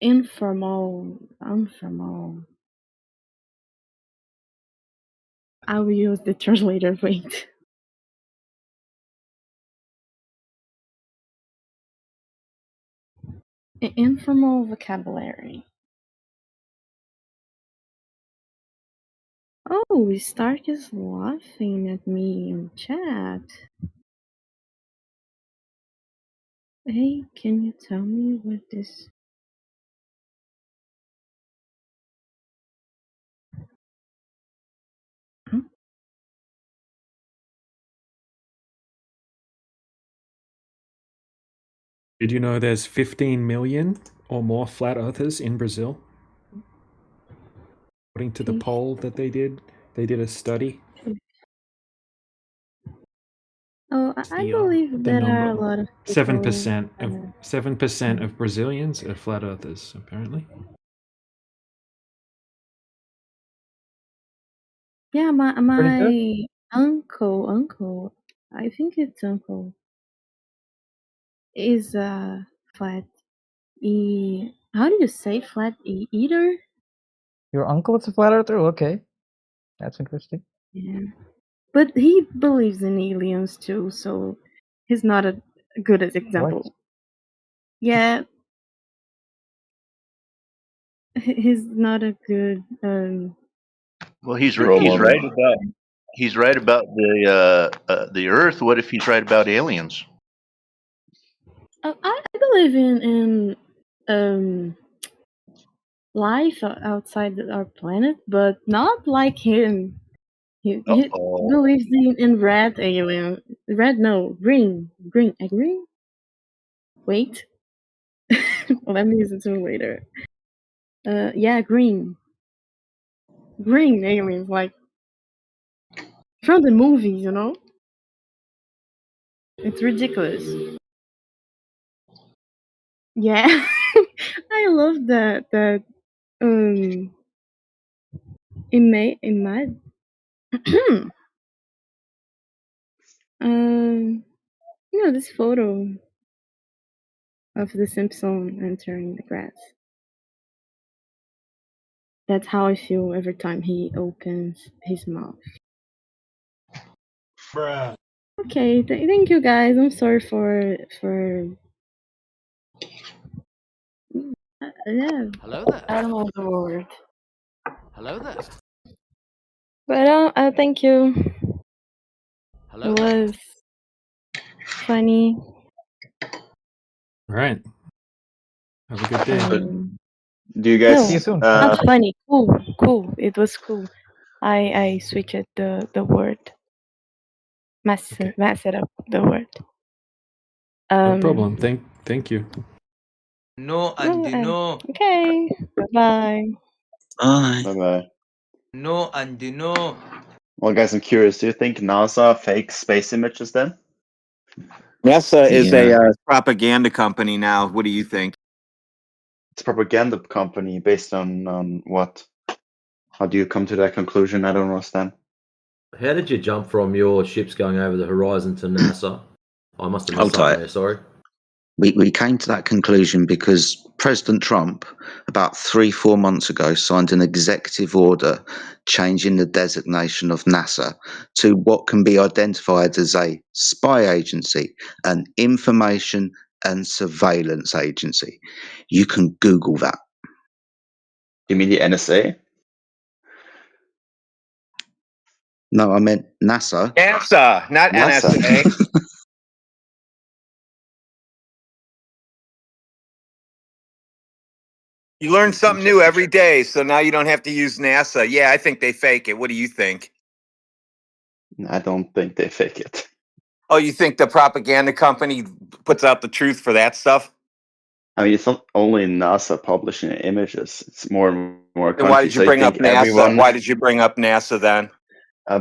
informal. I will use the translator. Wait. Informal vocabulary. Oh, Stark is laughing at me in chat. Hey, can you tell me what this? Huh? Did you know there's 15 million or more flat earthers in Brazil? According to the poll that they did a study. Oh, I believe there are a lot of people. 7% of Brazilians are flat earthers, apparently. Yeah, my uncle, I think it's uncle, is Flat how do you say flat eater? Your uncle is a flat earther? Okay. That's interesting. Yeah. But he believes in aliens too, so he's not a good example. What? Yeah. He's not a good Well, he's right about the Earth. What if he's right about aliens? I believe in life outside our planet, but not like him. He believes in red alien. Red, no, green. Green? Wait. Let me listen to it later. Yeah, green. Green aliens, like from the movies, you know? It's ridiculous. Yeah. I love that image. This photo of the Simpson entering the grass. That's how I feel every time he opens his mouth. Bruh. Okay, thank you guys. I'm sorry for yeah. Hello there. I don't know the word. Hello there. But thank you. Hello It there. was funny. All right. Have a good day. Do you guys? No, See you soon. not funny. Cool. It was cool. I switched the word. Mess it up the word. No problem. Thank you. No and no. Okay. Bye. Bye bye. No and no. Well, guys, I'm curious. Do you think NASA fakes space images then? NASA is a propaganda company now. What do you think? It's a propaganda company based on what? How do you come to that conclusion? I don't understand. How did you jump from your ships going over the horizon to NASA? I must have missed something there, sorry. We came to that conclusion because President Trump, about 3-4 months ago, signed an executive order changing the designation of NASA to what can be identified as a spy agency, an information and surveillance agency. You can Google that. You mean the NSA? No, I meant NASA. NASA, not NASA. NSA. You learn something new every day, so now you don't have to use NASA. Yeah, I think they fake it. What do you think? I don't think they fake it. Oh, you think the propaganda company puts out the truth for that stuff? I mean, it's not only NASA publishing images; it's more and more Then why countries. did you bring up NASA? Why did you bring up NASA then?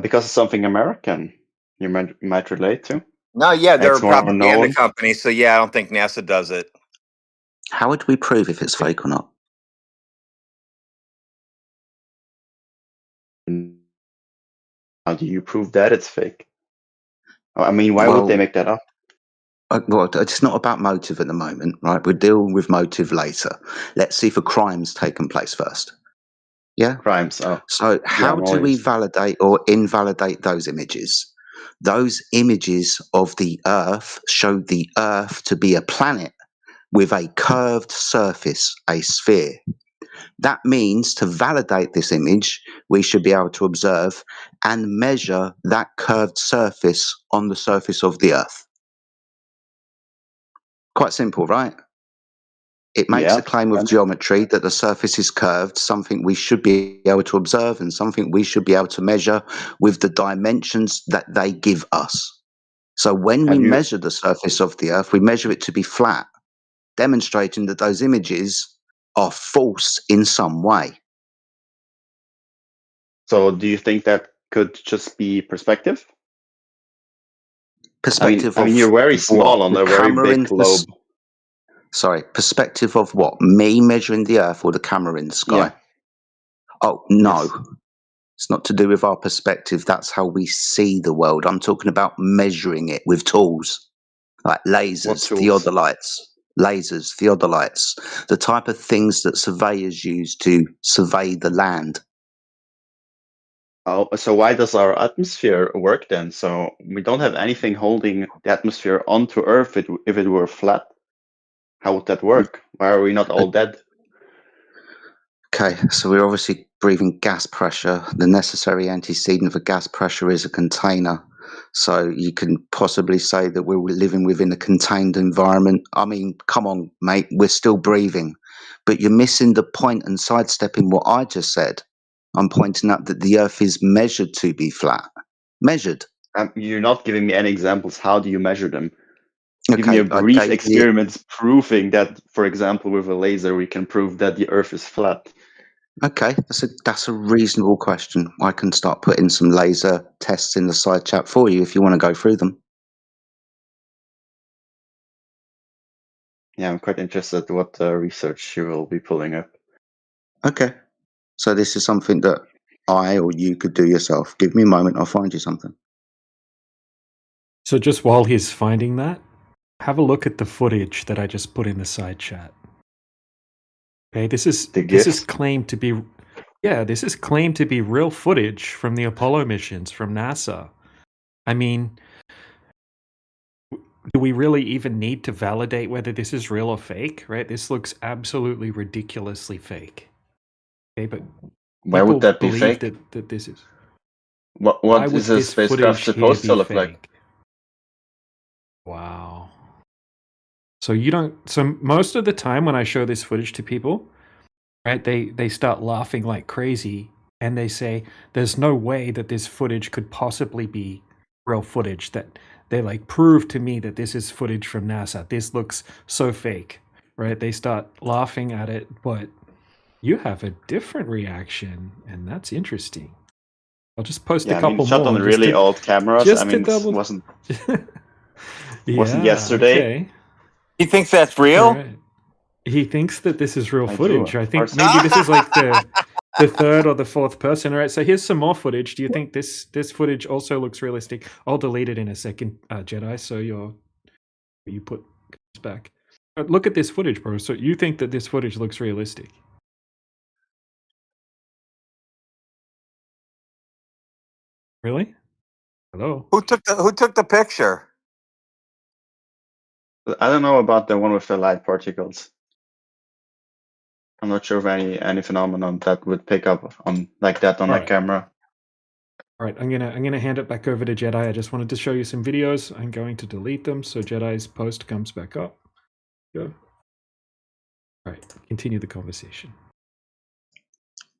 Because it's something American you might relate to. No, yeah, they're It's a more propaganda known. company, so yeah, I don't think NASA does it. How would we prove if it's fake or not? How do you prove that it's fake? I mean, why would they make that up? Well, it's not about motive at the moment, right? We'll deal with motive later. Let's see if a crime's taken place first. Yeah? Crimes. Oh. So how do we validate or invalidate those images? Those images of the Earth show the Earth to be a planet with a curved surface, a sphere. That means to validate this image, we should be able to observe and measure that curved surface on the surface of the Earth. Quite simple, right? It makes a claim of geometry that the surface is curved, something we should be able to observe and something we should be able to measure with the dimensions that they give us. So when we measure the surface of the Earth, we measure it to be flat, demonstrating that those images are false in some way. So do you think that could just be perspective? Perspective I mean, you're very small on a very big globe. Sorry, perspective of what? Me measuring the Earth or the camera in the sky? Yeah. Oh, no. It's not to do with our perspective. That's how we see the world. I'm talking about measuring it with tools like lasers, theodolites. lasers, theodolites, the type of things that surveyors use to survey the land. Oh, so why does our atmosphere work then? So we don't have anything holding the atmosphere onto Earth if it were flat. How would that work? Why are we not all dead? Okay, so we're obviously breathing gas pressure. The necessary antecedent for gas pressure is a container. So you can possibly say that we're living within a contained environment. I mean, come on, mate, we're still breathing. But you're missing the point and sidestepping what I just said. I'm pointing out that the Earth is measured to be flat. Measured. You're not giving me any examples. How do you measure them? Okay, Give me a brief I gave experiment proving that, for example, with a laser, we can prove that the Earth is flat. Okay, that's a reasonable question. I can start putting some laser tests in the side chat for you if you want to go through them. Yeah, I'm quite interested what research you will be pulling up. Okay, so this is something that I or you could do yourself. Give me a moment, I'll find you something. So just while he's finding that, have a look at the footage that I just put in the side chat. Okay, this is claimed to be, this is claimed to be real footage from the Apollo missions from NASA. I mean, do we really even need to validate whether this is real or fake, right? This looks absolutely ridiculously fake. Okay, but why would that be believe fake? that this is. What is a spacecraft supposed to look like? Wow. So you don't. So most of the time when I show this footage to people, right, they start laughing like crazy, and they say, "There's no way that this footage could possibly be real footage." That they like prove to me that this is footage from NASA. This looks so fake, right? They start laughing at it, but you have a different reaction, and that's interesting. I'll just post a couple shot more. on really old cameras. Just I mean, to double. wasn't Yeah, yesterday. Okay. He thinks that's real? Right. He thinks that this is real I footage. do, I of think course. maybe this is like the third or the fourth person. All right, so here's some more footage. Do you think this footage also looks realistic? I'll delete it in a second, Jedi, so you put this back. But look at this footage, bro. So you think that this footage looks realistic? Really? Hello? Who took the picture? I don't know about the one with the light particles. I'm not sure of any phenomenon that would pick up on like that on a camera. All right, I'm gonna hand it back over to Jedi. I just wanted to show you some videos. I'm going to delete them so Jedi's post comes back up. Go. All right, continue the conversation.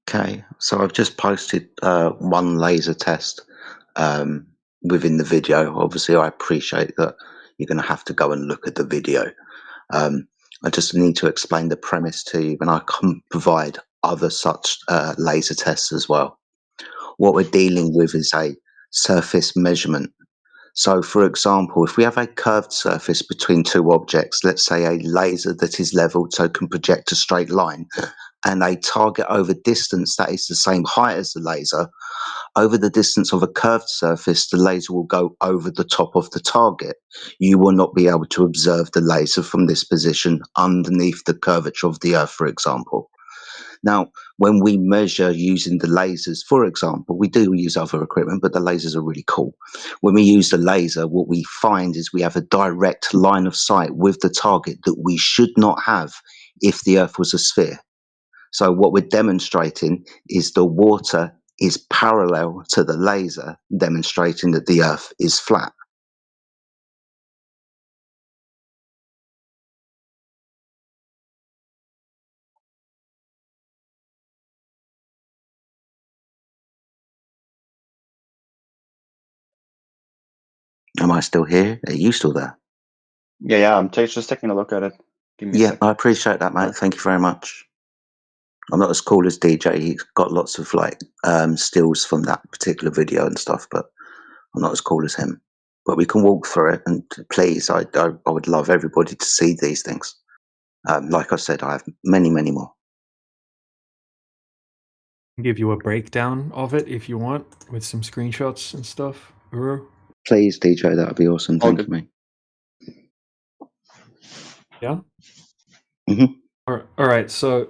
Okay, so I've just posted one laser test within the video. Obviously, I appreciate that you're going to have to go and look at the video. I just need to explain the premise to you, and I can provide other such laser tests as well. What we're dealing with is a surface measurement. So, for example, if we have a curved surface between two objects, let's say a laser that is leveled so can project a straight line, and a target over distance that is the same height as the laser, over the distance of a curved surface, the laser will go over the top of the target. You will not be able to observe the laser from this position underneath the curvature of the Earth, for example. Now, when we measure using the lasers, for example, we do use other equipment, but the lasers are really cool. When we use the laser, what we find is we have a direct line of sight with the target that we should not have if the Earth was a sphere. So what we're demonstrating is the water is parallel to the laser, demonstrating that the Earth is flat. Am I still here? Are you still there? Yeah, I'm just taking a look at it. Give me a second. I appreciate that, mate. Thank you very much. I'm not as cool as DJ. He's got lots of like stills from that particular video and stuff, but I'm not as cool as him. But we can walk through it, and please, I would love everybody to see these things. Like I said, I have many, many more. I'll give you a breakdown of it if you want, with some screenshots and stuff. Please, DJ, that would be awesome. Thank you, mate. Yeah. Mm-hmm. All right. So,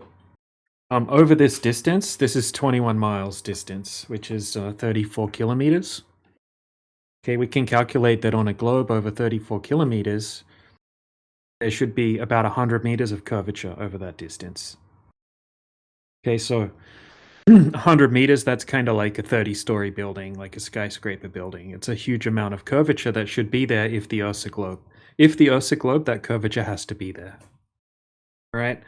over this distance, this is 21 miles distance, which is 34 kilometers. Okay, we can calculate that on a globe over 34 kilometers, there should be about 100 meters of curvature over that distance. Okay, so 100 meters, that's kind of like a 30-story building, like a skyscraper building. It's a huge amount of curvature that should be there if the Earth's a globe. If the Earth's a globe, that curvature has to be there. All right?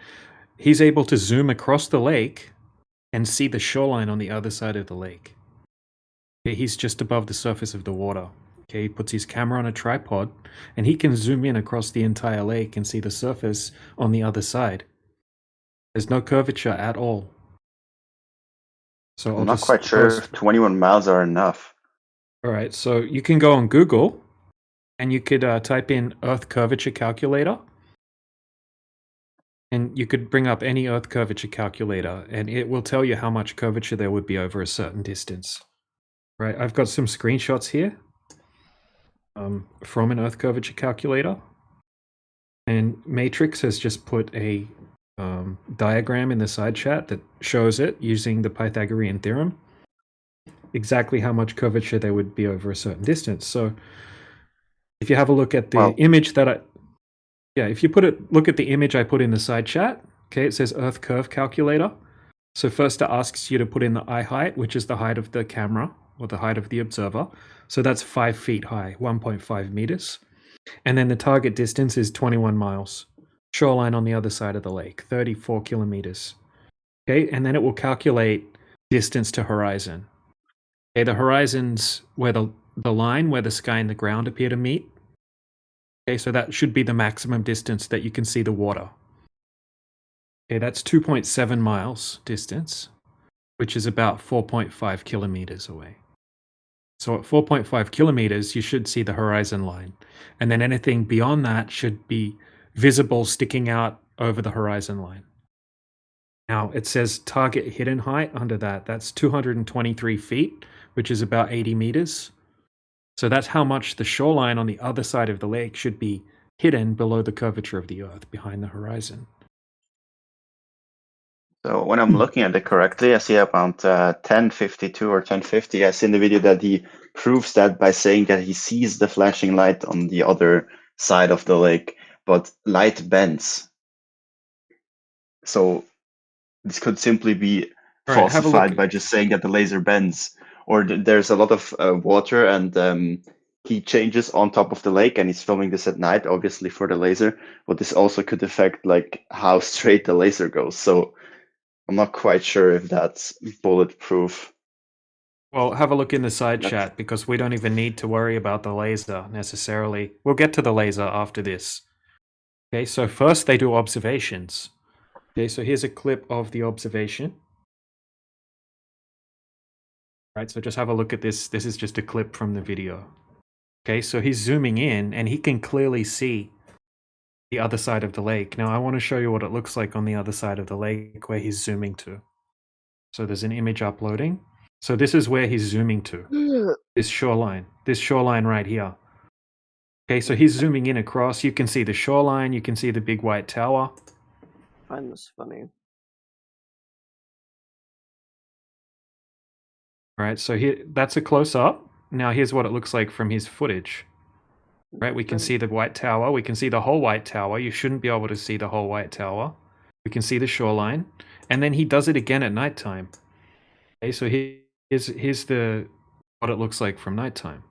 He's able to zoom across the lake and see the shoreline on the other side of the lake. Okay, he's just above the surface of the water. Okay, he puts his camera on a tripod and he can zoom in across the entire lake and see the surface on the other side. There's no curvature at all. So I'm not quite sure if 21 miles are enough. All right, so you can go on Google and you could type in Earth curvature calculator. And you could bring up any Earth curvature calculator and it will tell you how much curvature there would be over a certain distance. Right, I've got some screenshots here from an Earth curvature calculator. And Matrix has just put a diagram in the side chat that shows it using the Pythagorean theorem. Exactly how much curvature there would be over a certain distance. So if you have a look at the image that if you look at the image I put in the side chat, okay, it says Earth curve calculator. So first it asks you to put in the eye height, which is the height of the camera or the height of the observer. So that's 5 feet high, 1.5 meters. And then the target distance is 21 miles. Shoreline on the other side of the lake, 34 kilometers. Okay, and then it will calculate distance to horizon. Okay, the horizon's where the line where the sky and the ground appear to meet. Okay, so that should be the maximum distance that you can see the water. Okay, that's 2.7 miles distance, which is about 4.5 kilometers away. So at 4.5 kilometers, you should see the horizon line. And then anything beyond that should be visible sticking out over the horizon line. Now, it says target hidden height under that. That's 223 feet, which is about 80 meters. So that's how much the shoreline on the other side of the lake should be hidden below the curvature of the Earth, behind the horizon. So when I'm looking at it correctly, I see about 1052 or 1050. I see in the video that he proves that by saying that he sees the flashing light on the other side of the lake, but light bends. So this could simply be falsified by just saying that the laser bends, or there's a lot of water and heat changes on top of the lake, and he's filming this at night, obviously for the laser. But this also could affect like how straight the laser goes. So I'm not quite sure if that's bulletproof. Well, have a look in the side chat because we don't even need to worry about the laser necessarily. We'll get to the laser after this. Okay, so first they do observations. Okay, so here's a clip of the observation. Right, so just have a look at this. This is just a clip from the video. Okay, so he's zooming in and he can clearly see the other side of the lake. Now I want to show you what it looks like on the other side of the lake where he's zooming to. So there's an image uploading. So this is where he's zooming to. This shoreline right here. Okay, so he's zooming in across. You can see the shoreline. You can see the big white tower. I find this funny. Right, so here, that's a close-up. Now here's what it looks like from his footage. Right, we can see the white tower. We can see the whole white tower. You shouldn't be able to see the whole white tower. We can see the shoreline. And then he does it again at nighttime. Okay, so here's what it looks like from nighttime.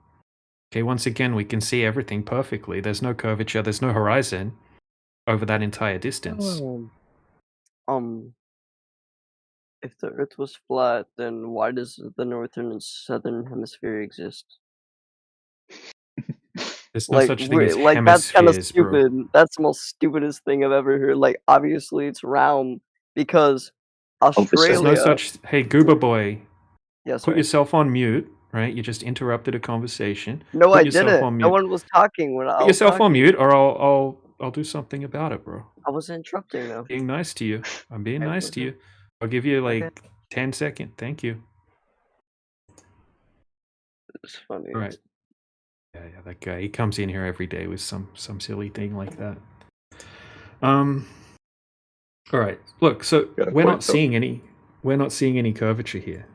Okay, once again, we can see everything perfectly. There's no curvature. There's no horizon over that entire distance. If the Earth was flat, then why does the northern and southern hemisphere exist? There's no such thing as that's kind of hemispheres, stupid. bro. That's the most stupidest thing I've ever heard. Like, obviously it's round because Australia. There's no such. Hey, Goober boy. Yes. Put yourself on mute. Right, you just interrupted a conversation. No, Put I yourself didn't. on mute. No one was talking when I was Put yourself on talking. mute, or I'll do something about it, bro. I wasn't interrupting though. Being nice to you. I'm being nice to you. I'll give you like 10 seconds. Thank you. It's funny. All right. Yeah, that guy. He comes in here every day with some silly thing like that. All right. Look, so Got a we're point, not seeing any curvature here.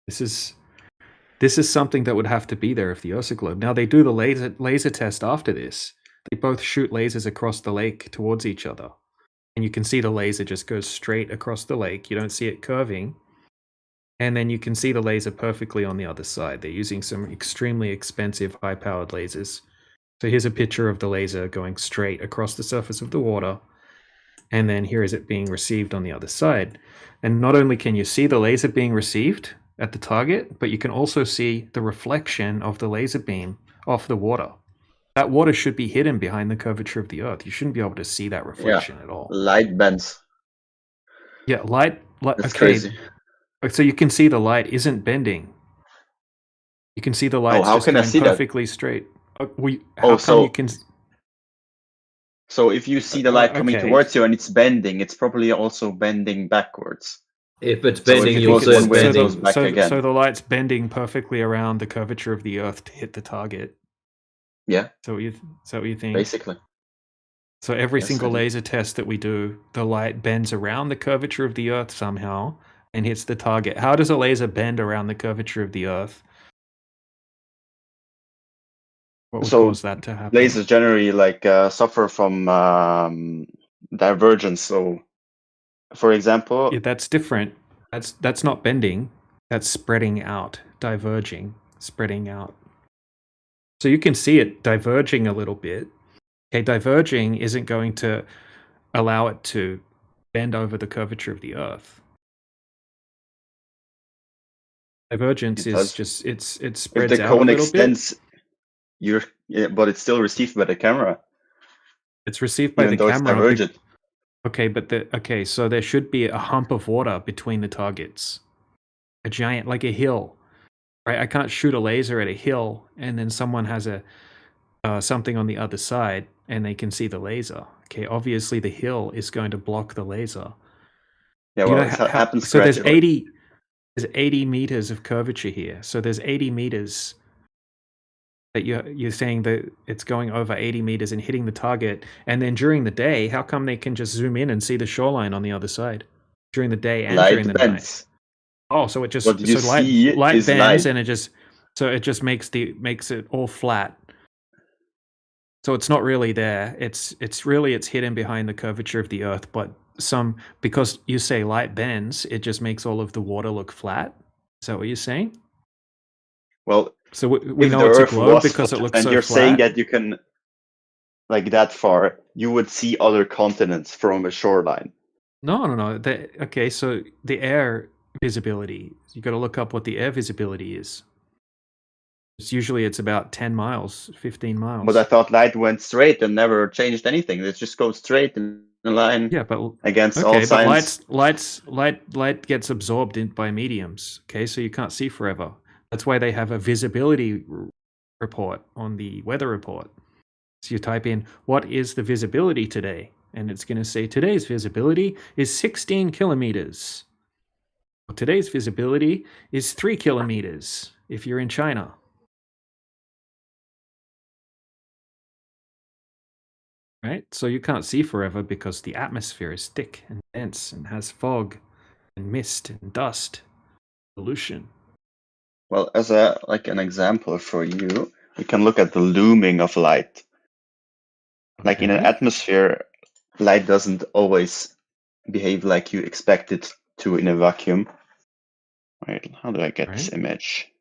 This is something that would have to be there if the Earth's a globe. Now they do the laser test after this. They both shoot lasers across the lake towards each other. And you can see the laser just goes straight across the lake. You don't see it curving. And then you can see the laser perfectly on the other side. They're using some extremely expensive high-powered lasers. So here's a picture of the laser going straight across the surface of the water. And then here is it being received on the other side. And not only can you see the laser being received at the target, but you can also see the reflection of the laser beam off the water. That water should be hidden behind the curvature of the Earth. You shouldn't be able to see that reflection at all. Light bends. Yeah, light That's okay. crazy. So you can see the light isn't bending. You can see the light's how just can I going see that? perfectly straight. How come you can? So if you see the light coming okay. towards you and it's bending, it's probably also bending backwards. If it's So bending, if it you'll goes see one it's way, it bending. goes back again. So the light's bending perfectly around the curvature of the Earth to hit the target. Yeah. So is that what you think? Basically. So every Yes, single I do. laser test that we do, the light bends around the curvature of the Earth somehow and hits the target. How does a laser bend around the curvature of the Earth? What would cause that to happen? Lasers generally suffer from divergence. So, for example, Yeah, that's different. That's not bending. That's spreading out, diverging, spreading out. So you can see it diverging a little bit. Okay, diverging isn't going to allow it to bend over the curvature of the Earth. Divergence is just it spreads if the out a cone little extends, bit. but it's still received by the camera. It's received by even the though camera. it's divergent. Okay, but so there should be a hump of water between the targets. A giant, like a hill. Right? I can't shoot a laser at a hill and then someone has a something on the other side and they can see the laser. Okay, obviously the hill is going to block the laser. Yeah, You well, know it happens so gradually. there's 80 meters of curvature here. So there's 80 meters that you're saying that it's going over 80 meters and hitting the target, and then during the day, how come they can just zoom in and see the shoreline on the other side during the day and during the bends. night? Oh, so it just What you see light is bends light. and it just makes it all flat. So it's not really there. It's hidden behind the curvature of the Earth, but because you say light bends, it just makes all of the water look flat. Is that what you're saying? Well, so we if know the it's a Earth globe was because it flat, looks and so you're flat. saying that you can, like that far, you would see other continents from a shoreline. No. Okay, so the air visibility, you got to look up what the air visibility is. It's about 10 miles, 15 miles. But I thought light went straight and never changed anything. It just goes straight in a line. Yeah, but against all science. But light gets absorbed by mediums. Okay, so you can't see forever. That's why they have a visibility report on the weather report. So you type in, what is the visibility today? And it's going to say today's visibility is 16 kilometers. Well, today's visibility is 3 kilometers if you're in China. Right? So you can't see forever because the atmosphere is thick and dense and has fog and mist and dust, pollution. Well, as an example for you, we can look at the looming of light. Like in an atmosphere, light doesn't always behave like you expect it to in a vacuum. Right, how do I get this image?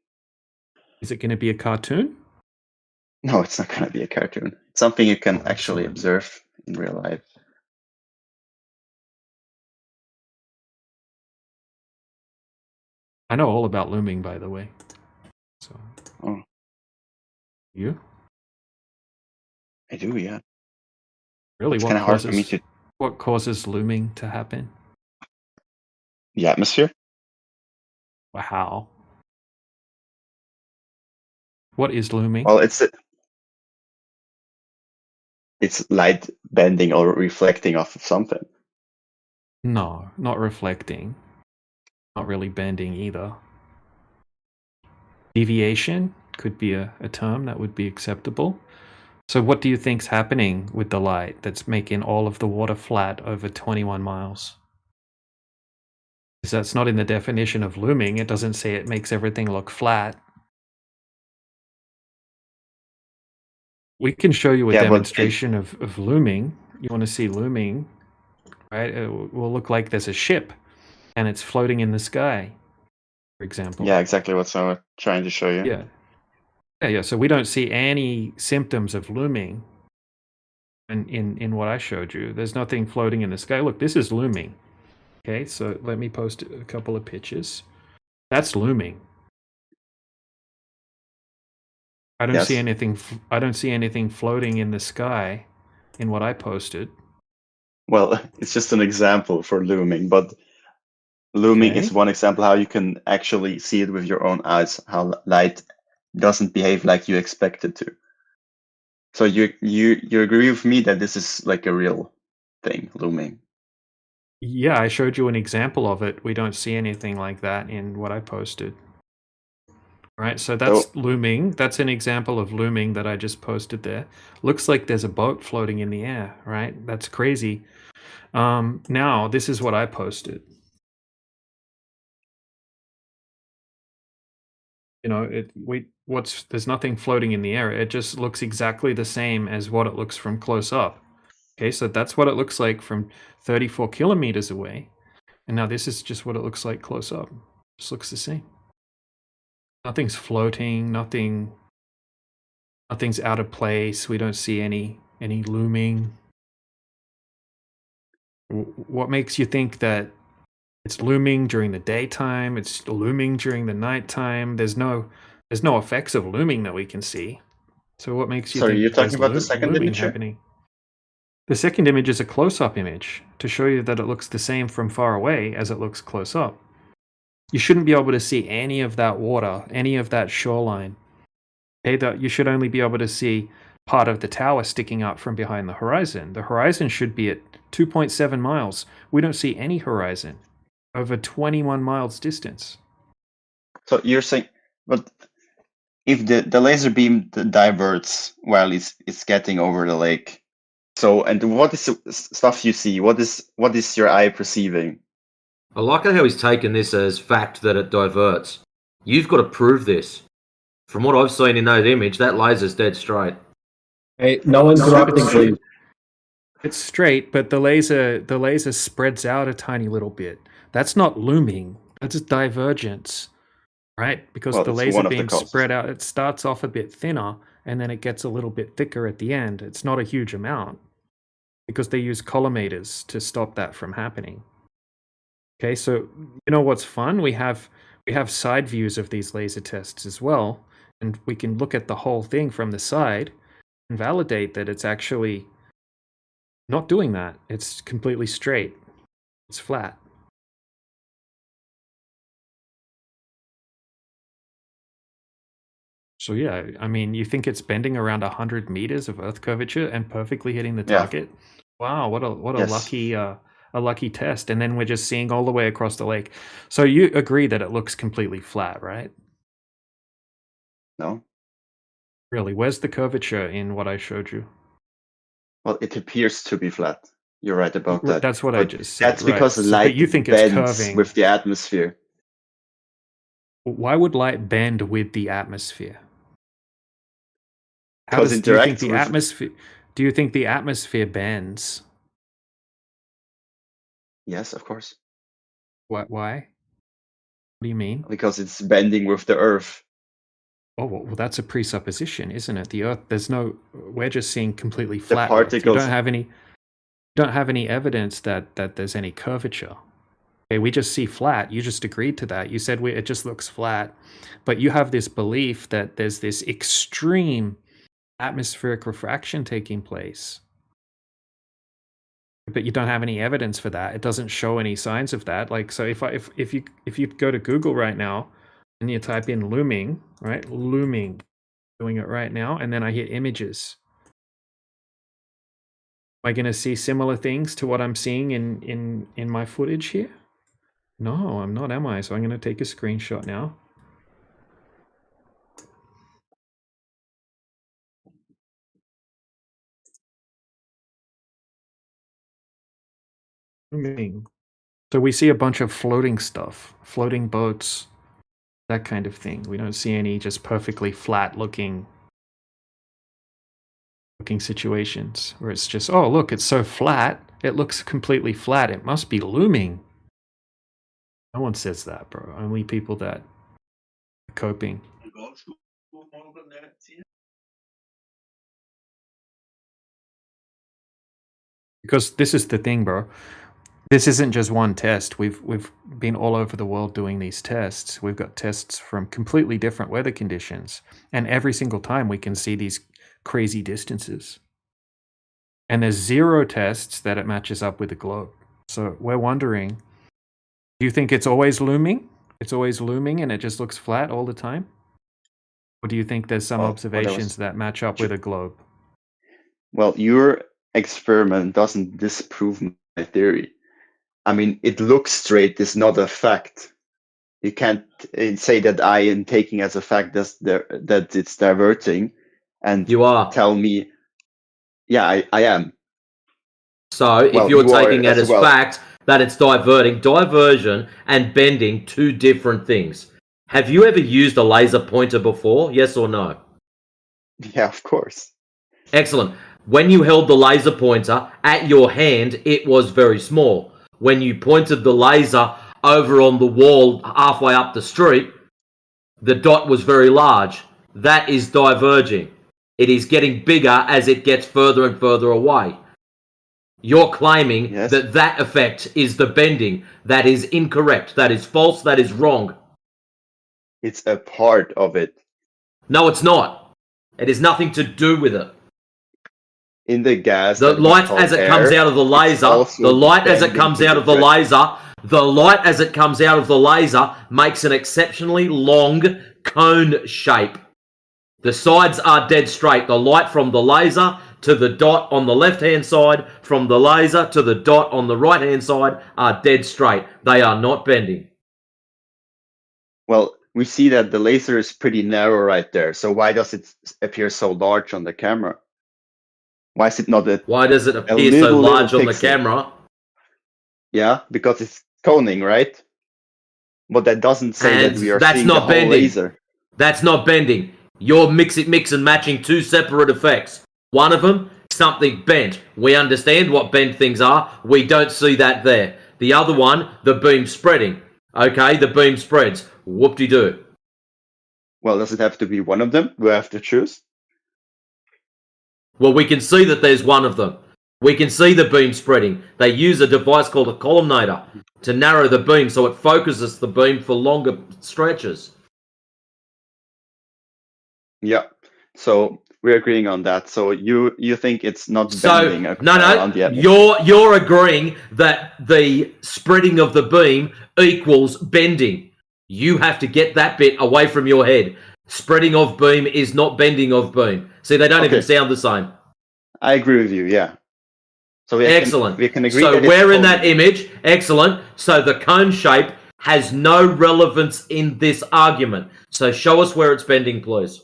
Is it going to be a cartoon? No, it's not going to be a cartoon. It's something you can actually observe in real life. I know all about looming, by the way. So. Oh. You? I do, yeah. Really, it's kind of hard for me to. What causes looming to happen? The atmosphere. Wow. What is looming? Well, it's light bending or reflecting off of something. No, not reflecting. Not really bending either. Deviation could be a term that would be acceptable. So what do you think's happening with the light that's making all of the water flat over 21 miles? Because that's not in the definition of looming. It doesn't say it makes everything look flat. We can show you a demonstration of looming. You want to see looming, right? It will look like there's a ship and it's floating in the sky, for example. Yeah, exactly what I'm trying to show you. Yeah. Yeah. So we don't see any symptoms of looming in what I showed you. There's nothing floating in the sky. Look, this is looming. Okay, so let me post a couple of pictures. That's looming. I don't see anything. I don't see anything floating in the sky in what I posted. Well, it's just an example for looming, but looming is one example how you can actually see it with your own eyes, how light doesn't behave like you expect it to. So you agree with me that this is like a real thing, looming? Yeah, I showed you an example of it. We don't see anything like that in what I posted. Right, so that's looming. That's an example of looming that I just posted there. Looks like there's a boat floating in the air, right? That's crazy. Now, this is what I posted. You know, there's nothing floating in the air. It just looks exactly the same as what it looks from close up. Okay, so that's what it looks like from 34 kilometers away. And now this is just what it looks like close up. Just looks the same. Nothing's floating, nothing's out of place. We don't see any looming. What makes you think that it's looming during the daytime? It's looming during the nighttime. There's no effects of looming that we can see. So what makes you Sorry, think you're talking there's about the second looming image here? happening? The second image is a close-up image to show you that it looks the same from far away as it looks close up. You shouldn't be able to see any of that water, any of that shoreline. Okay, that you should only be able to see part of the tower sticking up from behind the horizon. The horizon should be at 2.7 miles. We don't see any horizon over 21 miles distance. So you're saying, but if the laser beam diverts while it's getting over the lake, so and what is the stuff you see? What is your eye perceiving? I like how he's taken this as fact that it diverts. You've got to prove this. From what I've seen in that image, that laser's dead straight. Hey, no interrupting, please. It's straight, but the laser spreads out a tiny little bit. That's not looming. That's divergence, right? Because the laser beam spread out, it starts off a bit thinner, and then it gets a little bit thicker at the end. It's not a huge amount, because they use collimators to stop that from happening. Okay, so you know what's fun? We have side views of these laser tests as well, and we can look at the whole thing from the side and validate that it's actually not doing that. It's completely straight. It's flat. So yeah, I mean, you think it's bending around 100 meters of Earth curvature and perfectly hitting the target? Wow, what a lucky test. And then we're just seeing all the way across the lake. So you agree that it looks completely flat, right? No. Really? Where's the curvature in what I showed you? Well, it appears to be flat. You're right about that. That's what I just said. That's because right. light but you think bends it's curving with the atmosphere. Why would light bend with the atmosphere? Because do you think the atmosphere? Do you think the atmosphere bends? Yes, of course. Why? What do you mean? Because it's bending with the Earth. Oh, well, that's a presupposition, isn't it? The Earth, we're just seeing completely flat. The particles. Earth. You don't have any evidence that there's any curvature. Okay, we just see flat. You just agreed to that. You said it just looks flat, but you have this belief that there's this extreme atmospheric refraction taking place. But you don't have any evidence for that. It doesn't show any signs of that. Like, so if you go to Google right now and you type in looming, right? Looming, doing it right now, and then I hit images. Am I going to see similar things to what I'm seeing in my footage here? No, I'm not, am I? So I'm going to take a screenshot now. Looming. So we see a bunch of floating stuff, floating boats, that kind of thing. We don't see any just perfectly flat looking situations where it's just, oh, look, it's so flat. It looks completely flat. It must be looming. No one says that, bro. Only people that are coping. Because this is the thing, bro. This isn't just one test. We've been all over the world doing these tests. We've got tests from completely different weather conditions, and every single time we can see these crazy distances. And there's 0 tests that it matches up with the globe. So we're wondering, do you think it's always looming? It's always looming and it just looks flat all the time? Or do you think there's some observations that match up with a globe? Well, your experiment doesn't disprove my theory. I mean, it looks straight is not a fact. You can't say that I am taking as a fact that it's diverting, and you are tell me, yeah, I am. So if you're taking it as fact that it's diverting, diversion and bending, 2 different things. Have you ever used a laser pointer before? Yes or no? Yeah, of course. Excellent. When you held the laser pointer at your hand, it was very small. When you pointed the laser over on the wall halfway up the street, the dot was very large. That is diverging. It is getting bigger as it gets further and further away. You're claiming that effect is the bending. That is incorrect. That is false. That is wrong. It's a part of it. No, it's not. It has nothing to do with it. In the gas, the light as it comes out of the laser, the light as it comes out of the laser, the light as it comes out of the laser makes an exceptionally long cone shape. The sides are dead straight. The light from the laser to the dot on the left-hand side, from the laser to the dot on the right-hand side are dead straight. They are not bending. Well, we see that the laser is pretty narrow right there. So why does it appear so large on the camera? Why is it not why does it appear so large on the camera? Yeah, because it's coning, right? But that doesn't say that we are seeing the whole laser. That's not bending. You're mix and matching 2 separate effects. One of them, something bent. We understand what bent things are. We don't see that there. The other one, the beam spreading. Okay, the beam spreads. Whoop-de-doo. Well, does it have to be one of them? We have to choose? Well, we can see that there's one of them. We can see the beam spreading. They use a device called a collimator to narrow the beam so it focuses the beam for longer stretches. Yeah. So we're agreeing on that. So you think it's not bending on the image? You're agreeing that the spreading of the beam equals bending. You have to get that bit away from your head. Spreading of beam is not bending of beam. See, they don't even sound the same. I agree with you, yeah. So we can agree so we're in that image. Excellent. So the cone shape has no relevance in this argument. So show us where it's bending, please.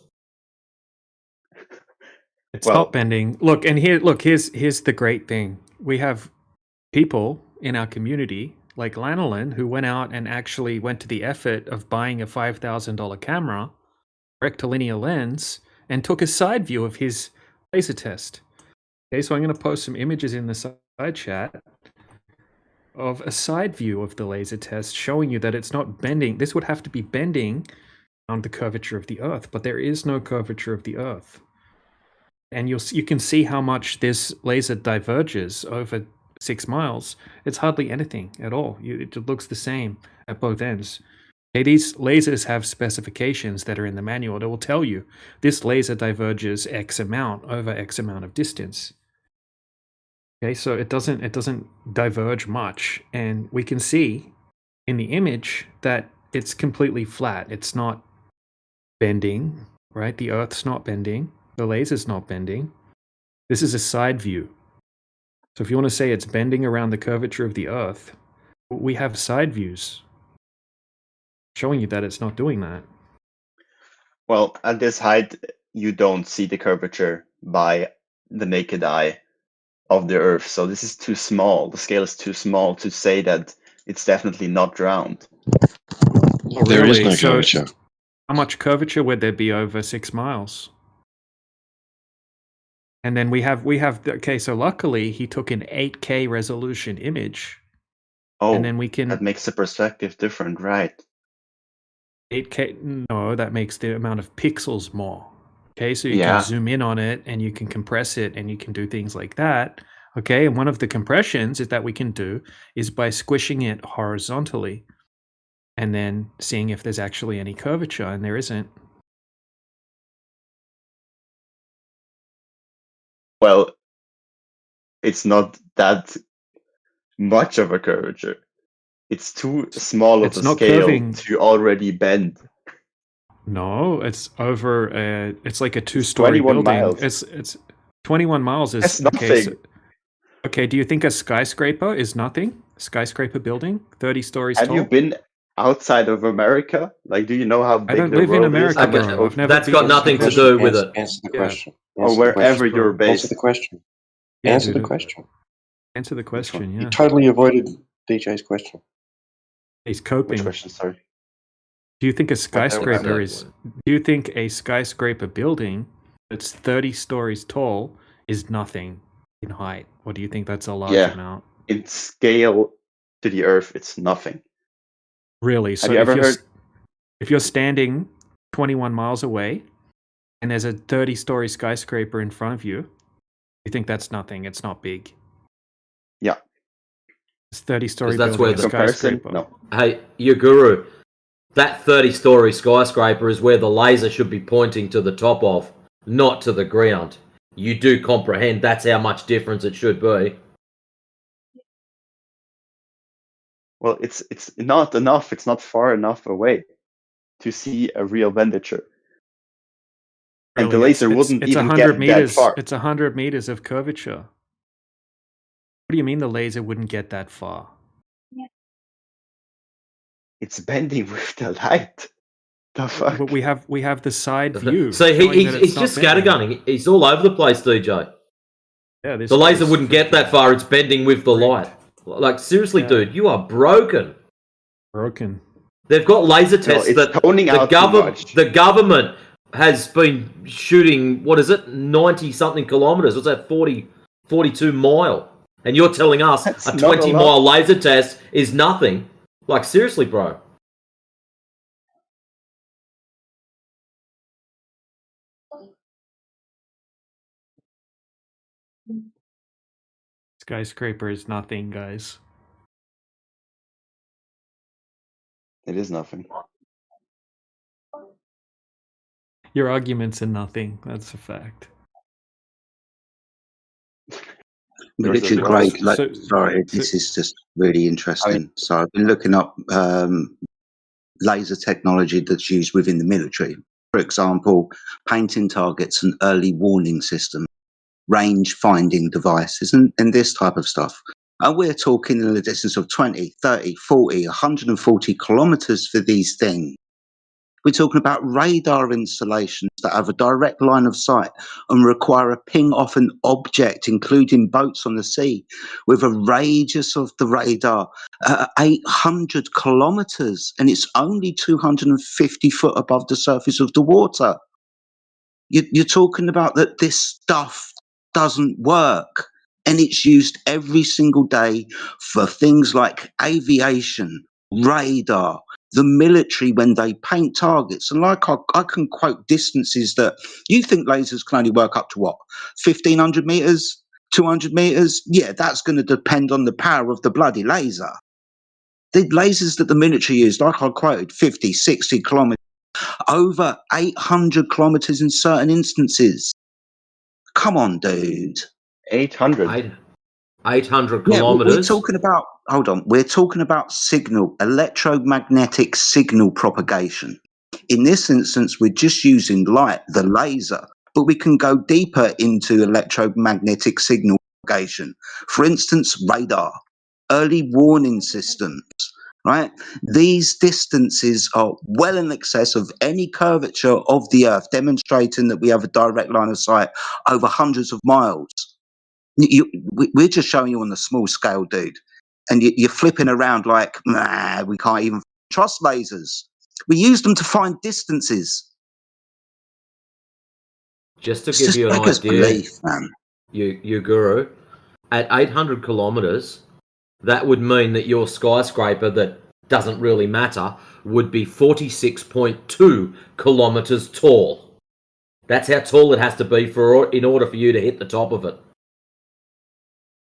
It's not bending. Look, and here's the great thing. We have people in our community like Lanolin who went out and actually went to the effort of buying a $5,000 camera, rectilinear lens, and took a side view of his laser test. Okay, so I'm going to post some images in the side chat of a side view of the laser test showing you that it's not bending. This would have to be bending around the curvature of the Earth, but there is no curvature of the Earth. And you can see how much this laser diverges over 6 miles. It's hardly anything at all. It looks the same at both ends. Okay, these lasers have specifications that are in the manual that will tell you this laser diverges X amount over X amount of distance. Okay, so it doesn't diverge much, and we can see in the image that it's completely flat. It's not bending, right? The Earth's not bending. The laser's not bending. This is a side view. So if you want to say it's bending around the curvature of the Earth, we have side views showing you that it's not doing that. Well, at this height, you don't see the curvature by the naked eye. of the Earth. So this is too small. The scale is too small to say that it's definitely not round. Oh, There is really? no So curvature. how much curvature would there be over 6 miles? And then we have okay, so luckily he took an 8K resolution image. Oh, and then we can that makes the perspective different, right? 8K, no, that makes the amount of pixels more. Okay, so you Yeah. can zoom in on it and you can compress it and you can do things like that. Okay, and one of the compressions that we can do is by squishing it horizontally and then seeing if there's actually any curvature, and there isn't. Well, it's not that much of a curvature. It's too small of It's a not scale curving. to already bend. No, it's over. It's like a two-story 21 building. miles. It's 21 miles is That's okay. nothing. So, okay, do you think a skyscraper is nothing? Skyscraper building, 30 stories Have tall. you been outside of America? Like, do you know how I big don't the live in world is? America, bro. I've never That's been. got nothing to do with it. Answer the Yeah. question. Or Answer the wherever question. you're Answer based. the question. Yeah, Answer dude. the question. Answer the question. You Yeah. totally avoided DJ's question. He's coping. Which question? Sorry. Do you think a What skyscraper exactly? is? Do you think a skyscraper building that's 30 stories tall is nothing in height, or do you think that's a large Yeah. amount? In scale to the Earth, it's nothing. Really? So Have you ever heard? if you're standing 21 miles away and there's a 30-story skyscraper in front of you, you think that's nothing? It's not big. Yeah. It's 30-story That's building, where a the comparison. skyscraper. No. Hey, your guru, that 30-story skyscraper is where the laser should be pointing to the top of, not to the ground. You do comprehend that's how much difference it should be. Well, it's not enough. It's not far enough away to see a real benditure. And the Really, laser wouldn't it's even 100 get meters. that far. It's 100 meters of curvature. What do you mean the laser wouldn't get that far? It's bending with the light. The fuck? But we have the side view. So showing that he's it's just not bending. scattergunning. He's all over the place, DJ. Yeah, this The laser guy's wouldn't get that freaking far. It's bending with the rigged. light. Like, seriously, Yeah. dude, you are broken. Broken. They've got laser No, tests it's that toning out too much. the government has been shooting, what is it, 90-something kilometers. What's that, 42 mile? And you're telling us That's a not a 20-mile lot. laser test is nothing? Like, seriously, bro. Skyscraper is nothing, guys. It is nothing. Your arguments are nothing. That's a fact. But Yours Richard as well. Gray, like, So- sorry, this is just really interesting. So I've been looking up laser technology that's used within the military. For example, painting targets and early warning systems, range finding devices, and this type of stuff. And we're talking in a distance of 20, 30, 40, 140 kilometers for these things. We're talking about radar installations that have a direct line of sight and require a ping off an object, including boats on the sea, with a radius of the radar 800 kilometers, and it's only 250 foot above the surface of the water. You're talking about that this stuff doesn't work, and it's used every single day for things like aviation, radar, the military when they paint targets. And like I can quote distances that you think lasers can only work up to what, 1,500 meters, 200 meters? Yeah, that's going to depend on the power of the bloody laser. The lasers that the military use, like I quoted, 50, 60 kilometers, over 800 kilometers in certain instances. Come on, dude. 800. 800 Yeah, we're kilometers. talking about, hold on, we're talking about signal, electromagnetic signal propagation. In this instance, we're just using light, the laser, but we can go deeper into electromagnetic signal propagation. For instance, radar, early warning systems, right? These distances are well in excess of any curvature of the Earth, demonstrating that we have a direct line of sight over hundreds of miles. We're just showing you on the small scale, dude. And you're flipping around like, nah, we can't even trust lasers. We use them to find distances. Just to It's give just you an beggars idea, belief, man. you guru, at 800 kilometers, that would mean that your skyscraper that doesn't really matter would be 46.2 kilometers tall. That's how tall it has to be in order for you to hit the top of it.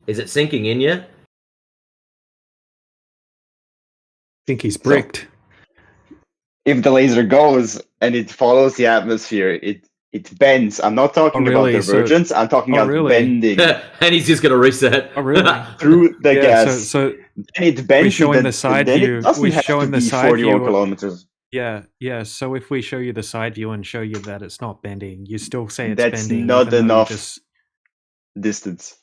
Is it sinking in yet? I think he's bricked. So, if the laser goes and it follows the atmosphere, it bends. I'm not talking about divergence. I'm talking about bending. And he's just going to reset. Oh, really? Through the gas. So then it bends. we show him the side then view. It doesn't have to be 41 kilometers. Yeah. So if we show you the side view and show you that it's not bending, you still say it's That's bending. not enough distance.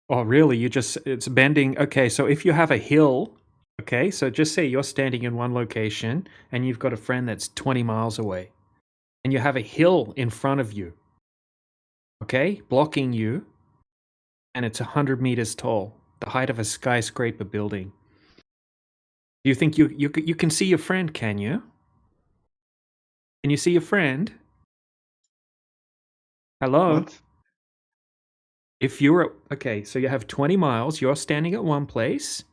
Oh, really? It's bending. Okay, so if you have a hill, okay, so just say you're standing in one location and you've got a friend that's 20 miles away, and you have a hill in front of you, okay, blocking you, and it's 100 meters tall, the height of a skyscraper building. Do you think you can see your friend, can you? Can you see your friend? Hello? What? If you're, okay, so you have 20 miles, you're standing at one place,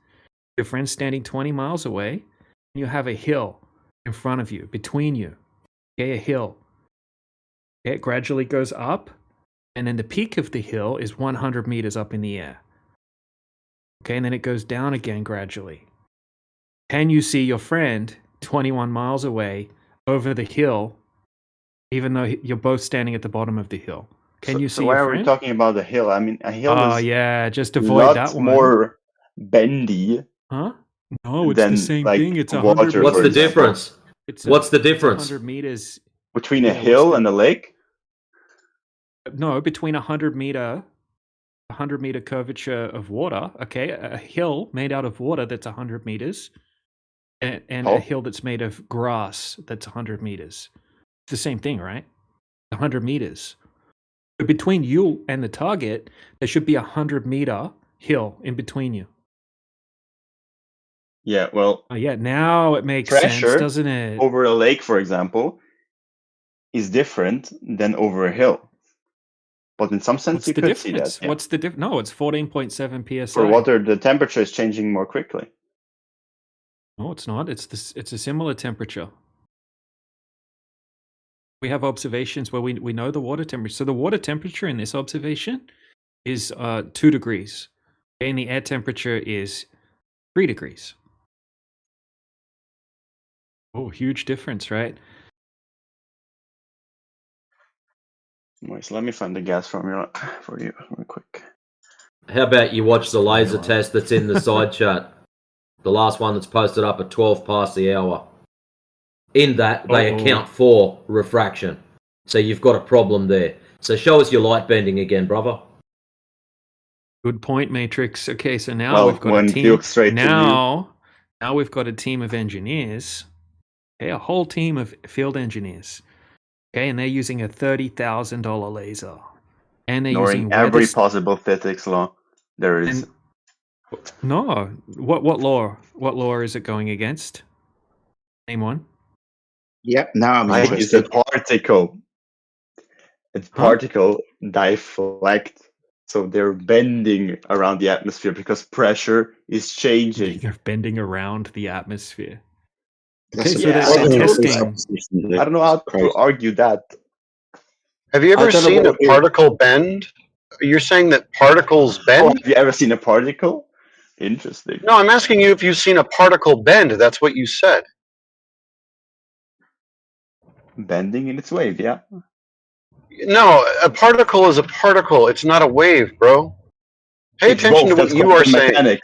your friend's standing 20 miles away, and you have a hill in front of you, between you. Okay, a hill. Okay, it gradually goes up, and then the peak of the hill is 100 meters up in the air. Okay, and then it goes down again gradually. Can you see your friend 21 miles away over the hill, even though you're both standing at the bottom of the hill? Can you see your friend? So why are we talking about a hill? I mean, a hill is yeah, just avoid that one. More bendy. Huh? No, it's the same thing. It's 100 water. What's the difference? What's the difference? 100 meters. Between a hill and a lake? No, between 100 meter curvature of water, okay? A hill made out of water that's 100 meters, and a hill that's made of grass that's 100 meters. It's the same thing, right? 100 meters. But between you and the target, there should be a 100-meter hill in between you. Yeah, well... yeah, now it makes sense, doesn't it? Over a lake, for example, is different than over a hill. But in some sense, you could see that. Yeah. What's the difference? No, it's 14.7 psi. For water, the temperature is changing more quickly. No, it's not. It's a similar temperature. We have observations where we know the water temperature. So the water temperature in this observation is 2 degrees. And the air temperature is 3 degrees. Oh, huge difference, right? Nice. Let me find the gas formula for you real quick. How about you watch the laser test that's in the side chat? The last one that's posted up at 12 past the hour. In that, they account for refraction. So you've got a problem there. So show us your light bending again, brother. Good point, Matrix. Okay, so now we've got a team. Now we've got a team of engineers. Okay, a whole team of field engineers. Okay, and they're using a $30,000 laser. And they're using every possible physics law there is. No. What law? What law is it going against? Name one. Yep, now I'm interested. It's a particle. It's particle deflect. So they're bending around the atmosphere because pressure is changing. You're bending around the atmosphere. Okay, so they're testing. I don't know how to argue that. Have you ever seen a particle bend? You're saying that particles bend? Have you ever seen a particle? Interesting. No, I'm asking you if you've seen a particle bend. That's what you said. Bending in its wave, yeah. No, a particle is a particle. It's not a wave, bro. Pay attention to what you are saying.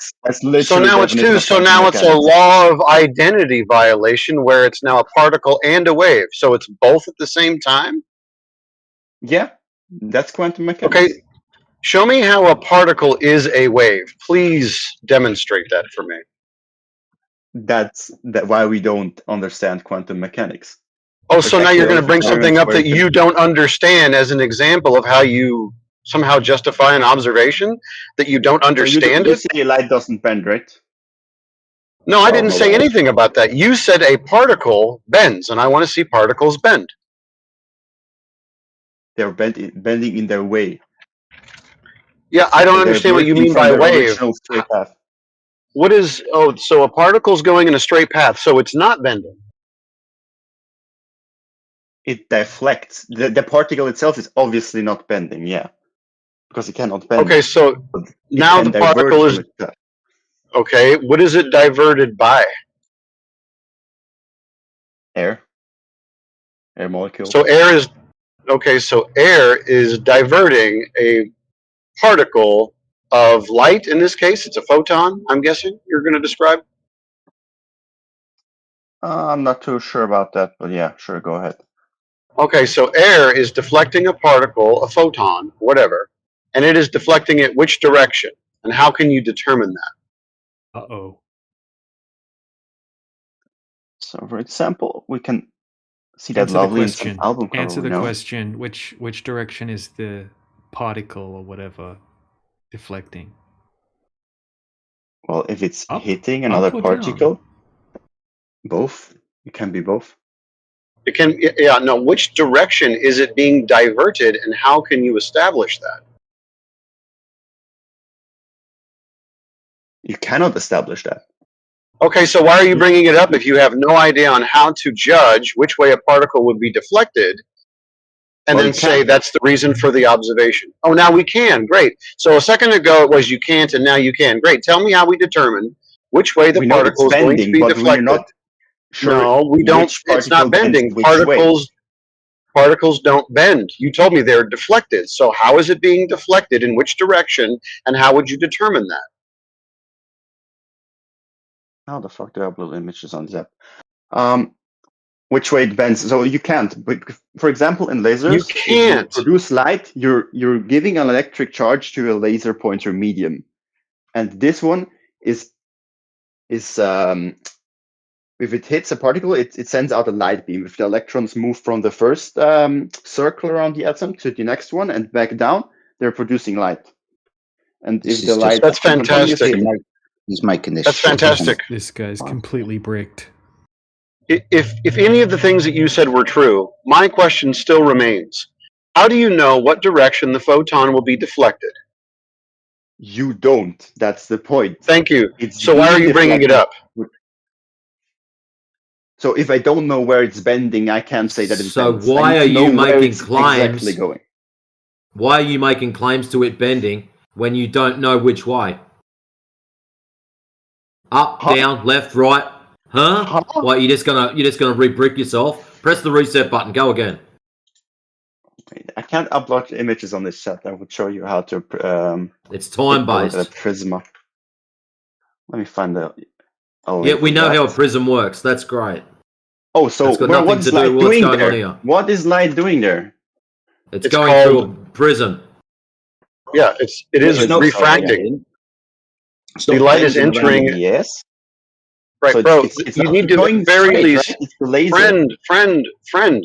So now it's two. So now it's a law of identity violation where it's now a particle and a wave. So it's both at the same time? Yeah, that's quantum mechanics. Okay, show me how a particle is a wave. Please demonstrate that for me. That's why we don't understand quantum mechanics. Oh, so now you're going to bring something up that you don't understand as an example of how you somehow justify an observation that you don't understand You it? say light doesn't bend, right? No, I didn't say anything about that. You said a particle bends, and I want to see particles bend. They're bending in their way. Yeah, I don't understand what you mean by wave. Straight path. What is, so a particle's going in a straight path, so it's not bending. It deflects. The particle itself is obviously not bending, yeah. Because it cannot bend. Okay, so now the particle is, okay, what is it diverted by? Air molecules. So air is, okay, so air is diverting a particle of light, in this case, it's a photon, I'm guessing you're going to describe? I'm not too sure about that, but yeah, sure, go ahead. Okay, so air is deflecting a particle, a photon, whatever, and it is deflecting it which direction? And how can you determine that? Uh-oh. So, for example, we can see that Answer the lovely in some question. album cover. Answer the question. Which direction is the particle or whatever deflecting? Well, if it's Up? hitting another Up or particle, down? both. It can be both. It can, yeah, no, which direction is it being diverted, and how can you establish that? You cannot establish that. Okay, so why are you bringing it up if you have no idea on how to judge which way a particle would be deflected, and then say that's the reason for the observation? Oh, now we can. Great. So a second ago it was you can't, and now you can. Great. Tell me how we determine which way the particle is going to be deflected. Not sure. No, we don't. It's not bending. Particles don't bend. You told me they're deflected. So how is it being deflected, in which direction, and how would you determine that? How the fuck do I upload images on Zap? Which way it bends? So you can't. But for example, in lasers, you can't. If you produce light. You're giving an electric charge to a laser pointer medium, and this one is if it hits a particle, it sends out a light beam. If the electrons move from the first circle around the atom to the next one and back down, they're producing light. And if the light, that's fantastic. He's making this. That's fantastic. This guy's completely bricked. If any of the things that you said were true, my question still remains. How do you know what direction the photon will be deflected? You don't. That's the point. Thank you. So why are you bringing it up? So if I don't know where it's bending, I can't say that it's bending. So why are you making claims? Exactly going. Why are you making claims to it bending when you don't know which way? Up, down, left, right? Huh? What, you're just gonna re-brick yourself? Press the reset button. Go again. I can't upload images on this chat. I would show you how to. It's time-based. Prisma. Let me find the. Yeah, we know how a prism works. That's great. Oh, so what is light doing there? What is light doing there? It's going through a prism. Yeah, it is refracting. The light is entering. Yes. Right, so bro. You need to at the very least, friend.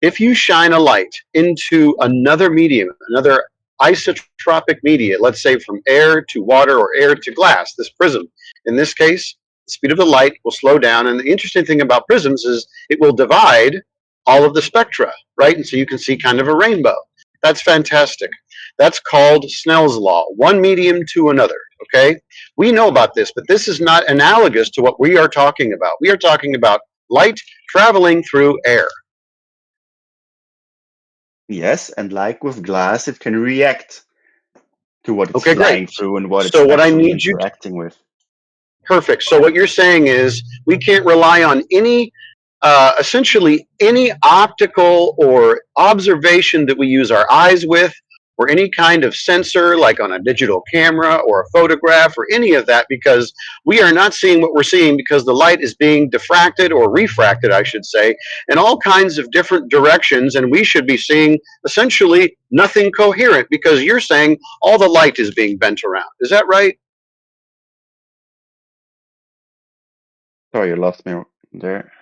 If you shine a light into another medium, another isotropic media, let's say from air to water or air to glass, this prism, in this case, the speed of the light will slow down. And the interesting thing about prisms is it will divide all of the spectra, right? And so you can see kind of a rainbow. That's fantastic. That's called Snell's law, one medium to another, okay? We know about this, but this is not analogous to what we are talking about. We are talking about light traveling through air. Yes, and like with glass, it can react to what it's flying through and what it's interacting with. Perfect. So what you're saying is we can't rely on any, essentially any optical or observation that we use our eyes with, or any kind of sensor like on a digital camera or a photograph or any of that, because we are not seeing what we're seeing because the light is being diffracted or refracted, I should say, in all kinds of different directions, and we should be seeing essentially nothing coherent because you're saying all the light is being bent around. Is that right? Sorry, you lost me there.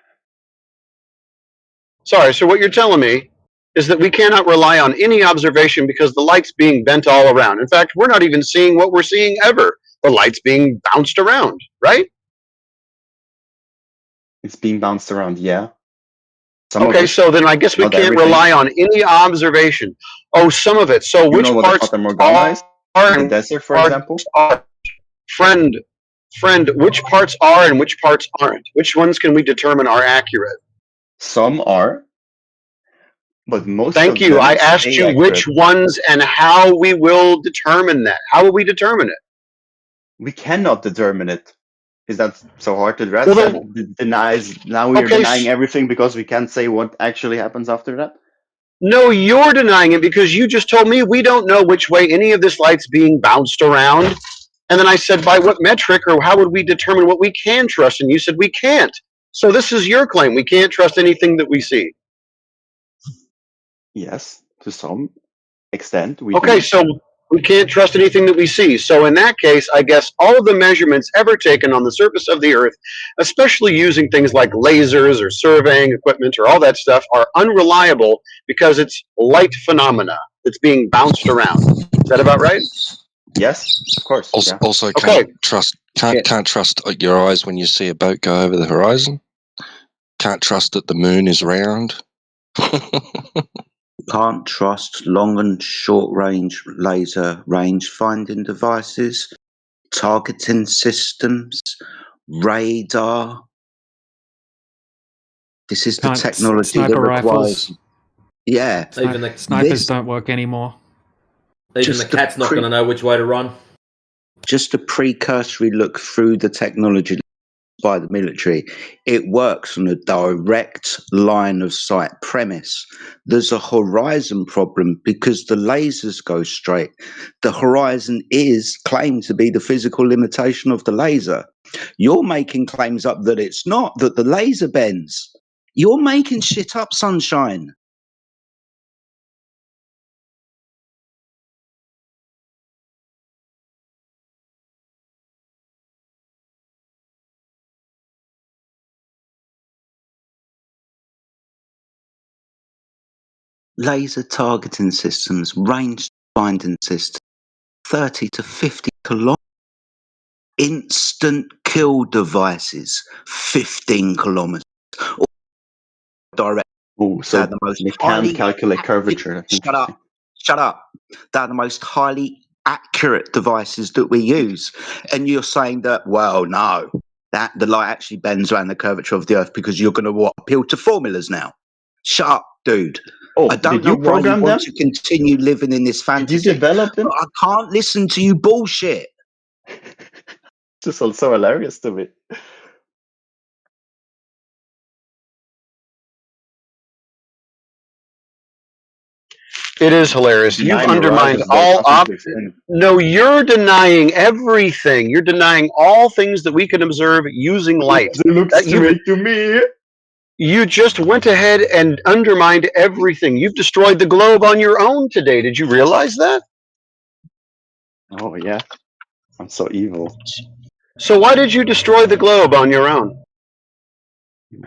Sorry, so what you're telling me is that we cannot rely on any observation because the light's being bent all around. In fact, we're not even seeing what we're seeing ever. The light's being bounced around, right? It's being bounced around, yeah. Some okay, so then I guess we can't rely on any observation. Oh, some of it. So which parts are the desert, for example? Friend, which parts are and which parts aren't? Which ones can we determine are accurate? Some are, but most Thank you. I asked you which ones and how we will determine that. How will we determine it? We cannot determine it. Is that so hard to address? Well, That denies, now we are denying everything because we can't say what actually happens after that? No, you're denying it because you just told me we don't know which way any of this light's being bounced around. And then I said, by what metric or how would we determine what we can trust? And you said, we can't. So this is your claim. We can't trust anything that we see. Yes, to some extent. Okay, so we can't trust anything that we see. So in that case, I guess all of the measurements ever taken on the surface of the Earth, especially using things like lasers or surveying equipment or all that stuff, are unreliable because it's light phenomena that's being bounced around. Is that about right? Yes, of course. Also can't trust your eyes when you see a boat go over the horizon. Can't trust that the moon is round. Can't trust long and short range laser range finding devices, targeting systems, radar. This is the technology that requires. Rifles. Yeah, even the snipers don't work anymore. Even the cat's not going to know which way to run. Just a precursory look through the technology by the military. It works on a direct line of sight premise. There's a horizon problem because the lasers go straight. The horizon is claimed to be the physical limitation of the laser. You're making claims up that it's not, that the laser bends. You're making shit up, sunshine. Laser targeting systems, range finding systems, 30 to 50 kilometers. Instant kill devices, 15 kilometers. Or direct. So the most they can calculate curvature. Shut up. They're the most highly accurate devices that we use. And you're saying that, well, no, that the light actually bends around the curvature of the Earth because you're going to appeal to formulas now. Shut up, dude. I don't know why you want to continue living in this fantasy. Did you develop them? I can't listen to you bullshit. This is so hilarious to me. It is hilarious. You've undermined all No, you're denying everything. You're denying all things that we can observe using light. It looks straight to me. You just went ahead and undermined everything. You've destroyed the globe on your own today. Did you realize that? Oh, yeah. I'm so evil. So why did you destroy the globe on your own?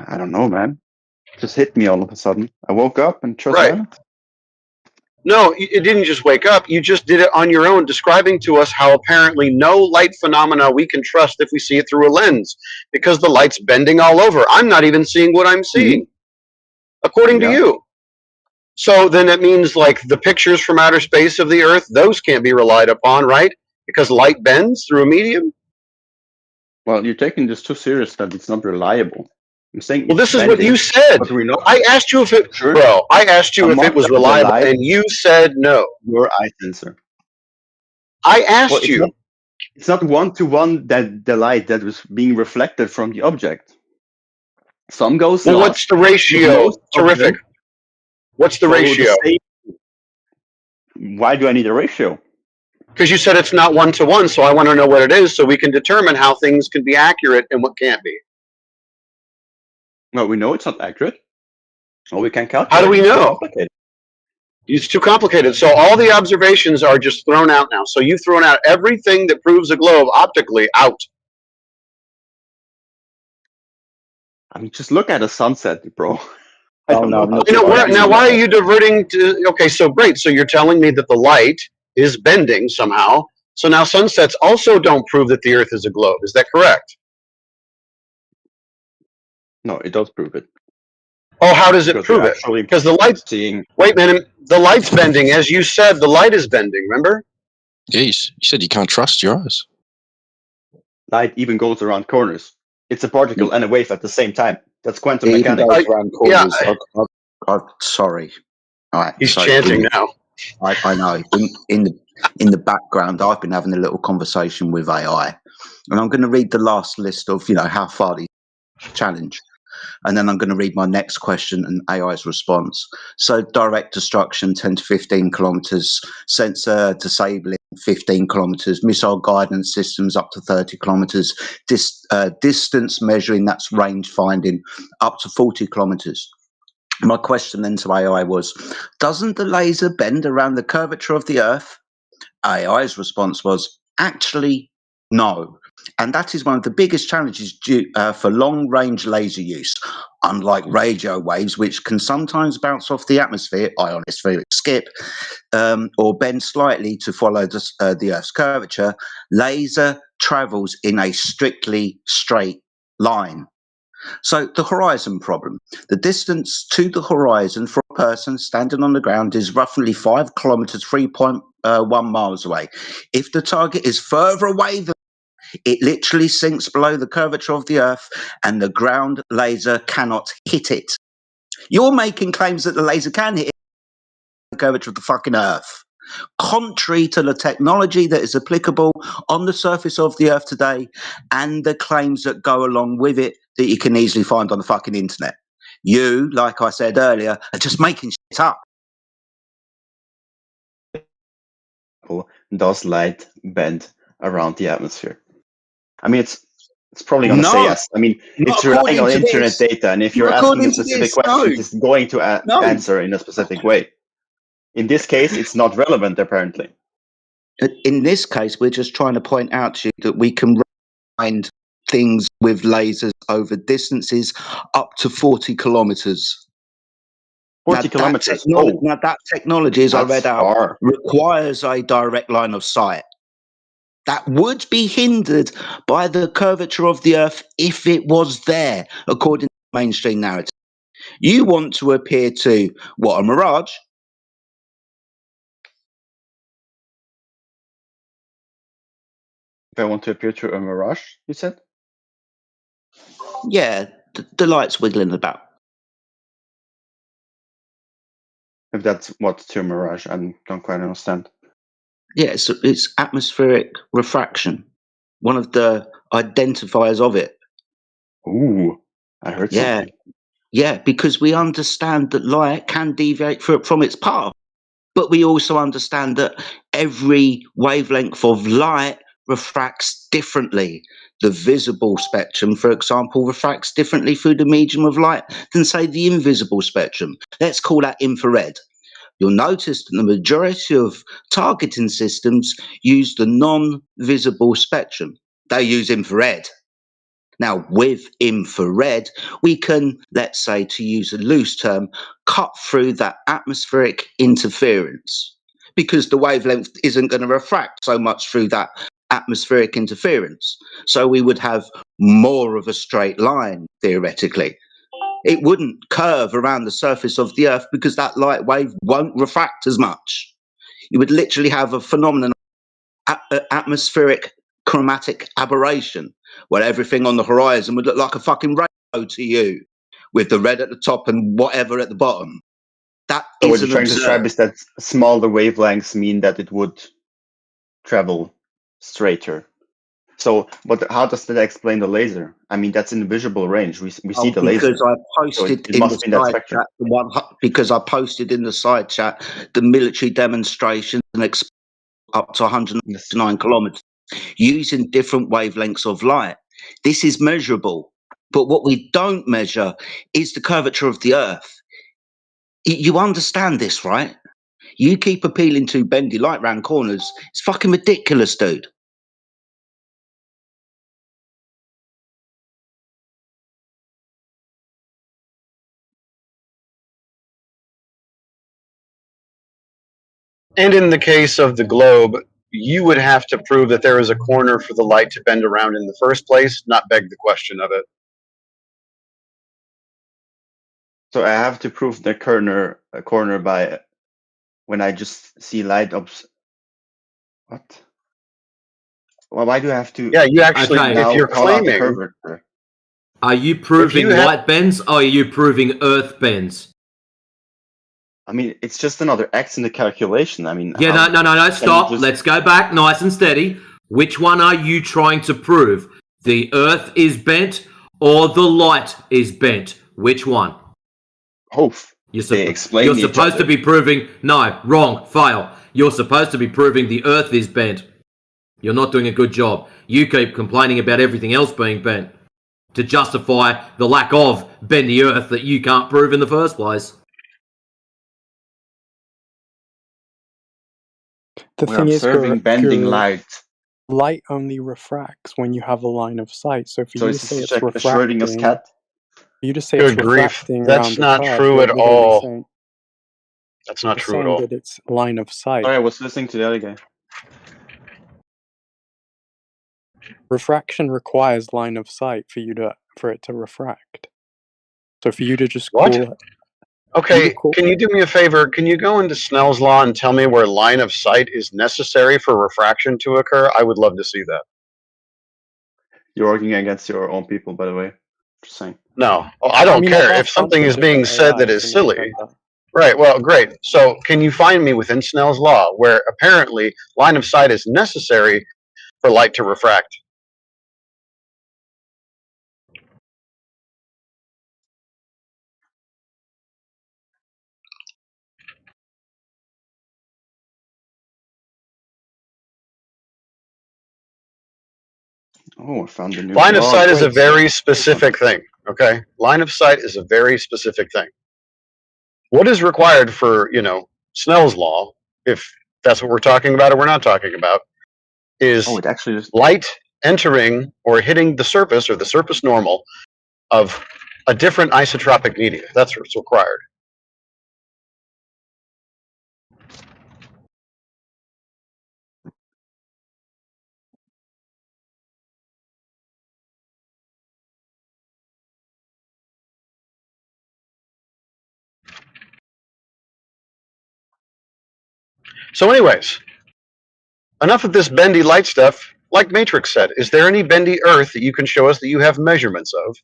I don't know, man. It just hit me all of a sudden. I woke up and trust that. No, it didn't just wake up. You just did it on your own, describing to us how apparently no light phenomena we can trust if we see it through a lens, because the light's bending all over. I'm not even seeing what I'm seeing, according to you. So then that means like the pictures from outer space of the Earth, those can't be relied upon, right? Because light bends through a medium? Well, you're taking this too serious that it's not reliable. I'm saying, well, this is what you said. I asked you if it, bro. I asked you if it was reliable, and you said no. Your eye sensor. I asked you. It's not one-to-one that the light that was being reflected from the object. Some goes. Well, what's the ratio? Terrific. What's the ratio? Why do I need a ratio? Because you said it's not one-to-one, so I want to know what it is so we can determine how things can be accurate and what can't be. Well, we know it's not accurate. So we can calculate. How do we know? It's too complicated. So all the observations are just thrown out now. So you've thrown out everything that proves a globe optically out. I mean, just look at a sunset, bro. Oh no, I'm not. Now, why are you diverting to? Okay, so great. So you're telling me that the light is bending somehow. So now sunsets also don't prove that the Earth is a globe. Is that correct? No, it does prove it. Oh, how does it prove it? Because the light's seeing. Wait a minute, the light's bending, as you said. The light is bending. Remember? Yeah, you said you can't trust your eyes. Light even goes around corners. It's a particle and a wave at the same time. That's quantum It even mechanics. goes around corners. I'm sorry. All right, He's so chanting now. I know. In the background, I've been having a little conversation with AI, and I'm going to read the last list of how far the challenge, and then I'm going to read my next question and AI's response. So direct destruction 10 to 15 kilometers, sensor disabling 15 kilometers, missile guidance systems up to 30 kilometers, distance measuring, that's range finding, up to 40 kilometers. My question then to AI was, doesn't the laser bend around the curvature of the Earth? AI's response was, actually, no. And that is one of the biggest challenges for long-range laser use. Unlike radio waves, which can sometimes bounce off the atmosphere, ionospheric skip, or bend slightly to follow the Earth's curvature, laser travels in a strictly straight line. So the horizon problem. The distance to the horizon for a person standing on the ground is roughly 5 kilometers, 3.1 miles away. If the target is further away than it literally sinks below the curvature of the Earth and the ground laser cannot hit it. You're making claims that the laser can hit the curvature of the fucking Earth. Contrary to the technology that is applicable on the surface of the Earth today and the claims that go along with it that you can easily find on the fucking internet. You, like I said earlier, are just making shit up. Does light bend around the atmosphere? I mean, it's probably going to say yes. I mean, it's relying on internet data, and if you're asking a specific question, it's going to answer in a specific way. In this case, it's not relevant, apparently. In this case, we're just trying to point out to you that we can find things with lasers over distances up to 40 kilometers. 40 kilometers. Now that technology, as I read out, far. requires a direct line of sight. That would be hindered by the curvature of the Earth if it was there, according to the mainstream narrative. You want to appear to, what, a mirage? If I want to appear to a mirage, you said? Yeah, the light's wiggling about. If that's what's to a mirage, I don't quite understand. Yeah, it's atmospheric refraction, one of the identifiers of it. Ooh, I heard something. Yeah, because we understand that light can deviate from its path, but we also understand that every wavelength of light refracts differently. The visible spectrum, for example, refracts differently through the medium of light than, say, the invisible spectrum. Let's call that infrared. You'll notice that the majority of targeting systems use the non-visible spectrum. They use infrared. Now, with infrared, we can, let's say, to use a loose term, cut through that atmospheric interference because the wavelength isn't going to refract so much through that atmospheric interference. So we would have more of a straight line, theoretically. It wouldn't curve around the surface of the Earth because that light wave won't refract as much. You would literally have a phenomenon of atmospheric chromatic aberration, where everything on the horizon would look like a fucking rainbow to you, with the red at the top and whatever at the bottom. That so what you're isn't trying to describe is that smaller wavelengths mean that it would travel straighter. So, but how does that explain the laser? I mean, that's in the visible range. We see the laser. Because I posted in the side chat because I posted in the side chat the military demonstrations and up to 109 kilometers using different wavelengths of light. This is measurable, but what we don't measure is the curvature of the Earth. You understand this, right? You keep appealing to bendy light round corners. It's fucking ridiculous, dude. And in the case of the globe, you would have to prove that there is a corner for the light to bend around in the first place, not beg the question of it. So I have to prove the corner by when I just see light What? Well, why do I have to? Yeah, you actually, Okay. if you're call out the claiming, curvature? Are you proving light bends or are you proving Earth bends? I mean, it's just another X in the calculation. I mean, Yeah, no, stop. just- Let's go back nice and steady. Which one are you trying to prove? The Earth is bent or the light is bent? Which one? Both. You're explain each supposed other. to be proving... No, wrong, fail. You're supposed to be proving the Earth is bent. You're not doing a good job. You keep complaining about everything else being bent to justify the lack of bendy Earth that you can't prove in the first place. The We're thing is, observing bending light. Light only refracts when you have a line of sight. So for So you to it's say just it's like a Schrödinger's refracting, cat. for you to say Good it's grief, refracting that's around the not curve, true you're at literally all. saying That's not you're true at saying all. that it's line of sight. Sorry, I was listening to the other guy. Refraction requires line of sight for it to refract. So for you to just What? call it, Okay, can you do me a favor? Can you go into Snell's law and tell me where line of sight is necessary for refraction to occur? I would love to see that. You're arguing against your own people, by the way. Just saying. No, I don't I mean, care. I've If asked something bunch is of being different said that AIs is and they've silly, said that. right, well, great. So can you find me within Snell's law where apparently line of sight is necessary for light to refract? Oh, I found a new Line of blog. sight is a very specific thing, okay? Line of sight is a very specific thing. What is required for, Snell's law, if that's what we're talking about or we're not talking about, is it actually is light entering or hitting the surface or the surface normal of a different isotropic media. That's what's required. So anyways, enough of this bendy light stuff. Like Matrix said, is there any bendy Earth that you can show us that you have measurements of?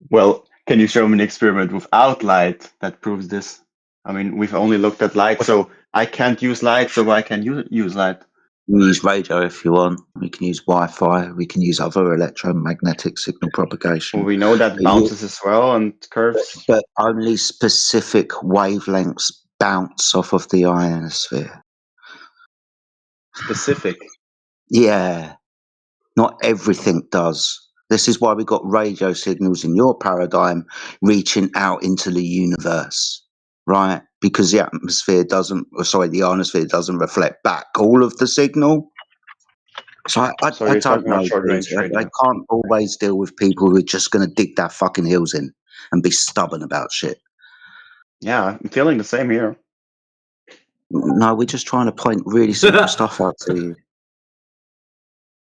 Well, can you show me an experiment without light that proves this? I mean, we've only looked at light, so I can't use light, so why can you use light? You can use radio if you want. We can use Wi-Fi. We can use other electromagnetic signal propagation. Well, we know that bounces as well and curves. But only specific wavelengths bounce off of the ionosphere. Specific? Yeah. Not everything does. This is why we got radio signals in your paradigm reaching out into the universe, right? Because the ionosphere doesn't reflect back all of the signal. So I you're don't talking about know. short-range I radio. can't always deal with people who are just going to dig their fucking heels in and be stubborn about shit. Yeah, I'm feeling the same here. No, we're just trying to point really simple stuff out to you.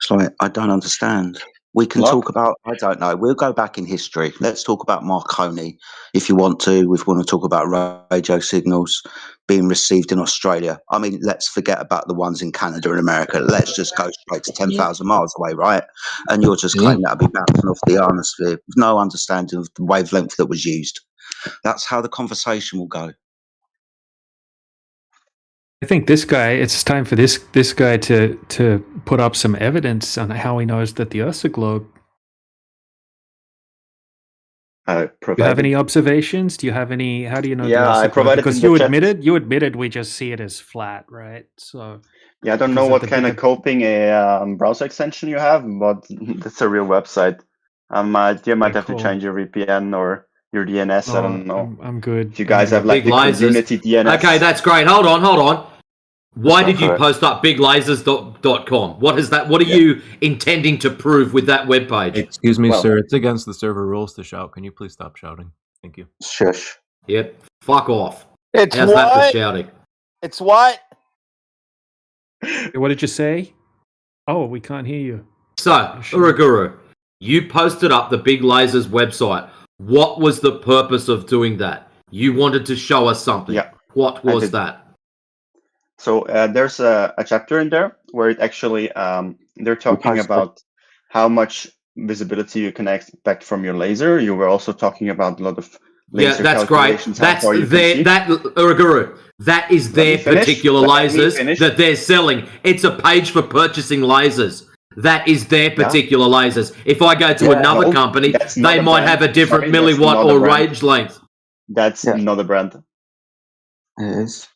It's like, I don't understand. We can talk about, I don't know, we'll go back in history. Let's talk about Marconi if you want to. If we want to talk about radio signals being received in Australia. I mean, let's forget about the ones in Canada and America. Let's just go straight to 10,000 miles away, right? And you'll just claim that'll be bouncing off the ionosphere with no understanding of the wavelength that was used. That's how the conversation will go. I think this guy, it's time for this guy to put up some evidence on how he knows that the Earth's a globe. Do you have any observations? Do you have any? How do you know? Yeah, the Earth's I a globe? provided Because in the chat. you admitted we just see it as flat, right? So yeah, I don't know what kind of coping browser extension you have, but that's a real website. You might have to change your VPN or your DNS. I don't know. I'm good. If you guys have like Big the lasers. community DNS. Okay, that's great. Hold on. Why Let's did go you for it. post up biglasers.com? What is that? What are you intending to prove with that webpage? Excuse me, sir. It's against the server rules to shout. Can you please stop shouting? Thank you. Shush. Yep. Fuck off. It's How's that for what? shouting? It's what? What did you say? Oh, we can't hear you. So, Uraguru, you posted up the Big Lasers website. What was the purpose of doing that? You wanted to show us something. Yeah, What was that? So there's a chapter in there where it actually they're talking about how much visibility you can expect from your laser. You were also talking about a lot of laser that's great. calculations. That's that Uraguru. That is their particular lasers that they're selling. It's a page for purchasing lasers. That is their particular lasers. If I go to another company, they might have a different milliwatt or range length. That's not a brand. It is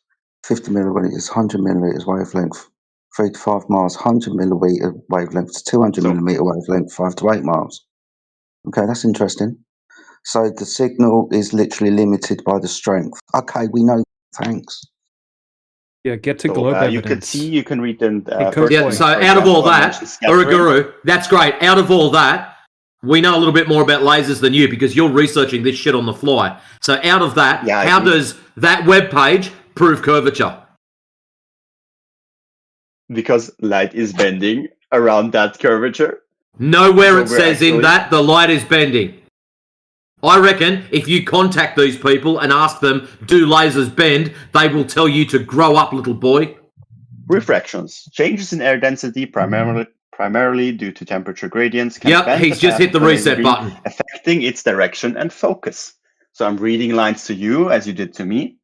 50 millimeters, 100 millimeters wavelength, 3 to 5 miles, 100 millimeter wavelength to 200 millimeter wavelength, 5 to 8 miles. Okay, that's interesting. So the signal is literally limited by the strength. Okay, we know. Thanks. Yeah, get to globe evidence. You can see, you can read in. So out of all that, Uraguru, that's great. Out of all that, we know a little bit more about lasers than you because you're researching this shit on the fly. So out of that, how does that web page prove curvature? Because light is bending around that curvature. Nowhere it says in that the light is bending. I reckon if you contact these people and ask them, do lasers bend, they will tell you to grow up, little boy. Refractions. Changes in air density primarily due to temperature gradients. Can he's just hit the reset button. Affecting its direction and focus. So I'm reading lines to you as you did to me.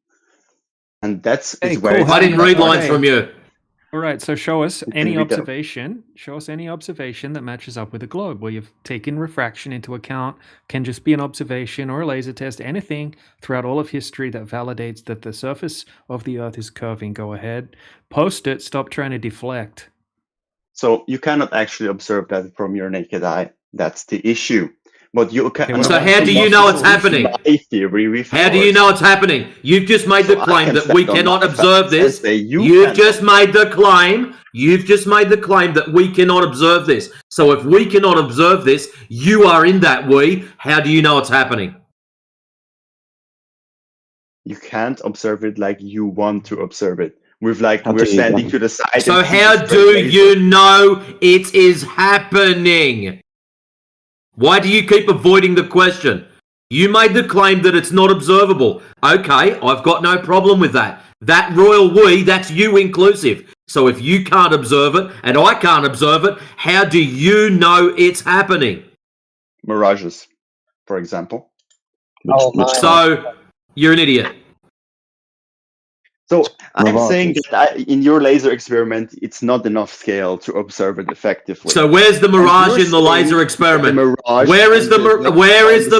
And that's where I didn't read lines from you. All right, so show us any observation. Show us any observation that matches up with a globe where you've taken refraction into account. Can just be an observation or a laser test, anything throughout all of history that validates that the surface of the Earth is curving. Go ahead, post it. Stop trying to deflect. So you cannot actually observe that from your naked eye. That's the issue. But you can. So how do you know it's happening? How do you know it's happening? You've just made the claim that we cannot observe this. You've just made the claim. You've just made the claim that we cannot observe this. So if we cannot observe this, you are in that we. How do you know it's happening? You can't observe it like you want to observe it. We're standing to the side. So how do you know it is happening? Why do you keep avoiding the question? You made the claim that it's not observable. Okay, I've got no problem with that. That royal we, that's you inclusive. So if you can't observe it and I can't observe it, how do you know it's happening? Mirages, for example. So you're an idiot. So I'm saying that in your laser experiment, it's not enough scale to observe it effectively. So where's the mirage in the laser experiment? Where is the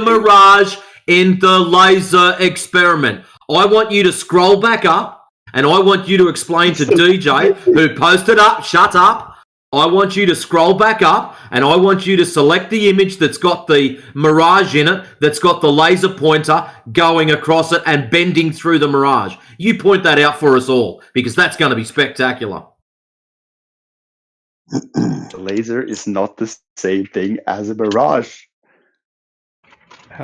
mirage in the laser experiment? I want you to scroll back up and I want you to explain to DJ who posted up, shut up. I want you to scroll back up and I want you to select the image that's got the mirage in it, that's got the laser pointer going across it and bending through the mirage. You point that out for us all because that's going to be spectacular. The laser is not the same thing as a mirage.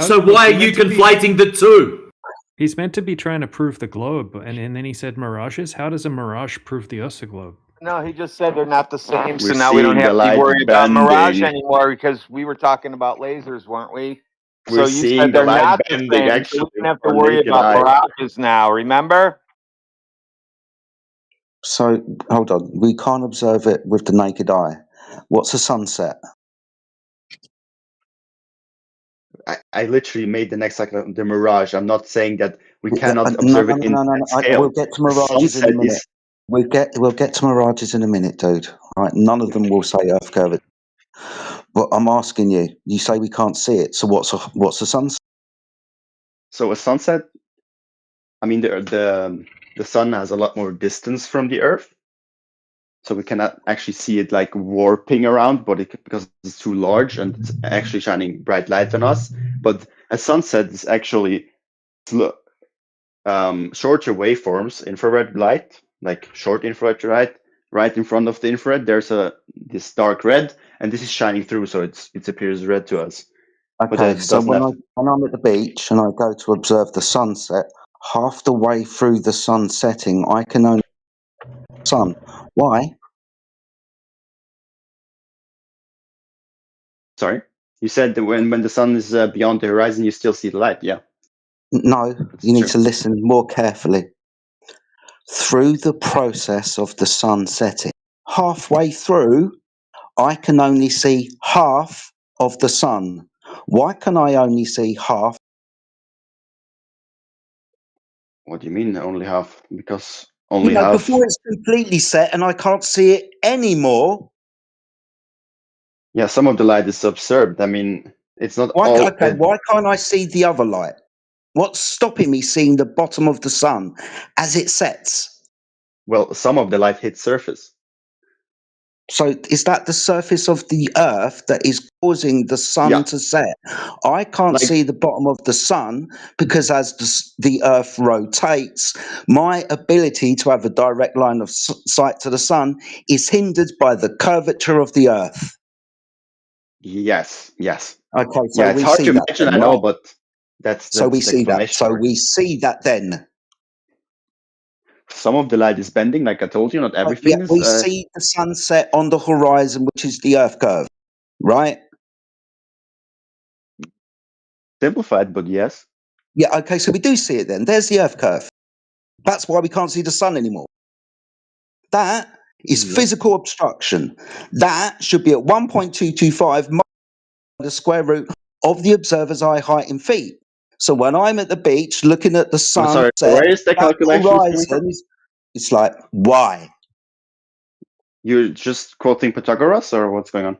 So why are you conflating the two? He's meant to be trying to prove the globe, and then he said mirages. How does a mirage prove the Earth's a globe? No, he just said they're not the same, so now we don't have to worry about mirage anymore because we were talking about lasers, weren't we? So you said they're not the same, so we don't have to worry about mirages now, remember? So, hold on. We can't observe it with the naked eye. What's a sunset? I literally made the next cycle of the mirage. I'm not saying that we cannot observe it in scale. We'll get to mirages in a minute. We'll get to mirages in a minute, dude. All right, none of them will say Earth curvature. But I'm asking you. You say we can't see it. So what's a sunset? So a sunset. I mean, the sun has a lot more distance from the Earth, so we cannot actually see it like warping around, but because it's too large and it's actually shining bright light on us. But a sunset is actually shorter waveforms, infrared light. Like short infrared light, right in front of the infrared, there's this dark red, and this is shining through, so it appears red to us. Okay, so when I'm at the beach and I go to observe the sunset, half the way through the sun setting, I can only see the sun. Why? Sorry? You said that when the sun is beyond the horizon, you still see the light, yeah? No, you need to listen more carefully. Through the process of the sun setting, halfway through, I can only see half of the sun. Why can I only see half? What do you mean only half? Because only half. Before it's completely set and I can't see it anymore. Yeah, some of the light is absorbed. I mean, it's not all. Okay, why can't I see the other light? What's stopping me seeing the bottom of the sun as it sets? Well, some of the light hits surface. So is that the surface of the Earth that is causing the sun to set? I can't see the bottom of the sun because as the Earth rotates, my ability to have a direct line of sight to the sun is hindered by the curvature of the Earth. Yes. Okay, so yeah, it's we hard see to that imagine, then, I know, right? but that's So we the see that. explanation So for it. we see that then. Some of the light is bending, like I told you, not everything Yeah, is. we see the sunset on the horizon, which is the Earth curve, right? Simplified, but yes. Yeah, okay, so we do see it then. There's the Earth curve. That's why we can't see the sun anymore. That is physical obstruction. That should be at 1.225 the square root of the observer's eye height in feet. So when I'm at the beach looking at the I'm sorry, sunset, where is the that calculations coming from? horizon, it's like, why? You're just quoting Pythagoras, or what's going on?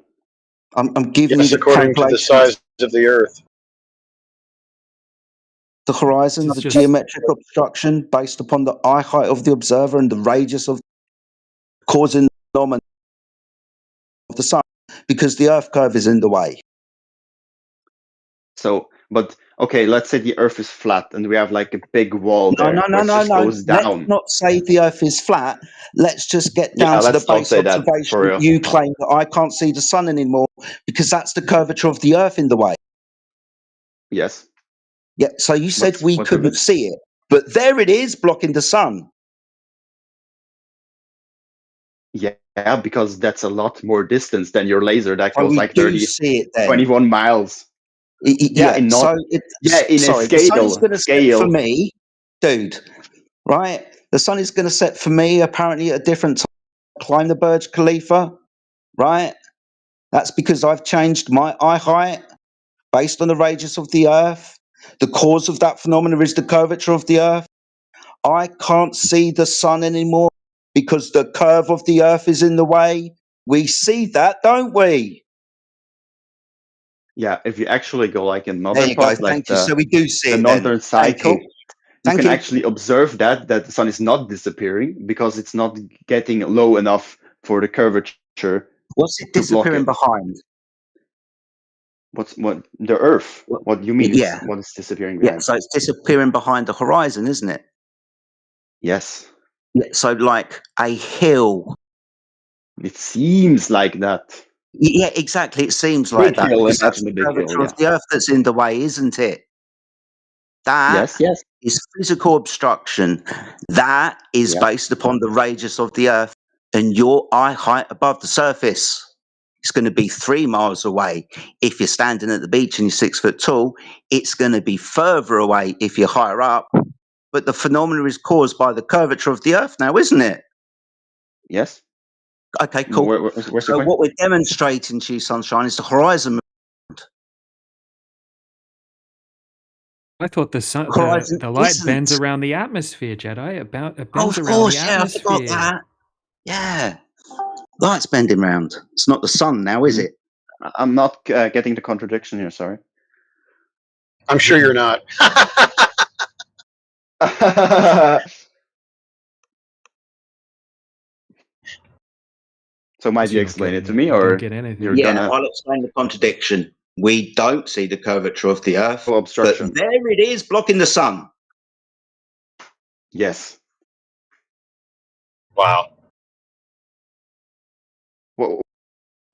I'm giving you the according to the size of the Earth. The horizon, the geometric obstruction based upon the eye height of the observer and the radius of causing the phenomenon of the sun, because the Earth curve is in the way. So, but okay, let's say the Earth is flat and we have like a big wall there. No. Goes down. Let's not say the Earth is flat. Let's just get down to the let's not base say that, observation. for real. You claim that I can't see the sun anymore because that's the curvature of the Earth in the way. Yes. Yeah, so you said we couldn't see it, but there it is blocking the sun. Yeah, because that's a lot more distance than your laser that Oh, goes we like do 30, see it then. 21 miles. Yeah, in so a sorry, the sun is going to set scale. for me, dude. Right, the sun is going to set for me apparently at a different time. Climb the Burj Khalifa, right? That's because I've changed my eye height based on the radius of the Earth. The cause of that phenomenon is the curvature of the Earth. I can't see the sun anymore because the curve of the Earth is in the way. We see that, don't we? Yeah, if you actually go like in There northern you go. part, like Thank you. So we do see the it northern then. cycle, Thank you. can actually observe that the sun is not disappearing because it's not getting low enough for the curvature. What's it disappearing behind? What the Earth? What do you mean? Yeah. What is disappearing Yeah, behind? so it's disappearing behind the horizon, isn't it? Yes. Yeah, so like a hill. It seems like that. Yeah, exactly. It seems like that Hill, because that's imagine the a big hill, curvature of the Earth that's in the way, isn't it? That Yes. is physical obstruction. That is based upon the radius of the Earth and your eye height above the surface. It's going to be 3 miles away if you're standing at the beach and you're 6 foot tall. It's going to be further away if you're higher up. But the phenomenon is caused by the curvature of the Earth now, isn't it? Yes. Okay, cool. Where's So what we're demonstrating to you, Sunshine, is the horizon. I thought the sun, Horizon the light isn't. bends around the atmosphere, Jedi. It bends Of around course, the yeah, I atmosphere. forgot that. Yeah. Light's bending round. It's not the sun now, is it? I'm not getting the contradiction here, sorry. I'm sure you're not. So might you explain it to me, or you're gonna... I'll explain the contradiction. We don't see the curvature of the Earth, but there it is blocking the sun. Yes. Wow.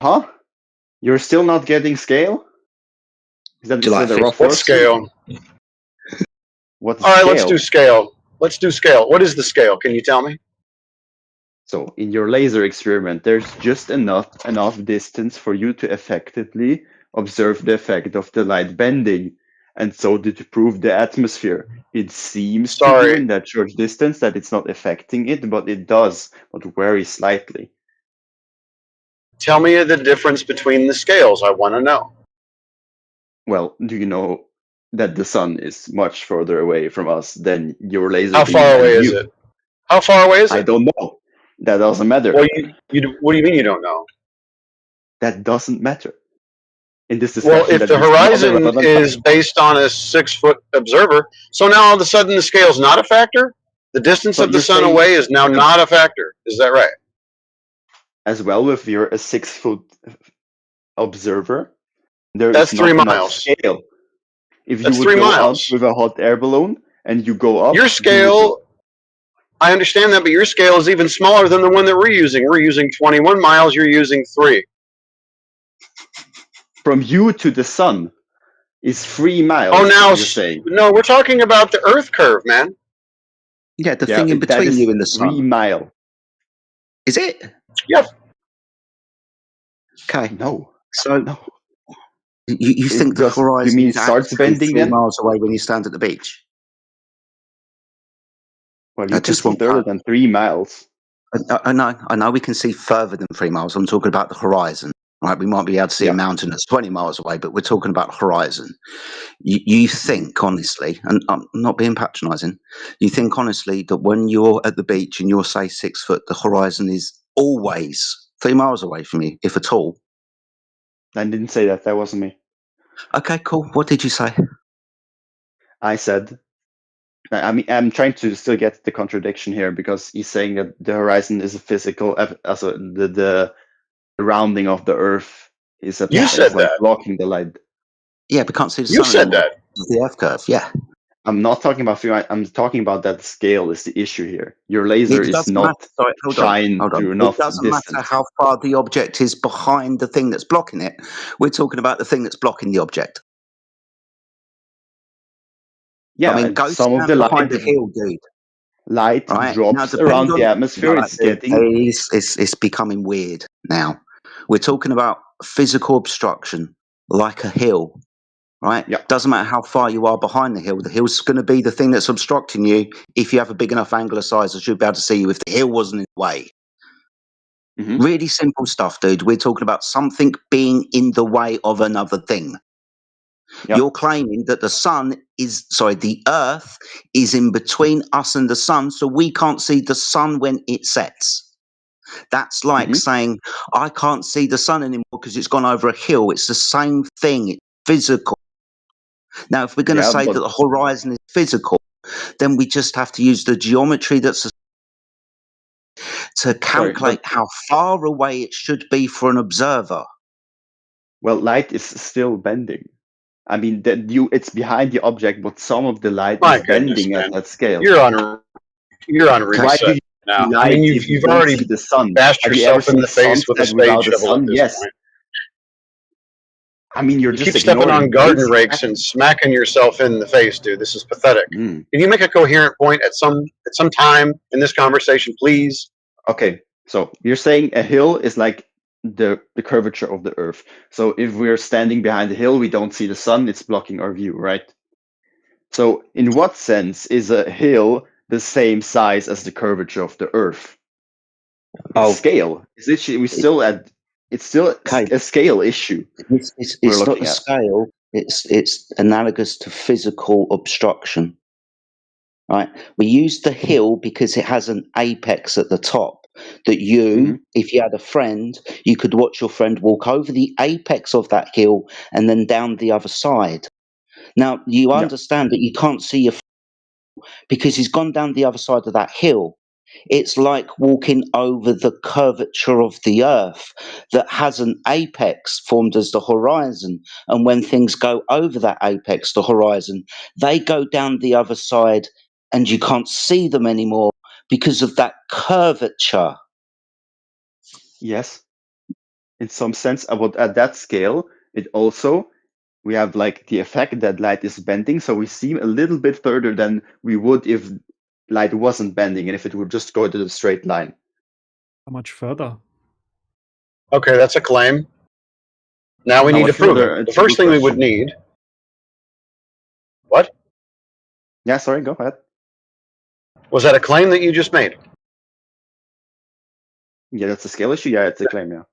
Huh? You're still not getting scale? Is that the raw force? What scale? What's All right, scale? let's do scale. Let's do scale. What is the scale? Can you tell me? So in your laser experiment, there's just enough distance for you to effectively observe the effect of the light bending. And so to prove the atmosphere, it seems to do in that short distance that it's not affecting it, but it does, but very slightly. Tell me the difference between the scales. I want to know. Well, do you know that the sun is much further away from us than your laser How beam far and away you? is it? How far away is it? I don't know. That doesn't matter. What do you mean you don't know? That doesn't matter. In this Well, discussion, if that the is not a horizon relevant is fact. based on a 6-foot observer, so now all of a sudden the scale's not a factor? The distance But of the you're sun saying away is now not a factor. Is that right? as well, if you're a 6-foot observer, there That's is 3 not enough miles. scale. If you That's would 3 go out miles. with a hot air balloon and you go up, Your scale, I understand that, but your scale is even smaller than the one that we're using. We're using 21 miles. You're using 3. From you to the sun is 3 miles. Oh, now you're saying? No, we're talking about the Earth curve, man. Yeah, the thing in that between is you and the 3 sun. mile. Is it? Yep. Okay. No. So no. You think the horizon you mean is starts actually bending 3 then? miles away when you stand at the beach? Well, you can see further than 3 miles. I know we can see further than 3 miles. I'm talking about the horizon, right? We might be able to see a mountain that's 20 miles away, but we're talking about horizon. You think, honestly, and I'm not being patronising, you think, honestly, that when you're at the beach and you're, say, 6 foot, the horizon is always 3 miles away from you, if at all? I didn't say that. That wasn't me. Okay, cool. What did you say? I said, I mean, I'm trying to still get the contradiction here because he's saying that the horizon is a physical, also the rounding of the Earth is You said like that. blocking the light. Yeah, we can't see the You sun said anymore. that. The Earth curve, yeah. I'm not talking about I'm talking about that scale is the issue here. Your laser It is doesn't not matter. Sorry, hold shine on. through It enough doesn't distance. matter how far the object is behind the thing that's blocking it. We're talking about the thing that's blocking the object. Yeah, I mean, go some of stand the behind a hill, dude. light Right? Now, drops around the atmosphere. No, It's getting. it's becoming weird now. We're talking about physical obstruction, like a hill. Right? Yeah. Doesn't matter how far you are behind the hill. The hill's going to be the thing that's obstructing you. If you have a big enough angle of size, I should be able to see you if the hill wasn't in the way. Mm-hmm. Really simple stuff, dude. We're talking about something being in the way of another thing. Yep. You're claiming that the Earth is in between us and the sun, so we can't see the sun when it sets. That's like saying, I can't see the sun anymore because it's gone over a hill. It's the same thing. It's physical. Now, if we're going to say that the horizon is physical, then we just have to use the geometry to calculate how far away it should be for an observer. Well, light is still bending. I mean, it's behind the object, but some of the light is bending at that scale. You're on reset now. I mean, you've already the sun. bashed Have you ever yourself in seen the face with a sunset without spade the shovel at sun? this Yes. point. I mean, you're You just keep stepping on garden basic rakes and smacking yourself in the face, dude. This is pathetic. Mm. Can you make a coherent point at some time in this conversation, please? Okay, so you're saying a hill is like the curvature of the Earth. So if we're standing behind the hill, we don't see the sun; it's blocking our view, right? So in what sense is a hill the same size as the curvature of the Earth? Scale. It's still a scale issue. It's not a scale. It's analogous to physical obstruction. Right? We use the hill because it has an apex at the top that if you had a friend, you could watch your friend walk over the apex of that hill and then down the other side. Now, you understand that you can't see your friend because he's gone down the other side of that hill. It's like walking over the curvature of the Earth that has an apex formed as the horizon. And when things go over that apex, the horizon, they go down the other side and you can't see them anymore because of that curvature. Yes. In some sense, but at that scale, it also we have like the effect that light is bending, so we seem a little bit further than we would if light wasn't bending and if it would just go to the straight line. How much further? Okay, that's a claim. Now we need to prove it. The first thing we would need. What? Yeah, sorry, go ahead. Was that a claim that you just made? Yeah, that's a scale issue. Yeah, it's a claim. Yeah.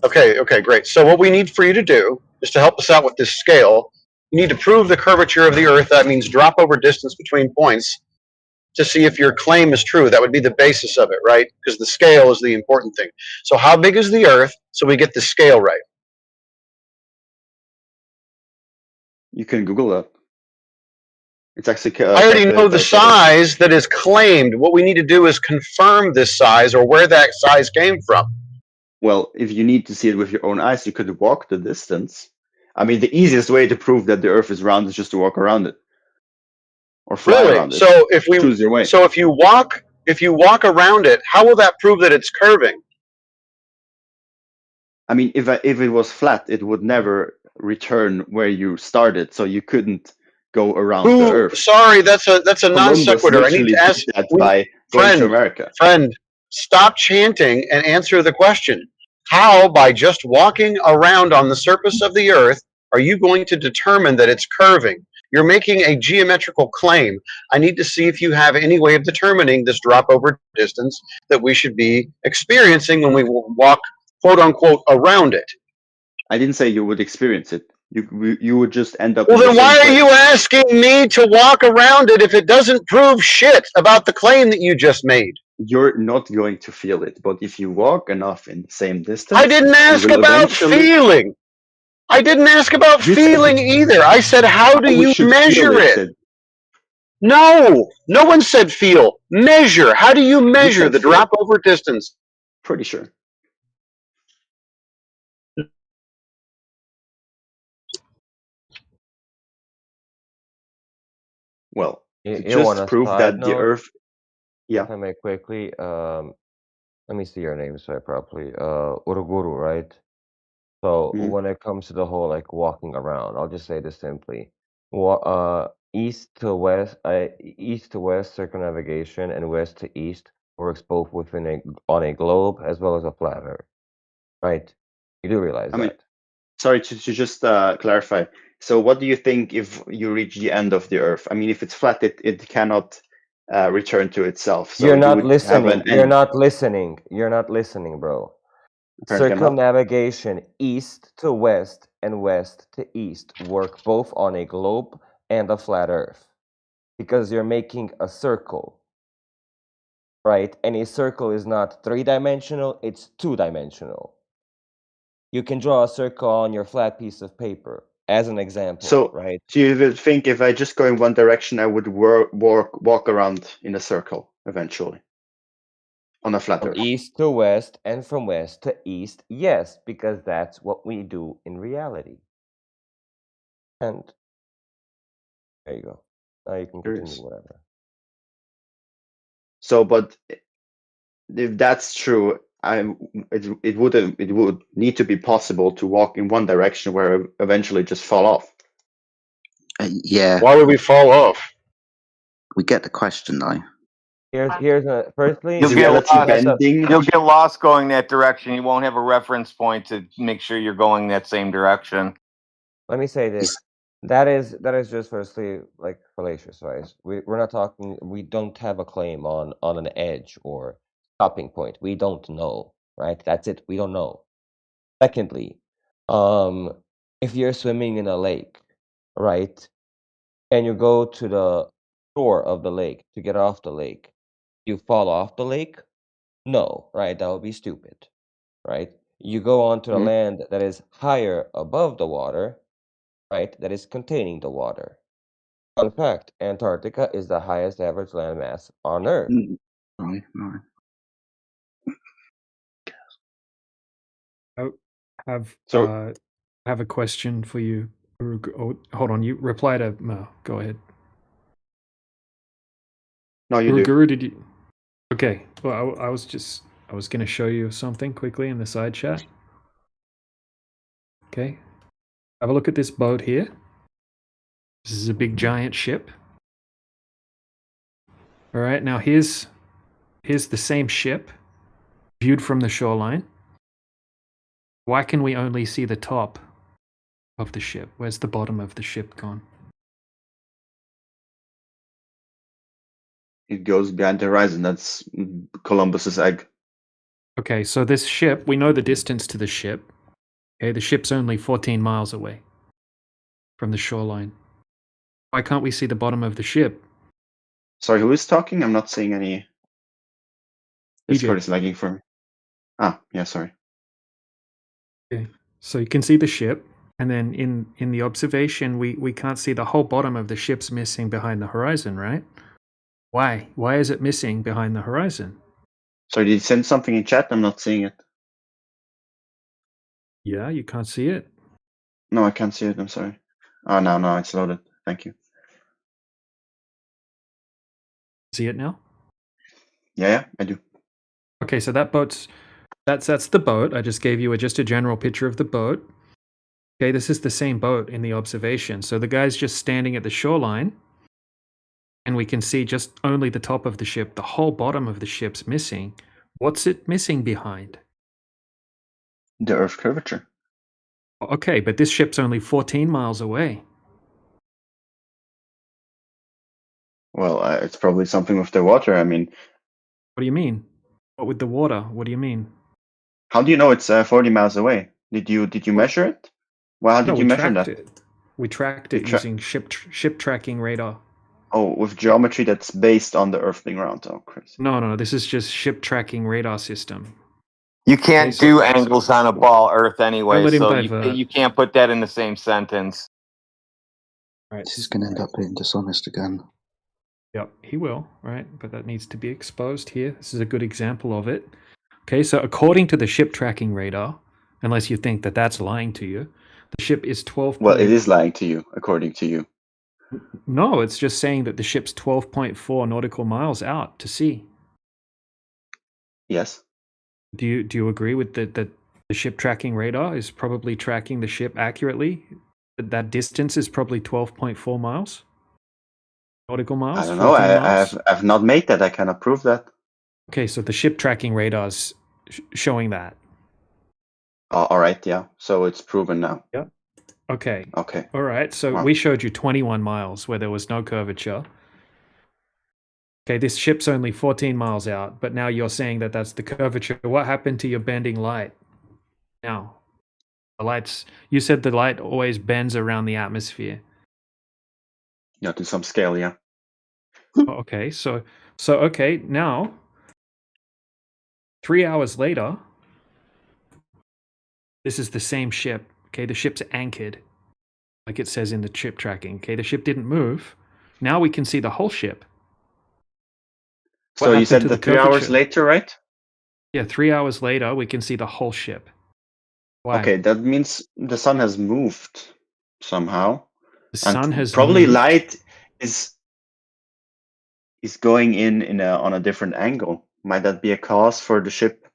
Okay, great. So what we need for you to do is to help us out with this scale. You need to prove the curvature of the Earth. That means drop over distance between points to see if your claim is true. That would be the basis of it, right? Because the scale is the important thing. So how big is the Earth so we get the scale right? You can Google that. It's actually. I already know the size that is claimed. What we need to do is confirm this size or where that size came from. Well, if you need to see it with your own eyes, you could walk the distance. I mean, the easiest way to prove that the Earth is round is just to walk around it, or fly around it. So if we choose your way. So if you walk around it, how will that prove that it's curving? I mean, if it was flat, it would never return where you started, so you couldn't go around the Earth. Sorry, that's a non sequitur. I need to ask that by going to America. Friend, stop chanting and answer the question. How, by just walking around on the surface of the Earth, are you going to determine that it's curving? You're making a geometrical claim. I need to see if you have any way of determining this drop over distance that we should be experiencing when we walk, quote unquote, around it. I didn't say you would experience it. You would just end up. Well, then why are you asking me to walk around it if it doesn't prove shit about the claim that you just made? You're not going to feel it, but if you walk enough in the same distance, I didn't ask about feeling. I didn't ask about feeling either. I said, how do you measure it? No, no one said feel. Measure. How do you measure the drop over distance? Pretty sure. Well, you just want prove that the Earth. Yeah. If I may quickly, let me see your name so I properly. Uruguru, right? So when it comes to the whole like walking around, I'll just say this simply: east to west circumnavigation and west to east works both on a globe as well as a flat Earth, right? You do realize that? I mean, sorry to just clarify. So, what do you think if you reach the end of the Earth? I mean, if it's flat, it cannot return to itself. So you're not listening. You're not listening. You're not listening, bro. Circumnavigation east to west and west to east work both on a globe and a flat Earth because you're making a circle, right? And a circle is not three-dimensional, it's two-dimensional. You can draw a circle on your flat piece of paper as an example, right? So you would think if I just go in one direction, I would walk around in a circle eventually on a flat Earth. East to west and from west to east, yes, because that's what we do in reality. And there you go. Now you can continue whatever. So, but if that's true, it would need to be possible to walk in one direction where eventually just fall off. Yeah. Why would we fall off? We get the question though. Firstly, you'll get lost going that direction. You won't have a reference point to make sure you're going that same direction. Let me say this. That is just firstly like fallacious, right? We're not talking. We don't have a claim on an edge or stopping point. We don't know, right? That's it. We don't know. Secondly, if you're swimming in a lake, right, and you go to the shore of the lake to get off the lake, you fall off the lake? No, right? That would be stupid, right? You go onto the land that is higher above the water, right, that is containing the water. Fun fact, Antarctica is the highest average landmass on Earth. Right. I have a question for you. Oh, hold on, you reply to Mo. Go ahead. No, you Guru, did you? Okay. Well, I was going to show you something quickly in the side chat. Okay. Have a look at this boat here. This is a big giant ship. All right, now here's the same ship viewed from the shoreline. Why can we only see the top of the ship? Where's the bottom of the ship gone? It goes behind the horizon. That's Columbus's egg. Okay, so this ship, we know the distance to the ship. Okay, the ship's only 14 miles away from the shoreline. Why can't we see the bottom of the ship? Sorry, who is talking? I'm not seeing any. Discord is lagging for me. Ah, yeah, sorry. Okay, so you can see the ship, and then in the observation, we can't see the whole bottom of the ship's missing behind the horizon, right? Why? Why is it missing behind the horizon? Sorry, did you send something in chat? I'm not seeing it. Yeah, you can't see it? No, I can't see it. I'm sorry. Oh, no, it's loaded. Thank you. See it now? Yeah, I do. Okay, so that's the boat. I just gave you just a general picture of the boat. Okay, this is the same boat in the observation. So the guy's just standing at the shoreline, and we can see just only the top of the ship. The whole bottom of the ship's missing. What's it missing behind? The Earth curvature. Okay, but this ship's only 14 miles away. Well, it's probably something with the water. I mean, what do you mean? What with the water? What do you mean? How do you know it's 40 miles away? Did you measure it? Well, how did you measure that? We tracked it using ship tracking radar. Oh, with geometry that's based on the Earth being round. Oh, crazy. No, this is just ship tracking radar system. You can't do angles on a ball Earth anyway, so you can't put that in the same sentence. Right. This is going to end up being dishonest again. Yep, he will, right? But that needs to be exposed here. This is a good example of it. Okay, so according to the ship tracking radar, unless you think that that's lying to you, the ship is 12. Well, it is lying to you, according to you. No, it's just saying that the ship's 12.4 nautical miles out to sea. Yes. Do you agree with that the ship tracking radar is probably tracking the ship accurately? That distance is probably 12.4 miles? Nautical miles? I don't know. I've not made that. I cannot prove that. Okay, so the ship tracking radar's showing that. All right, yeah. So it's proven now. Yeah. Okay. Okay. All right. So we showed you 21 miles where there was no curvature. Okay, this ship's only 14 miles out, but now you're saying that that's the curvature. What happened to your bending light? Now, you said the light always bends around the atmosphere. Yeah, to some scale, yeah. Okay, so okay, now 3 hours later, this is the same ship. Okay, the ship's anchored, like it says in the ship tracking. Okay, the ship didn't move. Now we can see the whole ship. So you said the 3 hours later, right? Yeah, 3 hours later, we can see the whole ship. Why? Okay, that means the sun has moved somehow. The sun has probably moved. Light is going on a different angle. Might that be a cause for the ship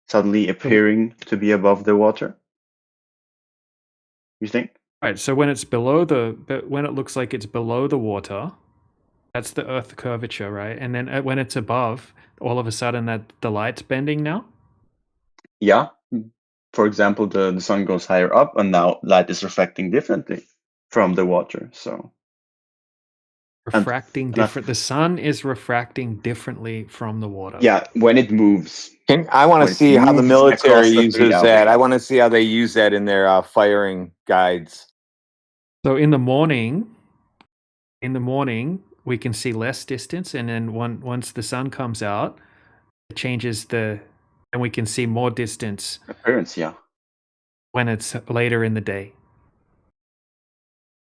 suddenly appearing to be above the water? You think? Right. So when it's when it looks like it's below the water, that's the Earth curvature, right? And then when it's above, all of a sudden that the light's bending now. Yeah. For example, the sun goes higher up, and now light is reflecting differently from the water. So refracting different. The sun is refracting differently from the water. Yeah, when it moves. I want to see how the military uses that. I want to see how they use that in their firing guides. So in the morning, we can see less distance, and then once the sun comes out, it changes and we can see more distance. Appearance, yeah. When it's later in the day.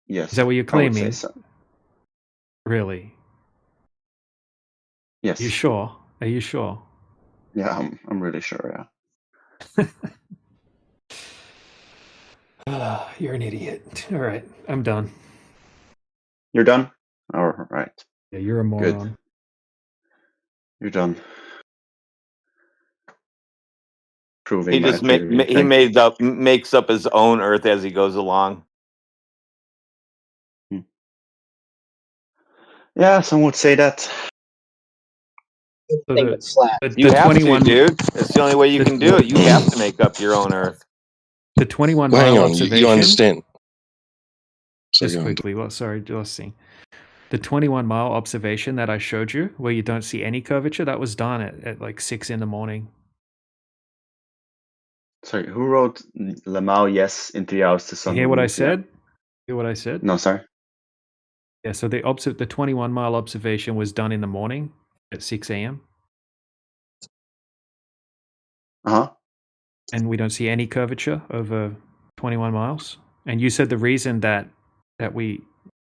Yes. Is that what you're claiming? I would say so. Really? Yes. You sure? Are you sure? Yeah, I'm really sure, yeah. You're an idiot. All right, I'm done. You're done? All right. Yeah, you're a moron. Good. You're done. proving He my just theory. he makes up his own Earth as he goes along. Yeah, some would say that. So You have to, dude. It's the only way you can do it. You have to make up your own Earth. The 21 Well, hang mile on, observation. you understand? Just quickly, sorry, last thing. The 21 mile observation that I showed you, where you don't see any curvature, that was done at like 6 in the morning. Sorry, who wrote Lamau yes in 3 hours to sun? You hear what I remove? Yeah. said? Hear what I said? No, sorry. Yeah, so the 21 mile observation was done in the morning at 6 a.m. Uh-huh. And we don't see any curvature over 21 miles. And you said the reason that the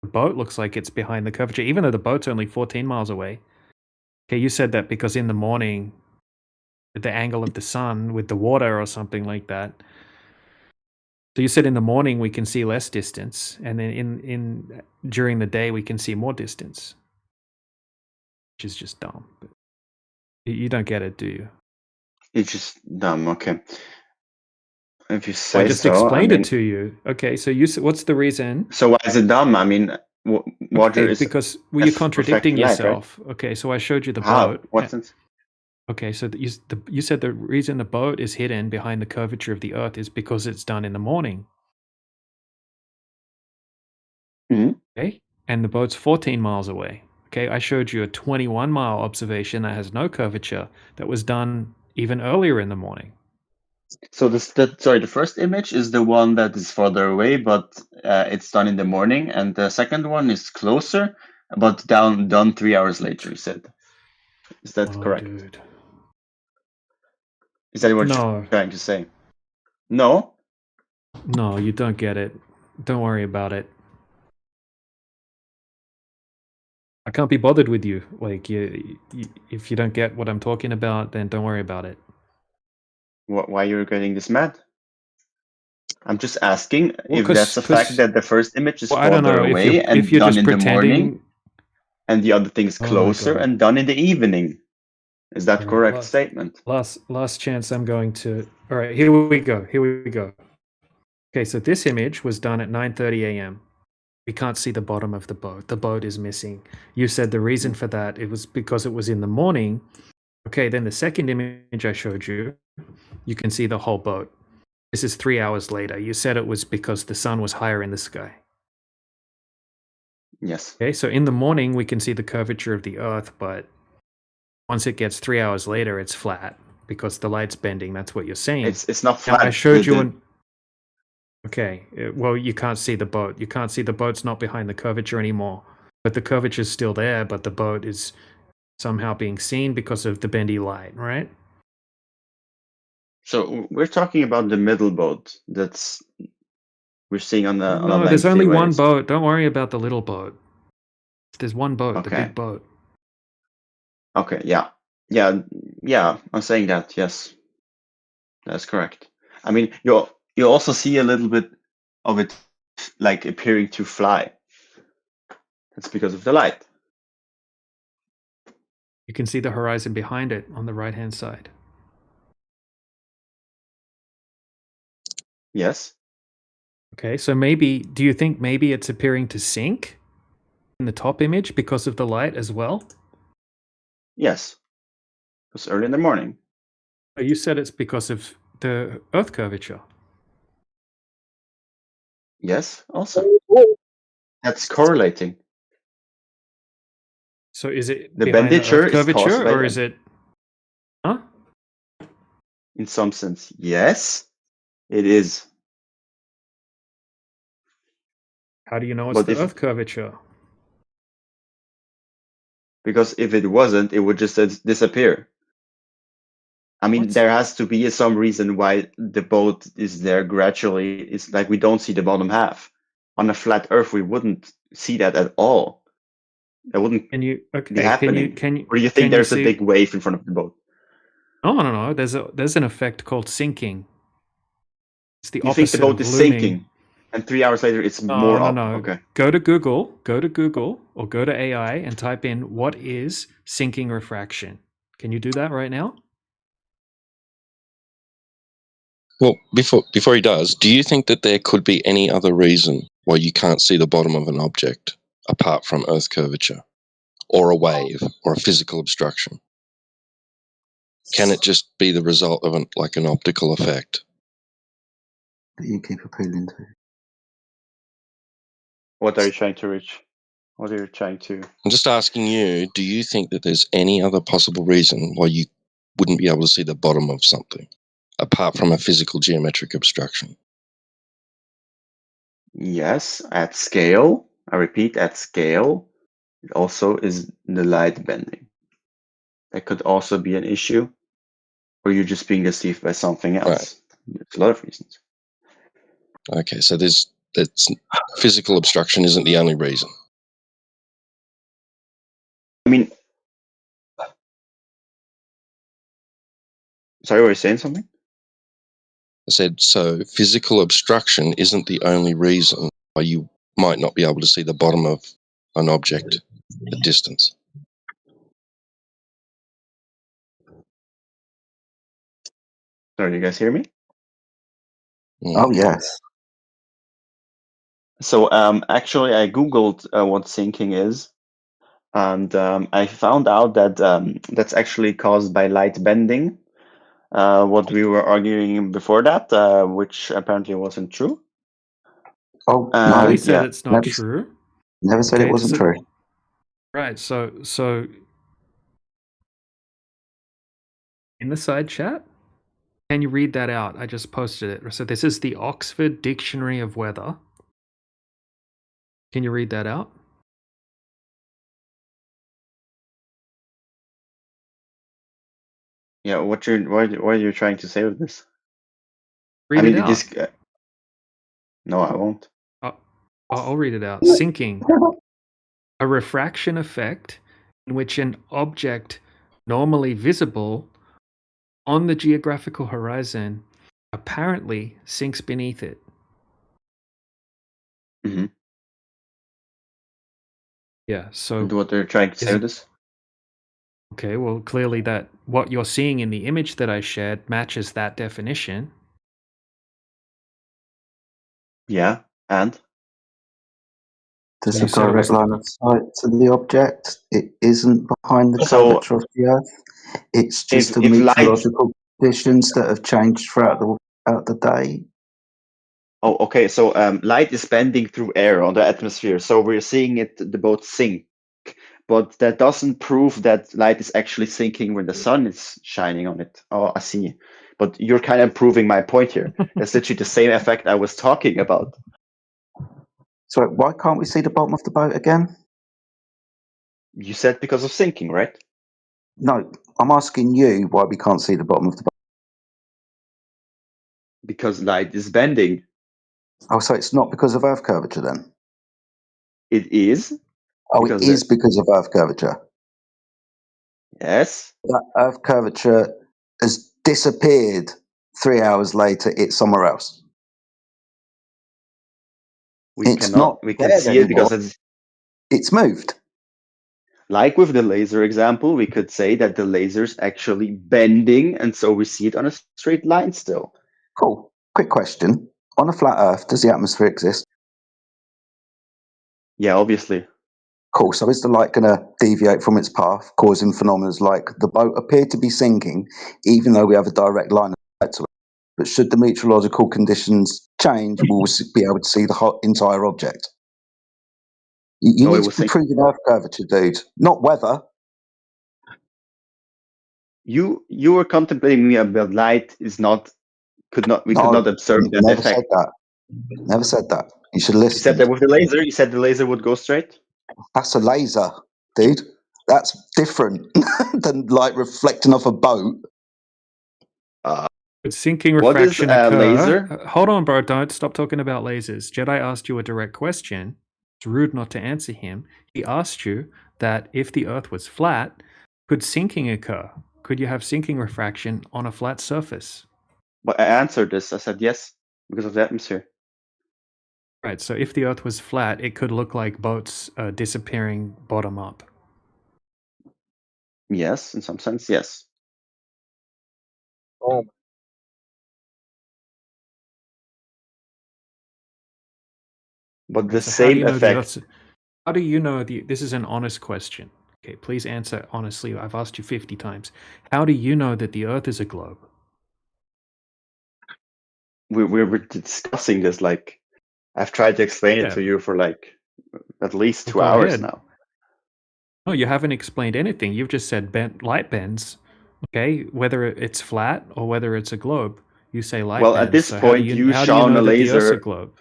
boat looks like it's behind the curvature, even though the boat's only 14 miles away. Okay, you said that because in the morning, at the angle of the sun with the water or something like that. So you said in the morning we can see less distance, and then in during the day we can see more distance, which is just dumb. But you don't get it, do you? It's just dumb. Okay. If you say Well, I just so, explained I mean, it to you. Okay, so you said, what's the reason? So why is it dumb? I mean, water Okay, is because you're contradicting reflecting light, right? yourself. Okay, so I showed you the How? boat. What sense? Okay, so you said the reason the boat is hidden behind the curvature of the Earth is because it's done in the morning. Mm-hmm. Okay, and the boat's 14 miles away. Okay, I showed you a 21 mile observation that has no curvature that was done even earlier in the morning. So the first image is the one that is further away, but it's done in the morning, and the second one is closer, but done 3 hours later. You said, is that correct? Dude. Is that what No. you're trying to say? No. No, you don't get it. Don't worry about it. I can't be bothered with you. Like, if you don't get what I'm talking about, then don't worry about it. Why you're getting this mad? I'm just asking Well, if that's a fact that the first image is farther away and if you're done just in the morning, pretending, and the other thing is Oh my closer God. and done in the evening. Is that correct statement? Last chance I'm going to. All right, here we go. Here we go. Okay, so this image was done at 9:30 a.m. We can't see the bottom of the boat. The boat is missing. You said the reason for that, it was because it was in the morning. Okay, then the second image I showed you, you can see the whole boat. This is 3 hours later. You said it was because the sun was higher in the sky. Yes. Okay, so in the morning we can see the curvature of the Earth, but once it gets 3 hours later, it's flat because the light's bending. That's what you're saying. It's not Now, flat. I showed you Okay, well, you can't see the boat. You can't see the boat's not behind the curvature anymore. But the curvature's still there, but the boat is somehow being seen because of the bendy light, right? So we're talking about the middle boat that's we're seeing on the No, there's only one boat. Don't worry about the little boat. There's one boat, the big boat. Okay, yeah. I'm saying that, yes. That's correct. I mean, you also see a little bit of it like appearing to fly. That's because of the light. You can see the horizon behind it on the right-hand side. Yes. Okay, so maybe, do you think maybe it's appearing to sink in the top image because of the light as well? Yes. It's early in the morning. Oh, you said it's because of the Earth curvature. Yes, also. That's correlating. So is it The behind the benditure Earth is caused curvature, by or is it? Huh? In some sense, yes, it is. How do you know it's the Earth curvature? Because if it wasn't, it would just disappear. I mean, there has to be some reason why the boat is there gradually. It's like we don't see the bottom half. On a flat Earth, we wouldn't see that at all. That wouldn't be happening. Or do you think there's a big wave in front of the boat? No. There's an effect called sinking. It's the You think the opposite boat of is looming. sinking, and 3 hours later it's more up. No. Okay. Go to Google or go to AI and type in what is sinking refraction. Can you do that right now? Well, before he does, do you think that there could be any other reason why you can't see the bottom of an object apart from Earth curvature, or a wave, or a physical obstruction? Can it just be the result of an optical effect? That you keep appealing to. What are you trying to reach? What are you trying to? I'm just asking you, do you think that there's any other possible reason why you wouldn't be able to see the bottom of something, apart from a physical geometric obstruction? Yes, at scale. I repeat, at scale. It also is the light bending. That could also be an issue, or you're just being deceived by something else. Right. There's a lot of reasons. Okay, so that's physical obstruction isn't the only reason. I mean, sorry, were you saying something? I said, so physical obstruction isn't the only reason why you might not be able to see the bottom of an object at distance. Sorry, you guys hear me? Oh, yes. So actually, I Googled what sinking is, and I found out that that's actually caused by light bending. What we were arguing before that, which apparently wasn't true. Oh, no, no. he said it's not true. Never said it wasn't true. Right, so in the side chat, can you read that out? I just posted it. So this is the Oxford Dictionary of Weather. Can you read that out? Yeah, what are you trying to say with this? Read it out. No, I won't. I'll read it out. Sinking. A refraction effect in which an object normally visible on the geographical horizon apparently sinks beneath it. Mm-hmm. Yeah, so... And what they're trying to say with this? Okay, well, clearly that what you're seeing in the image that I shared matches that definition. Yeah, and? There's a direct line of sight to the object. It isn't behind the curvature of the Earth. It's just the meteorological conditions that have changed throughout the day. Oh, okay. So light is bending through air on the atmosphere. So we're seeing the boat sink. But that doesn't prove that light is actually sinking when the sun is shining on it. Oh, I see. But you're kind of proving my point here. It's literally the same effect I was talking about. So why can't we see the bottom of the boat again? You said because of sinking, right? No, I'm asking you why we can't see the bottom of the boat. Because light is bending. Oh, so it's not because of Earth curvature then? It is. Oh, it is because of Earth curvature? Yes. That Earth curvature has disappeared 3 hours later, it's somewhere else. We can see it because it's moved. Like with the laser example, we could say that the laser's actually bending, and so we see it on a straight line still. Cool. Quick question. On a flat Earth, does the atmosphere exist? Yeah, obviously. Cool. So is the light going to deviate from its path, causing phenomena like the boat appeared to be sinking, even though we have a direct line of sight to it? But should the meteorological conditions change, we'll be able to see the entire object. You need to be proving Earth curvature, dude, not weather. You were contemplating me about light could not observe that never effect. Said that. Never said that. You should listen. You said that with the laser. You said the laser would go straight. That's a laser, dude. That's different than light reflecting off a boat. Would sinking refraction occur? Laser? Hold on, bro. Don't stop talking about lasers. Jedi asked you a direct question. It's rude not to answer him. He asked you that if the Earth was flat, could sinking occur? Could you have sinking refraction on a flat surface? But I answered this. I said yes, because of the atmosphere. Right, so if the Earth was flat, it could look like boats disappearing bottom up. Yes, in some sense, yes. Oh. But the So how do same you know effect. how do you know this is an honest question? Okay, please answer honestly. I've asked you 50 times. How do you know that the Earth is a globe? We were discussing this, like, I've tried to explain it to you for like at least 2 Go hours ahead. now. No, you haven't explained anything. You've just said light bends. Okay, whether it's flat or whether it's a globe, you say light Well, bends. at this So point, you how do you shone know a that the Earth's a laser. globe?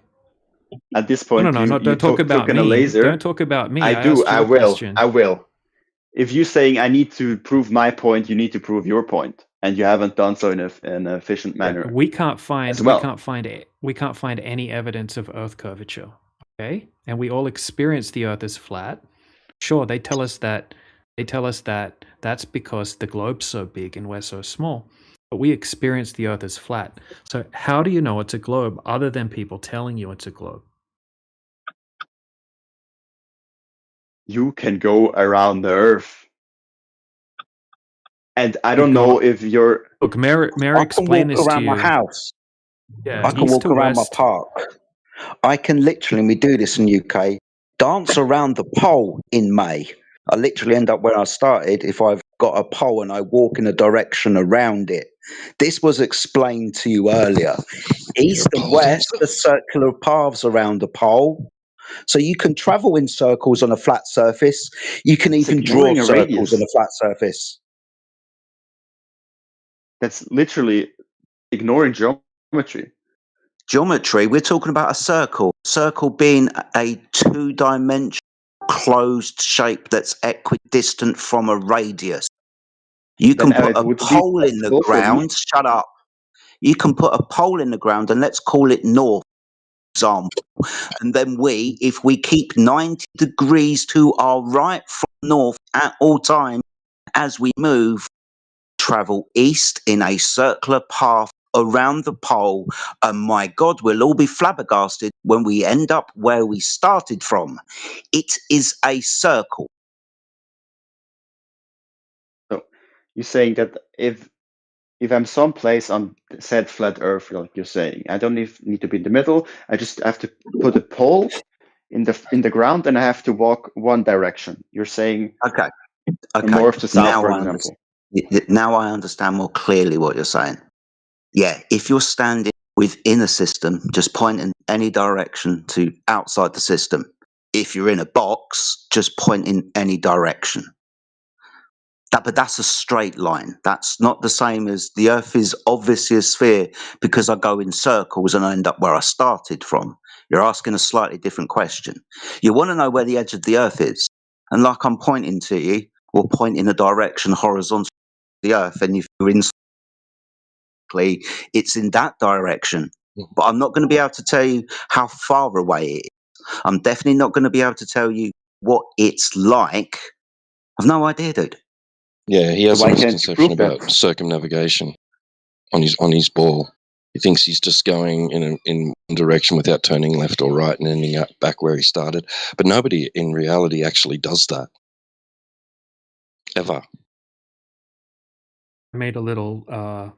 At this No, point, no, you don't talk took about in a me. laser. Don't talk about me. I do. asked you I a will. question. I will. If you're saying I need to prove my point, you need to prove your point, and you haven't done so in an efficient manner. We can't find as well. we can't find any evidence of Earth curvature. Okay, and we all experience the Earth as flat. Sure, they tell us that that's because the globe's so big and we're so small. But we experience the Earth as flat. So how do you know it's a globe other than people telling you it's a globe? You can go around the Earth. And I don't know if you're... Look, Mayor I explain can this walk to around my you. house. Yeah, I can east walk to around my west. park. I can literally, and we do this in UK, dance around the pole in May. I literally end up where I started if I've got a pole and I walk in a direction around it. This was explained to you earlier. East and west are circular paths around the pole. So you can travel in circles on a flat surface. You can even draw ignoring a circles on radius. a flat surface. That's literally ignoring geometry. Geometry, we're talking about a circle. Circle being a two-dimensional closed shape that's equidistant from a radius. You can put a pole in the ground. Shut up. You can put a pole in the ground and let's call it north, for example. And then if we keep 90 degrees to our right from north at all times, as we move, travel east in a circular path around the pole, and my God, we'll all be flabbergasted when we end up where we started from. It is a circle. So you're saying that if I'm someplace on said flat Earth, like you're saying, I don't need to be in the middle. I just have to put a pole in the ground, and I have to walk one direction. You're saying okay, north to south, for example. Now I understand more clearly what you're saying. Yeah, if you're standing within a system, just point in any direction to outside the system. If you're in a box, just point in any direction. But that's a straight line. That's not the same as the Earth is obviously a sphere because I go in circles and I end up where I started from. You're asking a slightly different question. You want to know where the edge of the Earth is. And like I'm pointing to you, we'll point in a direction horizontal to the Earth. And if you're in it's in that direction. But I'm not going to be able to tell you how far away it is. I'm definitely not going to be able to tell you what it's like. I've no idea, dude. Yeah, he has a misconception about circumnavigation on his ball. He thinks he's just going in one direction without turning left or right and ending up back where he started. But nobody in reality actually does that. Ever. I made a little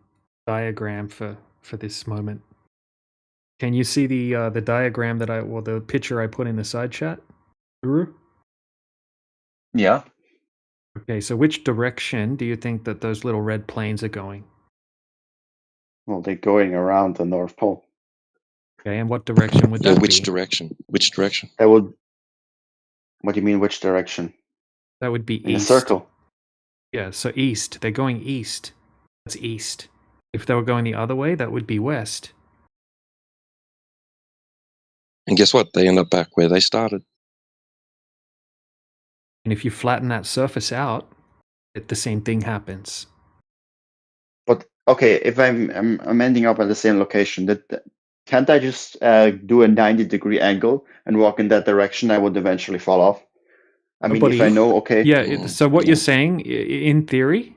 diagram for this moment. Can you see the diagram the picture I put in the side chat? Guru? Yeah. Okay, so which direction do you think that those little red planes are going? Well, they're going around the North Pole. Okay, and what direction would that be? Which direction? Which direction? That would... What do you mean, which direction? That would be in east. a circle. Yeah, so east. They're going east. That's east. If they were going the other way, that would be west. And guess what? They end up back where they started. And if you flatten that surface out, the same thing happens. But okay, if I'm ending up at the same location, can't I just do a 90-degree angle and walk in that direction? I would eventually fall off. I mean, if I know, okay. Yeah. So what you're saying, in theory,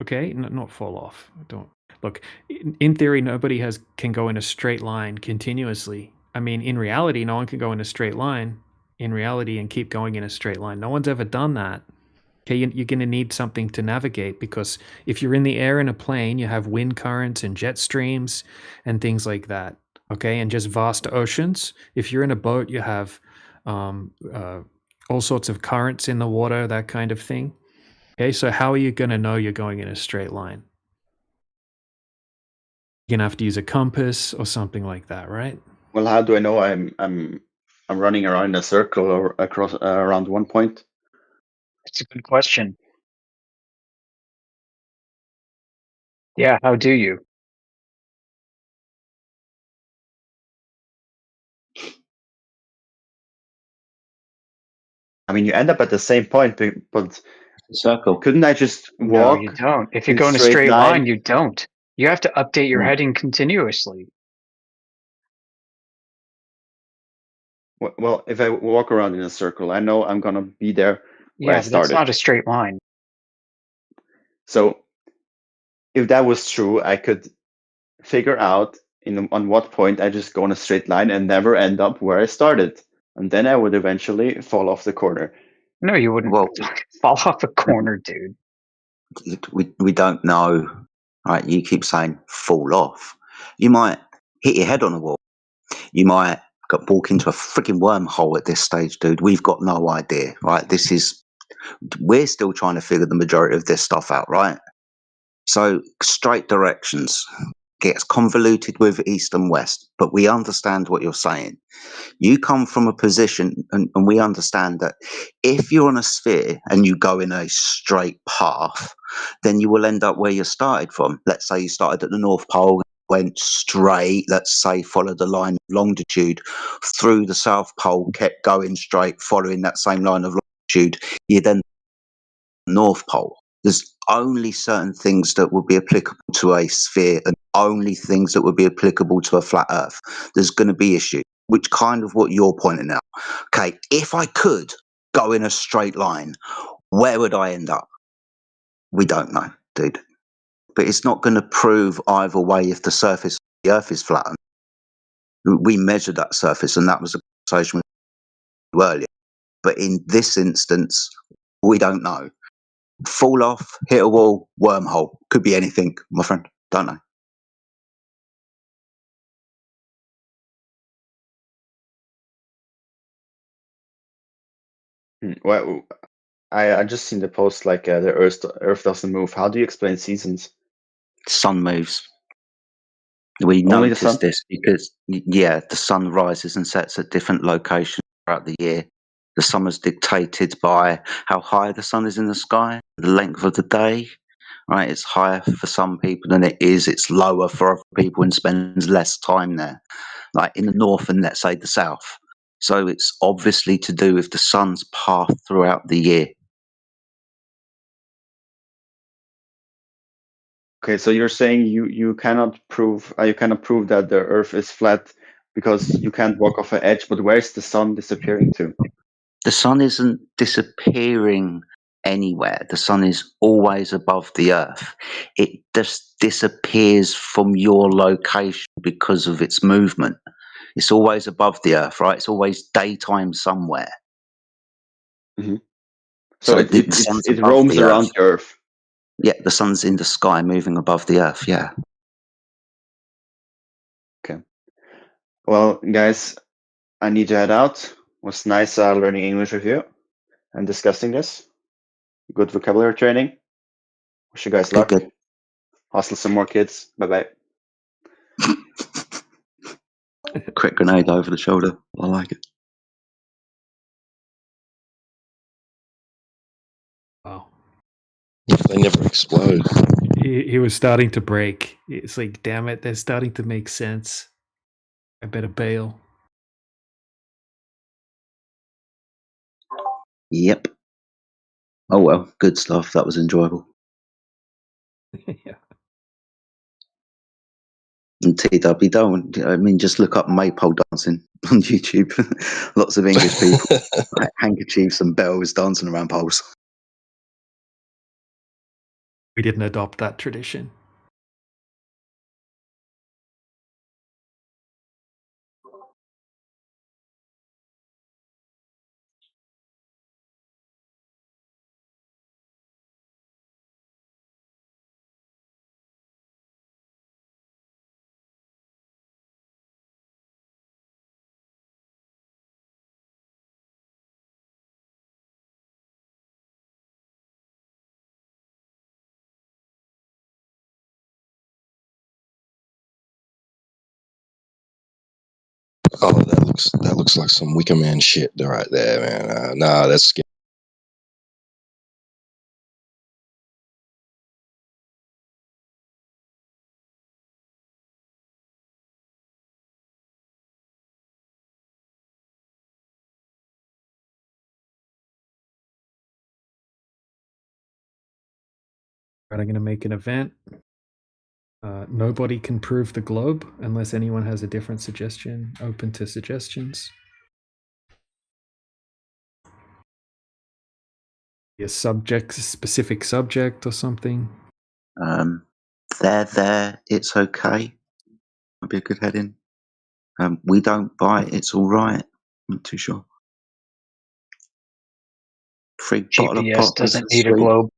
okay, not fall off. Don't look. In theory, nobody can go in a straight line continuously. I mean, in reality, no one can go in a straight line. In reality, and keep going in a straight line. No one's ever done that. Okay, you're going to need something to navigate, because if you're in the air in a plane, you have wind currents and jet streams and things like that. okay, and just vast oceans. If you're in a boat, you have all sorts of currents in the water, that kind of thing. Okay, so how are you going to know you're going in a straight line? You're gonna have to use a compass or something like that, right? Well, how do I know I'm running around in a circle or across around one point? It's a good question. Yeah, how do you? I mean, you end up at the same point, but circle. Couldn't I just No, walk you don't. If you in go in a straight straight line, line? you don't. You have to update your Hmm. heading continuously. Well, if I walk around in a circle, I know I'm gonna be there where I Yeah, but that's started. not a straight line. So if that was true, I could figure out on what point I just go in a straight line and never end up where I started, and then I would eventually fall off the corner. No, you wouldn't Well, fall off a corner, dude. we don't know, right? You keep saying fall off. You might hit your head on a wall. You might walk into a freaking wormhole at this stage, dude. We've got no idea, right? We're still trying to figure the majority of this stuff out, right? So straight directions gets convoluted with east and west, but we understand what you're saying. You come from a position, and we understand that if you're on a sphere and you go in a straight path, then you will end up where you started from. Let's say you started at the North Pole, went straight, let's say followed the line of longitude through the South Pole, kept going straight, following that same line of longitude, you then North Pole. There's only certain things that would be applicable to a sphere and only things that would be applicable to a flat Earth. There's going to be issues, which kind of what you're pointing out. Okay, if I could go in a straight line, where would I end up? We don't know, dude. But it's not going to prove either way if the surface of the Earth is flattened. We measured that surface, and that was a conversation with you earlier. But in this instance, we don't know. Fall off, hit a wall, wormhole. Could be anything, my friend. Don't know. Well, I just seen the post like the Earth doesn't move. How do you explain seasons? Sun moves. We Only the sun? notice this because, yeah, the sun rises and sets at different locations throughout the year. The summer's dictated by how high the sun is in the sky, the length of the day. Right, it's higher for some people than it is. It's lower for other people and spends less time there, like in the north and let's say the south. So it's obviously to do with the sun's path throughout the year. Okay, so you're saying you cannot prove that the Earth is flat because you can't walk off an edge. But where's the sun disappearing to? The sun isn't disappearing anywhere. The sun is always above the earth. It just disappears from your location because of its movement. It's always above the earth, right? It's always daytime somewhere. Mm-hmm. So the sun's it above roams the around earth. the Earth. Yeah, the sun's in the sky moving above the earth, yeah. Okay. Well, guys, I need to head out. It was nice learning English with you and discussing this. Good vocabulary training. Wish you guys luck. Good. Hustle some more kids. Bye-bye. Quick grenade over the shoulder. I like it. Wow. Yeah, they never explode. He was starting to break. It's like, damn it, they're starting to make sense. I better bail. Yep. Oh well, good stuff. That was enjoyable. Yeah. And TW, don't, I mean, just look up maypole dancing on YouTube. Lots of English people, like handkerchiefs and bells dancing around poles. We didn't adopt that tradition. Oh, that looks like some Wicker Man shit right there, man. Nah, that's scary. Right, I'm going to make an event. Nobody can prove the globe unless anyone has a different suggestion. Open to suggestions. A specific subject or something. There, it's okay. Might be a good heading. We don't bite, it's all right. I'm not too sure. Free bottle of GPS pop. doesn't need a globe.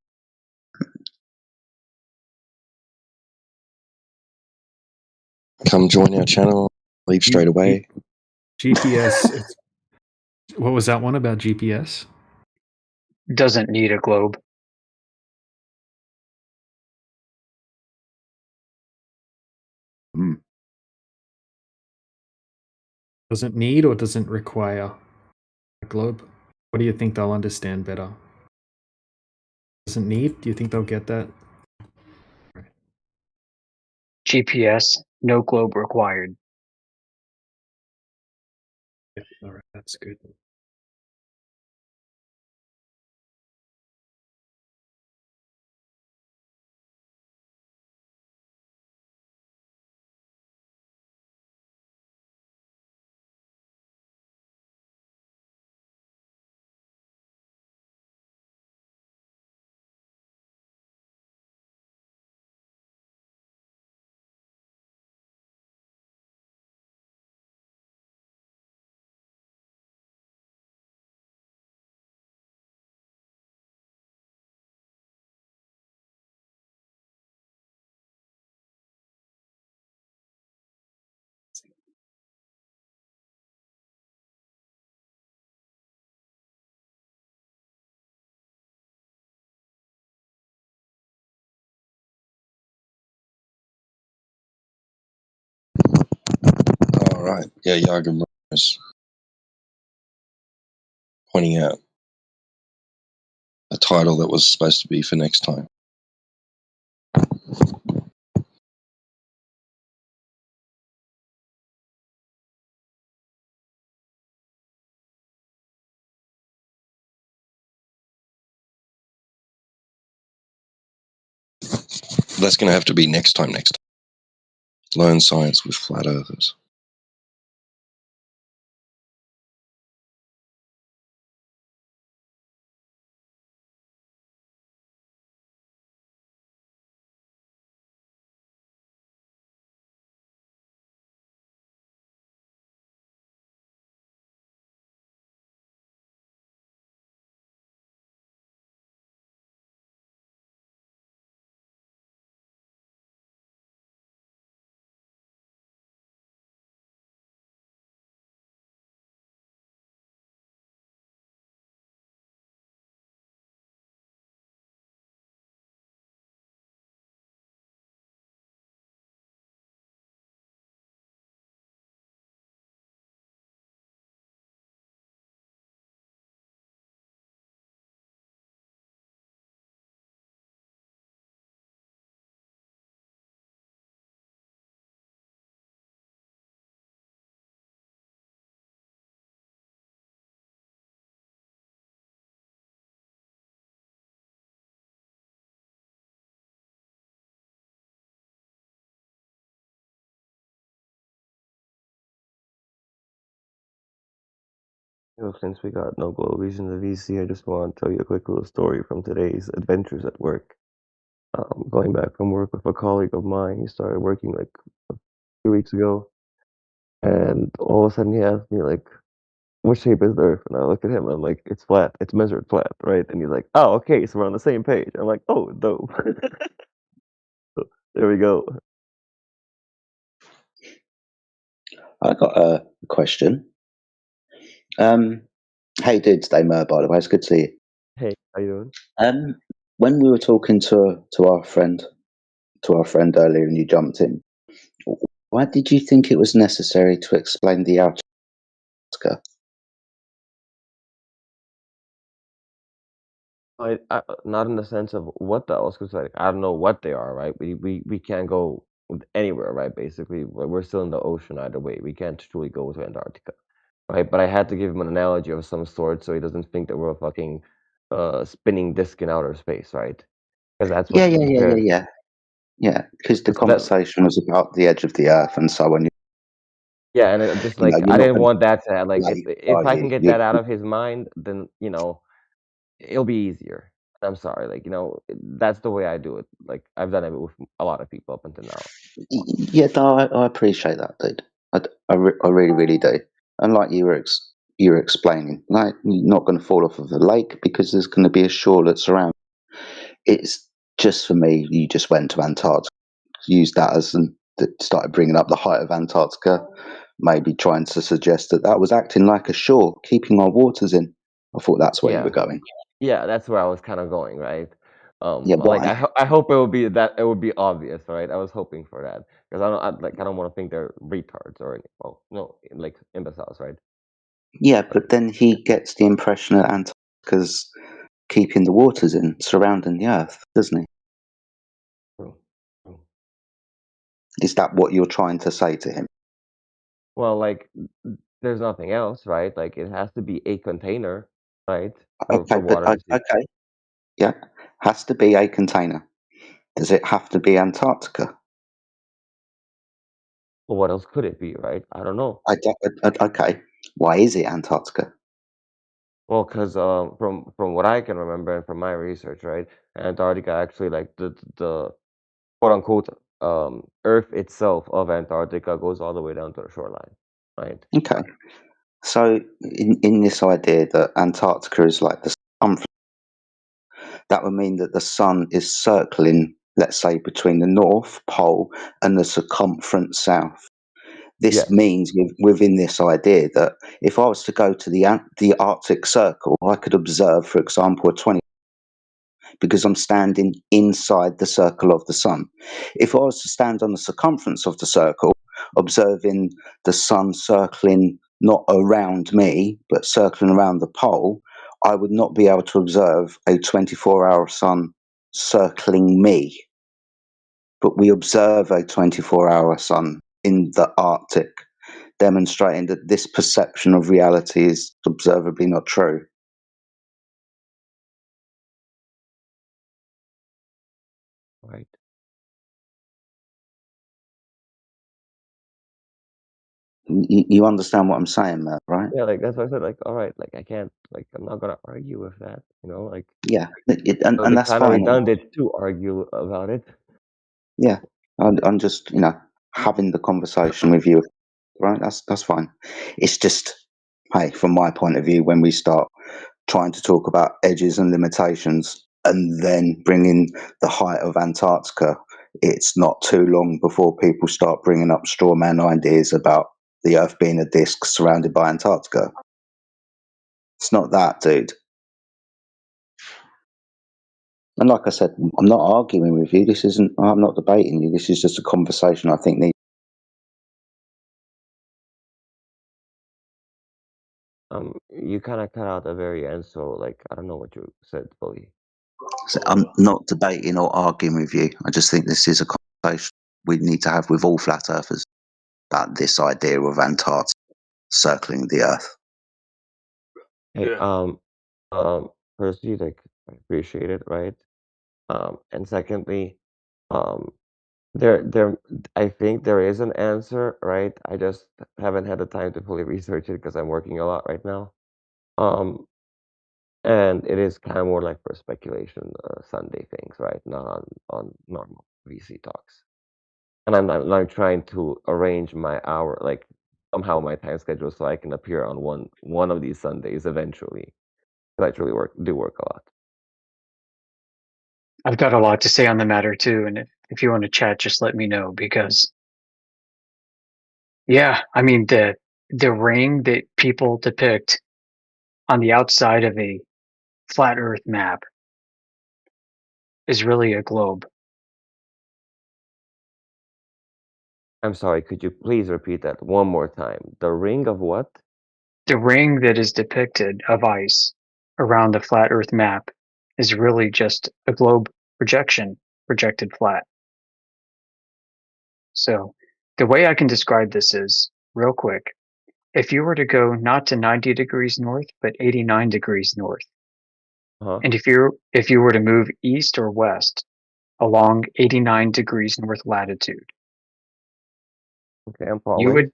Come join our channel. Leave straight away. GPS. What was that one about GPS? Doesn't need a globe. Doesn't need or doesn't require a globe? What do you think they'll understand better? Doesn't need? Do you think they'll get that? GPS, no globe required. All right, that's good. All right. Yeah, Yaga is pointing out a title that was supposed to be for next time. That's going to have to be next time. Learn science with flat earthers. Since we got no globies in the VC, I just want to tell you a quick little story from today's adventures at work. Going back from work with a colleague of mine, he started working like 2 weeks ago, and all of a sudden he asked me like, "What shape is the Earth?" And I look at him, and I'm like, "It's flat. It's measured flat, right?" And he's like, "Oh, okay, so we're on the same page." I'm like, "Oh, dope." So, there we go. I got a question. How you doing today, Mer, by the way? It's good to see you. Hey, how you doing? When we were talking to our friend earlier and you jumped in, why did you think it was necessary to explain the outer Antarctica? Not in the sense of what the else, because like I don't know what they are, right? We can't go anywhere, right? Basically, we're still in the ocean either way. We can't truly go to Antarctica, right? But I had to give him an analogy of some sort so he doesn't think that we're a fucking spinning disc in outer space, right? Because that's what Yeah. Because the so that conversation was about the edge of the Earth, and so when yeah, and it just you know, like you're I not didn't going want that to like to if are I can you? get that out of his mind, then it'll be easier. I'm sorry, like that's the way I do it. Like I've done it with a lot of people up until now. Yeah, no, I appreciate that, dude. I really, really do. And like you were explaining, like you're not going to fall off of the lake because there's going to be a shore that's around. It's just for me. You just went to Antarctica, used that as and started bringing up the height of Antarctica, maybe trying to suggest that that was acting like a shore, keeping our waters in. I thought that's where you were Yeah, going. yeah, that's where I was kind of going, right? Yeah, Like why? I hope it would be that it would be obvious, right? I was hoping for that because I don't want to think they're retards or well, no, like imbeciles, right? Yeah, but then he gets the impression that Antarctica's keeping the waters in, surrounding the Earth, doesn't he? True. True. Is that what you're trying to say to him? Well, like there's nothing else, right? Like it has to be a container, right? For Okay, but water to see. okay, yeah, has to be a container. Does it have to be Antarctica? Well, what else could it be, right? I don't know. Okay, why is it Antarctica? Well, because from what I can remember and from my research, right, Antarctica actually like the quote unquote Earth itself of Antarctica goes all the way down to the shoreline, right? Okay, so in this idea that Antarctica is like the sun, that would mean that the sun is circling, let's say, between the North Pole and the circumference south. This Yes. means within this idea that if I was to go to the Arctic Circle, I could observe, for example, a 20 because I'm standing inside the circle of the sun. If I was to stand on the circumference of the circle, observing the sun circling not around me, but circling around the pole, I would not be able to observe a 24-hour sun circling me. But we observe a 24-hour sun in the Arctic, demonstrating that this perception of reality is observably not true. Right. You understand what I'm saying, Matt, right? Yeah, like that's why I said, like, all right, like I can't, like, I'm not gonna argue with that, like. Yeah, and It's that's kind of fine. redundant to argue about it. Yeah, I'm just having the conversation with you, right? That's fine. It's just, hey, from my point of view, when we start trying to talk about edges and limitations, and then bringing the height of Antarctica, it's not too long before people start bringing up straw man ideas about the Earth being a disk surrounded by Antarctica. It's not that, dude. And like I said, I'm not arguing with you. I'm not debating you. This is just a conversation I think needs. You kind of cut out the very end, so like I don't know what you said fully. So I'm not debating or arguing with you. I just think this is a conversation we need to have with all flat earthers about this idea of Antarctica circling the Earth. Hey, firstly, like I appreciate it, right? And secondly, um, there, I think there is an answer, right? I just haven't had the time to fully research it because I'm working a lot right now. And it is kind of more like for speculation, Sunday things, right? Not on normal VC talks. And I'm trying to arrange my hour, like somehow my time schedule, so I can appear on one of these Sundays eventually. 'Cause I truly do work a lot. I've got a lot to say on the matter too, and if you want to chat, just let me know because yeah, I mean the ring that people depict on the outside of a flat Earth map is really a globe. I'm sorry, could you please repeat that one more time? The ring of what? The ring that is depicted of ice around the flat Earth map is really just a globe projection projected flat. So the way I can describe this is, real quick, if you were to go not to 90 degrees north, but 89 degrees north, and if you were to move east or west along 89 degrees north latitude, Okay, I'm following.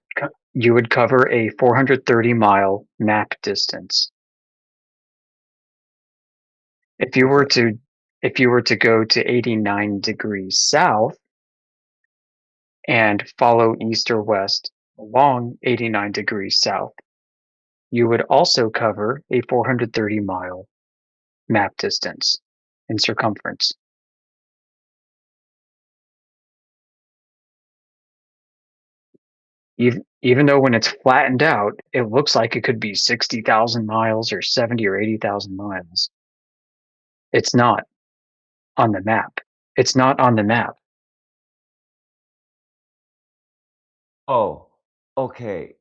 you would cover a 430-mile map distance. If you were to go to 89 degrees south and follow east or west along 89 degrees south, you would also cover a 430-mile map distance in circumference. Even though when it's flattened out, it looks like it could be 60,000 miles or 70 or 80,000 miles. It's not on the map. It's not on the map. Oh, okay.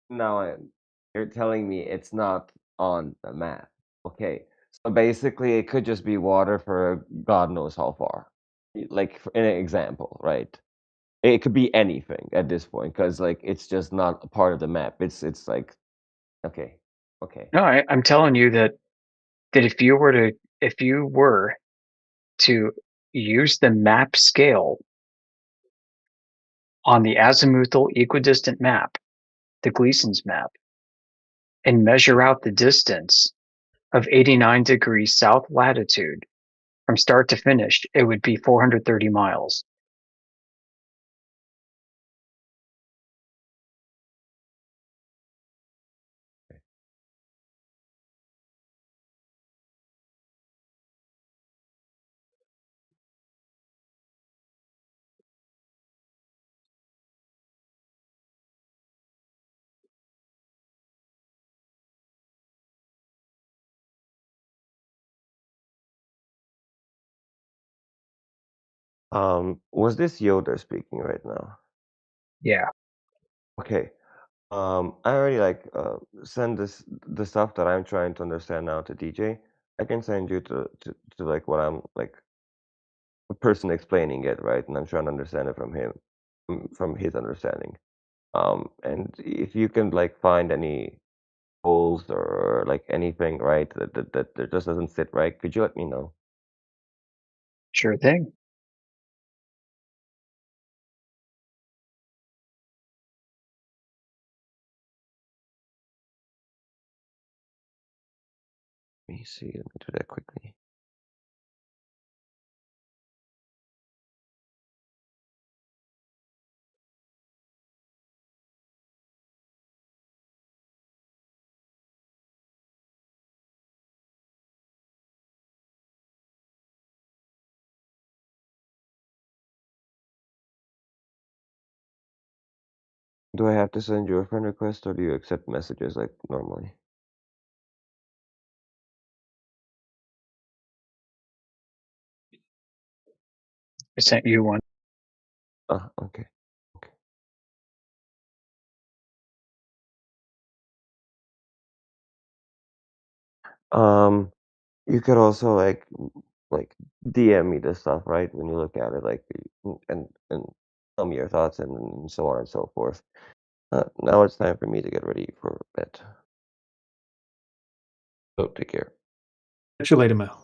Now you're telling me it's not on the map. Okay. So basically, it could just be water for God knows how far. Like in an example, right? It could be anything at this point because like it's just not a part of the map. It's like okay, okay. No, I'm telling you that if you were to use the map scale on the azimuthal equidistant map, the Gleason's map, and measure out the distance of 89 degrees south latitude from start to finish, it would be 430 miles. Was this Yoda speaking right now? Yeah. Okay. I already like send the stuff that I'm trying to understand now to DJ. I can send you to like what I'm like a person explaining it, right? And I'm trying to understand it from him, from his understanding. And if you can like find any holes or like anything, right, that just doesn't sit right, could you let me know? Sure thing. Let me see. Let me do that quickly. Do I have to send you a friend request or do you accept messages like normally? I sent you one. Ah, okay. Um, you could also like DM me this stuff, right? When you look at it, like and tell me your thoughts and so on and so forth. Now it's time for me to get ready for bed. So take care. Catch you later, Mel.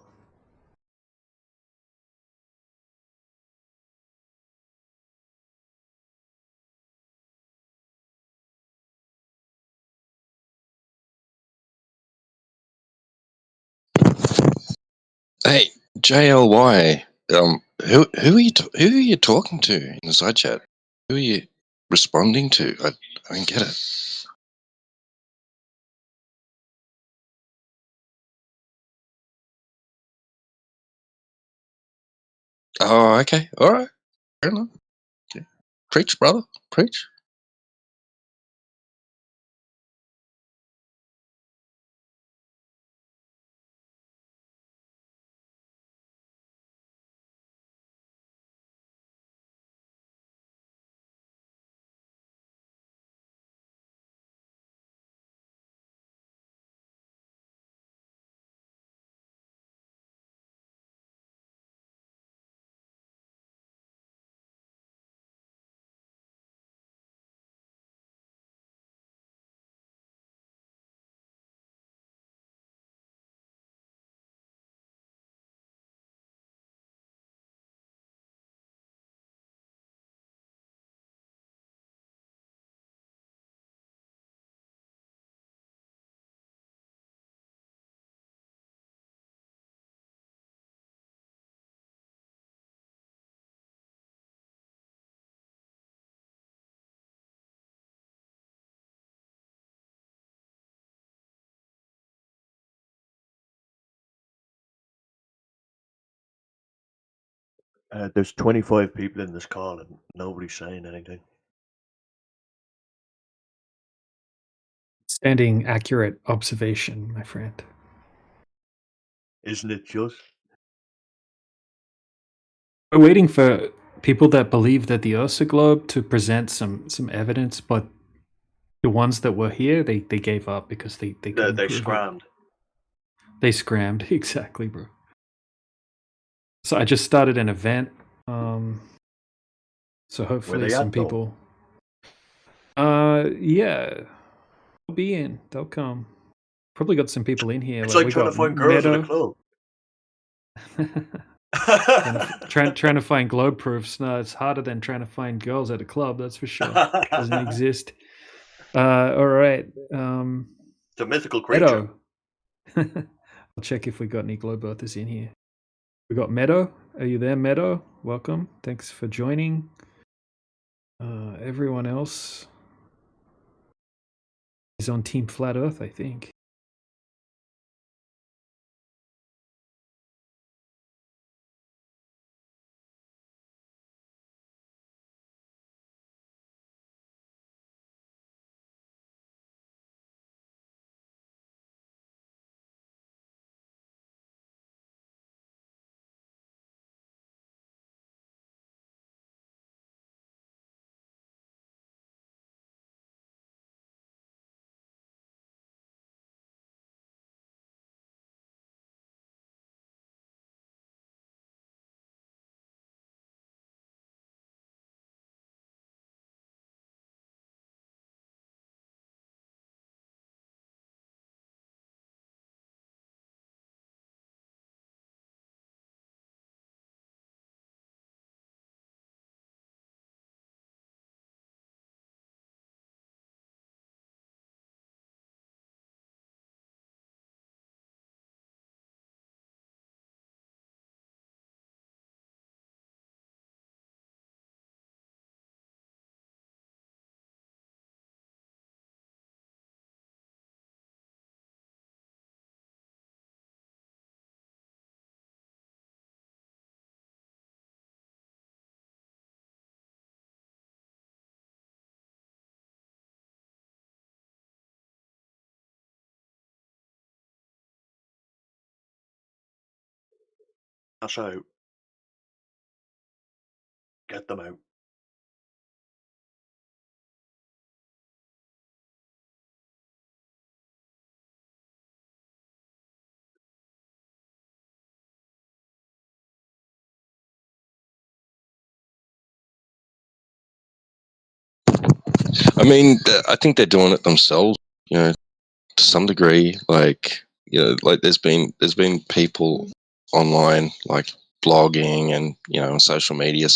Hey, JLY. Who are you talking to in the side chat? Who are you responding to? I don't get it. Oh, okay. All right. Fair enough. Okay. Preach, brother. Preach. There's 25 people in this call and nobody's saying anything. Standing accurate observation, my friend. Isn't it just? We're waiting for people that believe that the Earth's a globe to present some evidence, but the ones that were here, they gave up because they couldn't They prove scrammed. it. They scrammed, exactly, bro. So I just started an event. So hopefully some people. Yeah, they'll be in. They'll come. Probably got some people in here. It's like we trying got to find girls at a Meadow. club. trying to find globe proofs. No, it's harder than trying to find girls at a club. That's for sure. Doesn't exist. All right. It's a mythical creature. Meadow. I'll check if we got any globe earthers in here. We got Meadow. Are you there, Meadow? Welcome. Thanks for joining. Everyone else is on Team Flat Earth, I think. That's out. Get them out. I mean, I think they're doing it themselves, you know, to some degree. Like, you know, like there's been people online, like blogging and, you know, on social media,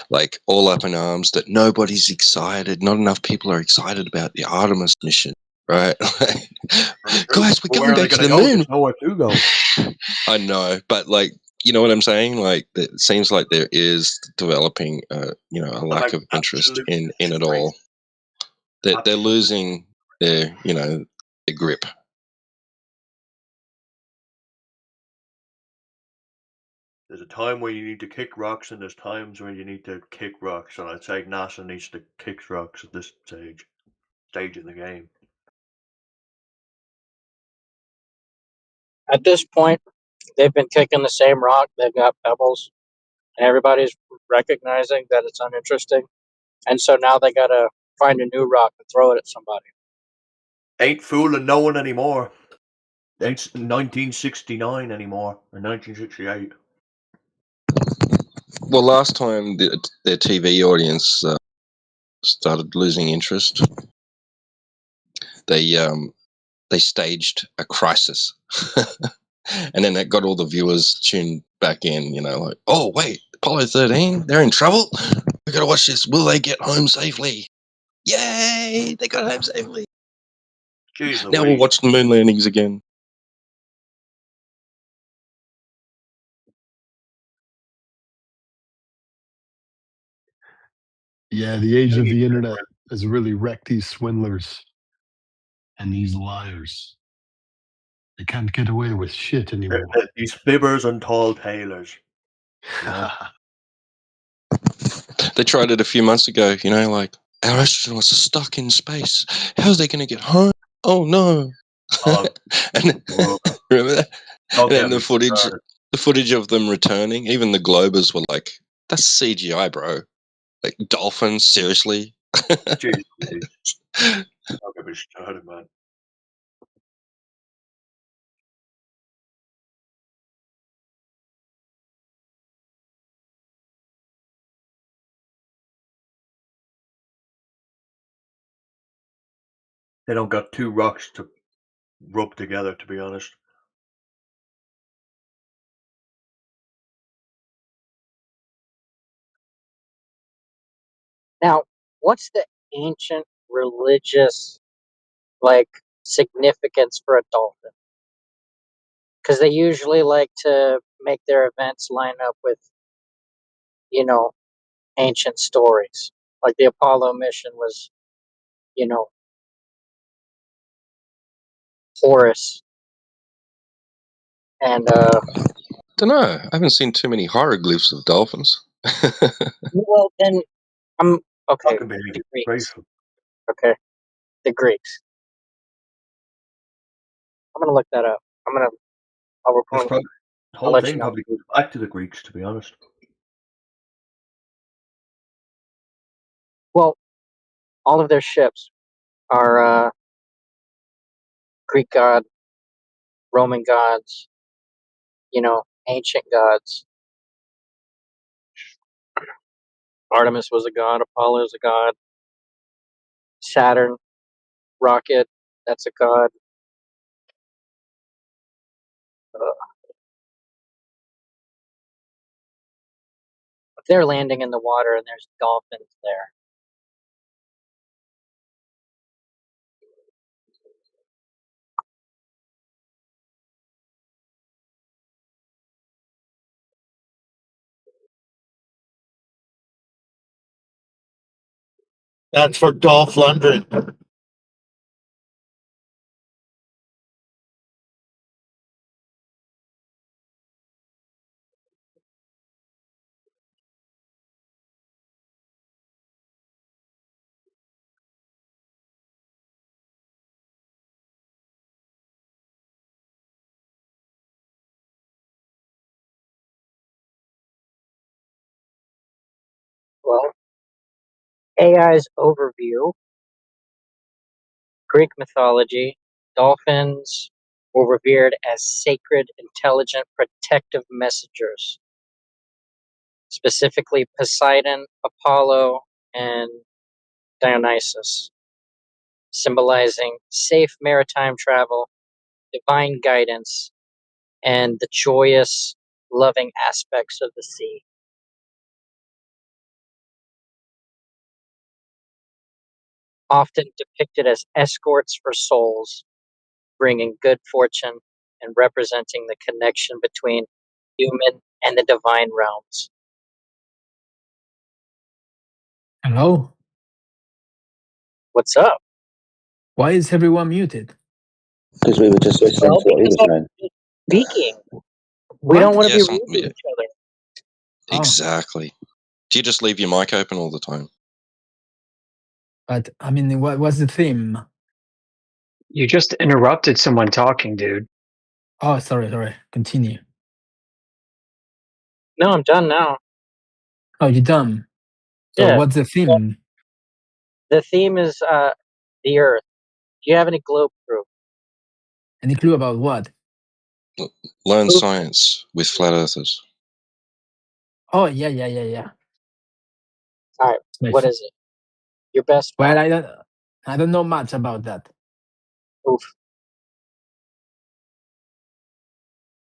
like all up in arms that nobody's excited. Not enough people are excited about the Artemis mission, right? Guys, we're going back to the moon. There's nowhere to go. I know, but like, you know what I'm saying? Like, it seems like there is developing, you know, a lack of interest in it all. They're losing their, you know, their grip. There's a time where you need to kick rocks, and there's times when you need to kick rocks. And I'd say NASA needs to kick rocks at this stage in the game. At this point, they've been kicking the same rock. They've got pebbles, and everybody's recognizing that it's uninteresting. And so now they got to find a new rock and throw it at somebody. Ain't fooling no one anymore. Ain't 1969 anymore, or 1968. Well, last time their TV audience started losing interest, they staged a crisis, and then that got all the viewers tuned back in. You know, like, oh wait, Apollo 13, they're in trouble. We got to watch this. Will they get home safely? Yay! They got home safely. Jeez Now we'll watch the moon landings again. Yeah, the age of the internet has really wrecked these swindlers and these liars. They can't get away with shit anymore. These fibbers and tall tailors. You know? They tried it a few months ago, you know, like, our astronauts are stuck in space. How's they going to get home? Oh, no. And remember that? And then the footage of them returning, even the Globers were like, that's CGI, bro. Like, dolphins, seriously? Jeez, I'll get me started, man. They don't got two rocks to rub together, to be honest. Now, what's the ancient religious like significance for a dolphin? Because they usually like to make their events line up with, you know, ancient stories. Like the Apollo mission was, you know, Horus and Don't know. I haven't seen too many hieroglyphs of dolphins. well then I'm okay. That could be The Greeks. Okay. The Greeks. I'm gonna look that up. I'll report. The I'll whole let you thing know. probably goes back to the Greeks, to be honest. Well, all of their ships are Greek god, Roman gods, you know, ancient gods. Artemis was a god, Apollo is a god, Saturn, rocket, that's a god. If they're landing in the water and there's dolphins there. That's for Dolph Lundgren. Well, AI's overview, Greek mythology, dolphins were revered as sacred, intelligent, protective messengers. Specifically Poseidon, Apollo, and Dionysus, symbolizing safe maritime travel, divine guidance, and the joyous, loving aspects of the sea. Often depicted as escorts for souls, bringing good fortune and representing the connection between human and the divine realms. Hello? What's up? Why is everyone muted? Because we were just listening Well, to what he because was I'm saying. speaking. We What? don't want to Yes, be rude to each other. exactly. Do you just leave your mic open all the time? But, I mean, what's the theme? You just interrupted someone talking, dude. Oh, sorry. Continue. No, I'm done now. Oh, you're done? So Yeah. what's the theme? The theme is the Earth. Do you have any globe proof? Any clue about what? Learn science with flat earthers. Oh, yeah. All right. What is it? Your best Well, fact. I don't know much about that. Oof.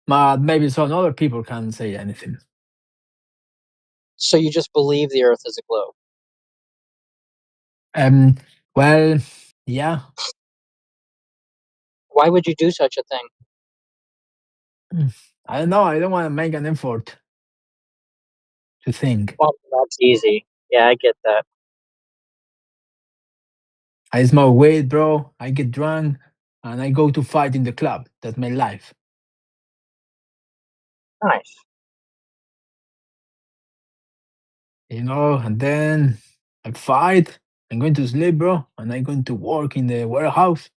But maybe some other people can't say anything. So you just believe the Earth is a globe? Well, yeah. Why would you do such a thing? I don't know. I don't want to make an effort to think. Well, that's easy. Yeah, I get that. I smoke weed, bro. I get drunk, and I go to fight in the club. That's my life. Nice. and then I fight. I'm going to sleep, bro, and I'm going to work in the warehouse.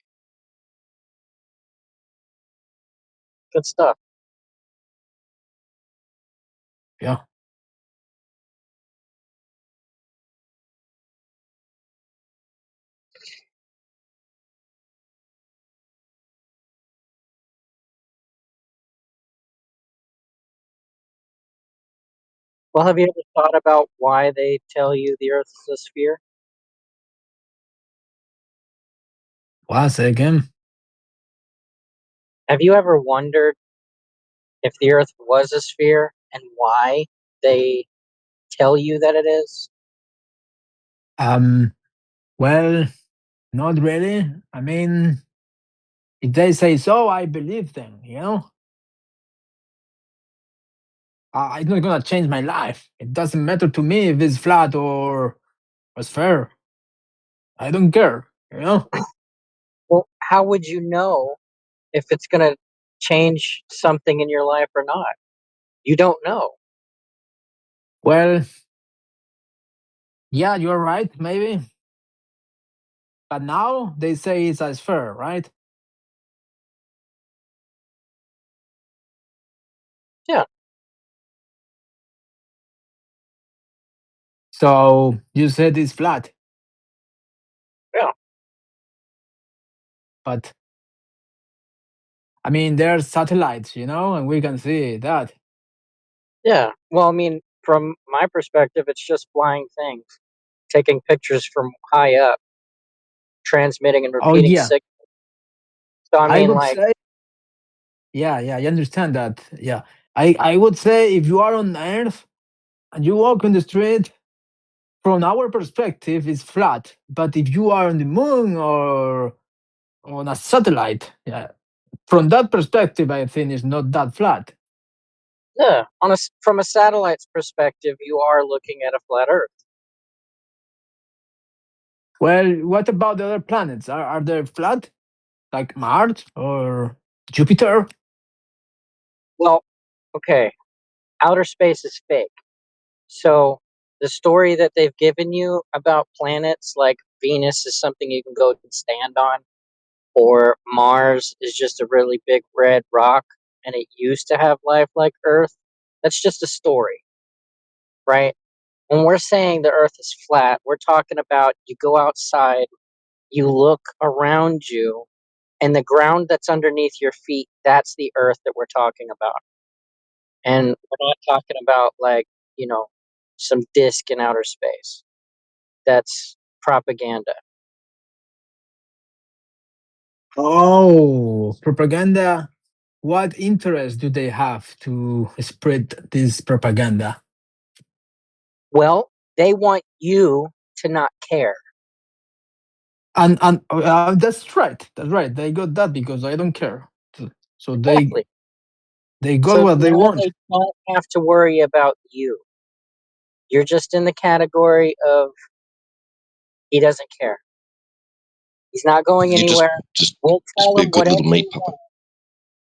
Good stuff. Yeah. Well, have you ever thought about why they tell you the Earth is a sphere? Once again. Have you ever wondered if the Earth was a sphere and why they tell you that it is? Well, not really. I mean, if they say so, I believe them, it's not gonna change my life. It doesn't matter to me if it's flat or sphere. I don't care, Well, how would you know if it's going to change something in your life or not? You don't know. Well, yeah, you're right, maybe. But now they say it's a sphere, right? Yeah. So you said it's flat. Yeah. But I mean, there's satellites, and we can see that. Yeah. Well, I mean, from my perspective, it's just flying things, taking pictures from high up, transmitting and Oh, repeating yeah. signals. So, I I mean, would like, say, yeah, I understand that. Yeah. I would say if you are on Earth and you walk on the street, from our perspective, it's flat. But if you are on the moon or on a satellite, yeah, from that perspective, I think it's not that flat. yeah, from a satellite's perspective, you are looking at a flat Earth. Well, what about the other planets? Are they flat? Like Mars or Jupiter? Well, okay, outer space is fake. So the story that they've given you about planets like Venus is something you can go and stand on, or Mars is just a really big red rock and it used to have life like Earth, that's just a story, right? When we're saying the Earth is flat, we're talking about you go outside, you look around you, and the ground that's underneath your feet, that's the Earth that we're talking about. And we're not talking about like, some disk in outer space. That's propaganda. Oh, propaganda. What interest do they have to spread this propaganda? Well, they want you to not care. And that's right. That's right. They got that because I don't care. So Exactly. they got So what they now want. they don't have to worry about you. You're just in the category of he doesn't care. He's not going You anywhere. just We'll tell be a him good whatever little meat we puppet. want.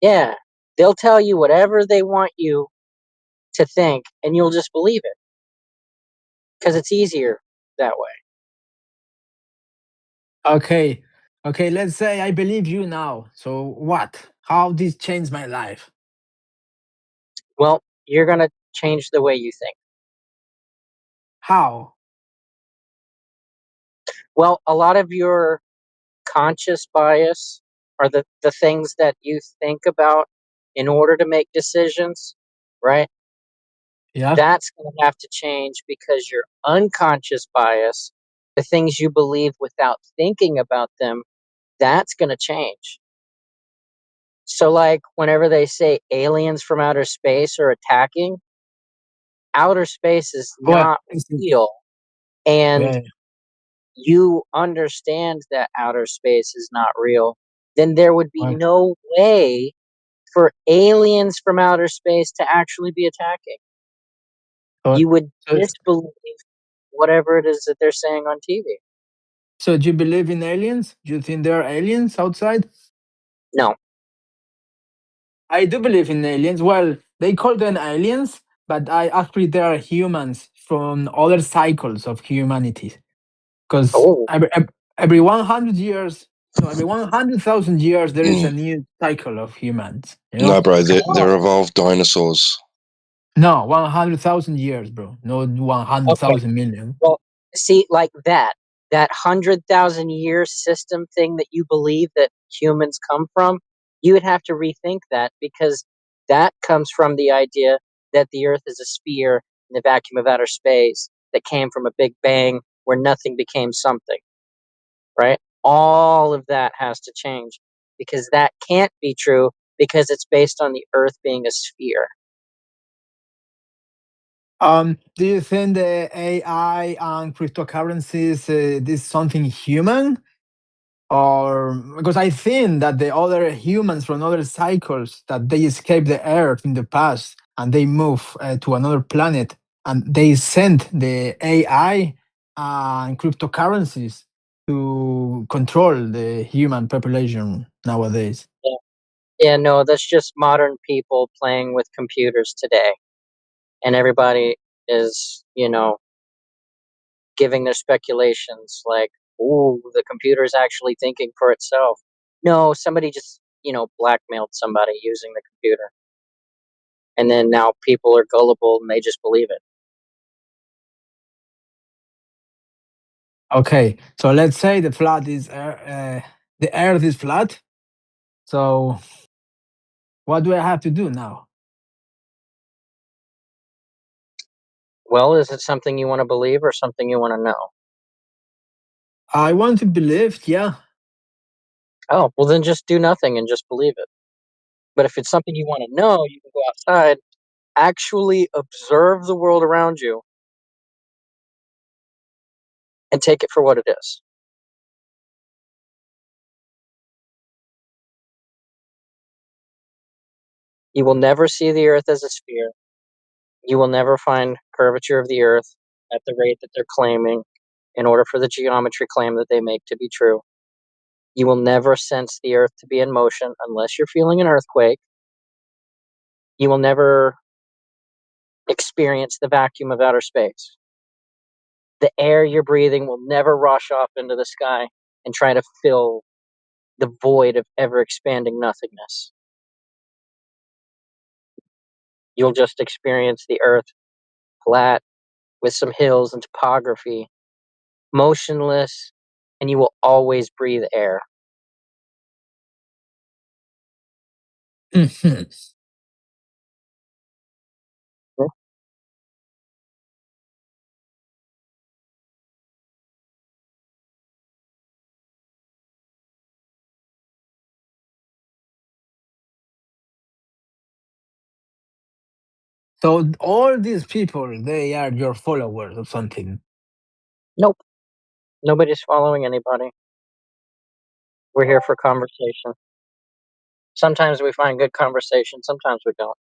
Yeah. They'll tell you whatever they want you to think, and you'll just believe it. Because it's easier that way. Okay. Okay, let's say I believe you now. So what? How this changed my life? Well, you're going to change the way you think. How? Well, a lot of your conscious bias are the things that you think about in order to make decisions, right? Yeah. That's going to have to change because your unconscious bias, the things you believe without thinking about them, that's going to change. So, like, whenever they say aliens from outer space are attacking, outer space is Well, not real. And yeah. you understand that outer space is not real, then there would be Well, no way for aliens from outer space to actually be attacking. so, You would so, disbelieve whatever it is that they're saying on TV. so do you believe in aliens? Do you think there are aliens outside? No. I do believe in aliens. Well, they call them aliens, but I actually they are humans from other cycles of humanity. Because Oh, every 100 years, no, every 100,000 years, there is a new cycle of humans. You know? No, bro, they're evolved dinosaurs. No, 100,000 years, bro. No, okay. 100,000 million. Well, see, like that 100,000 year system thing that you believe that humans come from, you would have to rethink that, because that comes from the idea that the Earth is a sphere in the vacuum of outer space that came from a big bang where nothing became something, right? All of that has to change, because that can't be true, because it's based on the Earth being a sphere. Do you think the AI and cryptocurrencies is something human? Or because I think that the other humans from other cycles that they escape the Earth in the past and they move to another planet and they send the AI and cryptocurrencies to control the human population nowadays. Yeah, no, that's just modern people playing with computers today. And everybody is, giving their speculations like, ooh, the computer's actually thinking for itself. No, somebody just, blackmailed somebody using the computer. And then now people are gullible and they just believe it. Okay, so let's say the Earth is flat. So what do I have to do now? Well, is it something you want to believe or something you want to know? I want to believe, yeah. Oh, well, then just do nothing and just believe it. But if it's something you want to know, you can go outside, actually observe the world around you, and take it for what it is. You will never see the Earth as a sphere. You will never find curvature of the Earth at the rate that they're claiming in order for the geometry claim that they make to be true. You will never sense the Earth to be in motion unless you're feeling an earthquake. You will never experience the vacuum of outer space. The air you're breathing will never rush off into the sky and try to fill the void of ever expanding nothingness. You'll just experience the Earth flat with some hills and topography, motionless, and you will always breathe air. Mhm. So all these people, they are your followers or something. Nope. Nobody's following anybody. We're here for conversation. Sometimes we find good conversation, sometimes we don't.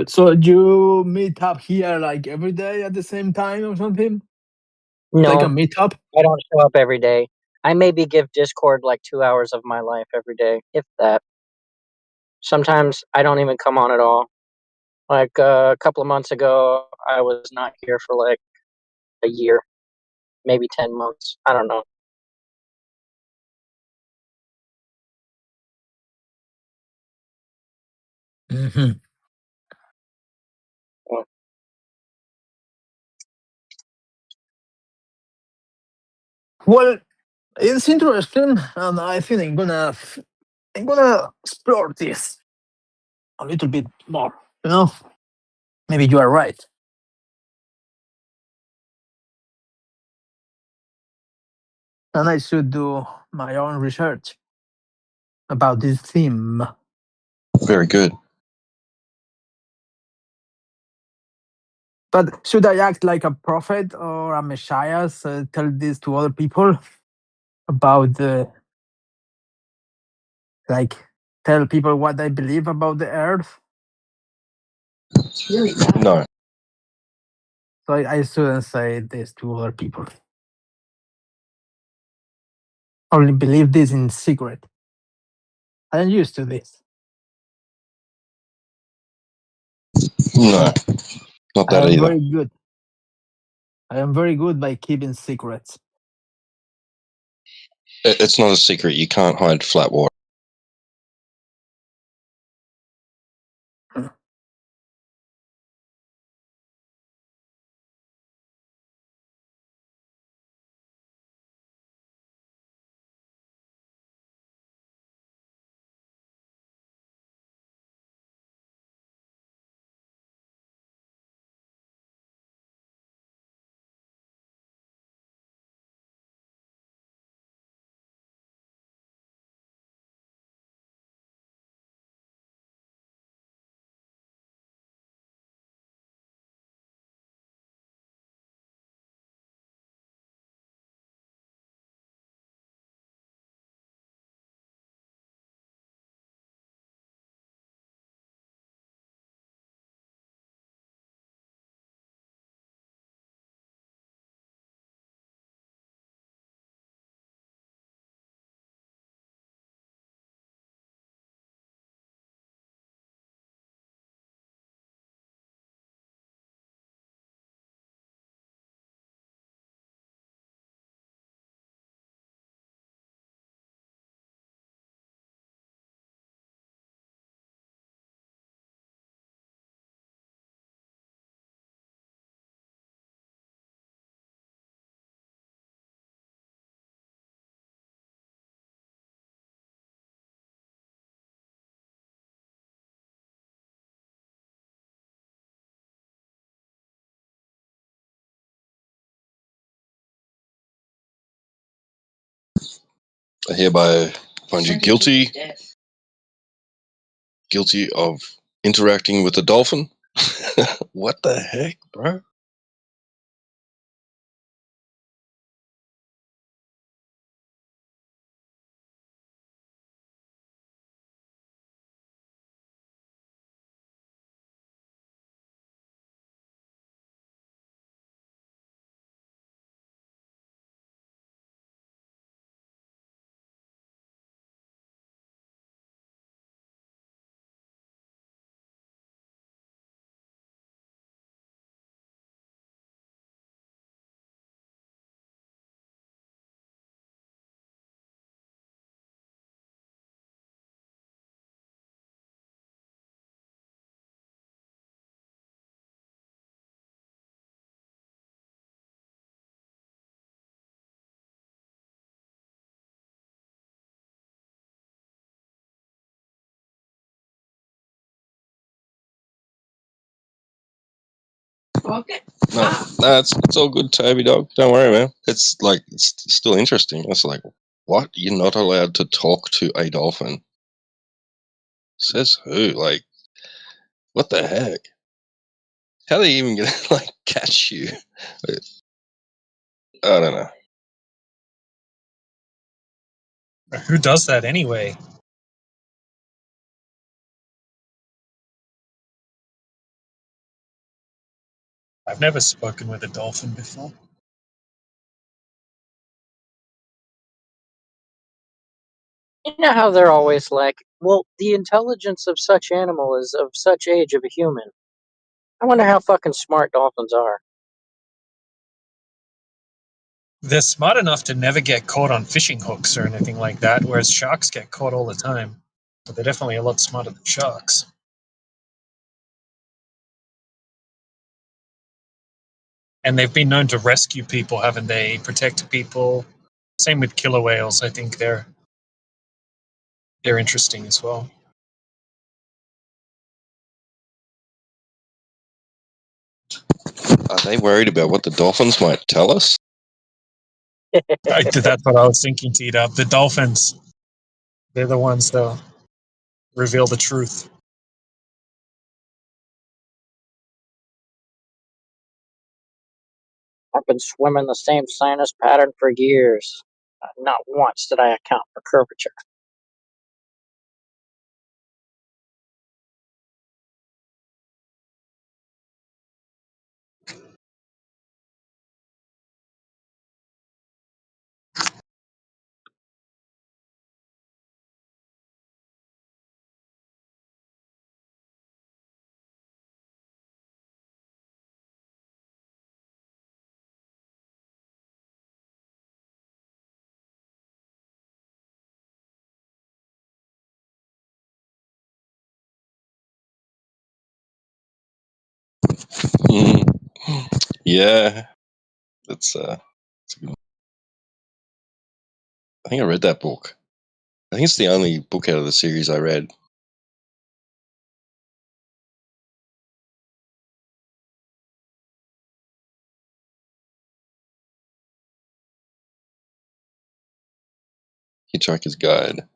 So you meet up here like every day at the same time or something? Like a No, meetup? I don't show up every day. I maybe give Discord like 2 hours of my life every day, if that. Sometimes I don't even come on at all. Like a couple of months ago, I was not here for like a year, maybe 10 months. I don't know. Mm-hmm. Well, Well, it's interesting, and I think I'm gonna explore this a little bit more. You know, maybe you are right. And I should do my own research about this theme. Very good. But should I act like a prophet or a messiah? So tell this to other people about like tell people what I believe about the earth. No. So I shouldn't say this to other people. Only believe this in secret. I am used to this. No, not I that am either. very good. I am very good by keeping secrets. It's not a secret. You can't hide flat water. I hereby find you guilty of interacting with a dolphin. What the heck, bro? No, it's all good, Toby dog. Don't worry, man. It's like it's still interesting. It's like, what? You're not allowed to talk to a dolphin? Says who? Like, what the heck? How are they even gonna like catch you? I don't know. Who does that anyway? I've never spoken with a dolphin before. You know how they're always like, well, the intelligence of such animal is of such age of a human. I wonder how fucking smart dolphins are. They're smart enough to never get caught on fishing hooks or anything like that, whereas sharks get caught all the time. So they're definitely a lot smarter than sharks. And they've been known to rescue people, haven't they? Protect people. Same with killer whales. I think they're interesting as well. Are they worried about what the dolphins might tell us? That's what I was thinking, T-Dub. The dolphins, they're the ones that reveal the truth. I've been swimming the same sinus pattern for years. Not once did I account for curvature. Mm. Yeah, that's a good one. I think I read that book. I think it's the only book out of the series I read. Hitchhiker's Guide.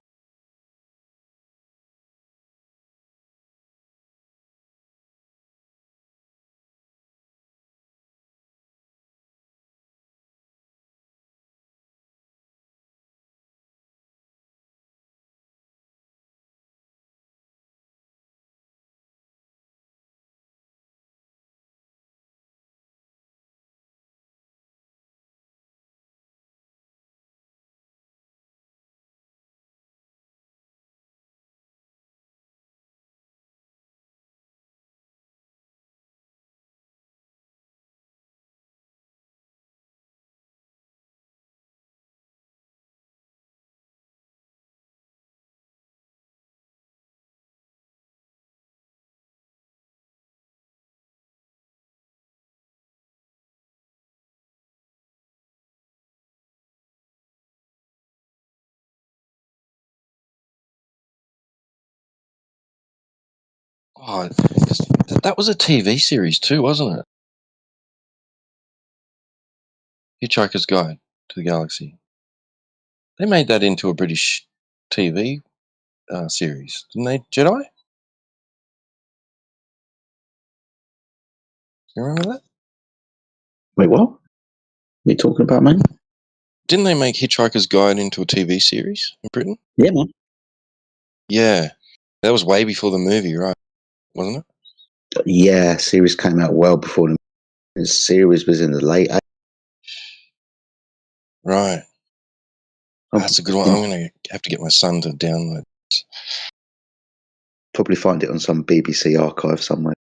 Oh, that was a TV series too, wasn't it? Hitchhiker's Guide to the Galaxy. They made that into a British TV series, didn't they? Jedi? You remember that? Wait, what? What are you talking about, mate? Didn't they make Hitchhiker's Guide into a TV series in Britain? Yeah, man. Yeah, that was way before the movie, right? Wasn't it? Yeah, series came out well before the series was in the late 80s. Right. That's a good one. I'm going to have to get my son to download this. Probably find it on some BBC archive somewhere.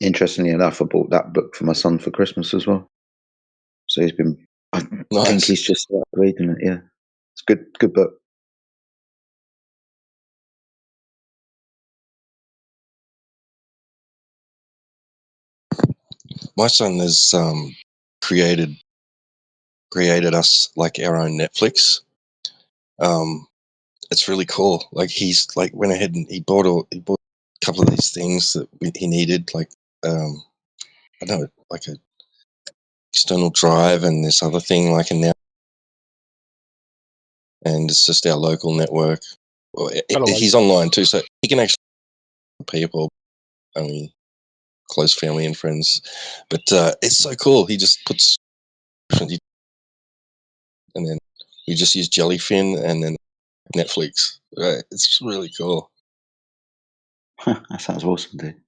Interestingly enough, I bought that book for my son for Christmas as well. So he's been, I think he's just started reading it, yeah. It's a good book. My son has created us like our own Netflix. It's really cool. Like he's like went ahead and he bought a couple of these things that he needed, like I don't know, like a external drive and this other thing, like a now, and it's just our local network. Well, he's online too, so he can actually people, only close family and friends. But it's so cool. He just puts, and then we just use Jellyfin and then Netflix. Right, it's really cool. That sounds awesome, dude.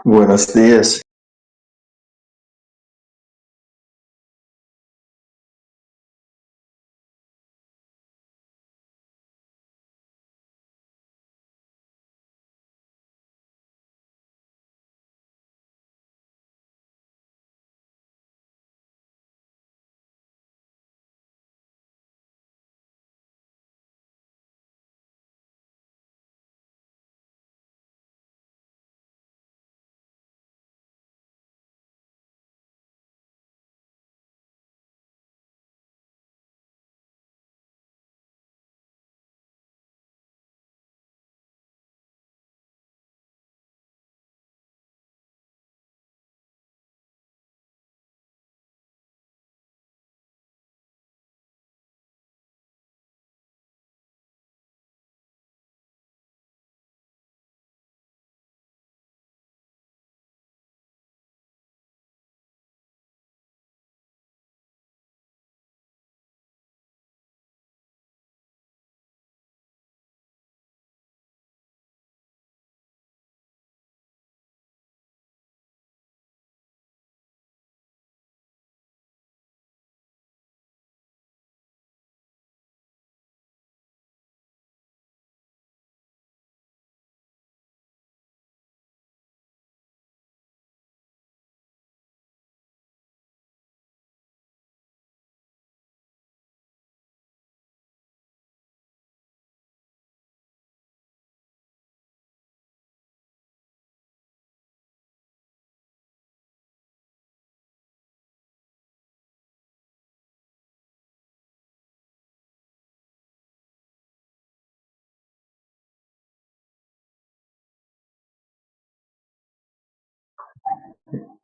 Buenos días.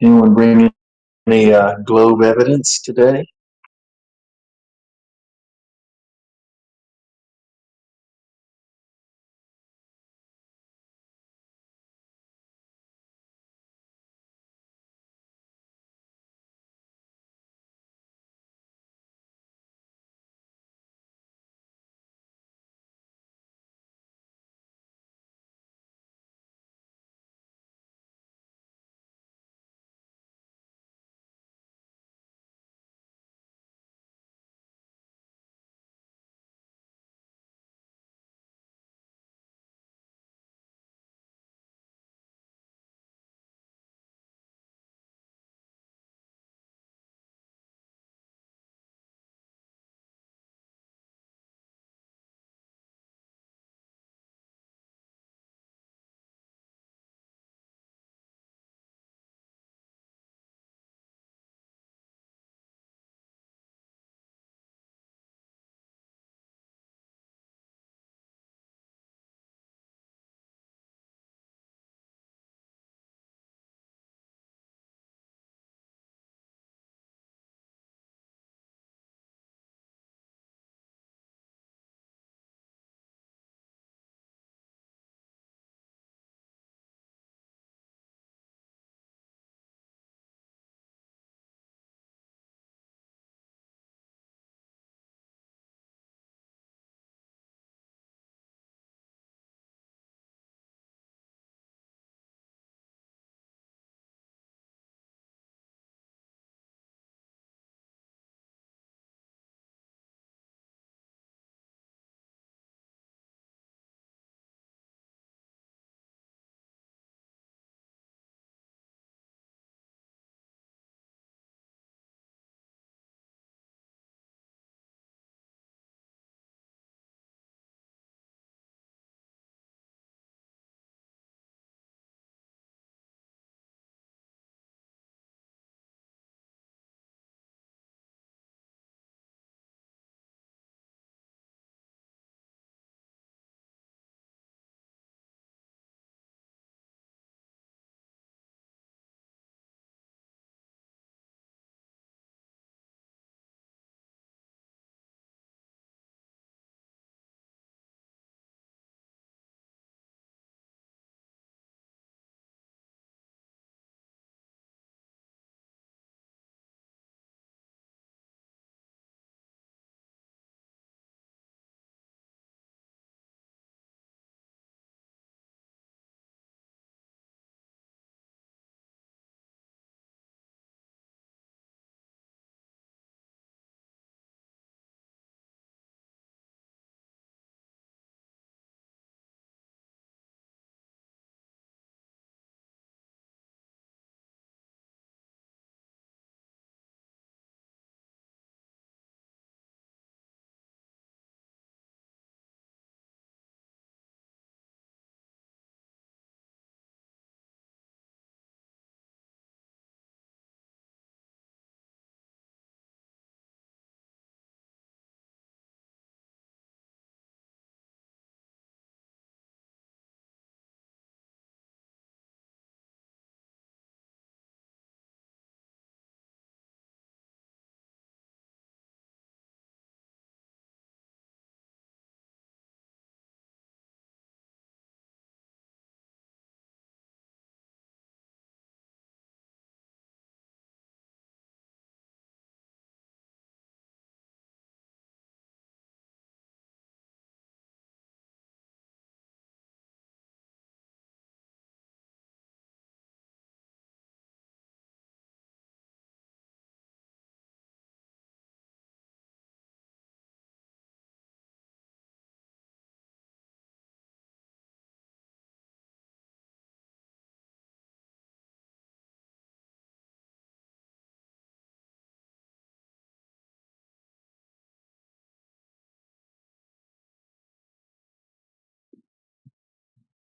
Anyone bring any globe evidence today?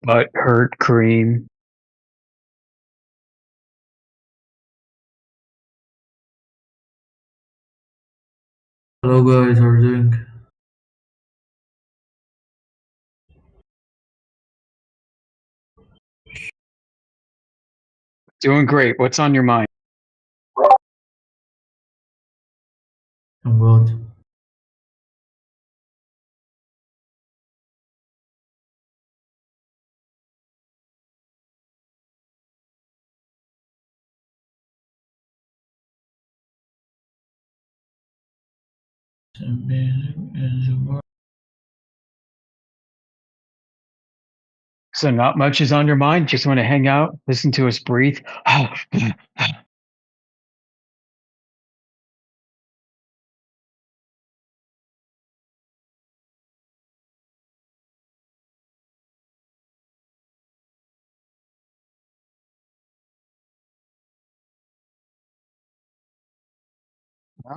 Butt hurt cream. Hello guys, how are you doing? Doing great. What's on your mind? I'm good. So not much is on your mind? Just want to hang out, listen to us breathe?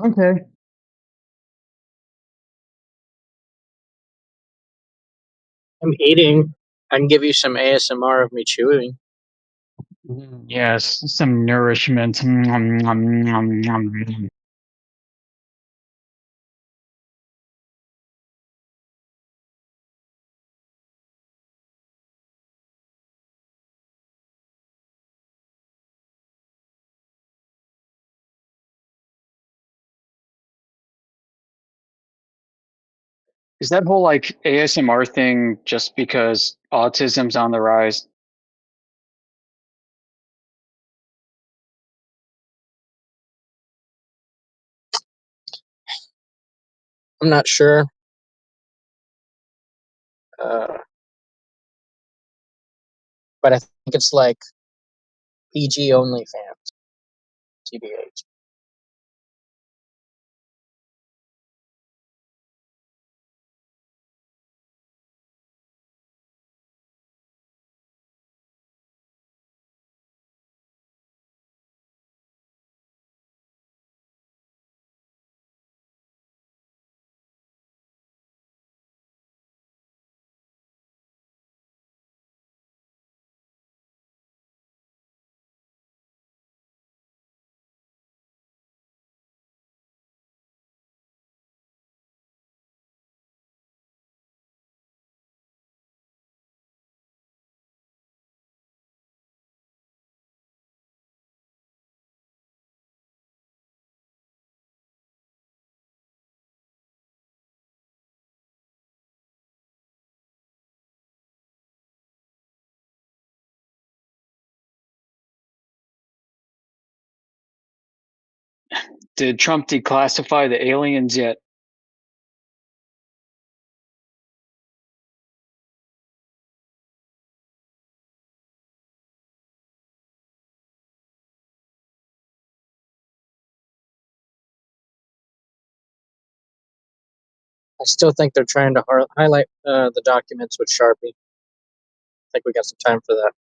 Okay. I'm eating. I can give you some ASMR of me chewing. Yes, some nourishment. Nom, nom, nom, nom. Is that whole like ASMR thing just because autism's on the rise? I'm not sure. But I think it's like PG only fans. TBH. Did Trump declassify the aliens yet? I still think they're trying to highlight the documents with Sharpie. I think we got some time for that.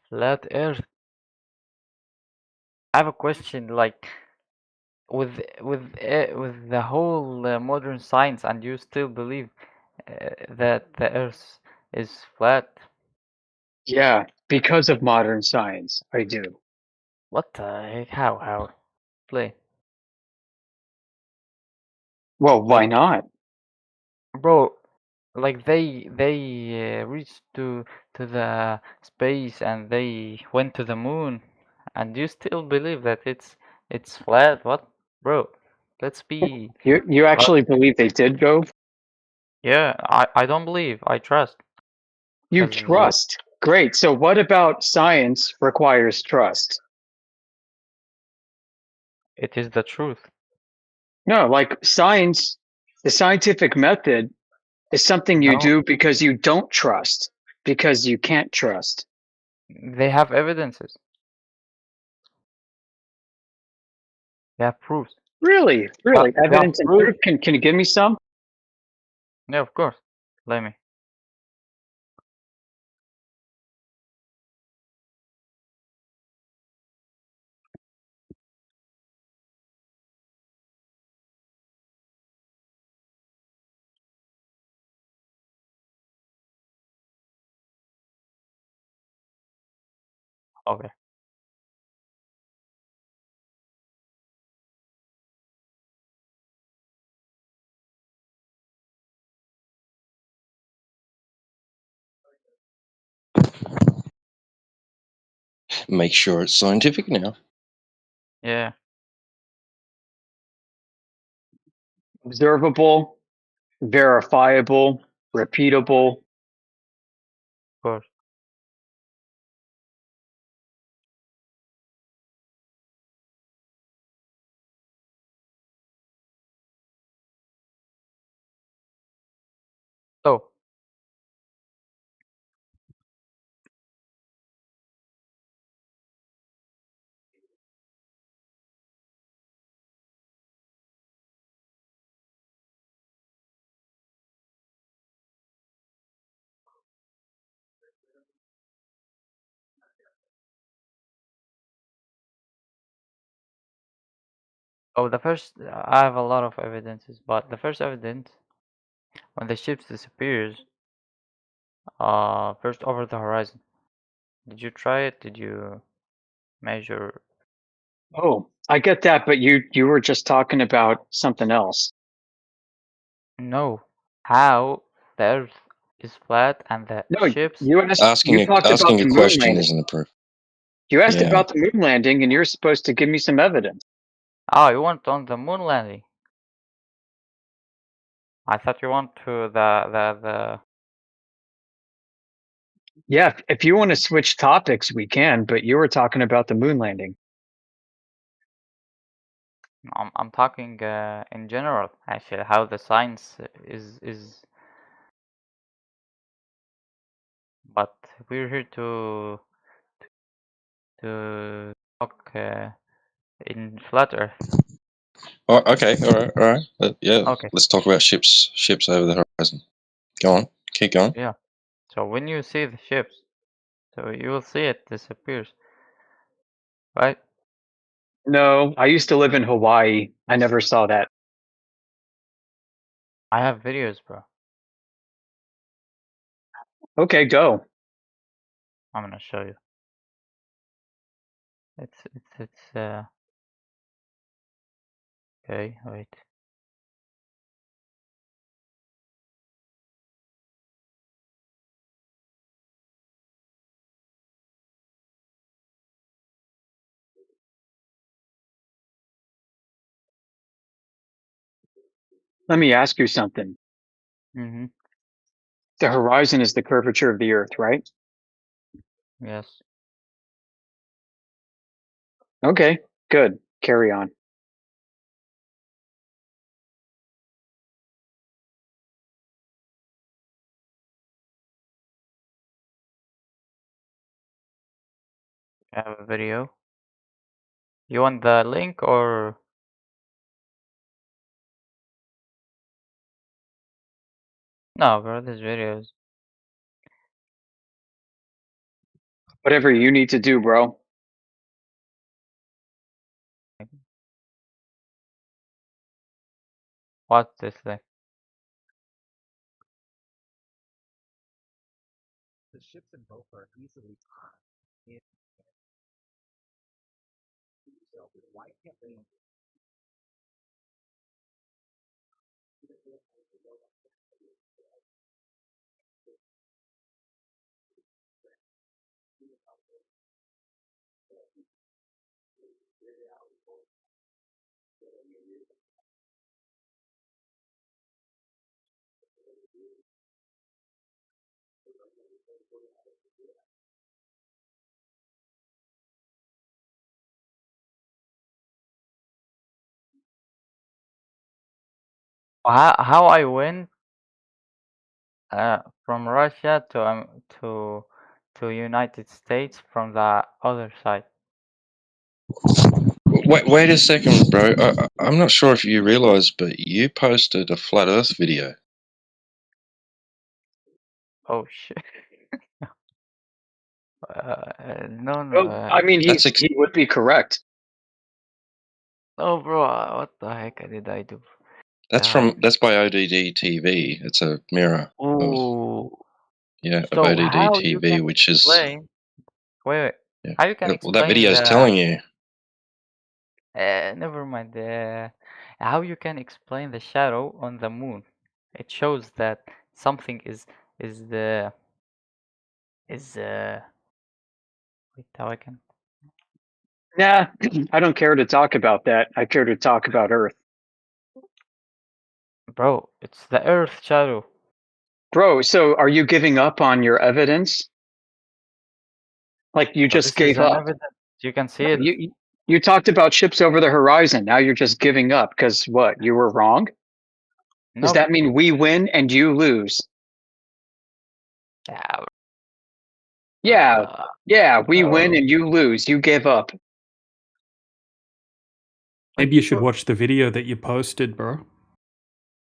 Flat Earth. I have a question. Like, with the whole modern science, and you still believe that the Earth is flat? Yeah, because of modern science, I do. What the heck? How? Play. Well, why not? Bro, like they reached to the space and they went to the moon, and you still believe that it's flat? What, bro? Let's be. You actually believe they did go? Yeah, I don't believe. I trust. You 'Cause trust. Great. So what about science requires trust? it is the truth. No, like science, the scientific method is something you No, do because you don't trust, because you can't trust. they have evidences. They have proofs. Really? They have, Really? they have Evidence and proof. proof? Can you give me some? Yeah, of course. Let me. Okay. Make sure it's scientific now. Yeah. Observable, verifiable, repeatable. Of course. So, the first, I have a lot of evidences, but the first evidence, when the ship disappears, first over the horizon. Did you try it? Did you measure? Oh, I get that, but you were just talking about something else. No. How the Earth is flat and the No, ships. you talked about Asking the a moon question landing. isn't a proof. You asked Yeah. about the moon landing, and you're supposed to give me some evidence. Oh, you want on the moon landing? I thought you want to the. Yeah, if you want to switch topics, we can, but you were talking about the moon landing. I'm talking in general, actually, how the science is. But we're here to talk in flat Earth. Oh, okay. All right. Yeah. Okay. Let's talk about ships over the horizon. Go on. Keep going. Yeah. So when you see the ships, so you will see it disappears, right? No, I used to live in Hawaii. I never saw that. I have videos, bro. Okay, go. I'm gonna show you. It's okay, wait. Let me ask you something. Mm-hmm. The horizon is the curvature of the Earth, right? Yes. Okay, good. Carry on. I have a video. You want the link or? No, bro, this videos. Whatever you need to do, bro. What's this thing? The ships in both are easily in. Why can't they? How I went from Russia to United States from the other side. Wait a second, bro. I'm not sure if you realize, but you posted a flat Earth video. Oh shit. No, no. Well, I mean, he would be correct. Oh, bro, what the heck did I do? That's by ODD TV. It's a mirror of Ooh. of So ODD how you TV, can which is explain? Wait. yeah. How you can Well, that explain video is the? telling you. Never mind. How you can explain the shadow on the moon? It shows that something is the is wait, how I can. Nah, I don't care to talk about that. I care to talk about Earth. Bro, it's the Earth shadow. Bro, so are you giving up on your evidence? Like you So just this is gave an up. evidence. You can see No, it. you talked about ships over the horizon. Now you're just giving up because what? You were wrong? Does No. that mean we win and you lose? Yeah, we win and you lose. You give up. Maybe you should watch the video that you posted, bro.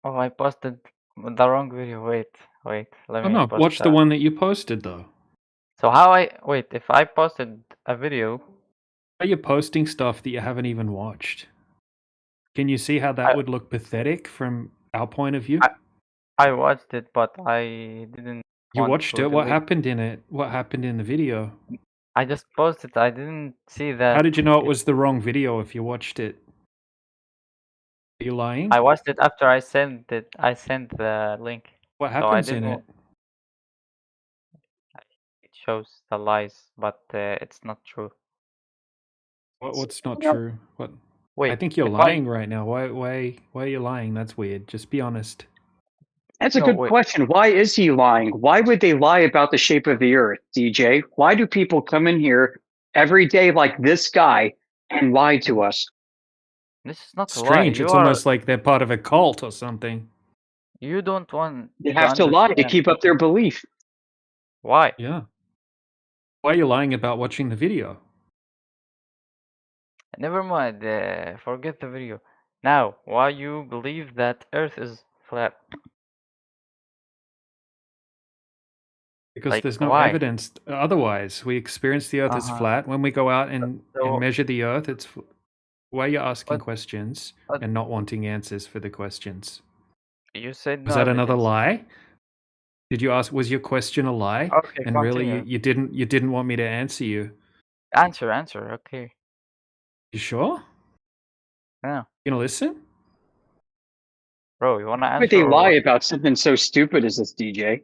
Oh, I posted the wrong video. Wait. Let Oh me no, post watch the one that you posted though. So how wait, if I posted a video, Are you posting stuff that you haven't even watched? Can you see how that would look pathetic from our point of view? I watched it, but I didn't You want watched to it? What delete. happened in it? What happened in the video? I just posted. I didn't see that. How did you know it was the wrong video if you watched it? Are you lying? I watched it after I sent it. I sent the link. What So I happens in didn't. it? It shows the lies, but it's not true. What's not true? What? Wait, I think you're if lying right now. Why are you lying? That's weird. Just be honest. That's a No, good wait. question. Why is he lying? Why would they lie about the shape of the Earth, DJ? Why do people come in here every day like this guy and lie to us? This is not a lie. Strange. It's almost like they're part of a cult or something. You don't want They to have to lie to understand. keep up their belief. Why? Yeah. Why are you lying about watching the video? Never mind. Forget the video. Now, why you believe that Earth is flat? Because Like, there's no why? evidence otherwise. We experience the Earth as flat. When we go out and measure the Earth, it's... Why are you asking questions and not wanting answers for the questions? You said no Was that another evidence. lie? Did you ask? Was your question a lie? Okay, and really, continue. you didn't want me to answer you. Answer. Okay. You sure? Yeah. You gonna listen? Bro, you wanna Why answer? would they or lie what? about something so stupid as this, DJ?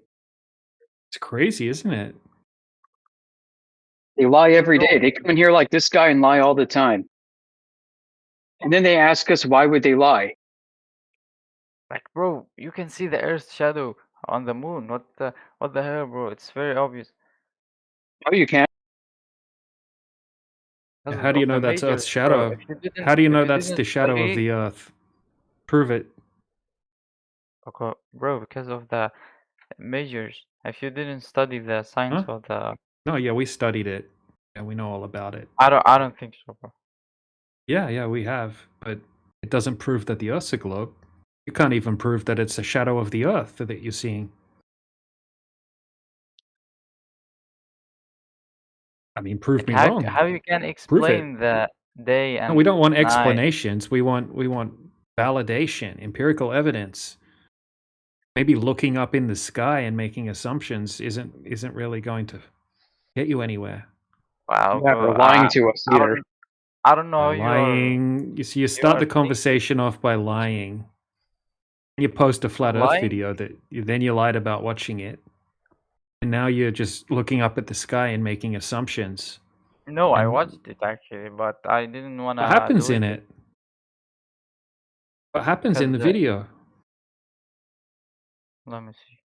It's crazy, isn't it? They lie every day. They come in here like this guy and lie all the time. And then they ask us, why would they lie? Like, bro, you can see the Earth's shadow on the moon. What the hell, bro? It's very obvious. Oh, you can't. How do you know that's Earth's shadow? Bro, How do you know that's the shadow of the Earth? Prove it. Okay, bro, because of the measures. If you didn't study the science of the... No, yeah, we studied it. Yeah, we know all about it. I don't think so, bro. Yeah, we have. But it doesn't prove that the Earth's a globe. You can't even prove that it's a shadow of the Earth that you're seeing. I mean, prove me How wrong. how you can Prove it. explain the day No, and we don't want night? explanations. We want validation, empirical evidence. Maybe looking up in the sky and making assumptions isn't really going to get you anywhere. Wow, Yeah, bro, or lying to us either. I don't know. By lying, you see, you start the conversation off by lying. You post a flat Earth Lying? video then you lied about watching it, and now you're just looking up at the sky and making assumptions. No, I And watched it actually, but I didn't wanna what happens delete in it? What happens in the because video? let me see.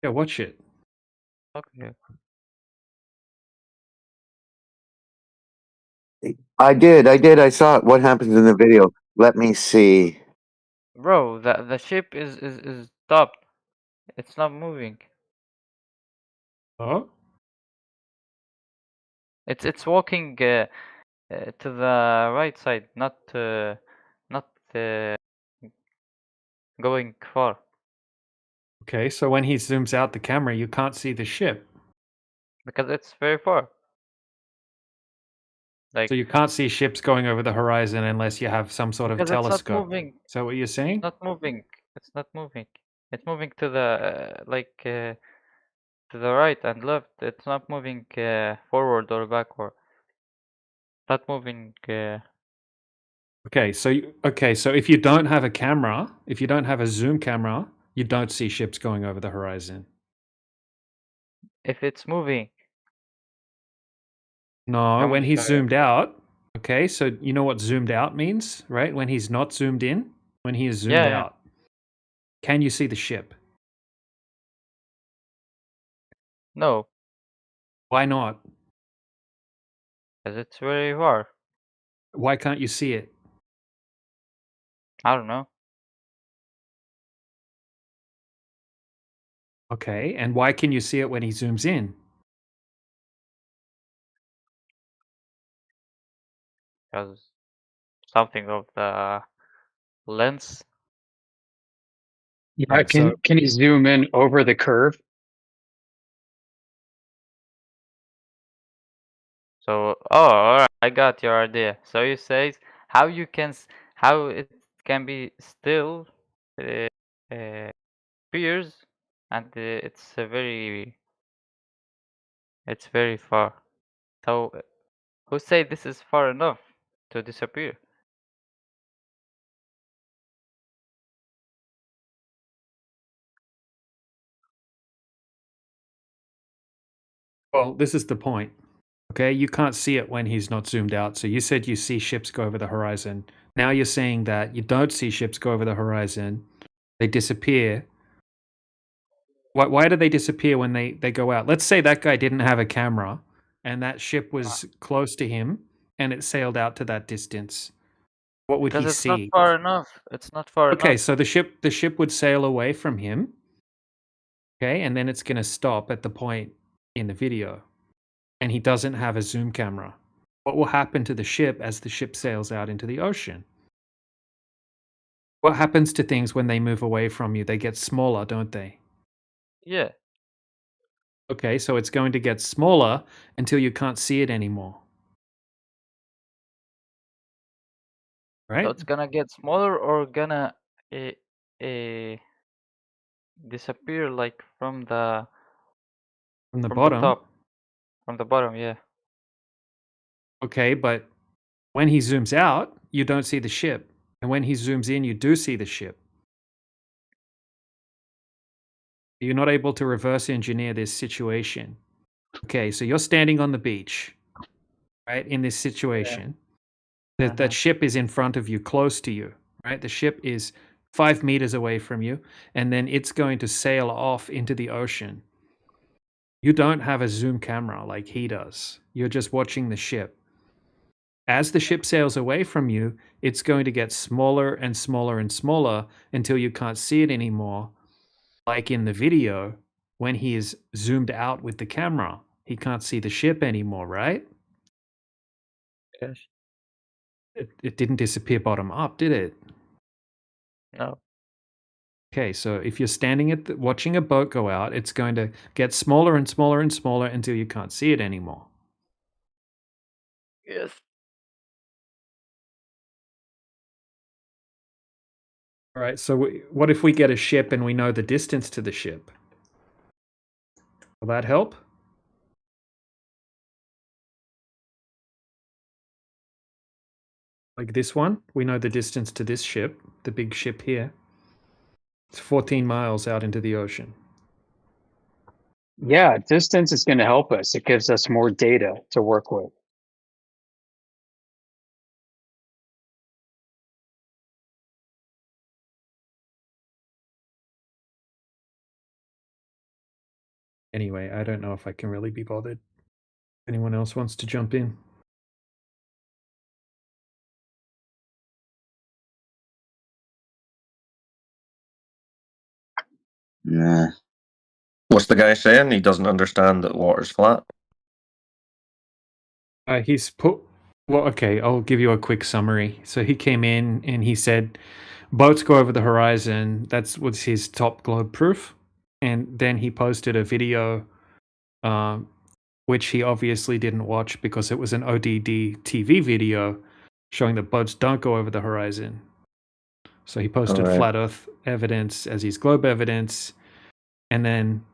Yeah, watch it. Okay. I did. I saw it. What happens in the video? Let me see. Bro, the ship is stopped. It's not moving. Oh? It's walking to the right side, not going far. Okay, so when he zooms out the camera, you can't see the ship. Because it's very far. So you can't see ships going over the horizon unless you have some sort of because it's not telescope. moving. Is that what you're saying? It's not moving. It's not moving. It's moving to the to the right and left. It's not moving forward or backward. Not moving. Okay, so if you don't have a camera, if you don't have a zoom camera, you don't see ships going over the horizon. If it's moving. No, I'm when gonna he's show you. zoomed out. Okay, so you know what zoomed out means, right? When he's not zoomed in, when he is zoomed Yeah. out. Can you see the ship? No, Why not? because it's very far. Why can't you see it? I don't know. Okay, and why can you see it when he zooms in? Because something of the lens. Yeah, Yeah, can you zoom in over the curve? So, alright, I got your idea. So you say how you can how it can be still appears and it's very far. So who say this is far enough to disappear? Well, this is the point. Okay, you can't see it when he's not zoomed out. So you said you see ships go over the horizon. Now you're saying that you don't see ships go over the horizon. They disappear. Why do they disappear when they go out? Let's say that guy didn't have a camera and that ship was close to him and it sailed out to that distance. What would Because he it's not see? far enough. It's not far Okay, enough. so the ship would sail away from him. Okay, and then it's going to stop at the point in the video. And he doesn't have a zoom camera. What will happen to the ship as the ship sails out into the ocean? What happens to things when they move away from you? They get smaller, don't they? Yeah. Okay, so it's going to get smaller until you can't see it anymore. Right? So it's gonna get smaller or gonna disappear like from the bottom. top. From the bottom, yeah. Okay, but when he zooms out, you don't see the ship. And when he zooms in, you do see the ship. You're not able to reverse engineer this situation. Okay, so you're standing on the beach, right, in this situation. That ship is in front of you, close to you, right? The ship is 5 meters away from you, and then it's going to sail off into the ocean. You don't have a zoom camera like he does. You're just watching the ship. As the ship sails away from you, it's going to get smaller and smaller and smaller until you can't see it anymore. Like in the video, when he is zoomed out with the camera, he can't see the ship anymore, right? Yes. It didn't disappear bottom up, did it? No. Okay, so if you're standing at watching a boat go out, it's going to get smaller and smaller and smaller until you can't see it anymore. Yes. All right, so what if we get a ship and we know the distance to the ship? Will that help? Like this one, we know the distance to this ship, the big ship here. It's 14 miles out into the ocean. Yeah, distance is going to help us. It gives us more data to work with. Anyway, I don't know if I can really be bothered. Anyone else wants to jump in? Nah. What's the guy saying? He doesn't understand that water's flat. He's put. Well, okay, I'll give you a quick summary. So he came in and he said, boats go over the horizon. That was his top globe proof. And then he posted a video, which he obviously didn't watch because it was an ODD TV video showing that boats don't go over the horizon. So he posted flat Earth evidence as his globe evidence, and then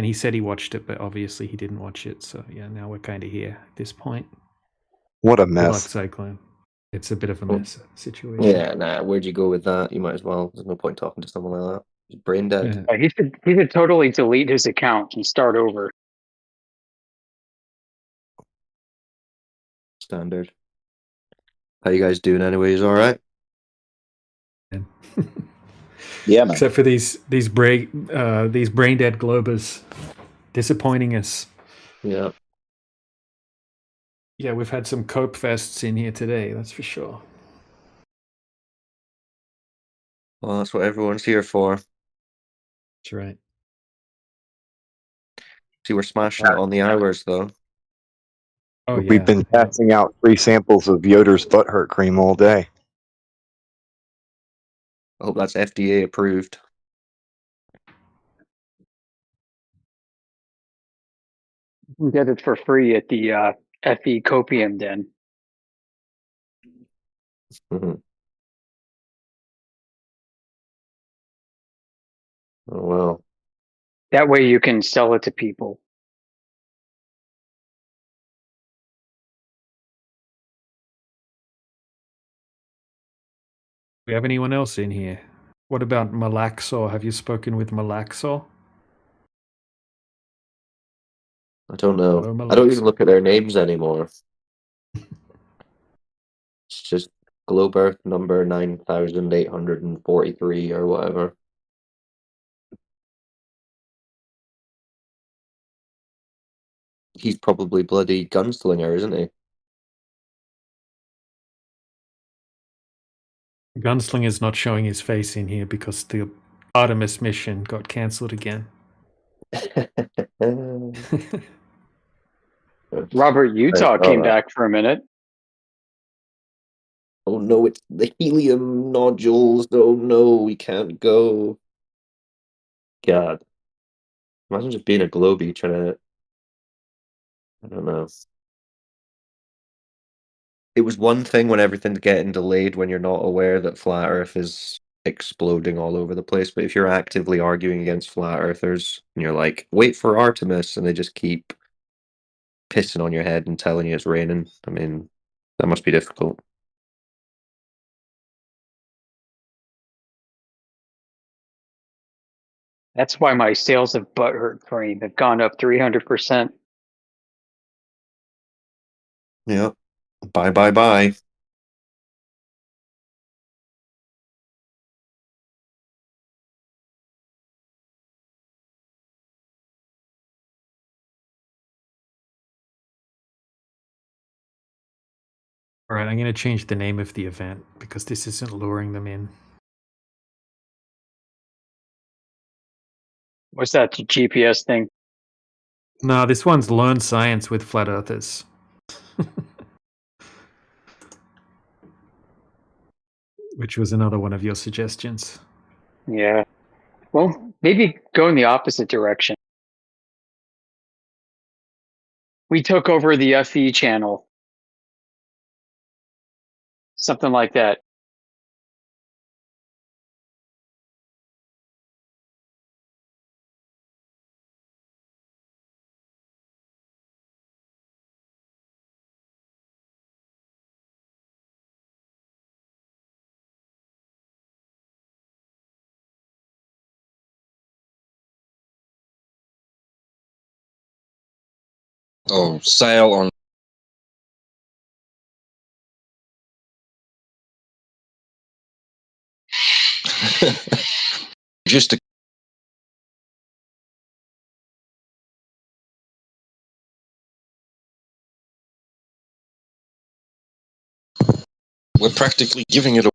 he said he watched it, but obviously he didn't watch it. So yeah, now we're kind of here at this point. What a Good luck, mess. Cyclone. It's a bit of a mess situation. Yeah, nah. Where'd you go with that? You might as well. There's no point talking to someone like that. He's brain dead. Yeah. He should totally delete his account and start over. Standard. How you guys doing, anyways? All right. Yeah, man. Except for these brain dead globers disappointing us. Yeah. Yeah, we've had some cope fests in here today, that's for sure. Well, that's what everyone's here for. That's right. See, we're smashing it on the hours, though. Oh, yeah. We've been passing out free samples of Yoder's butt hurt cream all day. I hope that's FDA approved. You can get it for free at the FE Copium Den. Mm-hmm. Oh, well. That way you can sell it to people. Do we have anyone else in here? What about Malaxor? Have you spoken with Malaxor? I don't know. Hello, I don't even look at their names anymore. It's just Globe Earth number 9843 or whatever. He's probably bloody gunslinger, isn't he? Gunslinger's not showing his face in here because the Artemis mission got cancelled again. Robert Utah came back for a minute. Oh no, it's the helium nodules. Oh no, we can't go. God. Imagine just being a globie trying to... I don't know. It was one thing when everything's getting delayed when you're not aware that flat Earth is exploding all over the place, but if you're actively arguing against flat Earthers and you're like, wait for Artemis, and they just keep pissing on your head and telling you it's raining, I mean, that must be difficult. That's why my sales of butt hurt cream have gone up 300%. Yeah. Bye, bye, bye. All right, I'm going to change the name of the event because this isn't luring them in. What's that, the GPS thing? No, this one's Learn Science with Flat Earthers. Which was another one of your suggestions. Yeah. Well, maybe go in the opposite direction. We took over the FE channel. Something like that. Oh, sail on. Just to we're practically giving it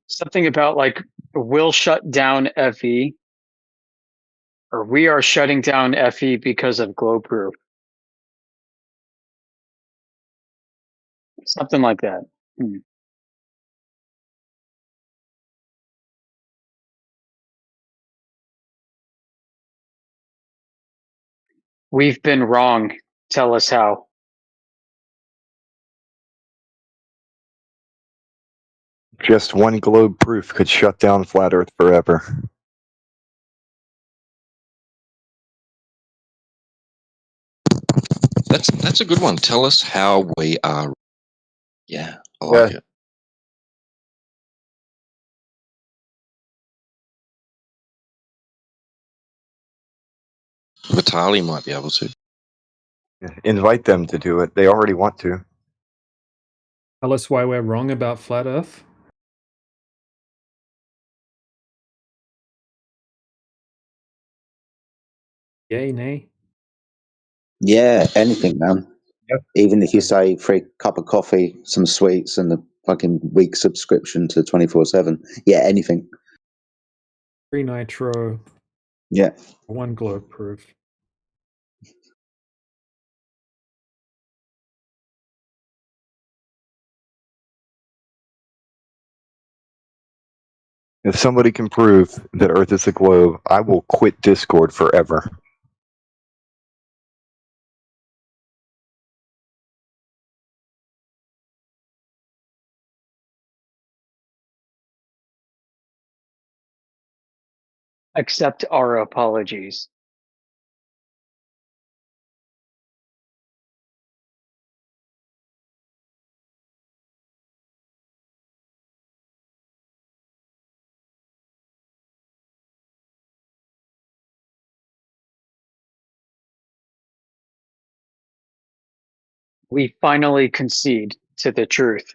Something about like we'll shut down FE, or we are shutting down FE because of Glowproof. Something like that. We've been wrong. Tell us how. Just one globe proof could shut down Flat Earth forever. That's a good one. Tell us how we are. Yeah, I like it. Vitali might be able to. Invite them to do it. They already want to. Tell us why we're wrong about flat Earth. Yay, nay? Yeah, anything, man. Yep. Even if you say free cup of coffee, some sweets, and a fucking week subscription to 24/7. Yeah, anything. Free nitro. Yeah. One globe proof. If somebody can prove that Earth is a globe, I will quit Discord forever. Accept our apologies. We finally concede to the truth.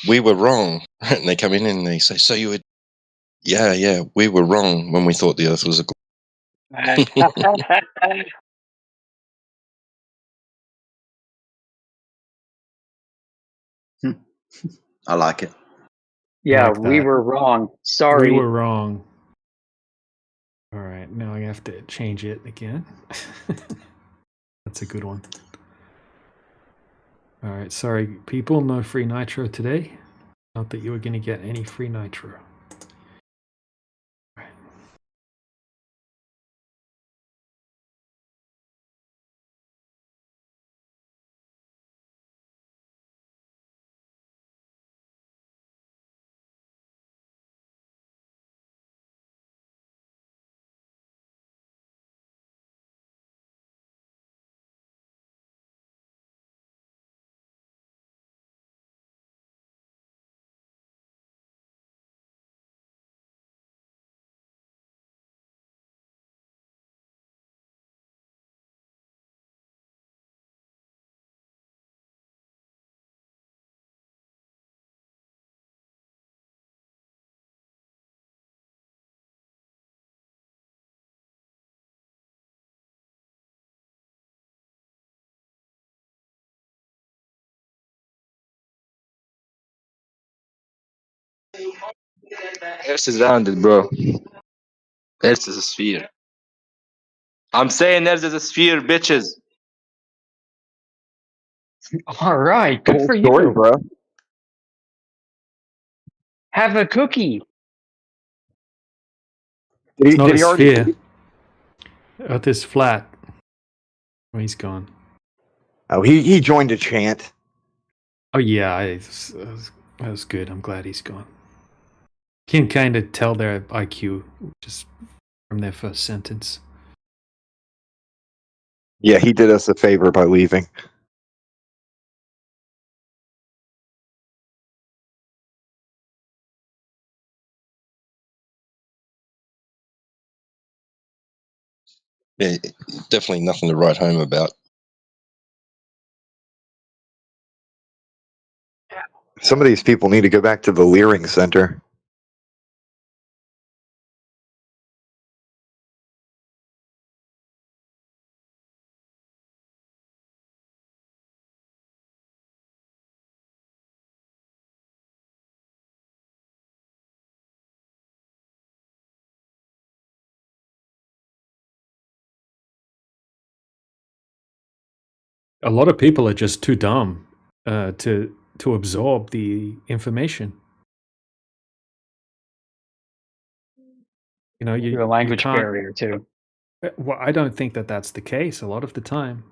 We were wrong. And they come in and they say, so you were, yeah, we were wrong when we thought the Earth was a globe. I like it. Yeah, Like we that. were wrong. Sorry. We were wrong. All right, now I have to change it again. That's a good one. All right, sorry, people, no free nitro today. Not that you were going to get any free nitro. Earth is rounded, bro. Earth is a sphere. I'm saying Earth is a sphere, bitches. All right, good Cool for story, you. bro. Have a cookie. It's not Did a he already sphere. leave? Earth is flat. Oh, he's gone. Oh, he joined a chant. Oh yeah, that was good. I'm glad he's gone. You can kind of tell their IQ just from their first sentence. Yeah, he did us a favor by leaving. Yeah, definitely nothing to write home about. Some of these people need to go back to the Leering Center. A lot of people are just too dumb to absorb the information. You know, Through a you language can't. barrier too. Well, I don't think that that's the case a lot of the time.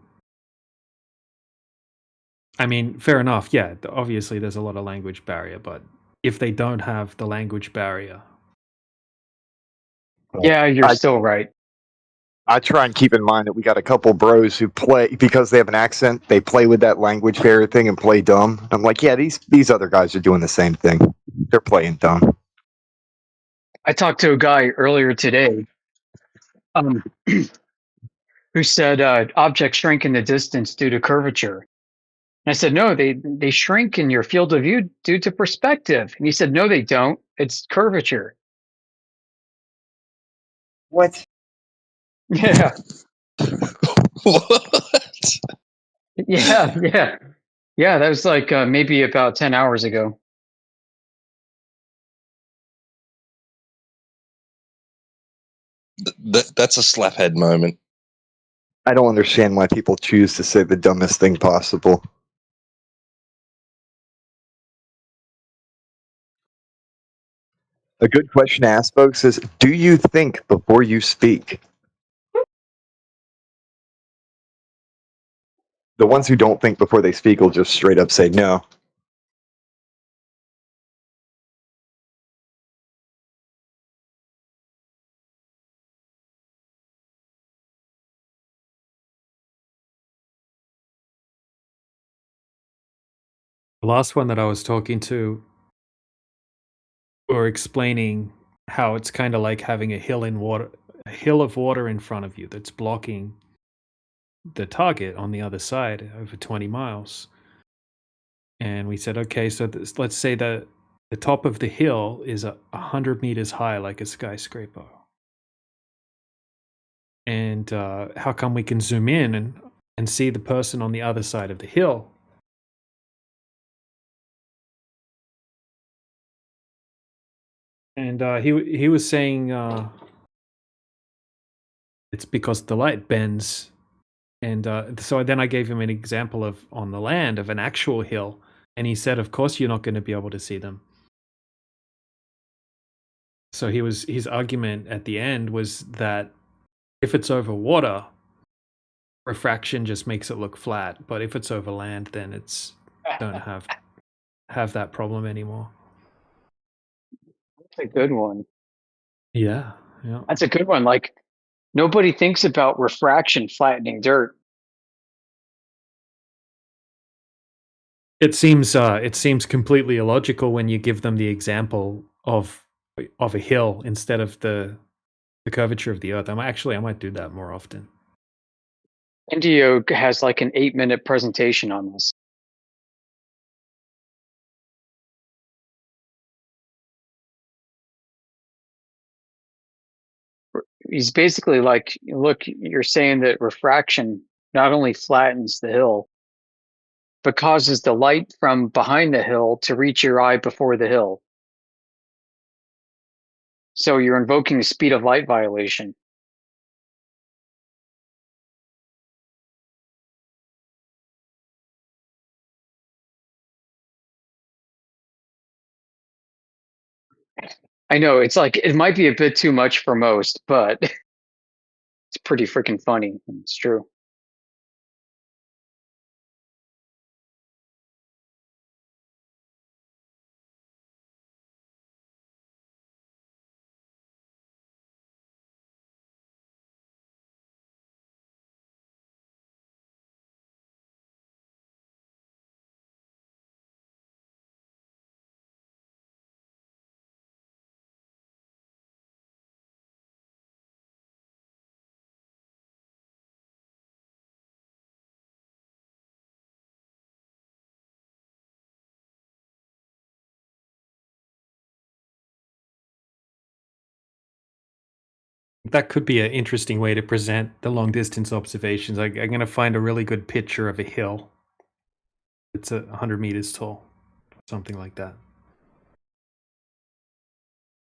I mean, fair enough. Yeah, obviously there's a lot of language barrier, but if they don't have the language barrier, Yeah, you're still right. I try and keep in mind that we got a couple bros who play because they have an accent. They play with that language barrier thing and play dumb. I'm like, yeah, these other guys are doing the same thing. They're playing dumb. I talked to a guy earlier today who said objects shrink in the distance due to curvature. And I said, no, they shrink in your field of view due to perspective. And he said, no, they don't. It's curvature. What? Yeah. What? Yeah. Yeah, that was like maybe about 10 hours ago. That's a slaphead moment. I don't understand why people choose to say the dumbest thing possible. A good question to ask folks is, do you think before you speak? The ones who don't think before they speak will just straight up say no. the last one that I was talking to or explaining how it's kind of like having a hill of water in front of you that's blocking the target on the other side over 20 miles. And we said, okay, so let's say that the top of the hill is 100 meters high, like a skyscraper. And how come we can zoom in and see the person on the other side of the hill? And he was saying it's because the light bends. And so then I gave him an example of on the land of an actual hill. And he said, of course, you're not going to be able to see them. So his argument at the end was that if it's over water, refraction just makes it look flat. But if it's over land, then it's don't have that problem anymore. That's a good one. Yeah. That's a good one. Like, nobody thinks about refraction flattening dirt. It seems completely illogical when you give them the example of a hill instead of the curvature of the earth. I might do that more often. Indio has like an 8-minute presentation on this. He's basically like, look, you're saying that refraction not only flattens the hill, but causes the light from behind the hill to reach your eye before the hill. So you're invoking a speed of light violation. I know, it's like, it might be a bit too much for most, but it's pretty freaking funny. It's true. That could be an interesting way to present the long distance observations. I'm going to find a really good picture of a hill. It's 100 meters tall, something like that.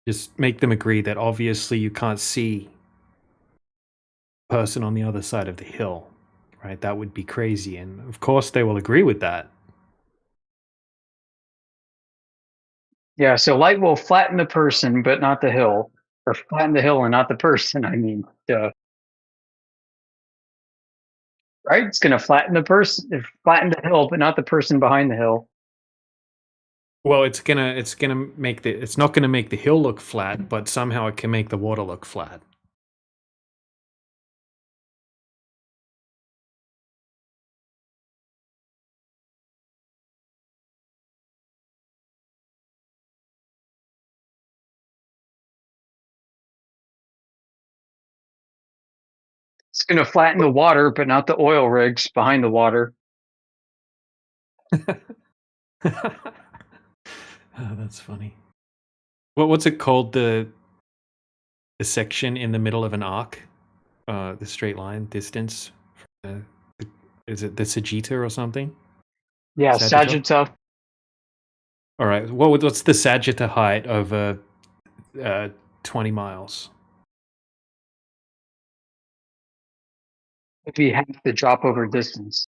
Just make them agree that obviously you can't see the person on the other side of the hill, right? That would be crazy. And of course they will agree with that. Yeah, so light will flatten the person, but not the hill. Or flatten the hill and not the person, I mean. Duh. Right? It's going to flatten the person, flatten the hill, but not the person behind the hill. Well, it's gonna make it's not gonna make the hill look flat, but somehow it can make the water look flat. It's going to flatten the water, but not the oil rigs behind the water. Oh, that's funny. What's it called? The section in the middle of an arc, the straight line distance. Is it the Sagitta or something? Yeah, Sagitta. All right. What's the Sagitta height over 20 miles? It'd be half the drop over distance.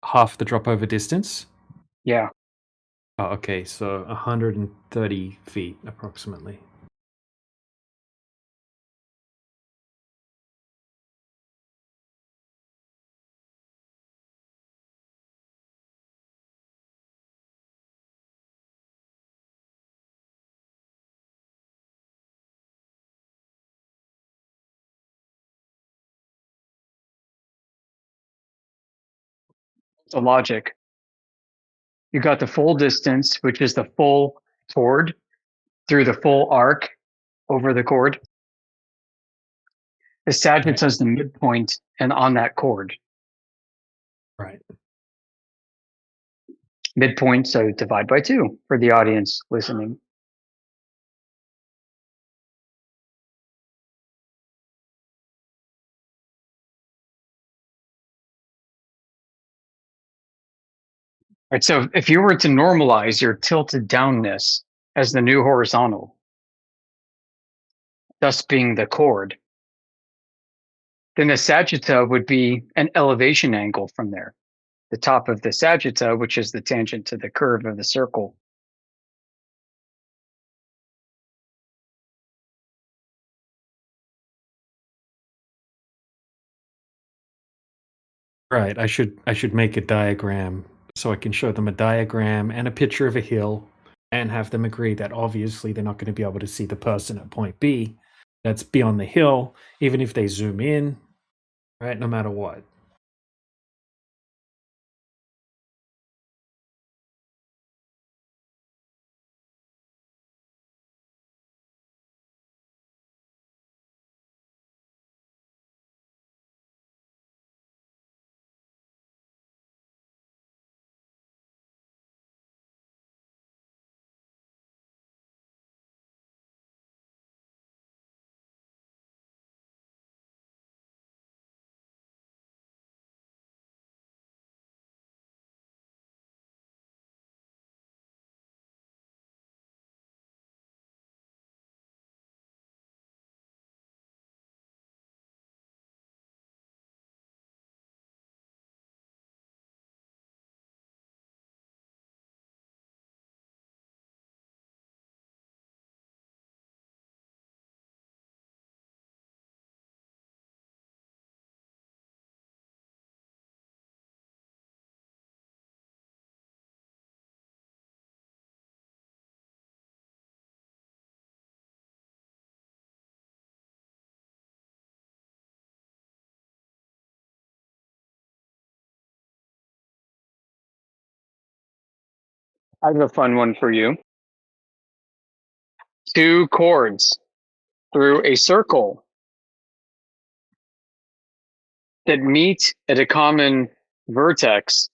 Half the drop over distance? Yeah. Oh, okay. So 130 feet approximately. The logic. You got the full distance, which is the full chord through the full arc over the chord. The Sagitta is the midpoint and on that chord. Right. Midpoint, so divide by 2 for the audience listening. Right, so if you were to normalize your tilted downness as the new horizontal, thus being the chord, then the Sagitta would be an elevation angle from there. The top of the Sagitta, which is the tangent to the curve of the circle. Right. I should make a diagram so I can show them a diagram and a picture of a hill and have them agree that obviously they're not going to be able to see the person at point B that's beyond the hill, even if they zoom in, right? No matter what. I have a fun one for you. 2 chords through a circle that meet at a common vertex.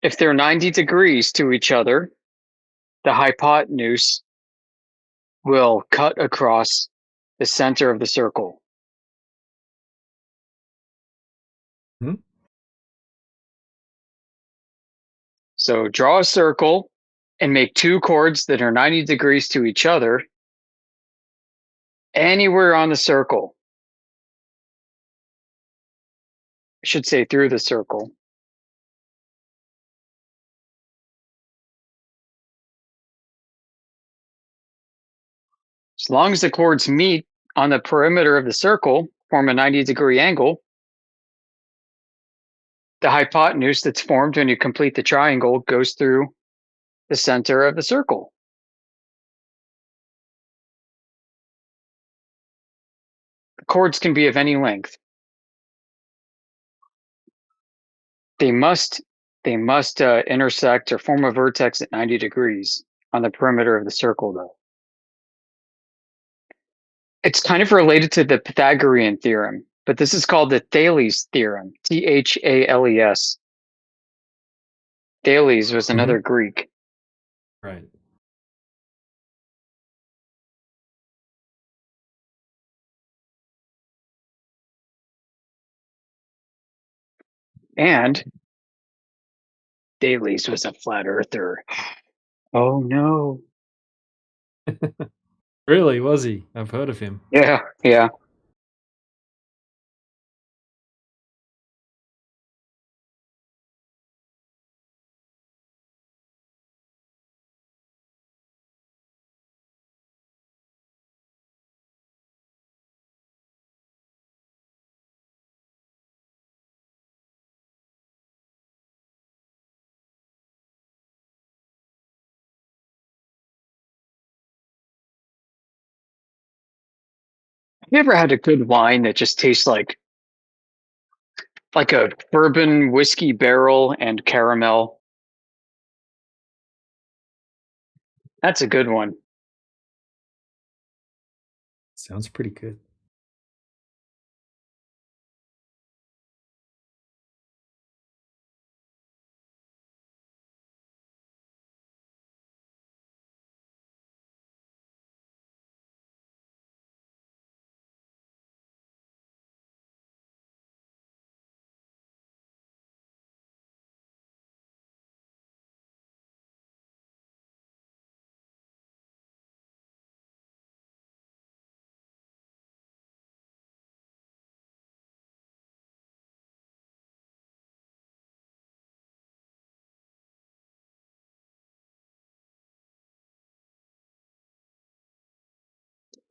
If they're 90 degrees to each other, the hypotenuse will cut across the center of the circle. So draw a circle and make 2 chords that are 90 degrees to each other anywhere on the circle. I should say through the circle. As long as the chords meet on the perimeter of the circle, form a 90-degree angle, the hypotenuse that's formed when you complete the triangle goes through the center of the circle. The chords can be of any length. They must intersect or form a vertex at 90 degrees on the perimeter of the circle, though. It's kind of related to the Pythagorean theorem, but this is called the Thales theorem, Thales. Thales was another Greek. Right. And Thales was a flat earther. Oh no. Really, was he? I've heard of him. Yeah. Have you ever had a good wine that just tastes like a bourbon whiskey barrel and caramel? That's a good one. Sounds pretty good.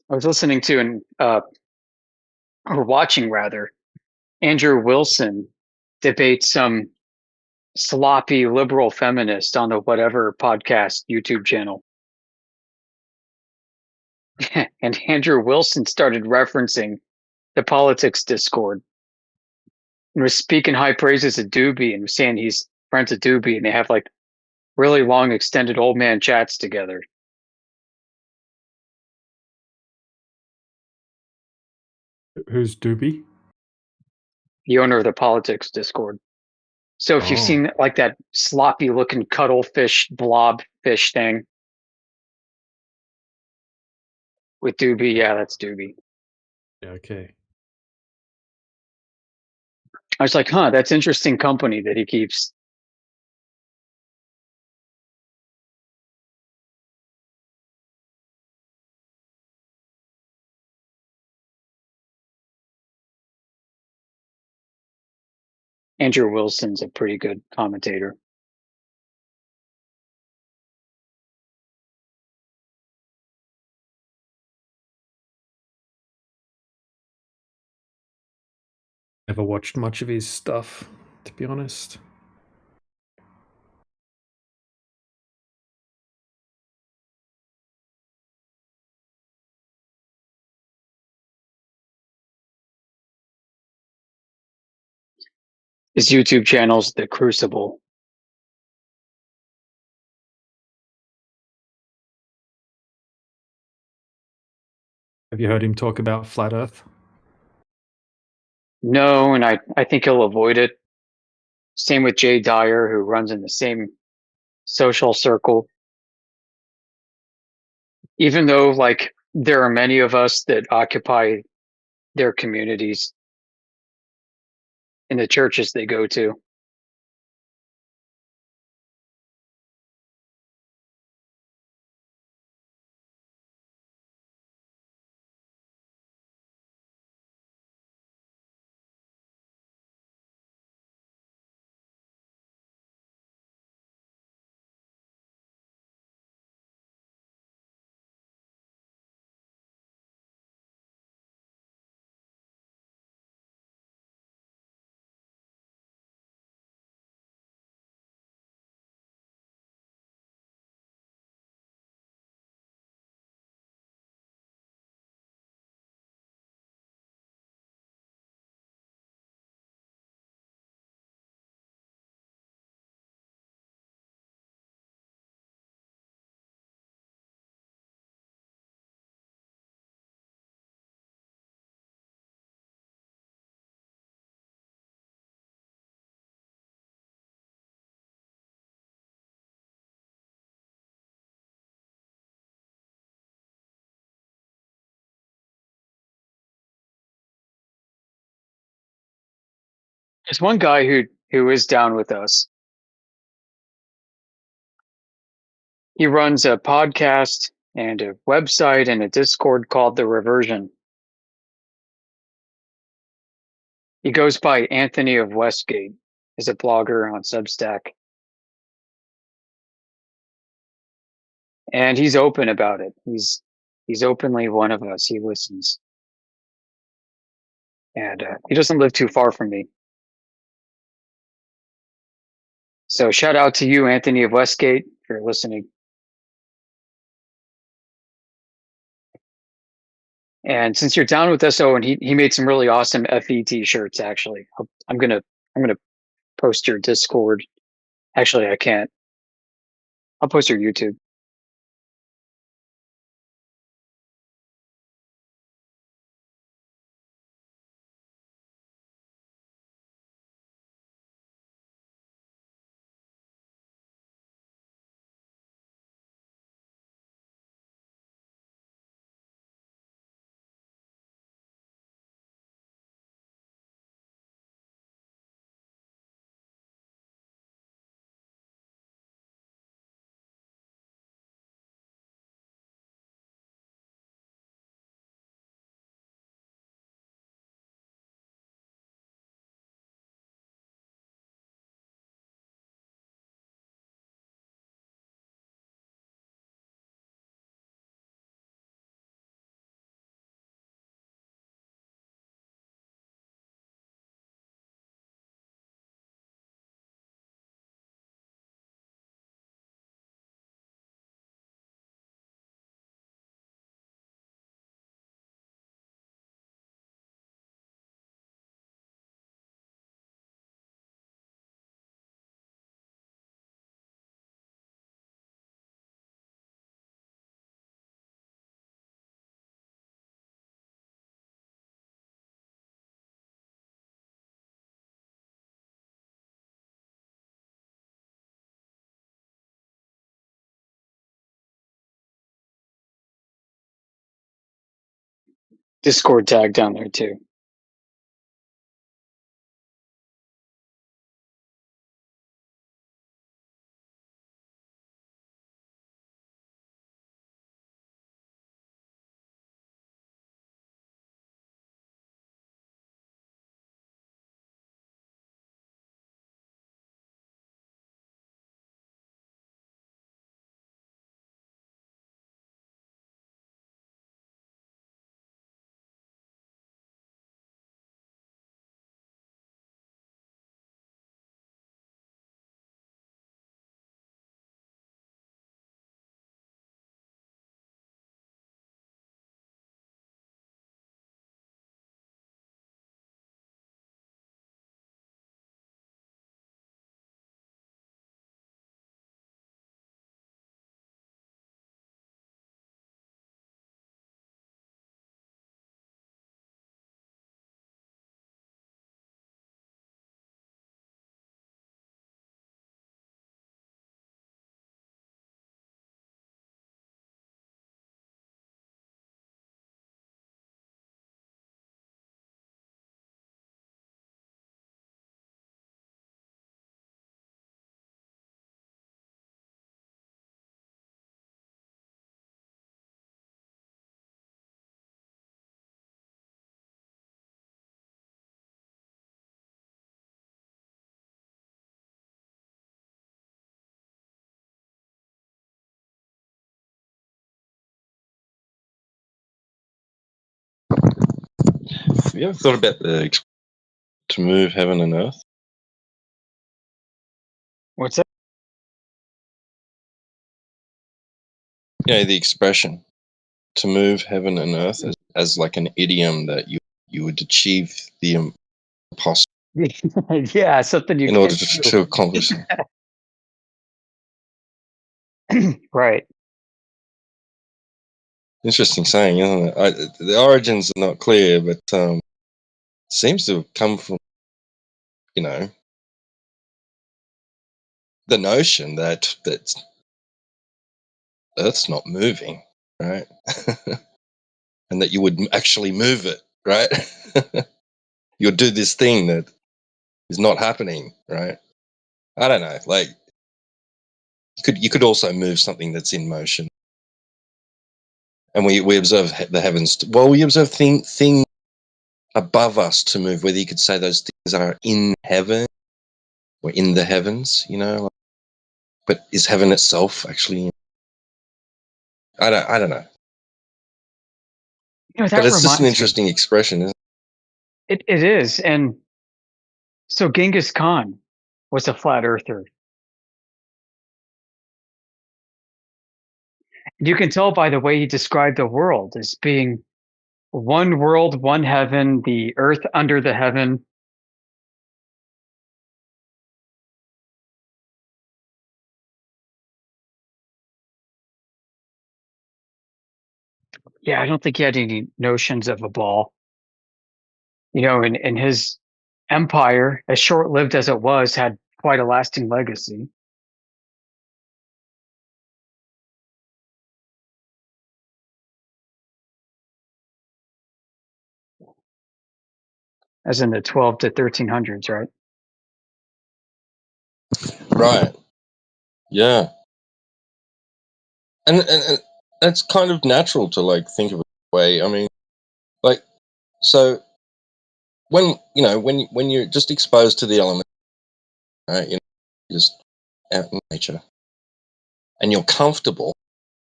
I was listening to or watching rather, Andrew Wilson debate some sloppy liberal feminist on the whatever podcast YouTube channel. And Andrew Wilson started referencing the politics Discord and was speaking high praises of Doobie and was saying he's friends with Doobie and they have like really long extended old man chats together. Who's Doobie? The owner of the politics Discord. So if you've seen like that sloppy looking cuttlefish blob fish thing with Doobie, yeah, that's Doobie. Okay. I was like, that's interesting company that he keeps. Andrew Wilson's a pretty good commentator. Never watched much of his stuff, to be honest. His YouTube channel's The Crucible. Have you heard him talk about flat Earth? No, and I think he'll avoid it. Same with Jay Dyer, who runs in the same social circle. Even though, like, there are many of us that occupy their communities in the churches they go to. There's one guy who is down with us. He runs a podcast and a website and a Discord called The Reversion. He goes by Anthony of Westgate. He's a blogger on Substack. And he's open about it. He's openly one of us. He listens. And he doesn't live too far from me. So shout out to you, Anthony of Westgate, if you're listening. And since you're down with us, and he made some really awesome FE t-shirts. Actually, I'm gonna post your Discord. Actually, I can't. I'll post your YouTube. Discord tag down there too. you ever thought about to move heaven and earth? What's that? Yeah, the expression to move heaven and earth as like an idiom that you would achieve the impossible. Yeah, something you in order can't to accomplish it. Right. Interesting saying, isn't it? The origins are not clear, but seems to have come from, the notion that Earth's not moving, right? And that you would actually move it, right? You'll do this thing that is not happening, right? I don't know. Like you could also move something that's in motion, and we observe the heavens. Well, we observe things above us to move. Whether you could say those things are in heaven or in the heavens, But is heaven itself actually? I don't know. That But it's just an reminds me. interesting expression, isn't It is, and so Genghis Khan was a flat earther. You can tell by the way he described the world as being one world, one heaven, the earth under the heaven. Yeah, I don't think he had any notions of a ball. In his empire, as short lived as it was, had quite a lasting legacy. As in the 12 to 1300s, right? Right. Yeah. And that's kind of natural to think of it that way. I mean, so when when you're just exposed to the element, right? Just out in nature, and you're comfortable,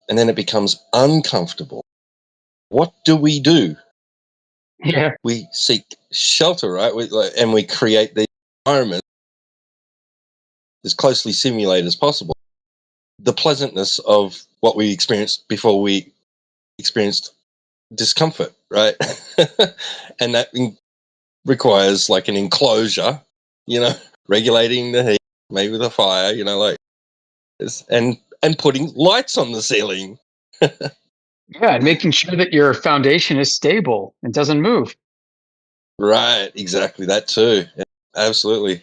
and then it becomes uncomfortable. What do? Yeah. We seek shelter, right? And we create the environment as closely simulated as possible. The pleasantness of what we experienced before we experienced discomfort, right? And that requires an enclosure, regulating the heat, maybe with a fire, and putting lights on the ceiling. Yeah, and making sure that your foundation is stable and doesn't move. Right, exactly, that too. Yeah, absolutely.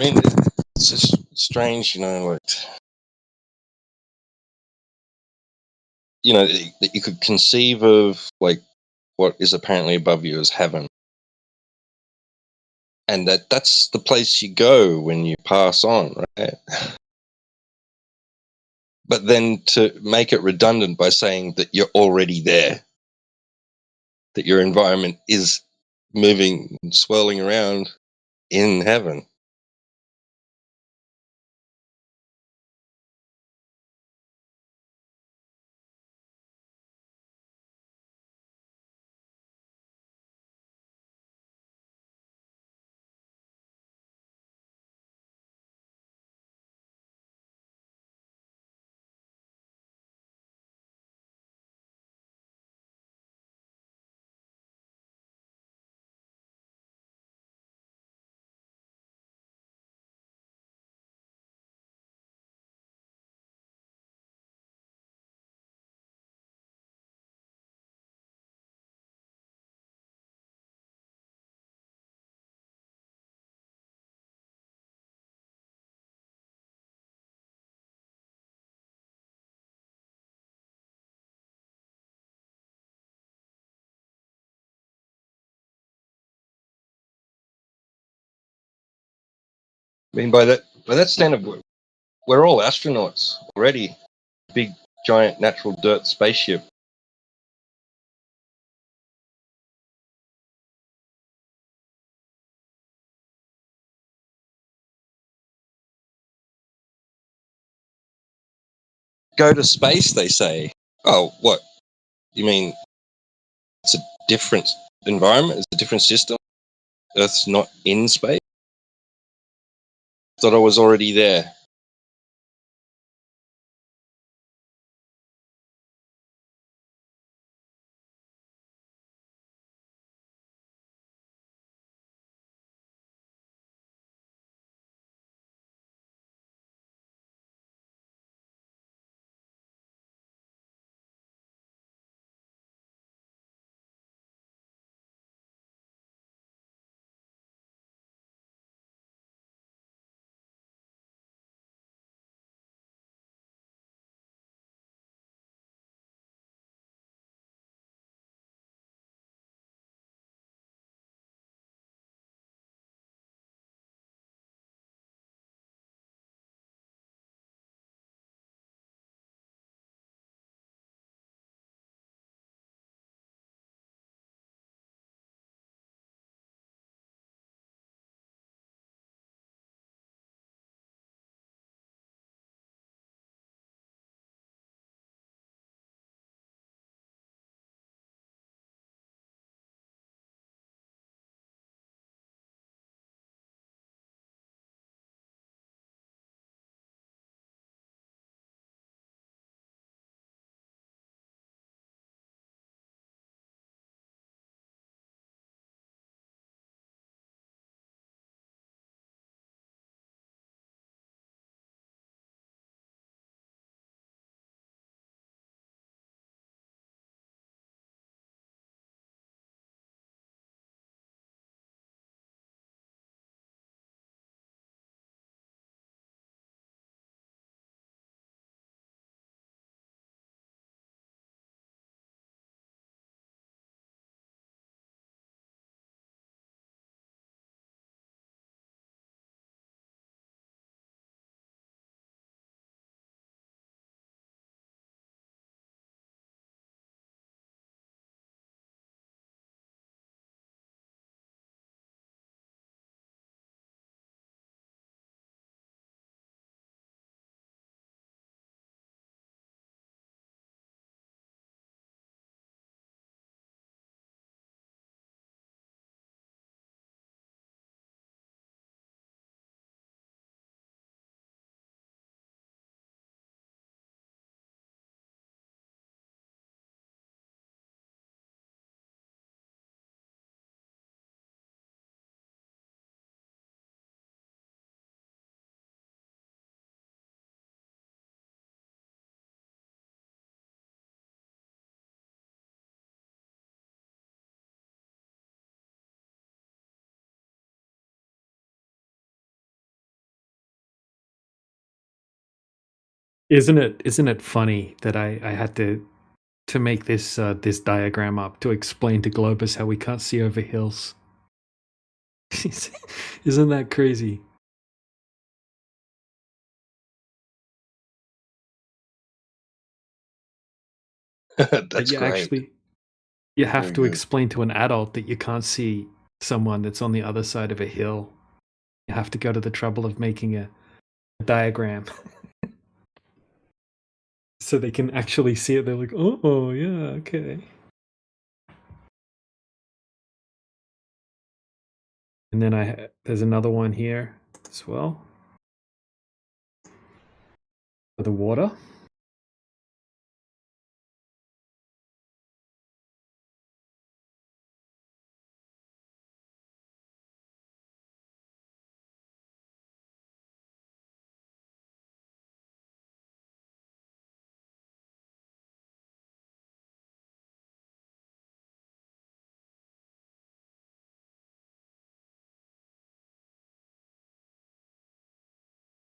mean, it's just strange, like, that you could conceive of, like, what is apparently above you as heaven. And that's the place you go when you pass on, right? But then to make it redundant by saying that you're already there, that your environment is moving and swirling around in heaven. I mean, by that standard, we're all astronauts already. Big, giant, natural dirt spaceship. Go to space, they say. Oh, what? You mean it's a different environment? It's a different system? Earth's not in space? Thought I was already there. Isn't it funny that I had to make this this diagram up to explain to Globus how we can't see over hills? Isn't that crazy? That's you great. actually you have Very to good. explain to an adult that you can't see someone that's on the other side of a hill. You have to go to the trouble of making a diagram so they can actually see it. They're like, oh yeah, okay. And then there's another one here as well for the water.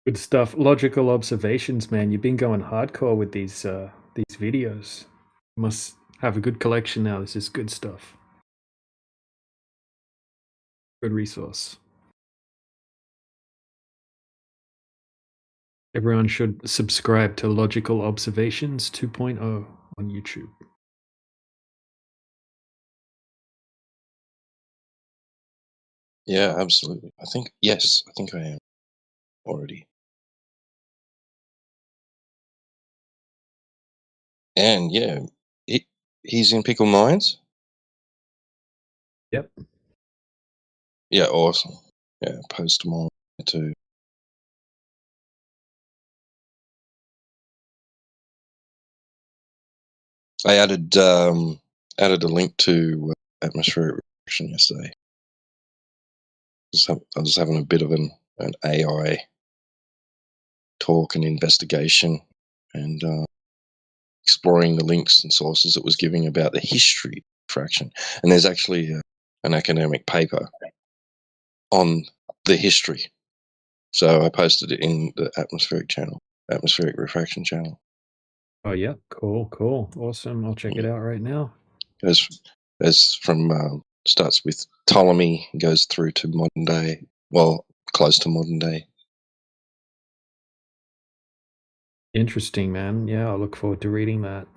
Good stuff. Logical observations, man. You've been going hardcore with these videos. You must have a good collection now. This is good stuff. Good resource. Everyone should subscribe to Logical Observations 2.0 on YouTube. Yeah, absolutely. I think I am already. And yeah, he's in Pickle Mines. Yep. Yeah, awesome. Yeah, post them on too. I added a link to atmospheric refraction yesterday. I was having a bit of an AI talk and investigation, and exploring the links and sources it was giving about the history of refraction. And there's actually an academic paper on the history. So I posted it in the atmospheric refraction channel. Oh yeah, cool, awesome. I'll check it out right now. As from starts with Ptolemy, goes through to modern day, well, close to modern day. Interesting, man. Yeah, I'll look forward to reading that.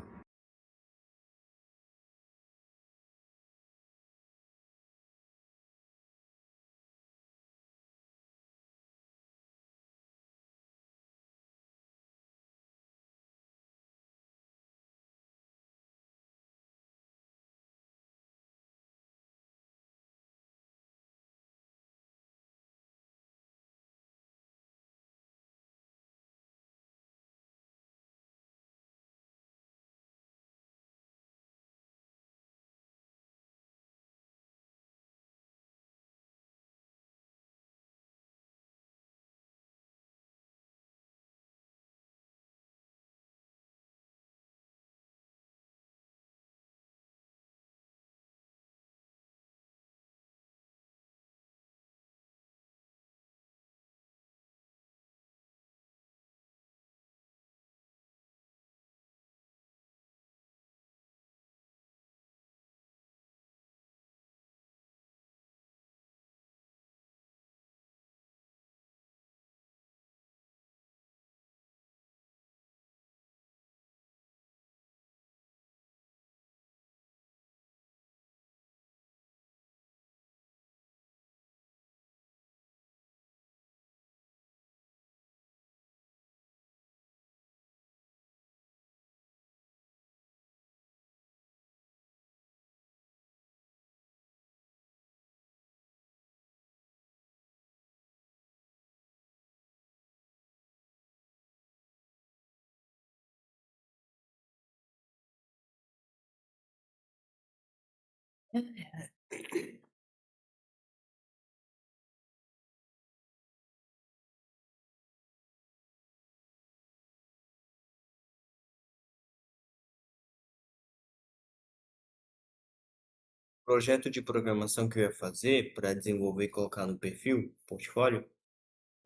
Projeto de programação que eu ia fazer para desenvolver e colocar no perfil, portfólio,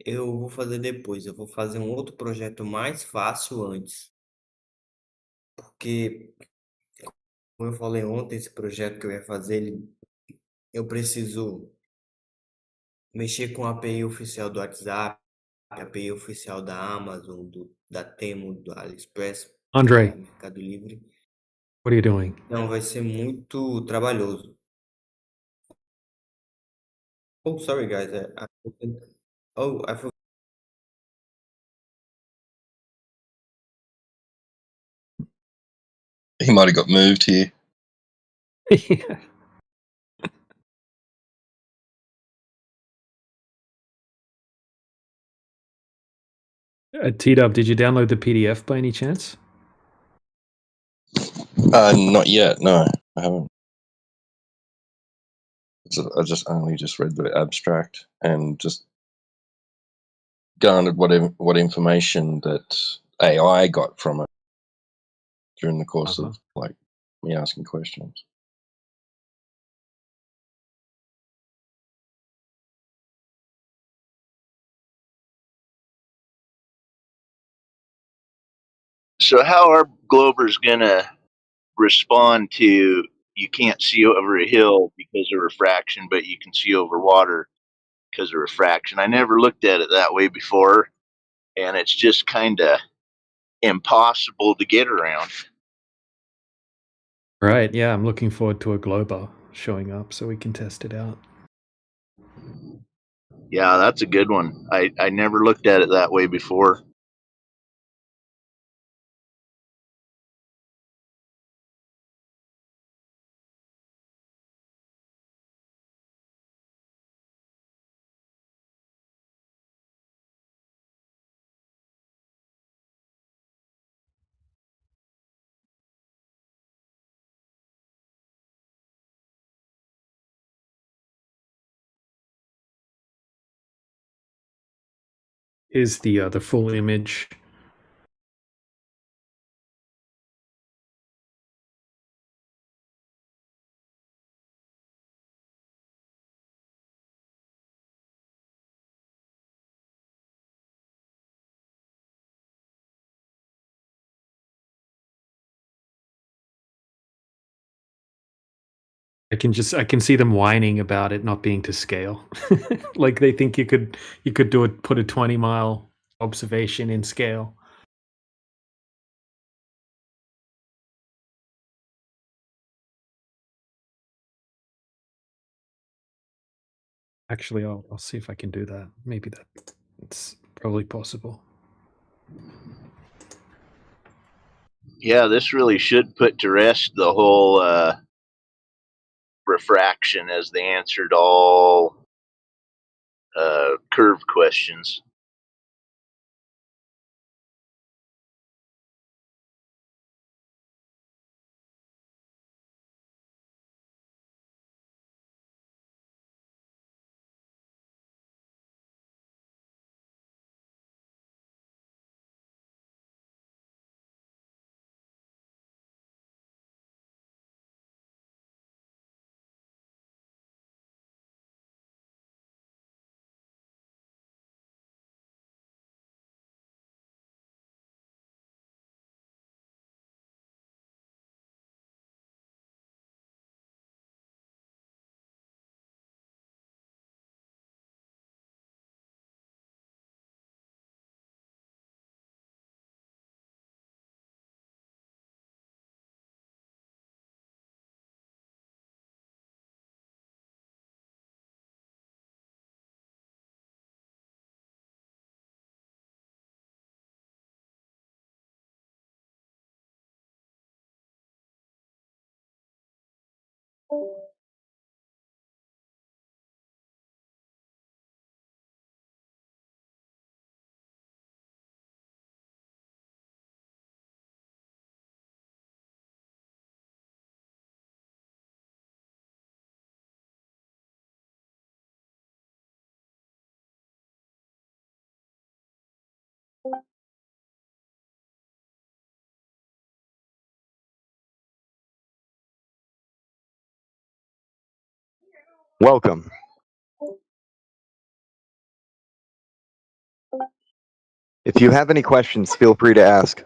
Eu vou fazer depois. Eu vou fazer um outro projeto mais fácil antes. Porque, como eu falei ontem, esse projeto que eu ia fazer, eu preciso mexer com a API oficial do WhatsApp, a API oficial da Amazon, da Temu, do AliExpress, Andre, Mercado Livre. what are you doing? Então vai ser muito trabalhoso. Oh, sorry guys. I forgot. He might have got moved here. T-Dub, did you download the PDF by any chance? Not yet. No, I haven't. I only just read the abstract and just garnered what information that AI got from it during the course of like me asking questions. So how are Globers gonna respond to you can't see over a hill because of refraction, but you can see over water because of refraction? I never looked at it that way before, and it's just kind of impossible to get around. Right, yeah, I'm looking forward to a Glober showing up so we can test it out. Yeah, that's a good one. I never looked at it that way before. Here's the full image. I can see them whining about it not being to scale. Like they think you could put a 20-mile observation in scale. Actually, I'll see if I can do that. Maybe it's probably possible. Yeah, this really should put to rest the whole refraction as they answered all curve questions. Welcome. If you have any questions, feel free to ask.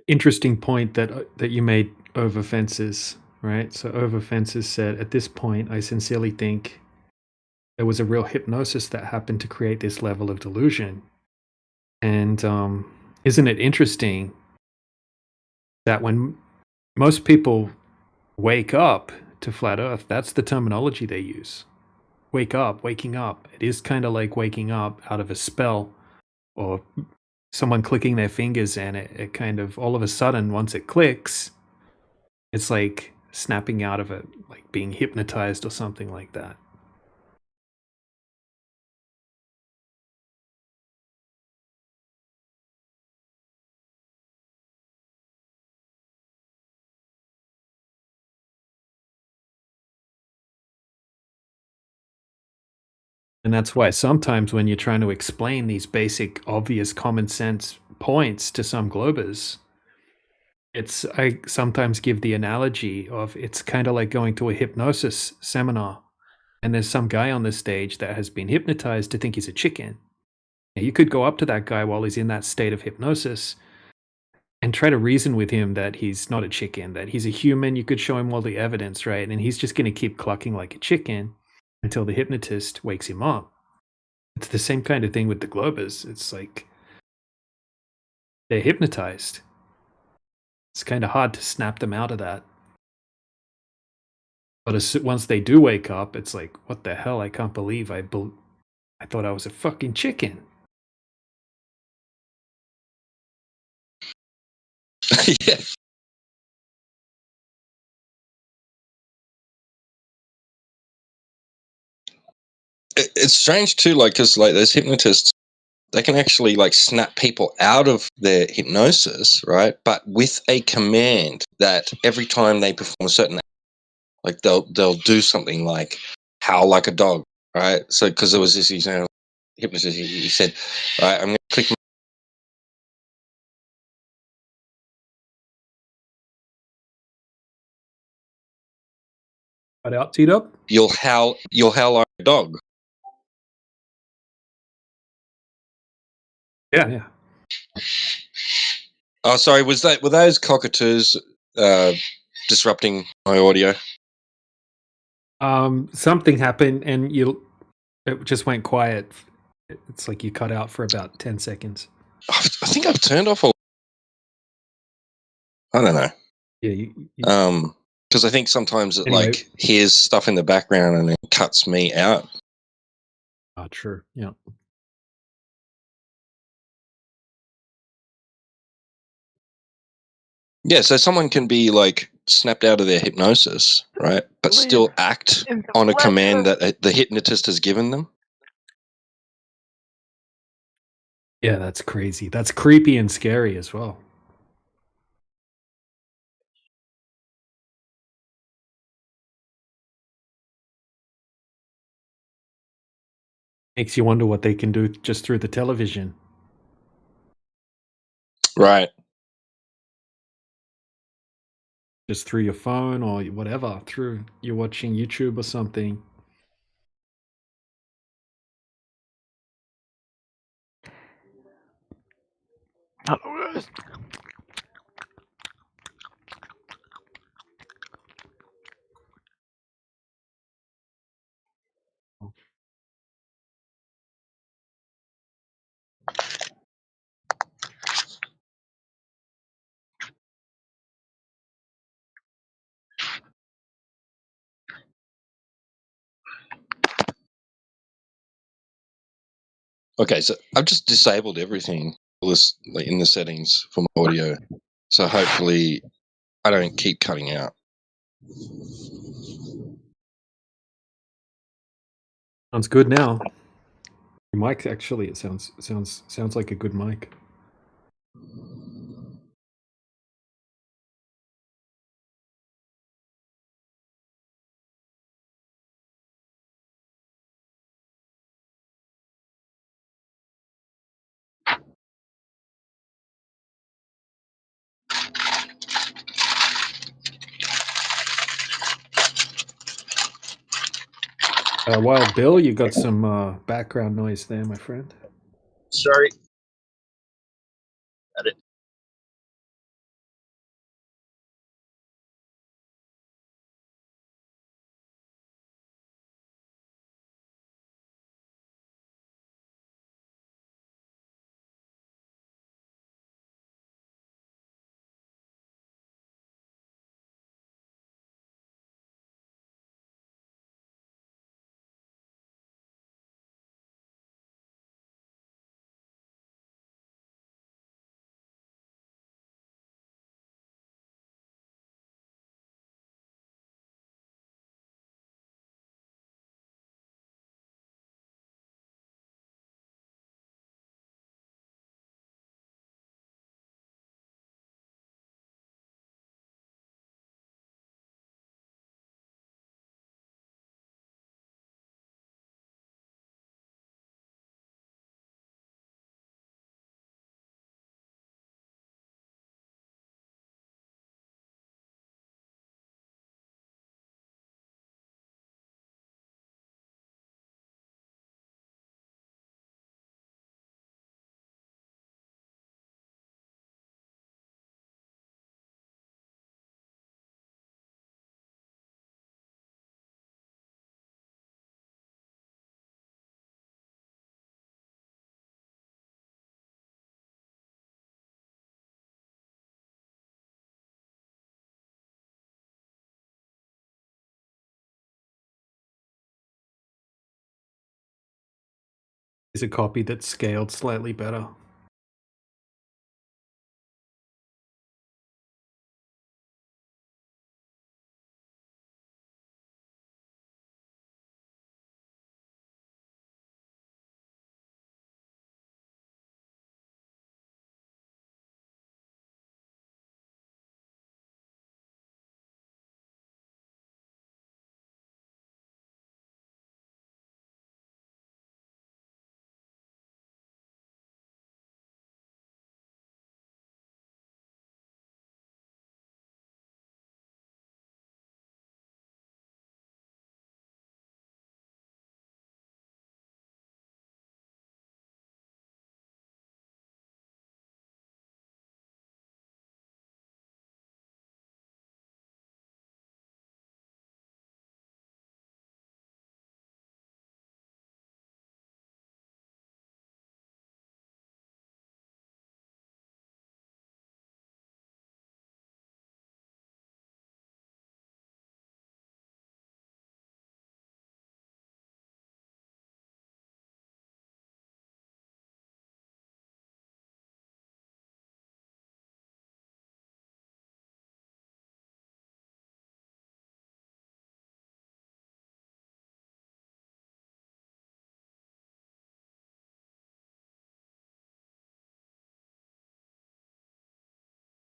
Interesting point that you made over fences, right? So over fences said, at this point, I sincerely think there was a real hypnosis that happened to create this level of delusion. And isn't it interesting that when most people wake up to flat Earth, that's the terminology they use. Wake up, waking up. It is kind of like waking up out of a spell or someone clicking their fingers, and it kind of all of a sudden, once it clicks, it's like snapping out of it, like being hypnotized or something like that. And that's why sometimes when you're trying to explain these basic, obvious, common sense points to some Globers, I sometimes give the analogy of it's kind of like going to a hypnosis seminar, and there's some guy on the stage that has been hypnotized to think he's a chicken. Now, you could go up to that guy while he's in that state of hypnosis and try to reason with him that he's not a chicken, that he's a human. You could show him all the evidence, right? And he's just going to keep clucking like a chicken until the hypnotist wakes him up. It's the same kind of thing with the Globers. It's like they're hypnotized. It's kind of hard to snap them out of that. But once they do wake up, it's like, what the hell? I can't believe I thought I was a fucking chicken. Yeah. It's strange too, like, because like those hypnotists, they can actually like snap people out of their hypnosis, right? But with a command that every time they perform a certain, like they'll do something like howl like a dog, right? So because there was this example, hypnotist, he said, right, I'm going to click. Cut out, teed up. You'll howl like a dog. Yeah, yeah. Oh, sorry. Were those cockatoos disrupting my audio? Something happened, and it just went quiet. It's like you cut out for about 10 seconds. I think I've turned off all. I don't know. Yeah, because I think sometimes it Anyway. like hears stuff in the background and it cuts me out. True. Yeah. Yeah, so someone can be like snapped out of their hypnosis, right? But still act on a command that the hypnotist has given them. Yeah, that's crazy. That's creepy and scary as well. Makes you wonder what they can do just through the television. Right. Just through your phone or whatever, through you're watching YouTube or something. Okay, so I've just disabled everything like in the settings for my audio. So hopefully I don't keep cutting out. Sounds good now. Your mic actually, it sounds like a good mic. Wild Bill, you got some background noise there, my friend. Sorry. Got it. Is a copy that's scaled slightly better.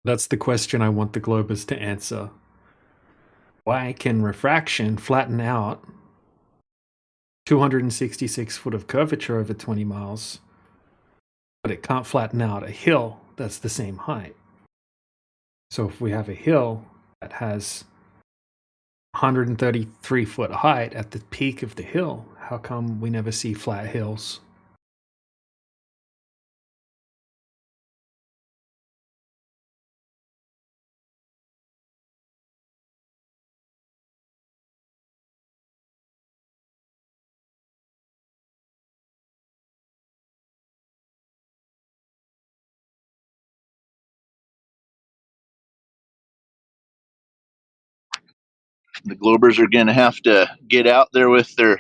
That's the question I want the Globers to answer. Why can refraction flatten out 266 foot of curvature over 20 miles, but it can't flatten out a hill that's the same height? So if we have a hill that has 133 foot height at the peak of the hill, how come we never see flat hills? The Globers are going to have to get out there with their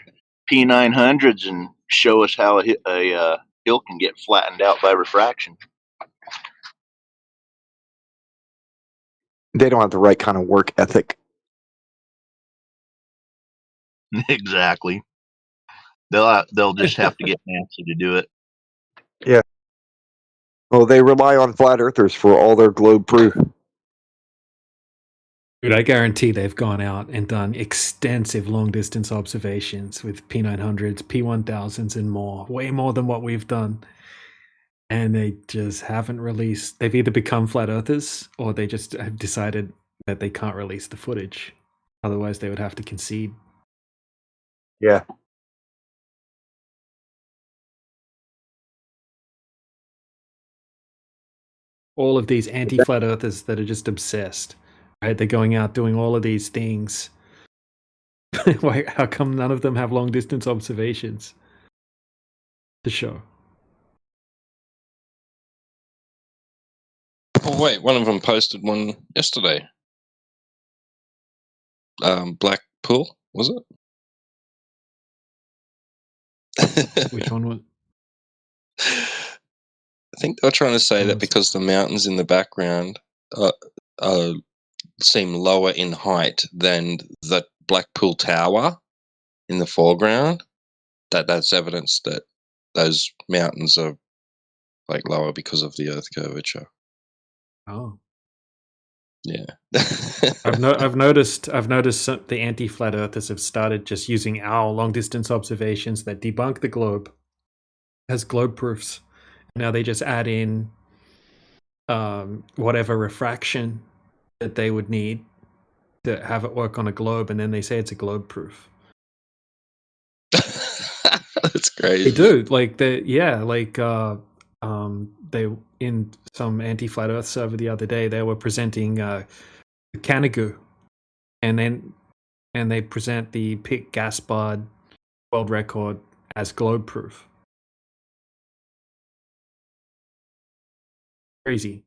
P900s and show us how a hill can get flattened out by refraction. They don't have the right kind of work ethic. Exactly. They'll just have to get Nancy to do it. Yeah. Well, they rely on flat earthers for all their globe proof. Dude, I guarantee they've gone out and done extensive long distance observations with P900s, P1000s, and more, way more than what we've done. And they just haven't released. They've either become flat earthers or they just have decided that they can't release the footage. Otherwise, they would have to concede. Yeah. all of these anti-flat earthers that are just obsessed, right? They're going out doing all of these things. Why? How come none of them have long-distance observations to show? Oh wait, one of them posted one yesterday. Blackpool, was it? Which one was? I think they were trying to say that because the mountains in the background seem lower in height than the Blackpool Tower in the foreground, that's evidence that those mountains are like lower because of the Earth curvature. Oh, yeah. I've noticed the anti-flat earthers have started just using our long-distance observations that debunk the globe as globe proofs. Now they just add in whatever refraction that they would need to have it work on a globe, and then they say it's a globe proof. That's crazy. They do, like they in some anti-flat Earth server the other day, they were presenting Canigou, and they present the Pic Gaspard world record as globe proof. Crazy.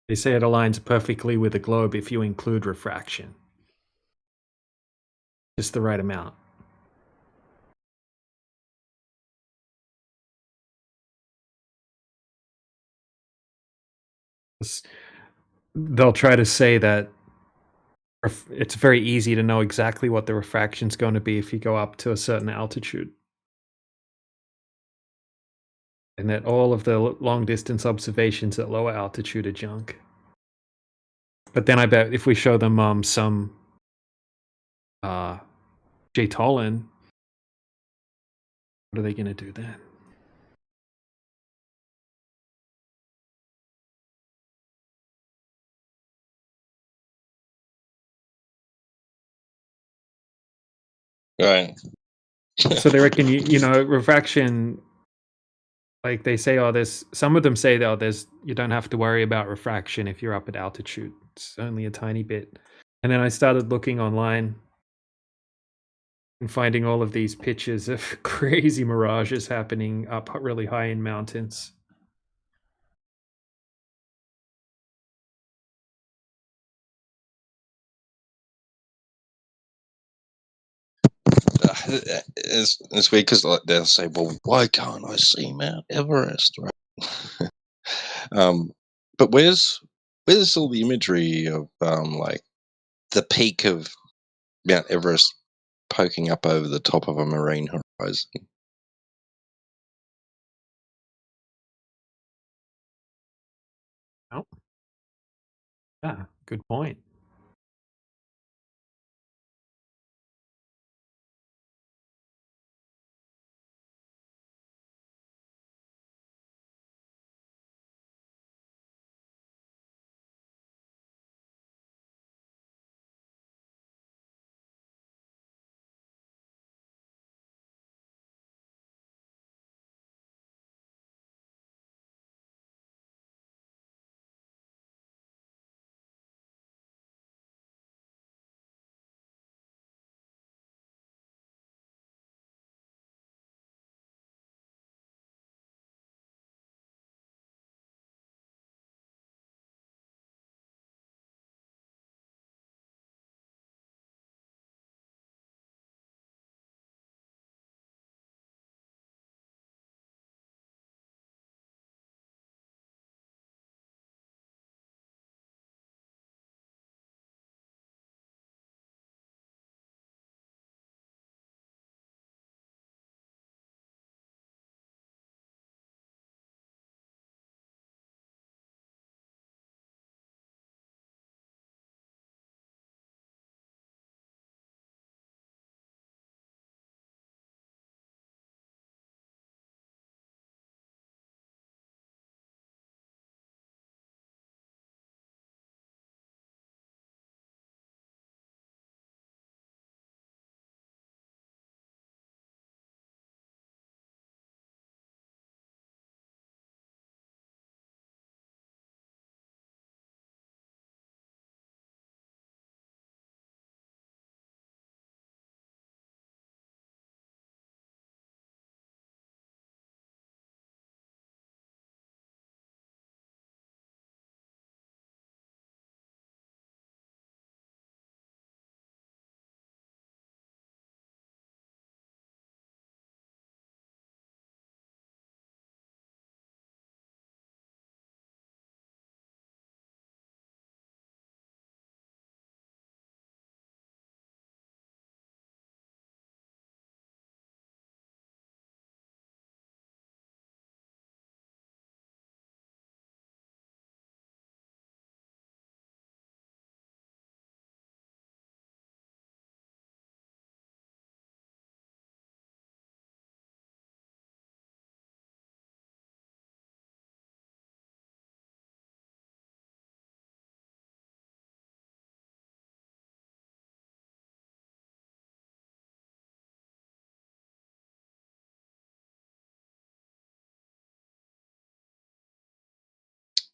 They say it aligns perfectly with a globe if you include refraction. Just the right amount. They'll try to say that it's very easy to know exactly what the refraction's going to be if you go up to a certain altitude. And that all of the long distance observations at lower altitude are junk. But then I bet if we show them some J Tolan, what are they going to do then? Right. So they reckon you know refraction, like they say, there's some of them say you don't have to worry about refraction if you're up at altitude. It's only a tiny bit. And then I started looking online and finding all of these pictures of crazy mirages happening up really high in mountains. It's weird because like they'll say, "Well, why can't I see Mount Everest?" Right? But where's all the imagery of like the peak of Mount Everest poking up over the top of a marine horizon? Oh, yeah, good point.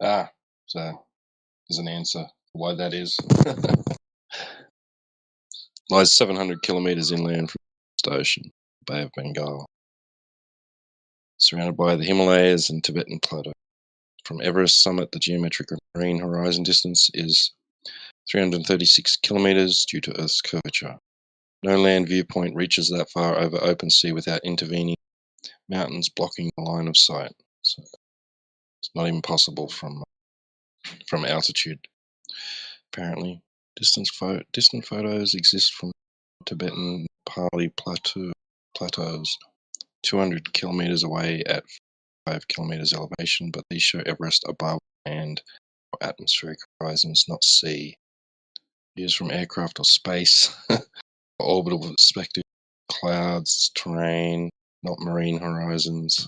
So there's an answer why that is. Lies 700 kilometers inland from the ocean, Bay of Bengal, surrounded by the Himalayas and Tibetan Plateau. From Everest summit, the geometric marine horizon distance is 336 kilometers due to Earth's curvature. No land viewpoint reaches that far over open sea without intervening mountains blocking the line of sight. So it's not even possible from altitude. Apparently, distant photos exist from Tibetan Pali plateaus, 200 kilometers away at 5 kilometers elevation, but these show Everest above land or atmospheric horizons, not sea. Views from aircraft or space, orbital perspective, clouds, terrain, not marine horizons.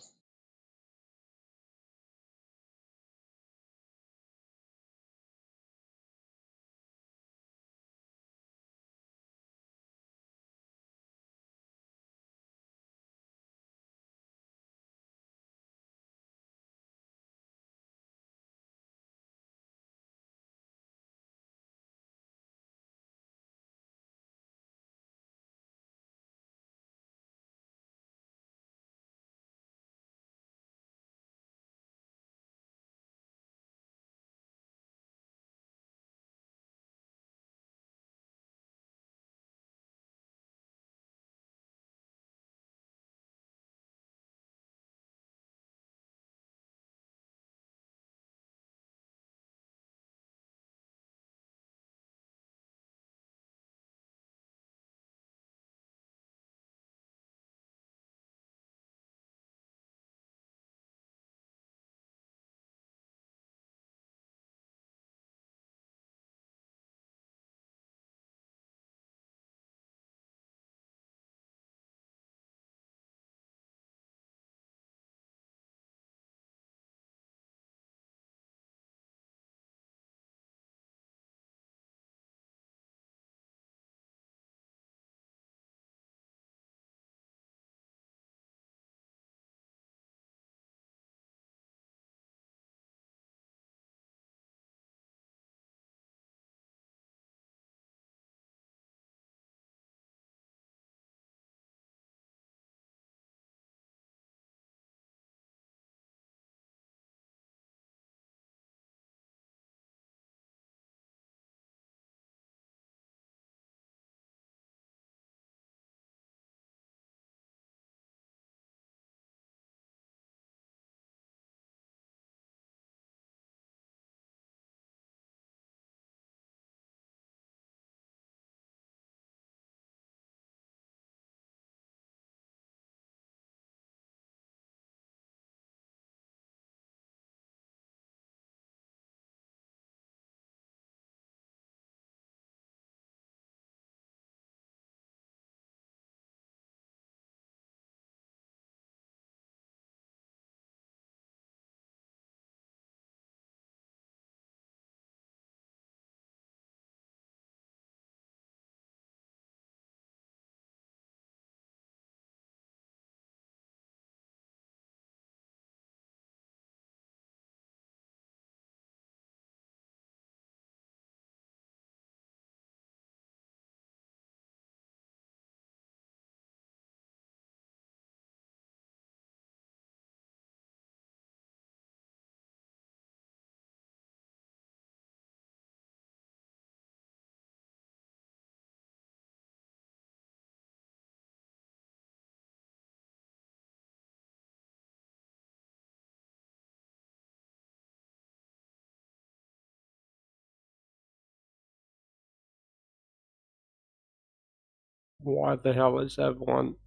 What the hell is everyone?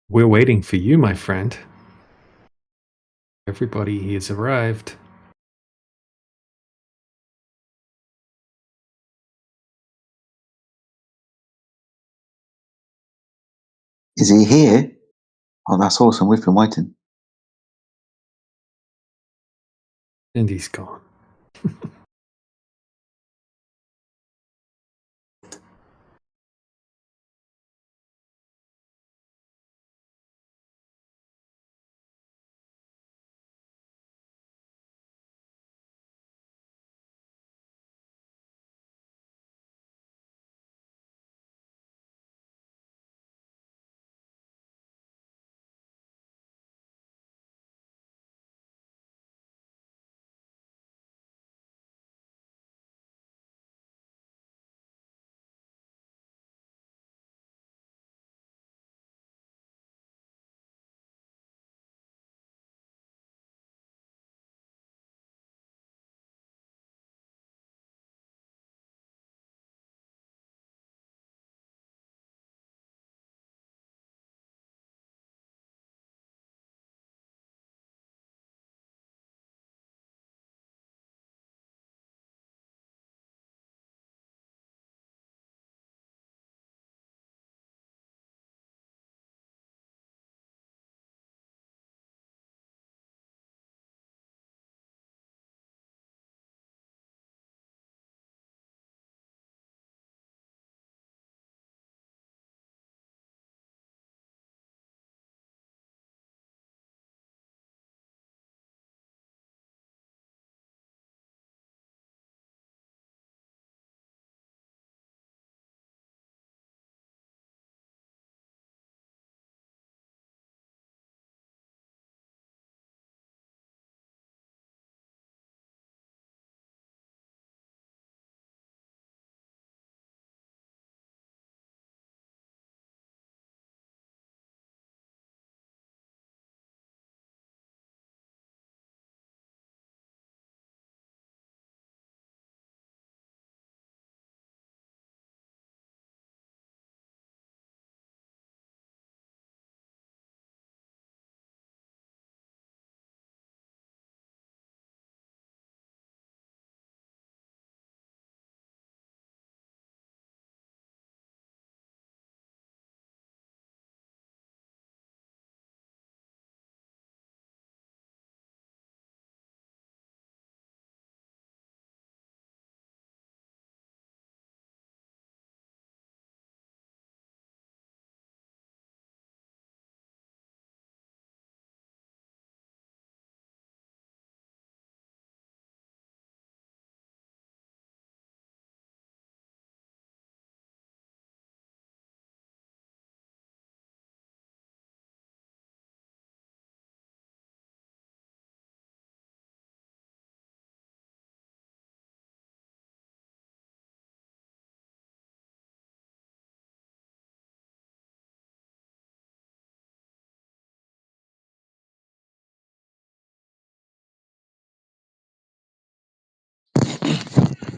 We're waiting for you, my friend. Everybody has arrived. Is he here? Oh, that's awesome. We've been waiting. And he's gone.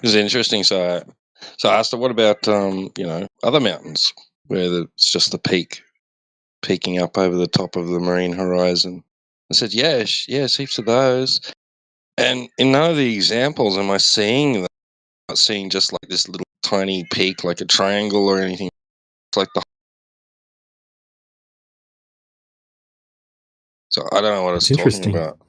It's interesting. So I asked her, what about other mountains where it's just the peak peeking up over the top of the marine horizon? I said, yes, heaps of those. And in none of the examples am I seeing that. I'm not seeing just like this little tiny peak, like a triangle or anything. It's like so I don't know what I was talking interesting. about.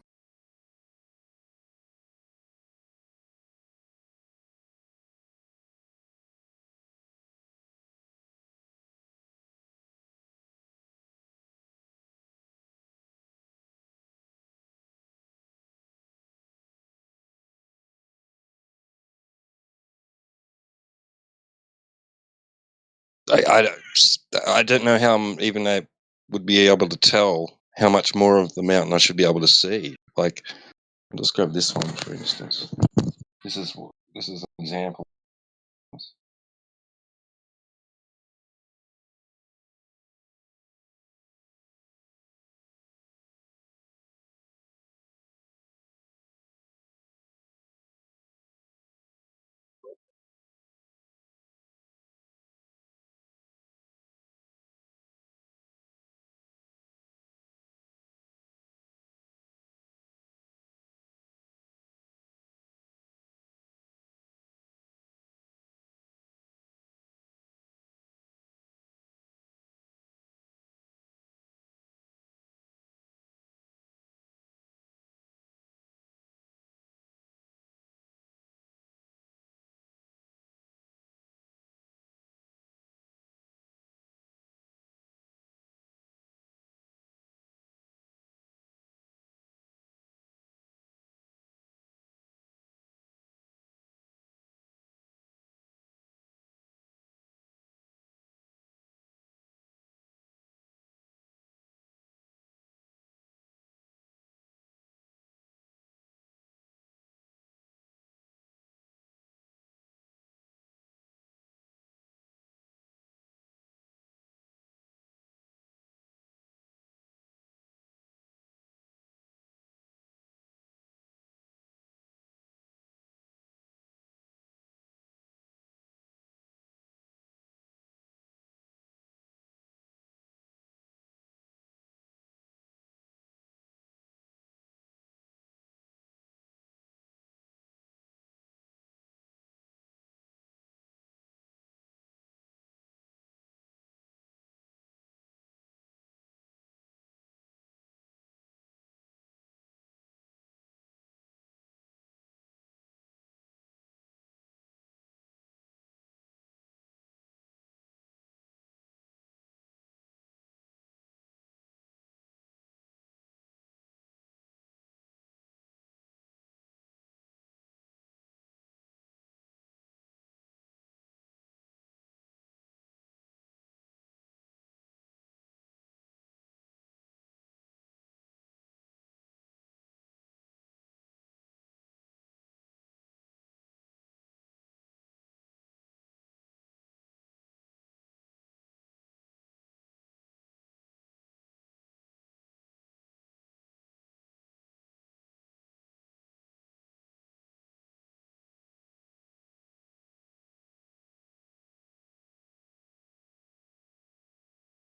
I don't know how even I would be able to tell how much more of the mountain I should be able to see. Like, I'll just grab this one for instance. This is an example.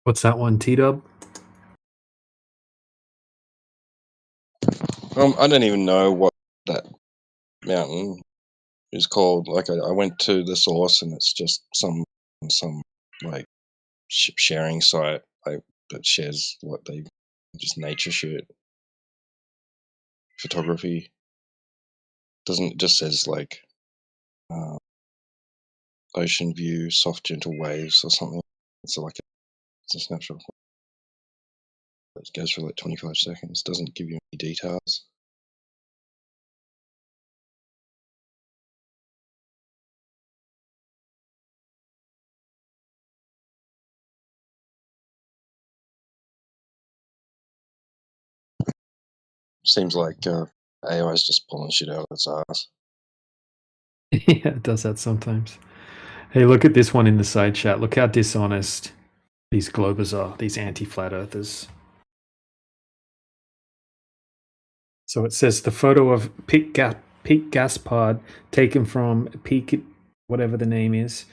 What's that one, T-Dub? I don't even know what that mountain is called. Like I went to the source and it's just some like sharing site that shares what they just nature shit, photography. Doesn't, it just says like ocean view, soft gentle waves or something. It's a snapshot. It goes for like 25 seconds. Doesn't give you any details. Seems like AI is just pulling shit out of its ass. Yeah, it does that sometimes. Hey, look at this one in the side chat. Look how dishonest these globers are, these anti-flat earthers. So it says the photo of Pick peak gas pod taken from peak, whatever the name is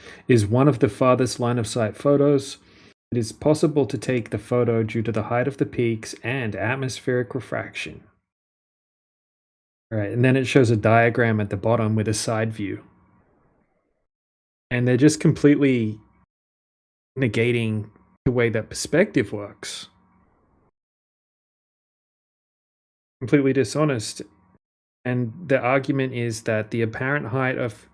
one of the farthest line of sight photos. It is possible to take the photo due to the height of the peaks and atmospheric refraction. All right, and then it shows a diagram at the bottom with a side view. And they're just completely negating the way that perspective works. Completely dishonest. And the argument is that the apparent height of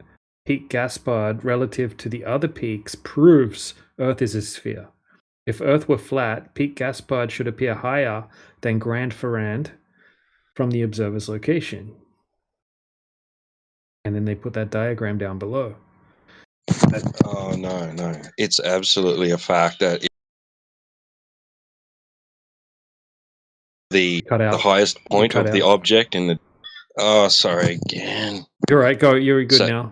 peak Gaspard relative to the other peaks proves Earth is a sphere. If Earth were flat, peak Gaspard should appear higher than Grand Ferrand from the observer's location. And then they put that diagram down below. Oh, no. It's absolutely a fact that the highest point of the object in the... Oh, sorry, again. You're right, go. You're good now.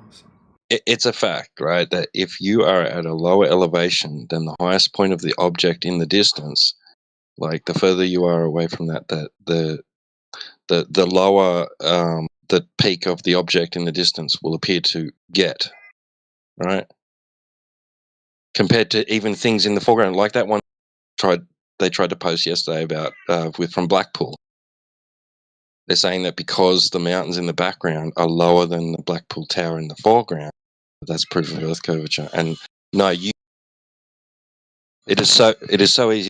It's a fact, right, that if you are at a lower elevation than the highest point of the object in the distance, like the further you are away from that, the lower the peak of the object in the distance will appear to get, right? Compared to even things in the foreground, like that one they tried to post yesterday about from Blackpool. They're saying that because the mountains in the background are lower than the Blackpool Tower in the foreground, that's proof of Earth curvature. And no, it is so easy.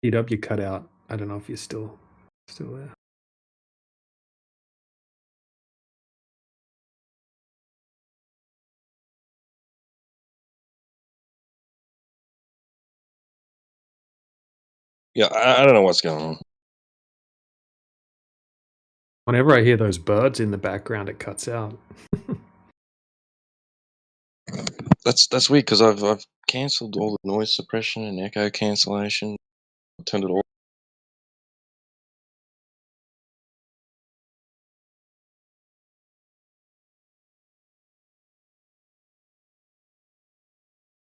EW cut out. I don't know if you're still there. Yeah, I don't know what's going on. Whenever I hear those birds in the background, it cuts out. That's weird because I've cancelled all the noise suppression and echo cancellation. I turned it all.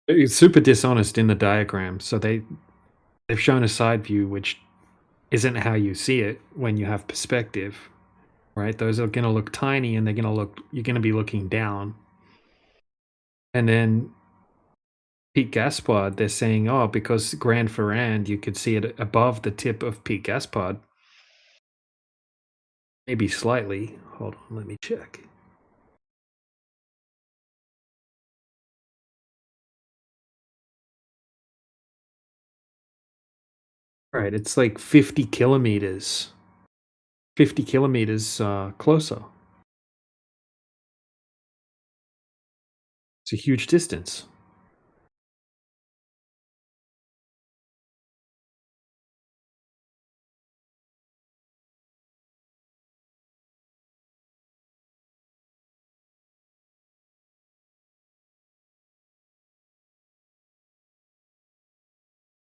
It's super dishonest in the diagram. So they've shown a side view which isn't how you see it when you have perspective, right? Those are going to look tiny, and you're going to be looking down. And then Peak Gaspard, they're saying, oh, because Grand Ferrand, you could see it above the tip of Peak Gaspard. Maybe slightly. Hold on, let me check. All right, it's like 50 kilometers. 50 kilometers closer. It's a huge distance.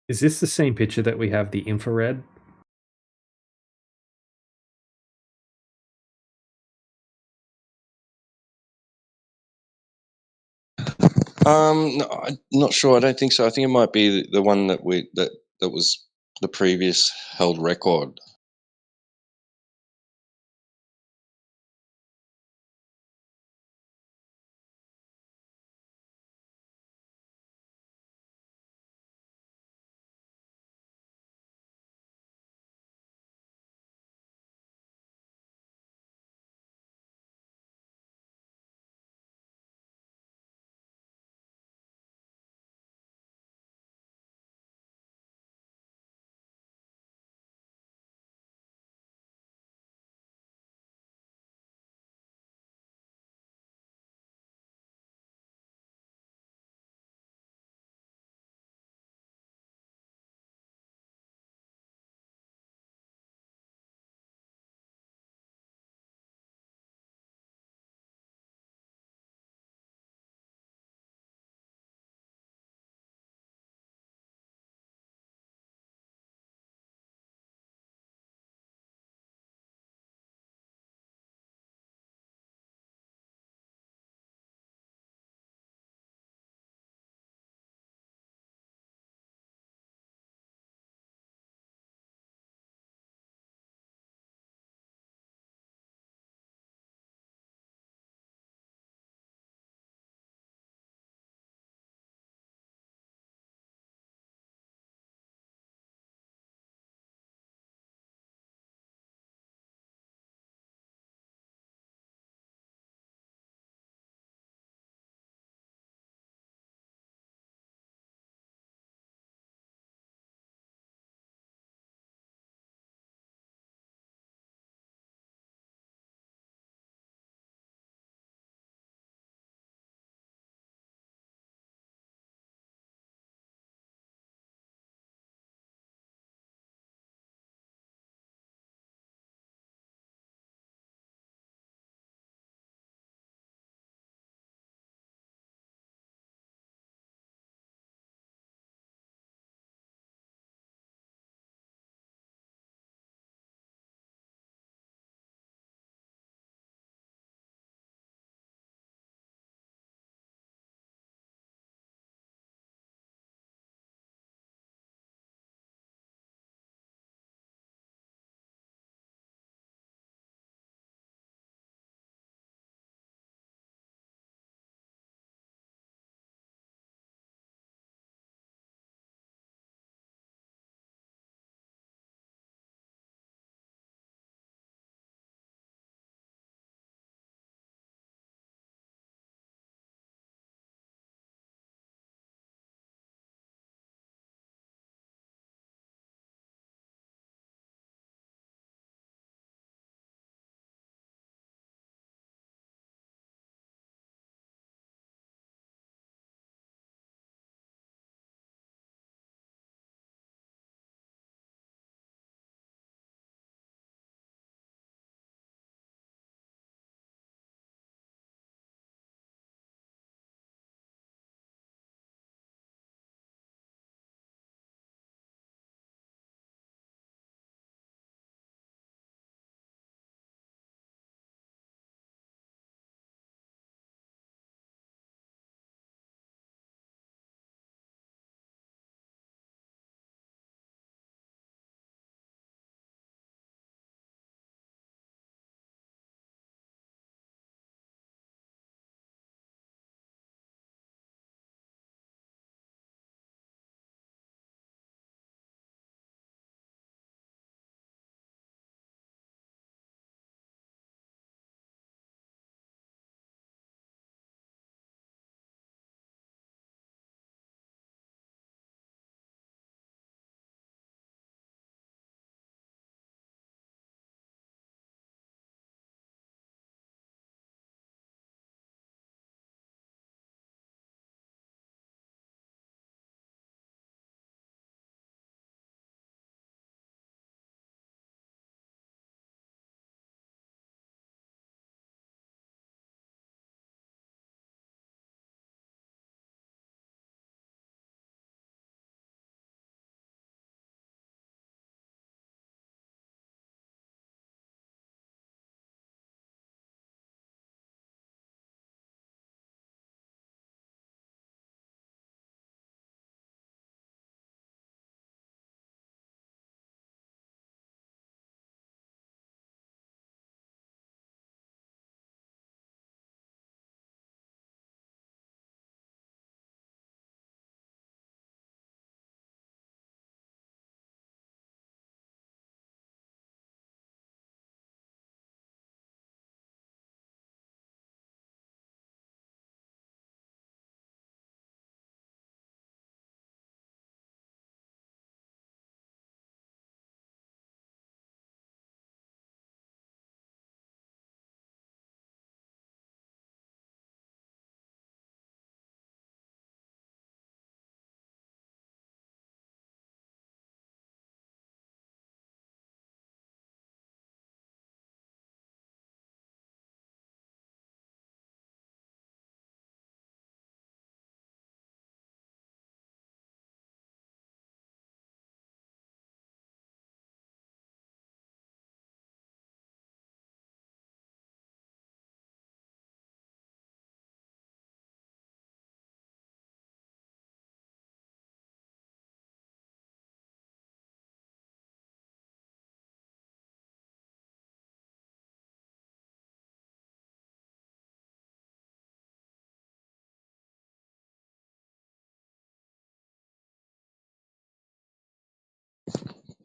Is this the same picture that we have the infrared? No, I'm not sure. I don't think so. I think it might be the one that was the previous held record.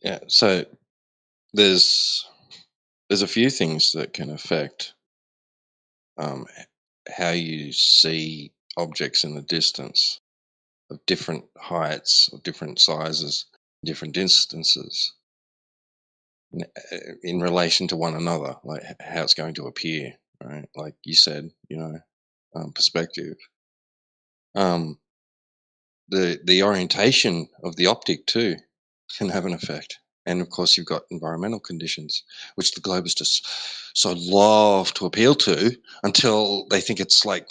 Yeah. So there's a few things that can affect how you see objects in the distance of different heights, of different sizes, different distances in relation to one another, like how it's going to appear, right? Like you said, perspective. The orientation of the optic too can have an effect. And of course, you've got environmental conditions, which the globers just so love to appeal to until they think it's like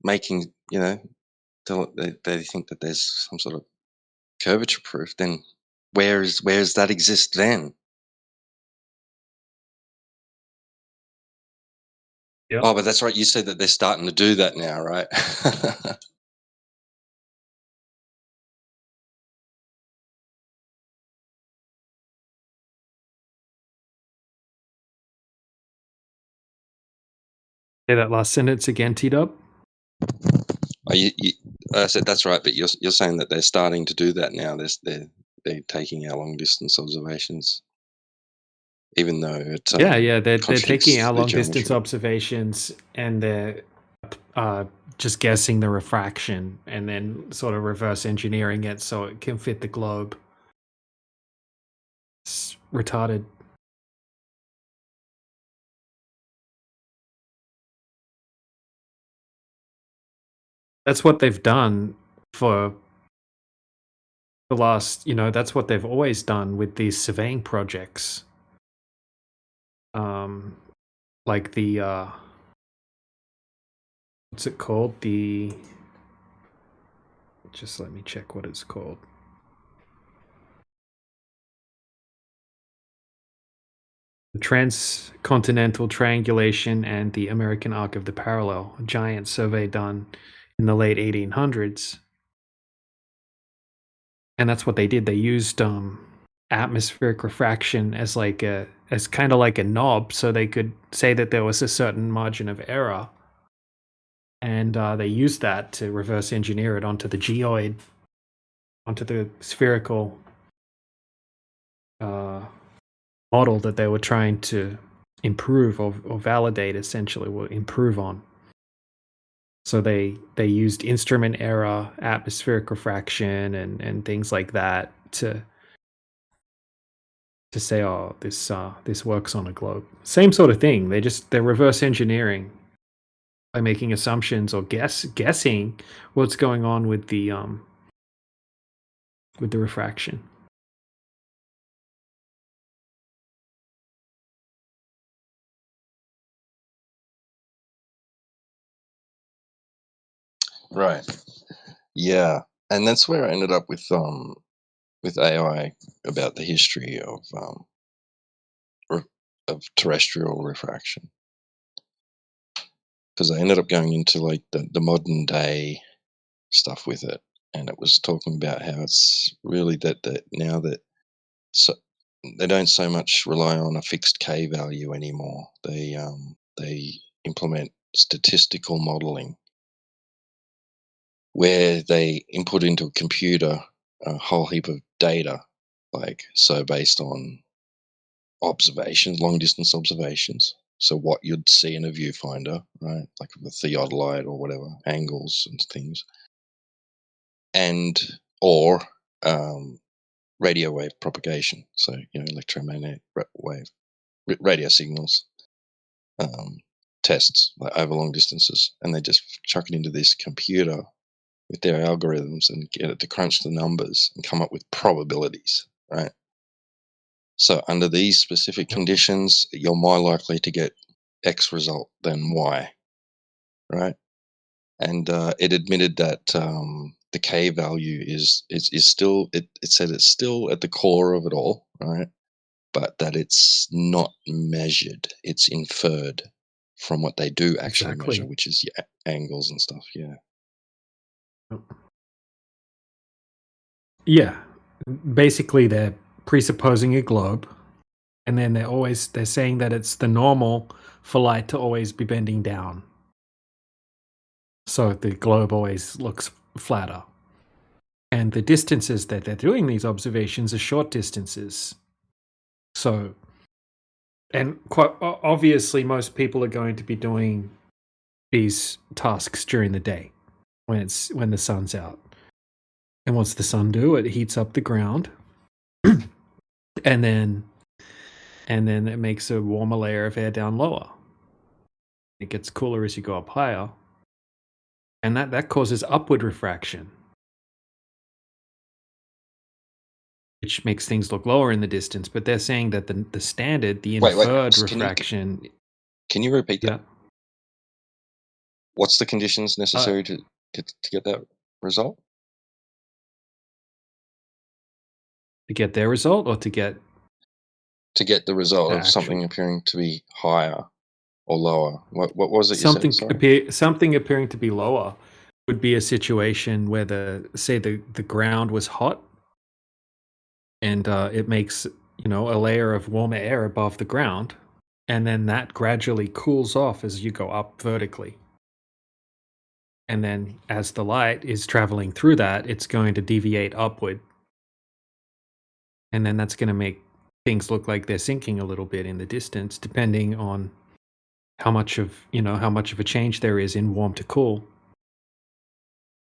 making, till they think that there's some sort of curvature proof. Then where's that exist then? Yep. Oh, but that's right. You said that they're starting to do that now, right? Say that last sentence again, T-Dub. I said that's right, but you're saying that they're starting to do that now. They're taking our long distance observations, even though it They're taking contradicts our the long distance geometry. observations and they're just guessing the refraction and then sort of reverse engineering it so it can fit the globe. It's retarded. That's what they've done for the last, that's what they've always done with these surveying projects. Like the, what's it called? Just let me check what it's called. The Transcontinental Triangulation and the American Arc of the Parallel, a giant survey done in the late 1800s. And that's what they did. They used atmospheric refraction as kind of like a knob, so they could say that there was a certain margin of error. And they used that to reverse engineer it onto the geoid, onto the spherical model that they were trying to improve or validate, essentially, or improve on. So they used instrument error, atmospheric refraction, and things like that to say, oh, this works on a globe. Same sort of thing. They're reverse engineering by making assumptions or guessing what's going on with the refraction. Right. Yeah, and that's where I ended up with AI about the history of terrestrial refraction, because I ended up going into like the modern day stuff with it, and it was talking about how it's really that now that they don't so much rely on a fixed K value anymore. They implement statistical modeling where they input into a computer a whole heap of data, like so based on observations, long distance observations. So what you'd see in a viewfinder, right, like a theodolite or whatever, angles and things, and or radio wave propagation. So electromagnetic wave radio signals tests like over long distances, and they just chuck it into this computer with their algorithms and get it to crunch the numbers and come up with probabilities, right? So under these specific conditions, you're more likely to get X result than Y, right? And it admitted that the K value is still, it said it's still at the core of it all, right? But that it's not measured, it's inferred from what they do actually measure, which is angles and stuff. Yeah, basically they're presupposing a globe, and then they're saying that it's the normal for light to always be bending down, so the globe always looks flatter. And the distances that they're doing these observations are short distances, So, and quite obviously, most people are going to be doing these tasks during the day when the sun's out. And what's the sun do? It heats up the ground, and then it makes a warmer layer of air down lower. It gets cooler as you go up higher, and that causes upward refraction, which makes things look lower in the distance. But they're saying that the standard, the inferred refraction. Can you repeat that? What's the conditions necessary to get that result? To get their result, or to get the result of something appearing to be higher or lower. What was it you said? Sorry? Something appearing to be lower would be a situation where the ground was hot, and it makes a layer of warmer air above the ground, and then that gradually cools off as you go up vertically. And then as the light is traveling through that, it's going to deviate upward. And then that's going to make things look like they're sinking a little bit in the distance, depending on how much of a change there is in warm to cool.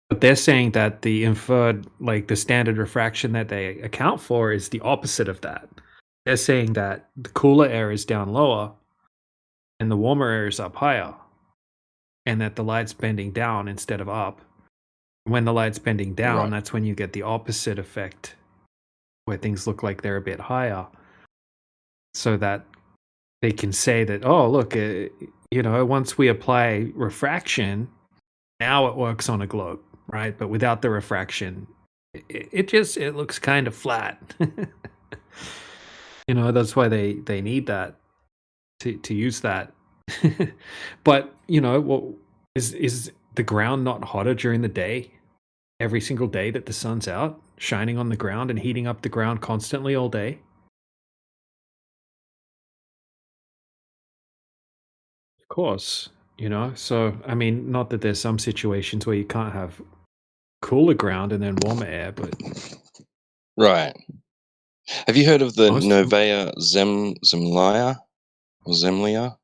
But they're saying that the inferred, like the standard refraction that they account for, is the opposite of that. They're saying that the cooler air is down lower and the warmer air is up higher, and that the light's bending down instead of up. When the light's bending down, that's when you get the opposite effect, where things look like they're a bit higher, so that they can say that, oh, look, once we apply refraction, now it works on a globe, right? But without the refraction, it looks kind of flat. That's why they need that to use that. But is the ground not hotter during the day? Every single day that the sun's out, shining on the ground and heating up the ground constantly all day? Of course, so I mean, not that there's some situations where you can't have cooler ground and then warmer air, but right. Have you heard of the Novaya Zemlya or Zemlya?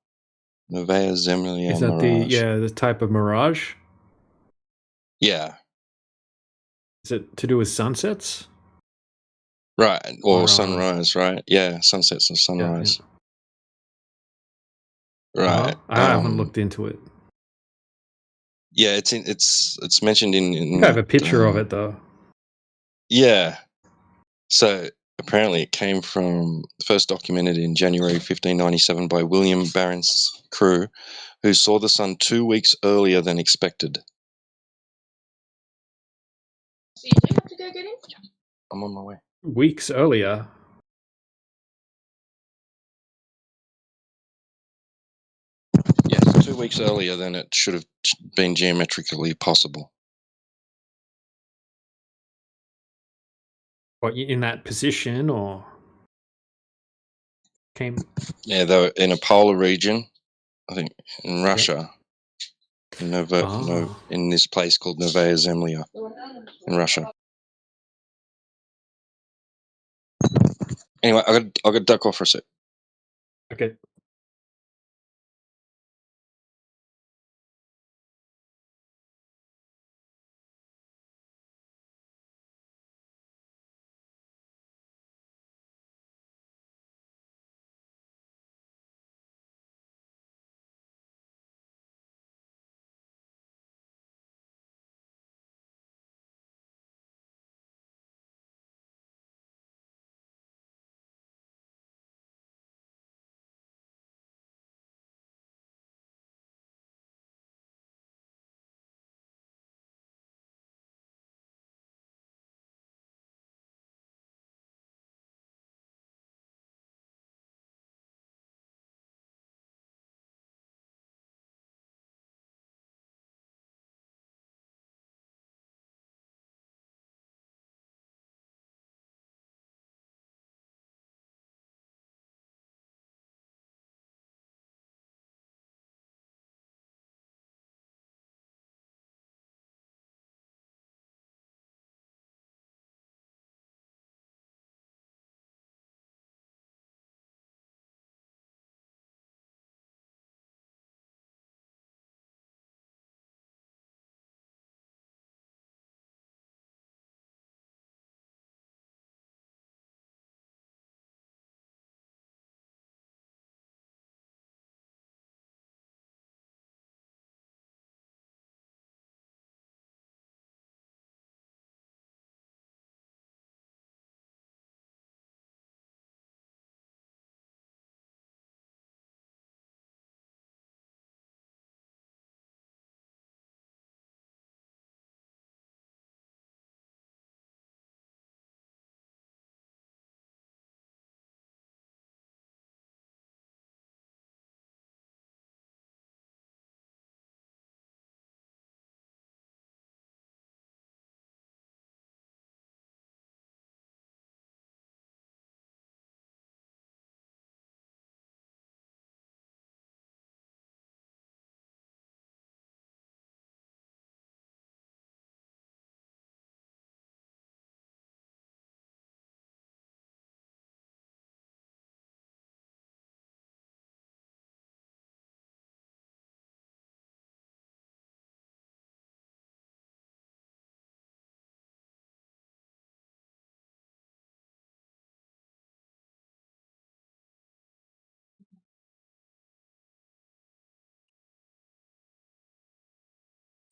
Novaya Zemlya is that mirage. the type of mirage? Yeah. Is it to do with sunsets? Right, or sunrise, right? Yeah, sunsets and sunrise. Right. I haven't looked into it. Yeah, it's mentioned in I have a picture of it though. Yeah. So apparently it came from first documented in January 1597 by William Barron's crew, who saw the sun 2 weeks earlier than expected. So you do have to go get him? I'm on my way. Weeks earlier? Yes, 2 weeks earlier than it should have been geometrically possible. What, in that position, or came? Yeah, they were in a polar region, I think, in Russia. In this place called Novaya Zemlya in Russia. Anyway, I got to duck off for a sec. Okay.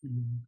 Mhm.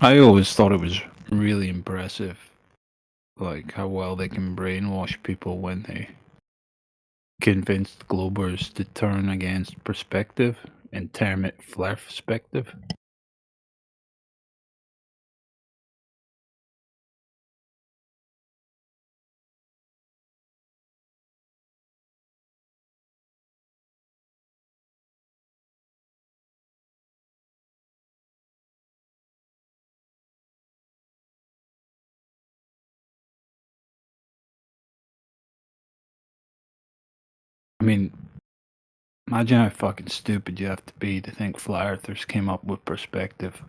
I always thought it was really impressive, like how well they can brainwash people when they convinced Globers to turn against perspective and term it flair-spective. I mean, imagine how fucking stupid you have to be to think flat earthers came up with perspective.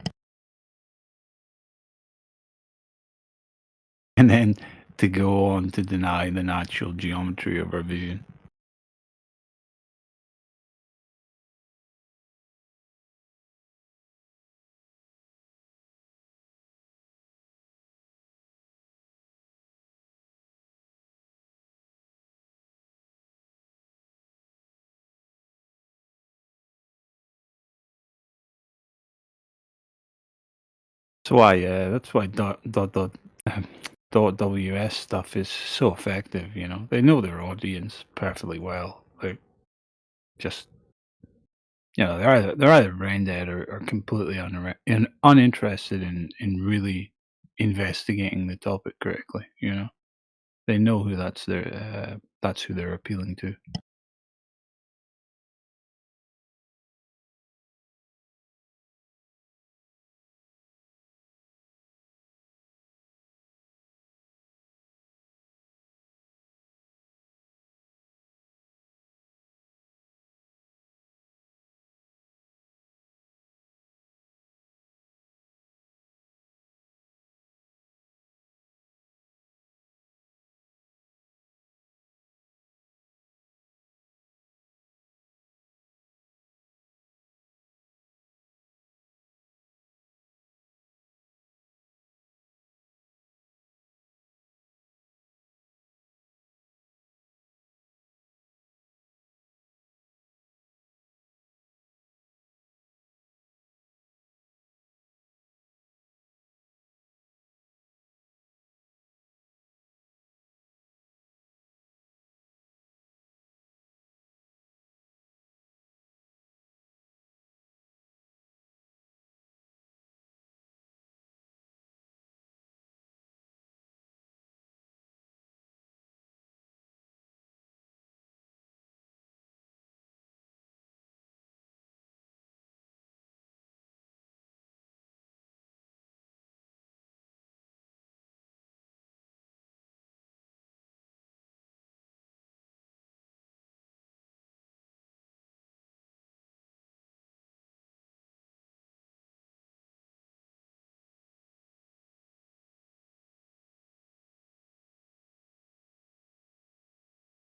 And then to go on to deny the natural geometry of our vision. That's why .ws stuff is so effective, you know. They know their audience perfectly well. They're just, you know, they're either brain dead or completely uninterested in really investigating the topic correctly, you know. They know who that's who they're appealing to.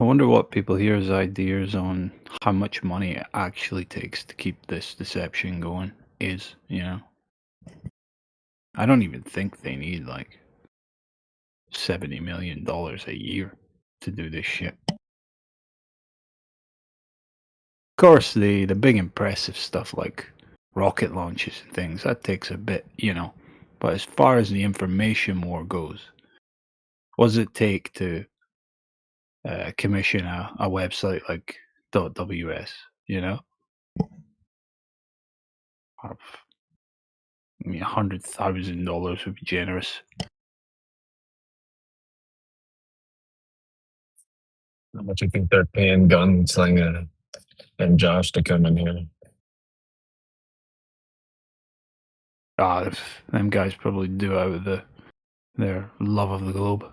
I wonder what people here's ideas on how much money it actually takes to keep this deception going is, you know? I don't even think they need like $70 million a year to do this shit. Of course, the big impressive stuff like rocket launches and things, that takes a bit, you know. But as far as the information war goes, what does it take to commission a website like .ws, you know? I mean, $100,000 would be generous. How much you think they're paying Gunslinger and Josh to come in here? Them guys probably do out of their love of the globe.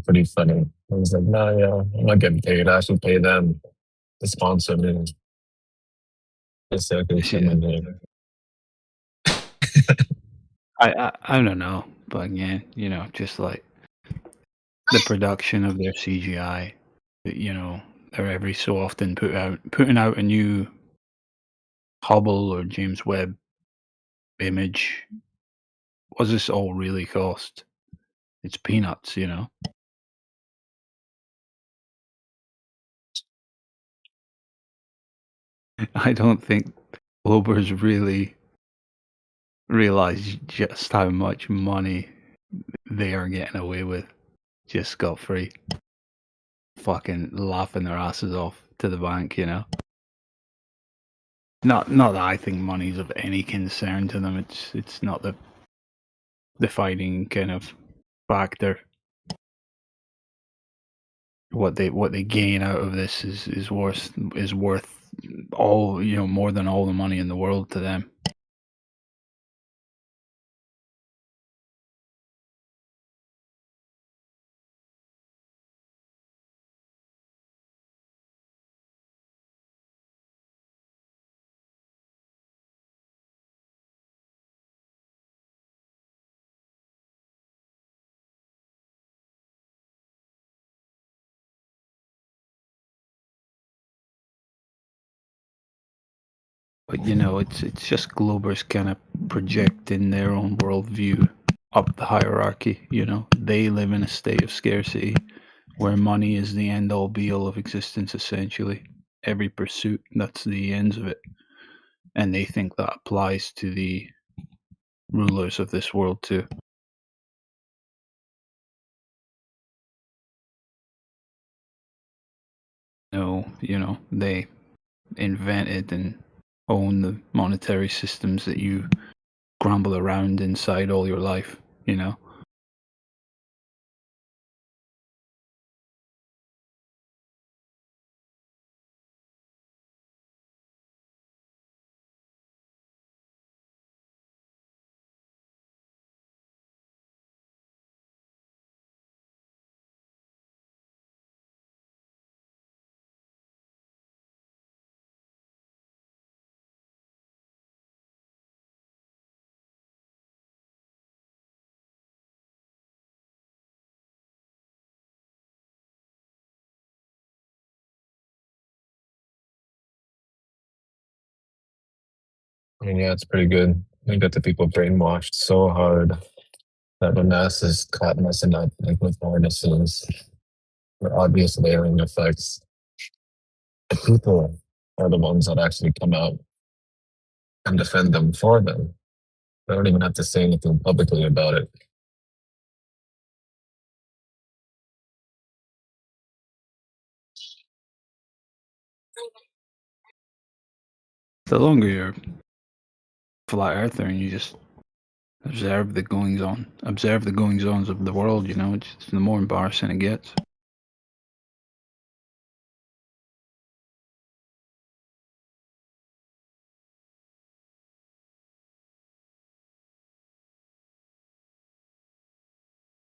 Pretty funny. I was like, no, yeah, I'm not getting paid. I should pay them to sponsor me. Just so I can come in here. I don't know, but again, you know, just like the production of their CGI, you know, they're every so often putting out a new Hubble or James Webb image. What does this all really cost? It's peanuts, you know. I don't think Globers really realize just how much money they are getting away with just scot-free. Fucking laughing their asses off to the bank, you know? Not that I think money's of any concern to them. It's not the defining kind of factor. What they gain out of this is worth all, you know, more than all the money in the world to them. But you know, it's just Globers kind of projecting their own worldview up the hierarchy. You know, they live in a state of scarcity where money is the end all be all of existence. Essentially, every pursuit, that's the ends of it, and they think that applies to the rulers of this world too. No, you know, they invented and own the monetary systems that you scramble around inside all your life, you know. I mean, yeah, it's pretty good. We got the people brainwashed so hard that when NASA's caught messing up, like with harnesses or obvious layering effects, the people are the ones that actually come out and defend them for them. They don't even have to say anything publicly about it. The longer you're flat earther and you just observe the goings ons of the world, you know, it's the more embarrassing it gets.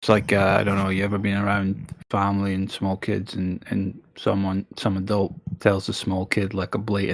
It's like, I don't know, you ever been around family and small kids and some adult tells a small kid like a blatant